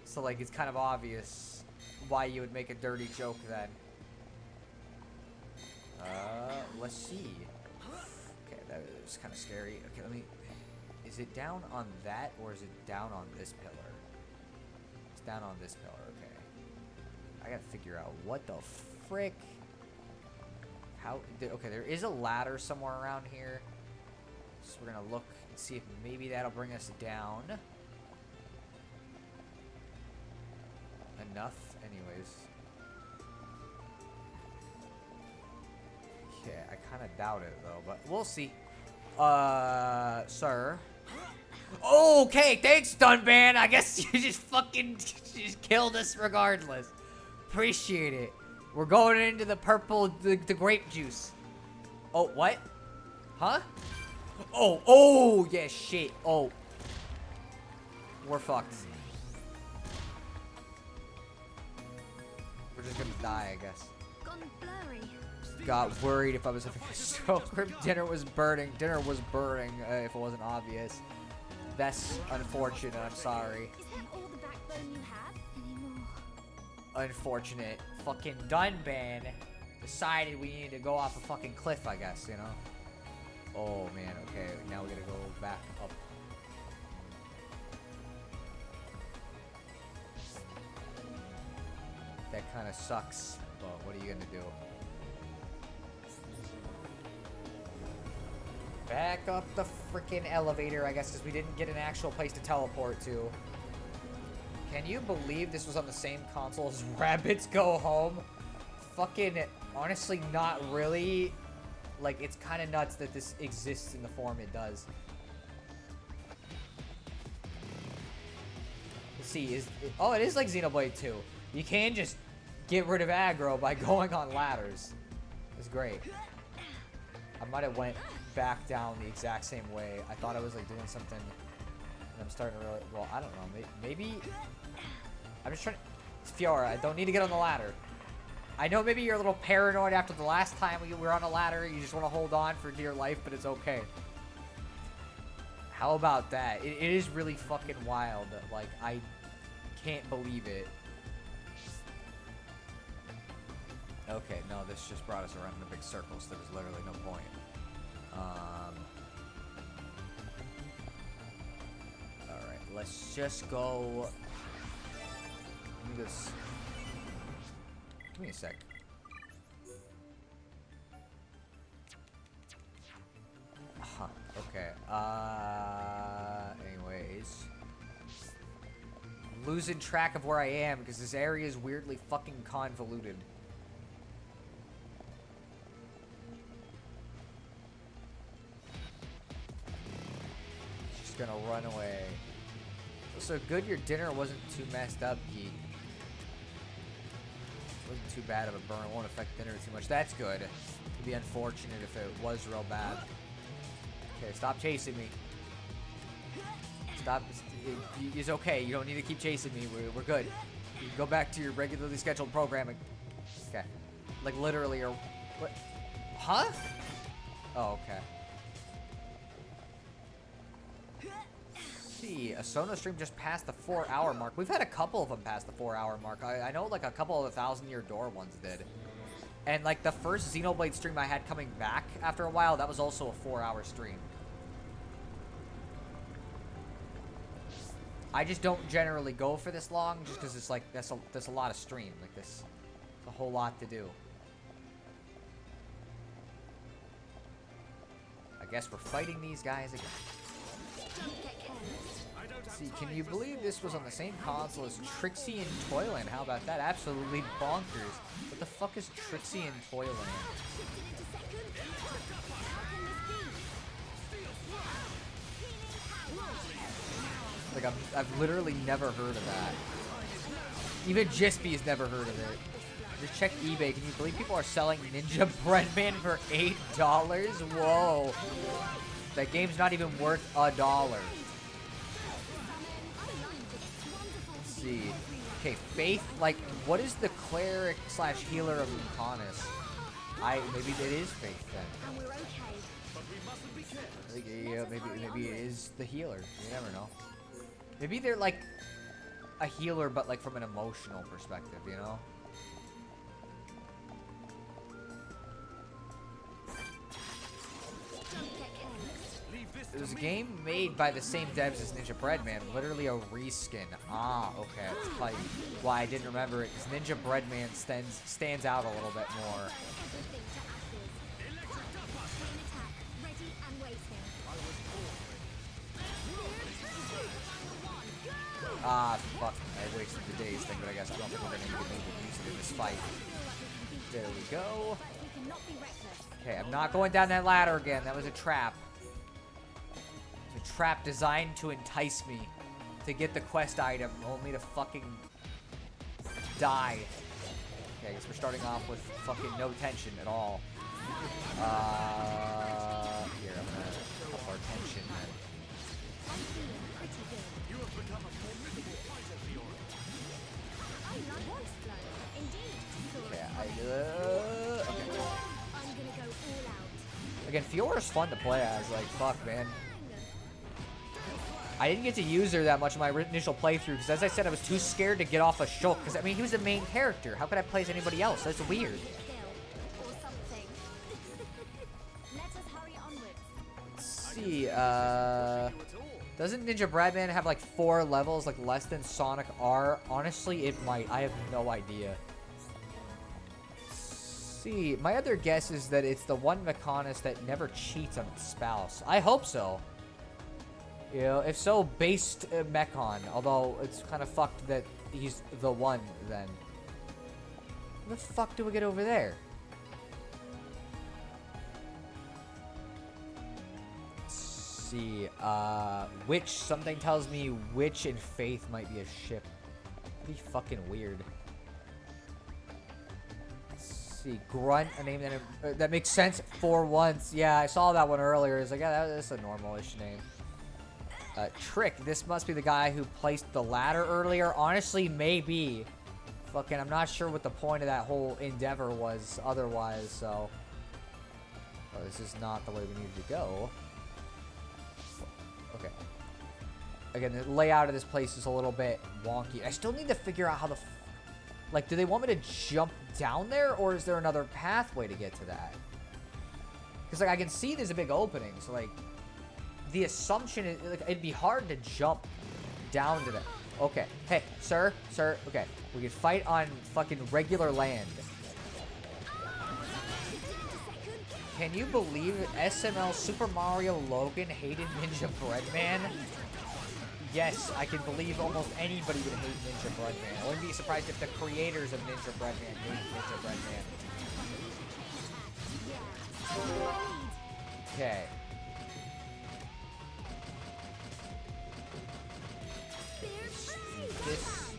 Speaker 1: So like, it's kind of obvious why you would make a dirty joke then. Let's see. Okay, that was kind of scary. Okay, let me. Is it down on that, or is it down on this pillar? It's down on this pillar. Okay. I gotta figure out what the frick. How? Okay, there is a ladder somewhere around here. So we're gonna look and see if maybe that'll bring us down. Enough, anyways. Okay, I kind of doubt it though, but we'll see. Sir. Okay, thanks, Dunban. I guess you just fucking just killed us regardless. Appreciate it. We're going into the purple, the grape juice. Oh, what? Huh? Oh, yeah, shit. Oh. We're fucked. We're just gonna die, I guess.
Speaker 12: Gone blurry.
Speaker 1: Got worried if I was having a stroke. Dinner was burning. Dinner was burning, if it wasn't obvious. That's unfortunate. I'm sorry.
Speaker 12: Is that all the backbone you have anymore?
Speaker 1: Unfortunate. Fucking Dunban decided we needed to go off a fucking cliff, I guess, you know? Oh, man. Okay, now we gotta go back up. That kind of sucks, but what are you gonna do? Back up the freaking elevator, I guess, because we didn't get an actual place to teleport to. Can you believe this was on the same console as Rabbids Go Home? Fucking, honestly, not really. Like, it's kind of nuts that this exists in the form it does. Let's see, oh, it is like Xenoblade 2. You can just get rid of aggro by going on ladders. It's great. I might have went back down the exact same way. I thought I was like doing something, and I'm starting to really. Well, I don't know. Maybe I'm just trying. Fiora, I don't need to get on the ladder. I know maybe you're a little paranoid after the last time we were on a ladder. You just want to hold on for dear life, but it's okay. How about that? It is really fucking wild. Like, I can't believe it. Okay, no, this just brought us around in a big circle, so there was literally no point. Alright, let's just go. Give me this. Give me a sec. Huh, okay. Anyways. I'm losing track of where I am because this area is weirdly fucking convoluted. Gonna run away. So good your dinner wasn't too messed up, Geek. Wasn't too bad of a burn. It won't affect dinner too much. That's good. It'd be unfortunate if it was real bad. Okay, stop chasing me. Stop. It's okay. You don't need to keep chasing me. We're good. You can go back to your regularly scheduled programming. Okay. Like literally or what? Huh? Oh, okay. See, a Sono stream just passed the 4-hour mark. We've had a couple of them past the 4-hour mark. I know like a couple of the 1,000-year door ones did. And like the first Xenoblade stream I had coming back after a while, that was also a 4-hour stream. I just don't generally go for this long, just because it's like that's a lot of stream. Like this, a whole lot to do. I guess we're fighting these guys again. See, can you believe this was on the same console as Trixie and Toyland? How about that? Absolutely bonkers. What the fuck is Trixie and Toyland? Like, I've literally never heard of that. Even Jispy's never heard of it. Just check eBay. Can you believe people are selling Ninja Breadman for $8? Whoa. That game's not even worth $1. Let's see. Okay, Faith, like, what is the cleric slash healer of Mechonis? Maybe it is Faith then. Yeah, maybe it is the healer. You never know. Maybe they're like a healer, but like from an emotional perspective, you know? It was a game made by the same devs as Ninja Breadman, literally a reskin. Ah, okay, that's probably why I didn't remember it, because Ninja Breadman stands out a little bit more. Ah, fuck. I wasted the days thing, but I guess I don't think we're going to even use it in this fight. There we go. Okay, I'm not going down that ladder again. That was a trap. It was a trap designed to entice me to get the quest item, only to fucking die. Okay, I guess we're starting off with fucking no tension at all. Here, I'm gonna up our tension then. Okay, Again, Fiora's fun to play as. Like, fuck, man. I didn't get to use her that much in my initial playthrough because, as I said, I was too scared to get off a Shulk. Because, I mean, he was the main character. How could I play as anybody else? That's weird. Let's see, doesn't Ninja Breadman have like 4 levels, like less than Sonic R? Honestly, it might. I have no idea. See, my other guess is that it's the one Mechonis that never cheats on its spouse. I hope so. You know, if so, based Mechon. Although it's kind of fucked that he's the one then. What the fuck do we get over there? See, Witch, something tells me Witch and Faith might be a ship. That'd be fucking weird. Let's see, Grunt, a name that makes sense for once. Yeah, I saw that one earlier. It's like, yeah, that's a normal-ish name. Trick, this must be the guy who placed the ladder earlier. Honestly, maybe. Fucking, I'm not sure what the point of that whole endeavor was otherwise, so. Oh, this is not the way we need to go. Okay. Again, the layout of this place is a little bit wonky. I still need to figure out how the... Like, do they want me to jump down there, or is there another pathway to get to that? Because, like, I can see there's a big opening, so, like... The assumption is, like, it'd be hard to jump down to that. Okay. Hey, sir. Okay. We can fight on fucking regular land. Can you believe SML Super Mario Logan hated Ninja Breadman? Yes, I can believe almost anybody would hate Ninja Breadman. I wouldn't be surprised if the creators of Ninja Breadman hate Ninja Breadman. Okay. This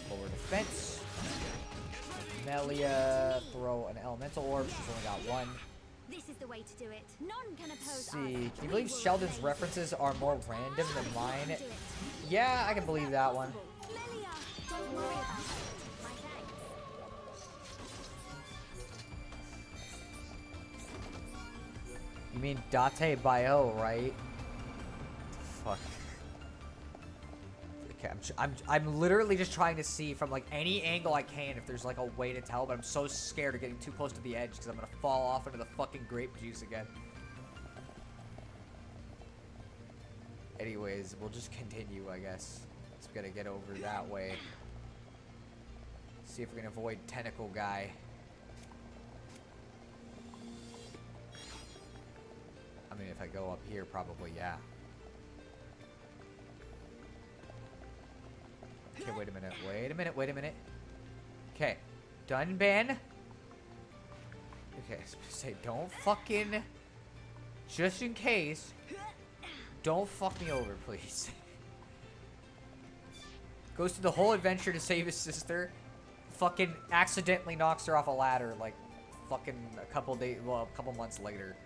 Speaker 1: forward defense. Melia throw an elemental orb. She's only got one.
Speaker 12: This is the way to do it. None can oppose us.
Speaker 1: See, can you believe Sheldon's references are more random than mine? Yeah, I can believe that one.
Speaker 12: Melia, don't worry about it. My thanks.
Speaker 1: You mean Date Bio, right? Fuck. Okay, I'm literally just trying to see from like any angle I can if there's like a way to tell, but I'm so scared of getting too close to the edge because I'm gonna fall off into the fucking grape juice again. Anyways, we'll just continue, I guess. Just gotta get over that way. See if we can avoid tentacle guy. I mean, if I go up here, probably, yeah. Okay, wait a minute. Okay, done, Ben. Okay, so say don't fucking, just in case, don't fuck me over, please. Goes through the whole adventure to save his sister. Fucking accidentally knocks her off a ladder, like, fucking a couple months later.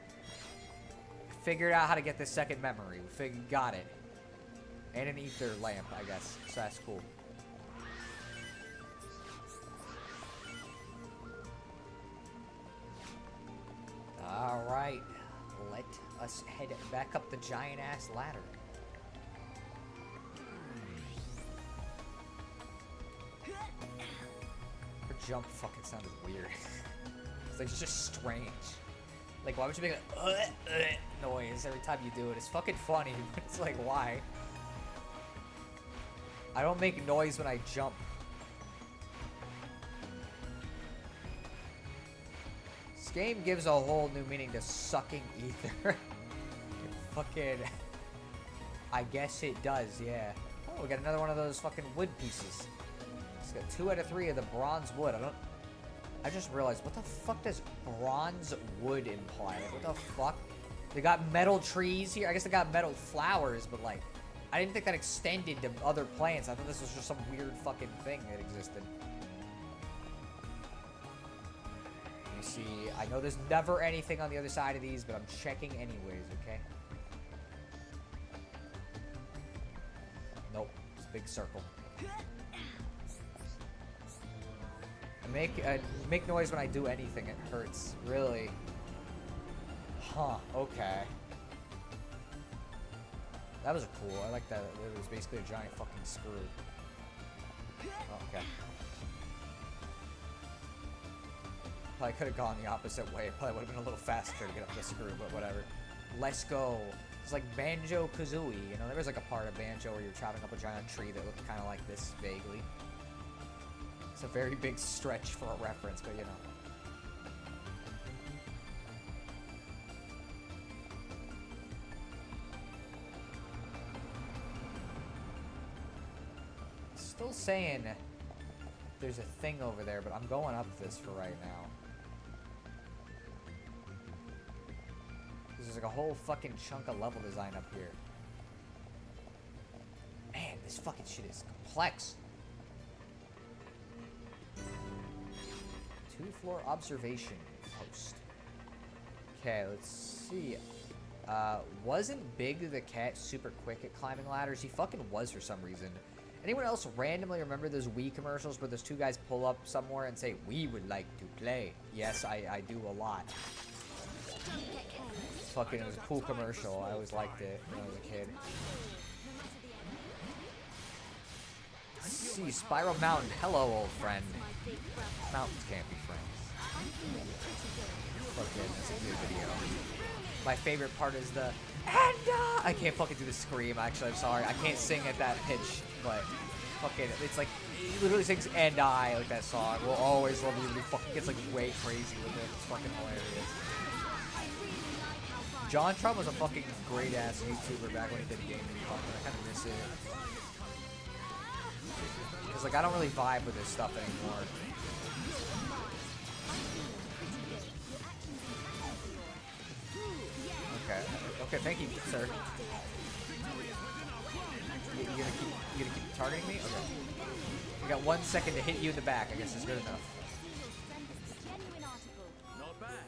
Speaker 1: Figured out how to get this second memory. Got it. And an ether lamp, I guess. So that's cool. Alright. Let us head back up the giant-ass ladder. Her jump fucking sounded weird. It's like, it's just strange. Like, why would you make a noise every time you do it? It's fucking funny, but it's like, why? I don't make noise when I jump. This game gives a whole new meaning to sucking ether. Fucking... I guess it does, yeah. Oh, we got another one of those fucking wood pieces. It's got 2 out of 3 of the bronze wood. I just realized, what the fuck does bronze wood imply? Like, what the fuck? They got metal trees here. I guess they got metal flowers, but like, I didn't think that extended to other plants. I thought this was just some weird fucking thing that existed. You see, I know there's never anything on the other side of these, but I'm checking anyways, okay? Nope, it's a big circle. Make noise when I do anything. It hurts. Really? Huh. Okay. That was cool. I like that. It was basically a giant fucking screw. Okay. Probably could have gone the opposite way. Probably would have been a little faster to get up the screw, but whatever. Let's go. It's like Banjo-Kazooie. You know, there was like a part of Banjo where you're traveling up a giant tree that looked kind of like this, vaguely. It's a very big stretch for a reference, but you know. Still saying there's a thing over there, but I'm going up this for right now. There's like a whole fucking chunk of level design up here. Man, this fucking shit is complex. 2-floor observation post. Okay, let's see. Wasn't Big the cat super quick at climbing ladders? He fucking was for some reason. Anyone else randomly remember those Wii commercials where those two guys pull up somewhere and say, "We would like to play"? Yes, I do a lot. Fucking, it was a cool commercial. I always liked it when I was a kid. Let's see, Spiral Mountain. Hello, old friend. Mountains can't be friends. Fucking, that's a good video. My favorite part is the I can't fucking do the scream, actually, I'm sorry. I can't sing at that pitch, but fucking, it's like, he literally sings "and I" like that song. We'll always love you. He fucking gets like way crazy with it. It's fucking hilarious. John Trump was a fucking great ass YouTuber back when he did gaming content. I kind of miss it. Because like, I don't really vibe with this stuff anymore. Okay. Okay, thank you, sir. You gonna keep targeting me? Okay. We got 1 second to hit you in the back. I guess is good enough.
Speaker 3: Not bad.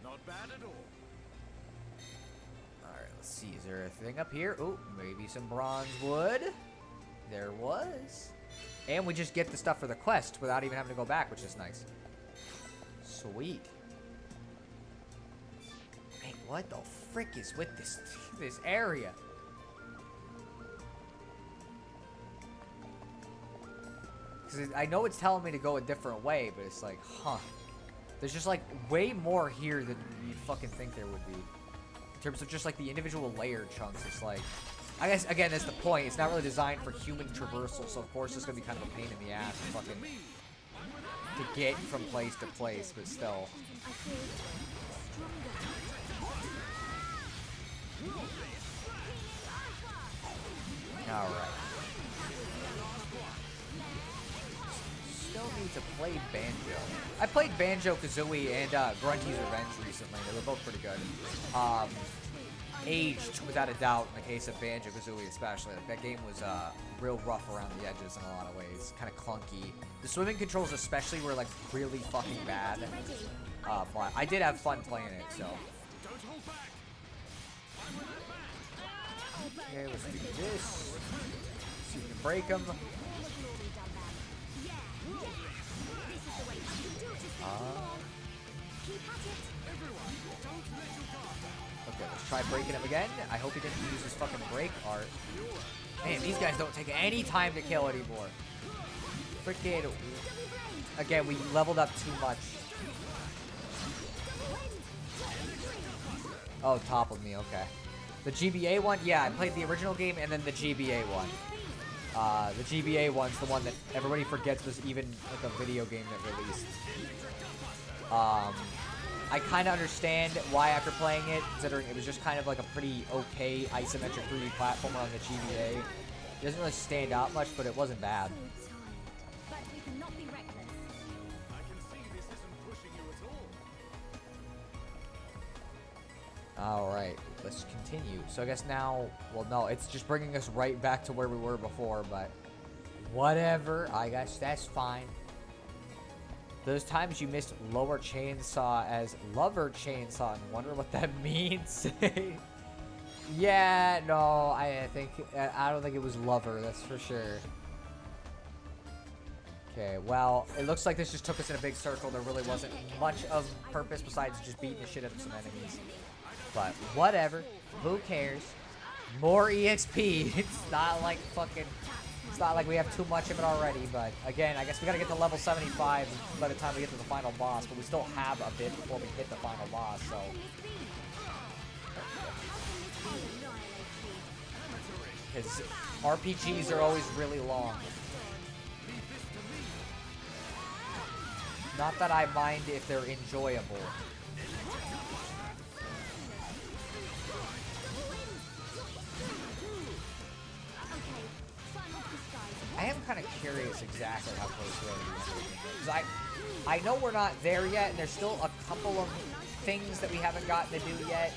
Speaker 3: Not bad at all.
Speaker 1: Alright, let's see. Is there a thing up here? Oh, maybe some bronze wood. There was. And we just get the stuff for the quest without even having to go back, which is nice. Sweet. Man, what the frick is with this area? Because I know it's telling me to go a different way, but it's like, huh. There's just like way more here than you'd fucking think there would be. In terms of just like the individual layer chunks, it's like, I guess again that's the point. It's not really designed for human traversal, so of course it's gonna be kind of a pain in the ass to fucking get from place to place, but still. All right. Still need to play Banjo. I played Banjo-Kazooie and Grunty's Revenge recently. They were both pretty good. Aged, without a doubt, in the case of Banjo-Kazooie especially. Like, that game was real rough around the edges in a lot of ways. Kind of clunky. The swimming controls especially were, like, really fucking bad. But I did have fun playing it, so. Okay, let's do this. See if we can break them. Okay, let's try breaking him again. I hope he didn't use his fucking break art. Man, these guys don't take any time to kill anymore. Freaking. Again, we leveled up too much. Oh, toppled me, okay. The GBA one? Yeah, I played the original game and then the GBA one. The GBA one's the one that everybody forgets was even like a video game that released. I kind of understand why after playing it, considering it was just kind of like a pretty okay isometric 3D platformer on the GBA. It doesn't really stand out much, but it wasn't bad. Alright, let's continue. So I guess now, well no, it's just bringing us right back to where we were before, but whatever, I guess that's fine. Those times you missed lower chainsaw as lover chainsaw and wonder what that means. Yeah, no, I don't think it was lover, that's for sure. Okay, well, it looks like this just took us in a big circle. There really wasn't much of purpose besides just beating the shit out of some enemies. But whatever, who cares? More EXP. It's not like fucking, it's not like we have too much of it already, but again, I guess we gotta get to level 75 by the time we get to the final boss, but we still have a bit before we hit the final boss, so. Because RPGs are always really long. Not that I mind if they're enjoyable. I am kind of curious exactly how close we are to the end of the game. Because I know we're not there yet, and there's still a couple of things that we haven't gotten to do yet.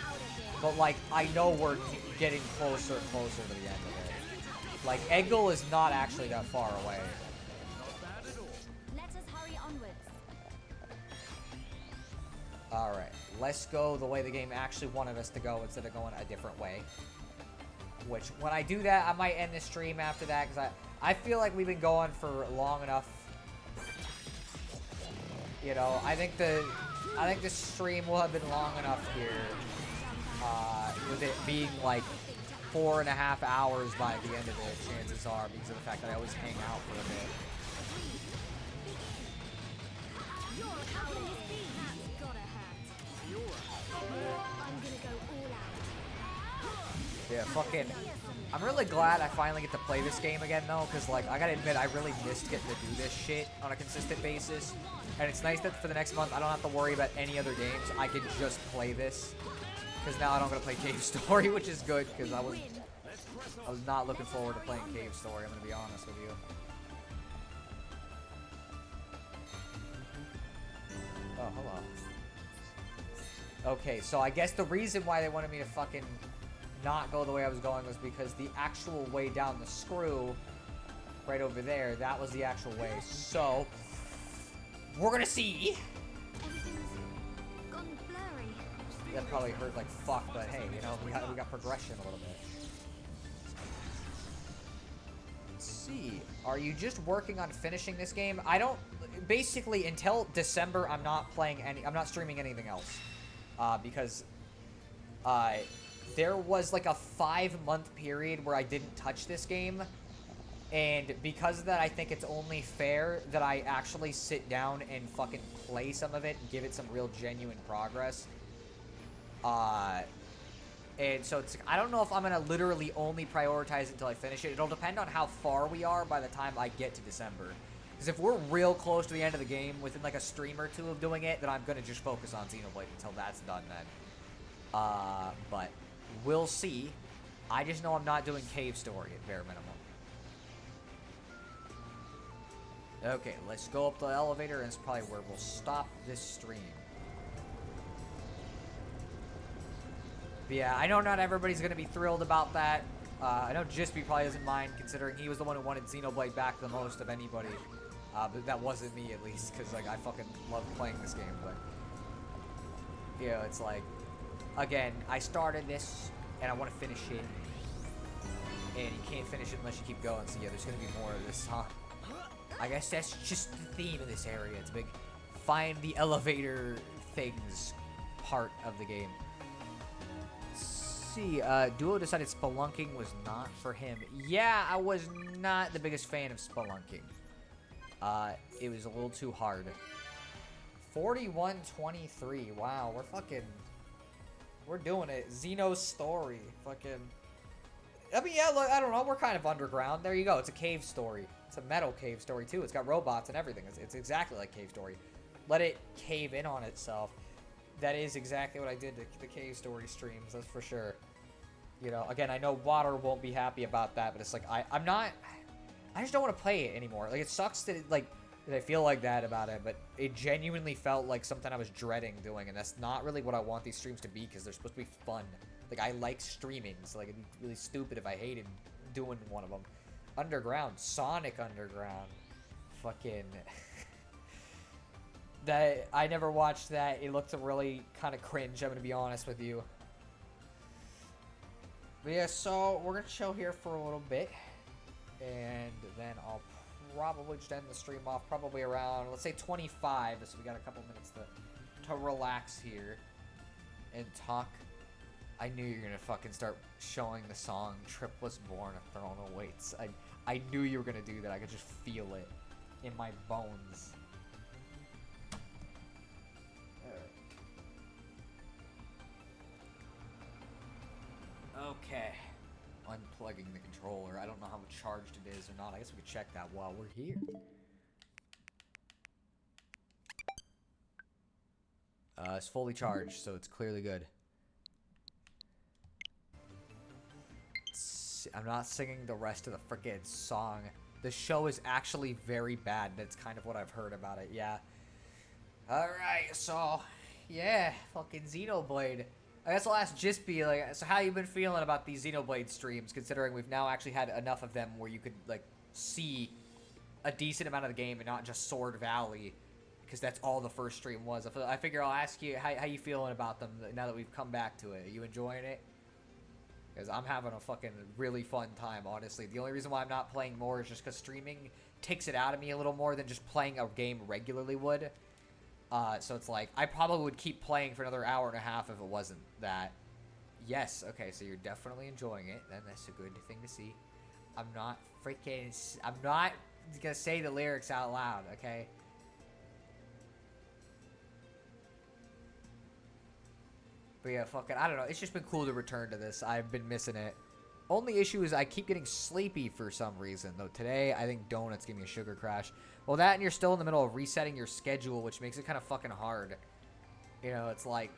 Speaker 1: But, like, I know we're getting closer and closer to the end of it. Like, Eggle is not actually that far away.
Speaker 8: Let us hurry onwards.
Speaker 1: Alright, let's go the way the game actually wanted us to go instead of going a different way. Which, when I do that, I might end the stream after that, because I feel like we've been going for long enough. You know, I think the stream will have been long enough here. With it being like 4.5 hours by the end of it, chances are, because of the fact that I always hang out for a bit. Yeah, fucking. I'm really glad I finally get to play this game again, though, because, like, I gotta admit, I really missed getting to do this shit on a consistent basis. And it's nice that for the next month, I don't have to worry about any other games. I can just play this. Because now I don't gotta play Cave Story, which is good, because I was not looking forward to playing Cave Story, I'm gonna be honest with you. Oh, hello. Okay, so I guess the reason why they wanted me to fucking not go the way I was going was because the actual way down the screw, right over there, that was the actual way. So, we're gonna see.
Speaker 12: Gone blurry.
Speaker 1: That probably hurt like fuck, but hey, you know, we got progression a little bit. Let's see. Are you just working on finishing this game? I don't. Basically, until December, I'm not streaming anything else, because there was like a 5-month period where I didn't touch this game, And because of that, I think it's only fair that I actually sit down and fucking play some of it and give it some real genuine progress. And so it's, I don't know if I'm going to literally only prioritize it until I finish it. It'll depend on how far we are by the time I get to December. Because if we're real close to the end of the game, within like a stream or two of doing it, then I'm going to just focus on Xenoblade until that's done then. But we'll see. I just know I'm not doing Cave Story at bare minimum. Okay, let's go up the elevator, and it's probably where we'll stop this stream. But yeah, I know not everybody's going to be thrilled about that. I know Jispy probably doesn't mind, considering he was the one who wanted Xenoblade back the most of anybody. But that wasn't me, at least, because like I fucking love playing this game. But you know, it's like, again, I started this, and I want to finish it. And you can't finish it unless you keep going, so yeah, there's going to be more of this, huh? I guess that's just the theme of this area. It's a big find the elevator things part of the game. Let's see, Duo decided spelunking was not for him. Yeah, I was not the biggest fan of spelunking. It was a little too hard. 41-23. Wow, we're doing it. Xeno's story. Fucking. I mean, yeah, look, I don't know. We're kind of underground. There you go. It's a cave story. It's a metal cave story, too. It's got robots and everything. It's exactly like Cave Story. Let it cave in on itself. That is exactly what I did to the Cave Story streams. That's for sure. You know, again, I know Water won't be happy about that, but it's like, I just don't want to play it anymore. Like, it sucks that, that I feel like that about it, but it genuinely felt like something I was dreading doing, and that's not really what I want these streams to be, because they're supposed to be fun. Like, I like streaming, so, like, it'd be really stupid if I hated doing one of them. Underground. Sonic Underground. Fucking. That, I never watched that. It looked really kind of cringe, I'm going to be honest with you. But yeah, so we're going to chill here for a little bit. And then I'll probably just end the stream off probably around, let's say 25. So we got a couple minutes to relax here and talk. I knew you were gonna fucking start showing the song Trip Was Born of Throne Awaits. I knew you were gonna do that. I could just feel it in my bones. Okay. Unplugging the controller. I don't know how much charged it is or not. I guess we could check that while we're here. It's fully charged, so it's clearly good. I'm not singing the rest of the frickin' song. The show is actually very bad. That's kind of what I've heard about it, yeah. Alright, so, yeah, fucking Xenoblade. I guess I'll ask Jispy, like, so how you been feeling about these Xenoblade streams, considering we've now actually had enough of them where you could, like, see a decent amount of the game and not just Sword Valley, because that's all the first stream was. I figure I'll ask you how you feeling about them now that we've come back to it. Are you enjoying it? Because I'm having a fucking really fun time, honestly. The only reason why I'm not playing more is just because streaming takes it out of me a little more than just playing a game regularly would. So it's like, I probably would keep playing for another hour and a half if it wasn't that. Yes, okay, so you're definitely enjoying it. Then that's a good thing to see. I'm not gonna say the lyrics out loud, okay? But yeah, fucking, I don't know. It's just been cool to return to this. I've been missing it. Only issue is I keep getting sleepy for some reason, though. Today, I think Donuts gave me a sugar crash. Well, that and you're still in the middle of resetting your schedule, which makes it kind of fucking hard. You know, it's like,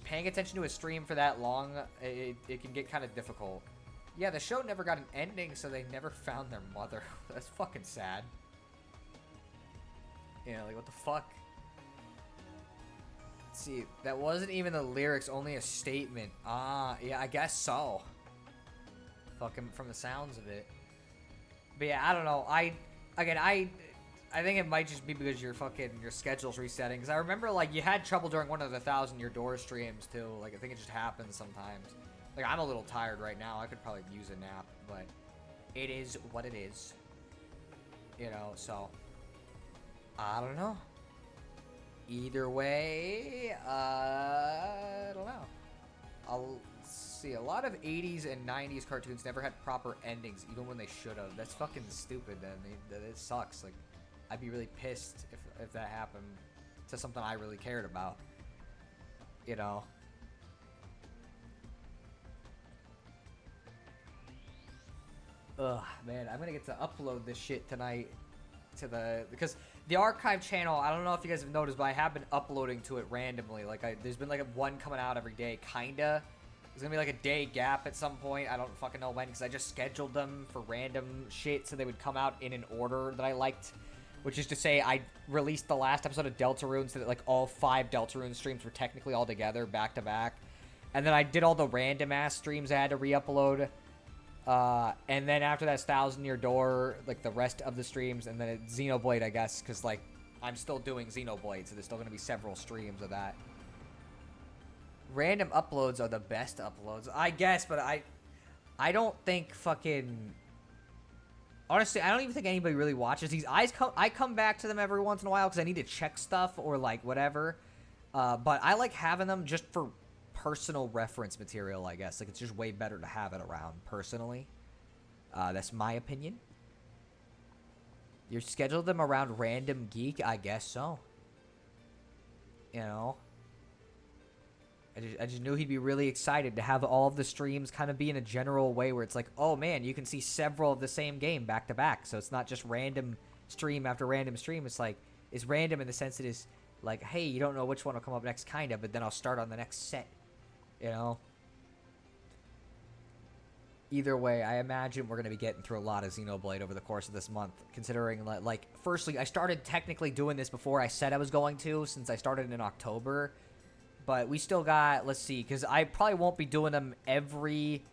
Speaker 1: paying attention to a stream for that long, it can get kind of difficult. Yeah, the show never got an ending, so they never found their mother. That's fucking sad. You know, like, what the fuck? Let's see, that wasn't even the lyrics, only a statement. Ah, yeah, I guess so. Fucking from the sounds of it. But yeah, I don't know. I think it might just be because your schedule's resetting. Because I remember, like, you had trouble during one of the 1,000 Year Door streams, too. Like, I think it just happens sometimes. Like, I'm a little tired right now. I could probably use a nap, but it is what it is. You know, so I don't know. Either way, I don't know. I'll see. A lot of 80s and 90s cartoons never had proper endings, even when they should have. That's fucking stupid, then. It sucks. Like, I'd be really pissed if that happened to something I really cared about. You know? Ugh, man, I'm gonna get to upload this shit tonight to because the archive channel, I don't know if you guys have noticed, but I have been uploading to it randomly. Like, there's been like one coming out every day, kinda. There's gonna be like a day gap at some point. I don't fucking know when, because I just scheduled them for random shit so they would come out in an order that I liked. Which is to say, I released the last episode of Deltarune so that like all 5 Deltarune streams were technically all together, back to back. And then I did all the random ass streams I had to re-upload. And then after that's 1,000 Year Door, like the rest of the streams, and then Xenoblade, I guess, because like I'm still doing Xenoblade, so there's still gonna be several streams of that. Random uploads are the best uploads, I guess, but I don't think fucking. Honestly, I don't even think anybody really watches these. I come back to them every once in a while because I need to check stuff or like whatever. But I like having them just for personal reference material, I guess. Like, it's just way better to have it around personally. That's my opinion. You schedule them around Random Geek? I guess so. You know? I just knew he'd be really excited to have all of the streams kind of be in a general way where it's like, oh man, you can see several of the same game back to back. So it's not just random stream after random stream. It's like, it's random in the sense it is like, hey, you don't know which one will come up next, kind of, but then I'll start on the next set. You know? Either way, I imagine we're going to be getting through a lot of Xenoblade over the course of this month, considering, like, firstly, I started technically doing this before I said I was going to, since I started in October. But we still got, let's see, because I probably won't be doing them every,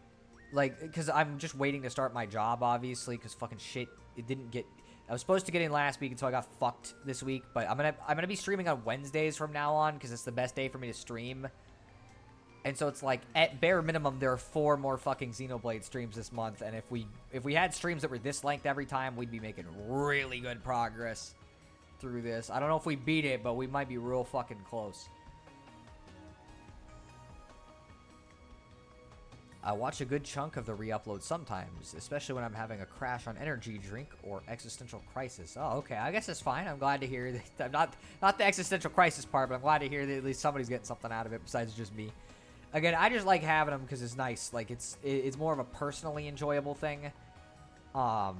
Speaker 1: like, because I'm just waiting to start my job, obviously, because fucking shit, it didn't get, I was supposed to get in last week, and so I got fucked this week, but I'm gonna be streaming on Wednesdays from now on, because it's the best day for me to stream. And so it's like, at bare minimum, there are 4 more fucking Xenoblade streams this month, and if we had streams that were this length every time, we'd be making really good progress through this. I don't know if we beat it, but we might be real fucking close. I watch a good chunk of the re-upload sometimes, especially when I'm having a crash on energy drink or existential crisis. Oh, okay, I guess it's fine. I'm glad to hear that. Not the existential crisis part, but I'm glad to hear that at least somebody's getting something out of it besides just me. Again, I just like having them because it's nice. Like, it's more of a personally enjoyable thing. And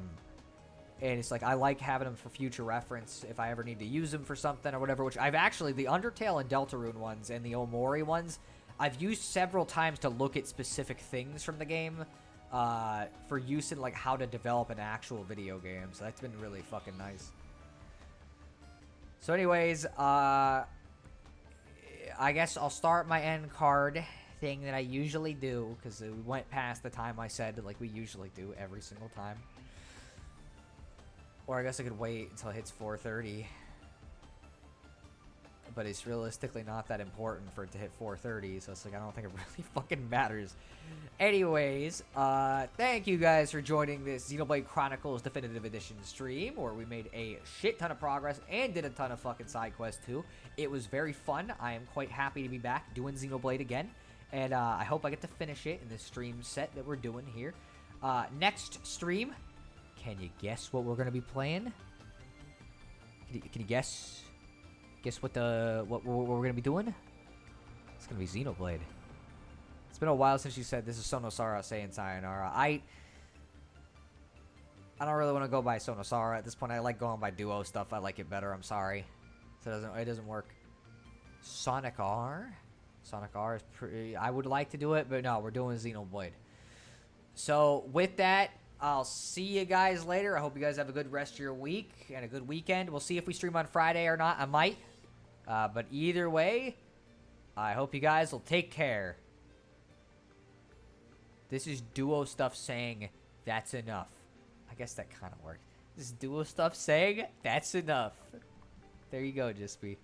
Speaker 1: it's like, I like having them for future reference if I ever need to use them for something or whatever, which I've actually, the Undertale and Deltarune ones and the Omori ones, I've used several times to look at specific things from the game for use in, like, how to develop an actual video game. So that's been really fucking nice. So anyways, I guess I'll start my end card thing that I usually do, because we went past the time I said, like we usually do every single time. Or I guess I could wait until it hits 4:30. But it's realistically not that important for it to hit 4:30, so it's like, I don't think it really fucking matters. Anyways, thank you guys for joining this Xenoblade Chronicles Definitive Edition stream, where we made a shit ton of progress and did a ton of fucking side quests too. It was very fun. I am quite happy to be back doing Xenoblade again, and I hope I get to finish it in this stream set that we're doing here. Next stream, can you guess what we're going to be playing? Can you guess? Guess what we're gonna be doing? It's gonna be Xenoblade. It's been a while since you said this is Sonosara saying sayonara. I don't really want to go by Sonosara at this point. I like going by duo stuff. I like it better. I'm sorry. So it doesn't work. Sonic R. Sonic R is pretty. I would like to do it, but no, we're doing Xenoblade. So with that, I'll see you guys later. I hope you guys have a good rest of your week and a good weekend. We'll see if we stream on Friday or not. I might. But either way, I hope you guys will take care. This is duo stuff saying that's enough. I guess that kind of worked. This is duo stuff saying that's enough. There you go, Jispy.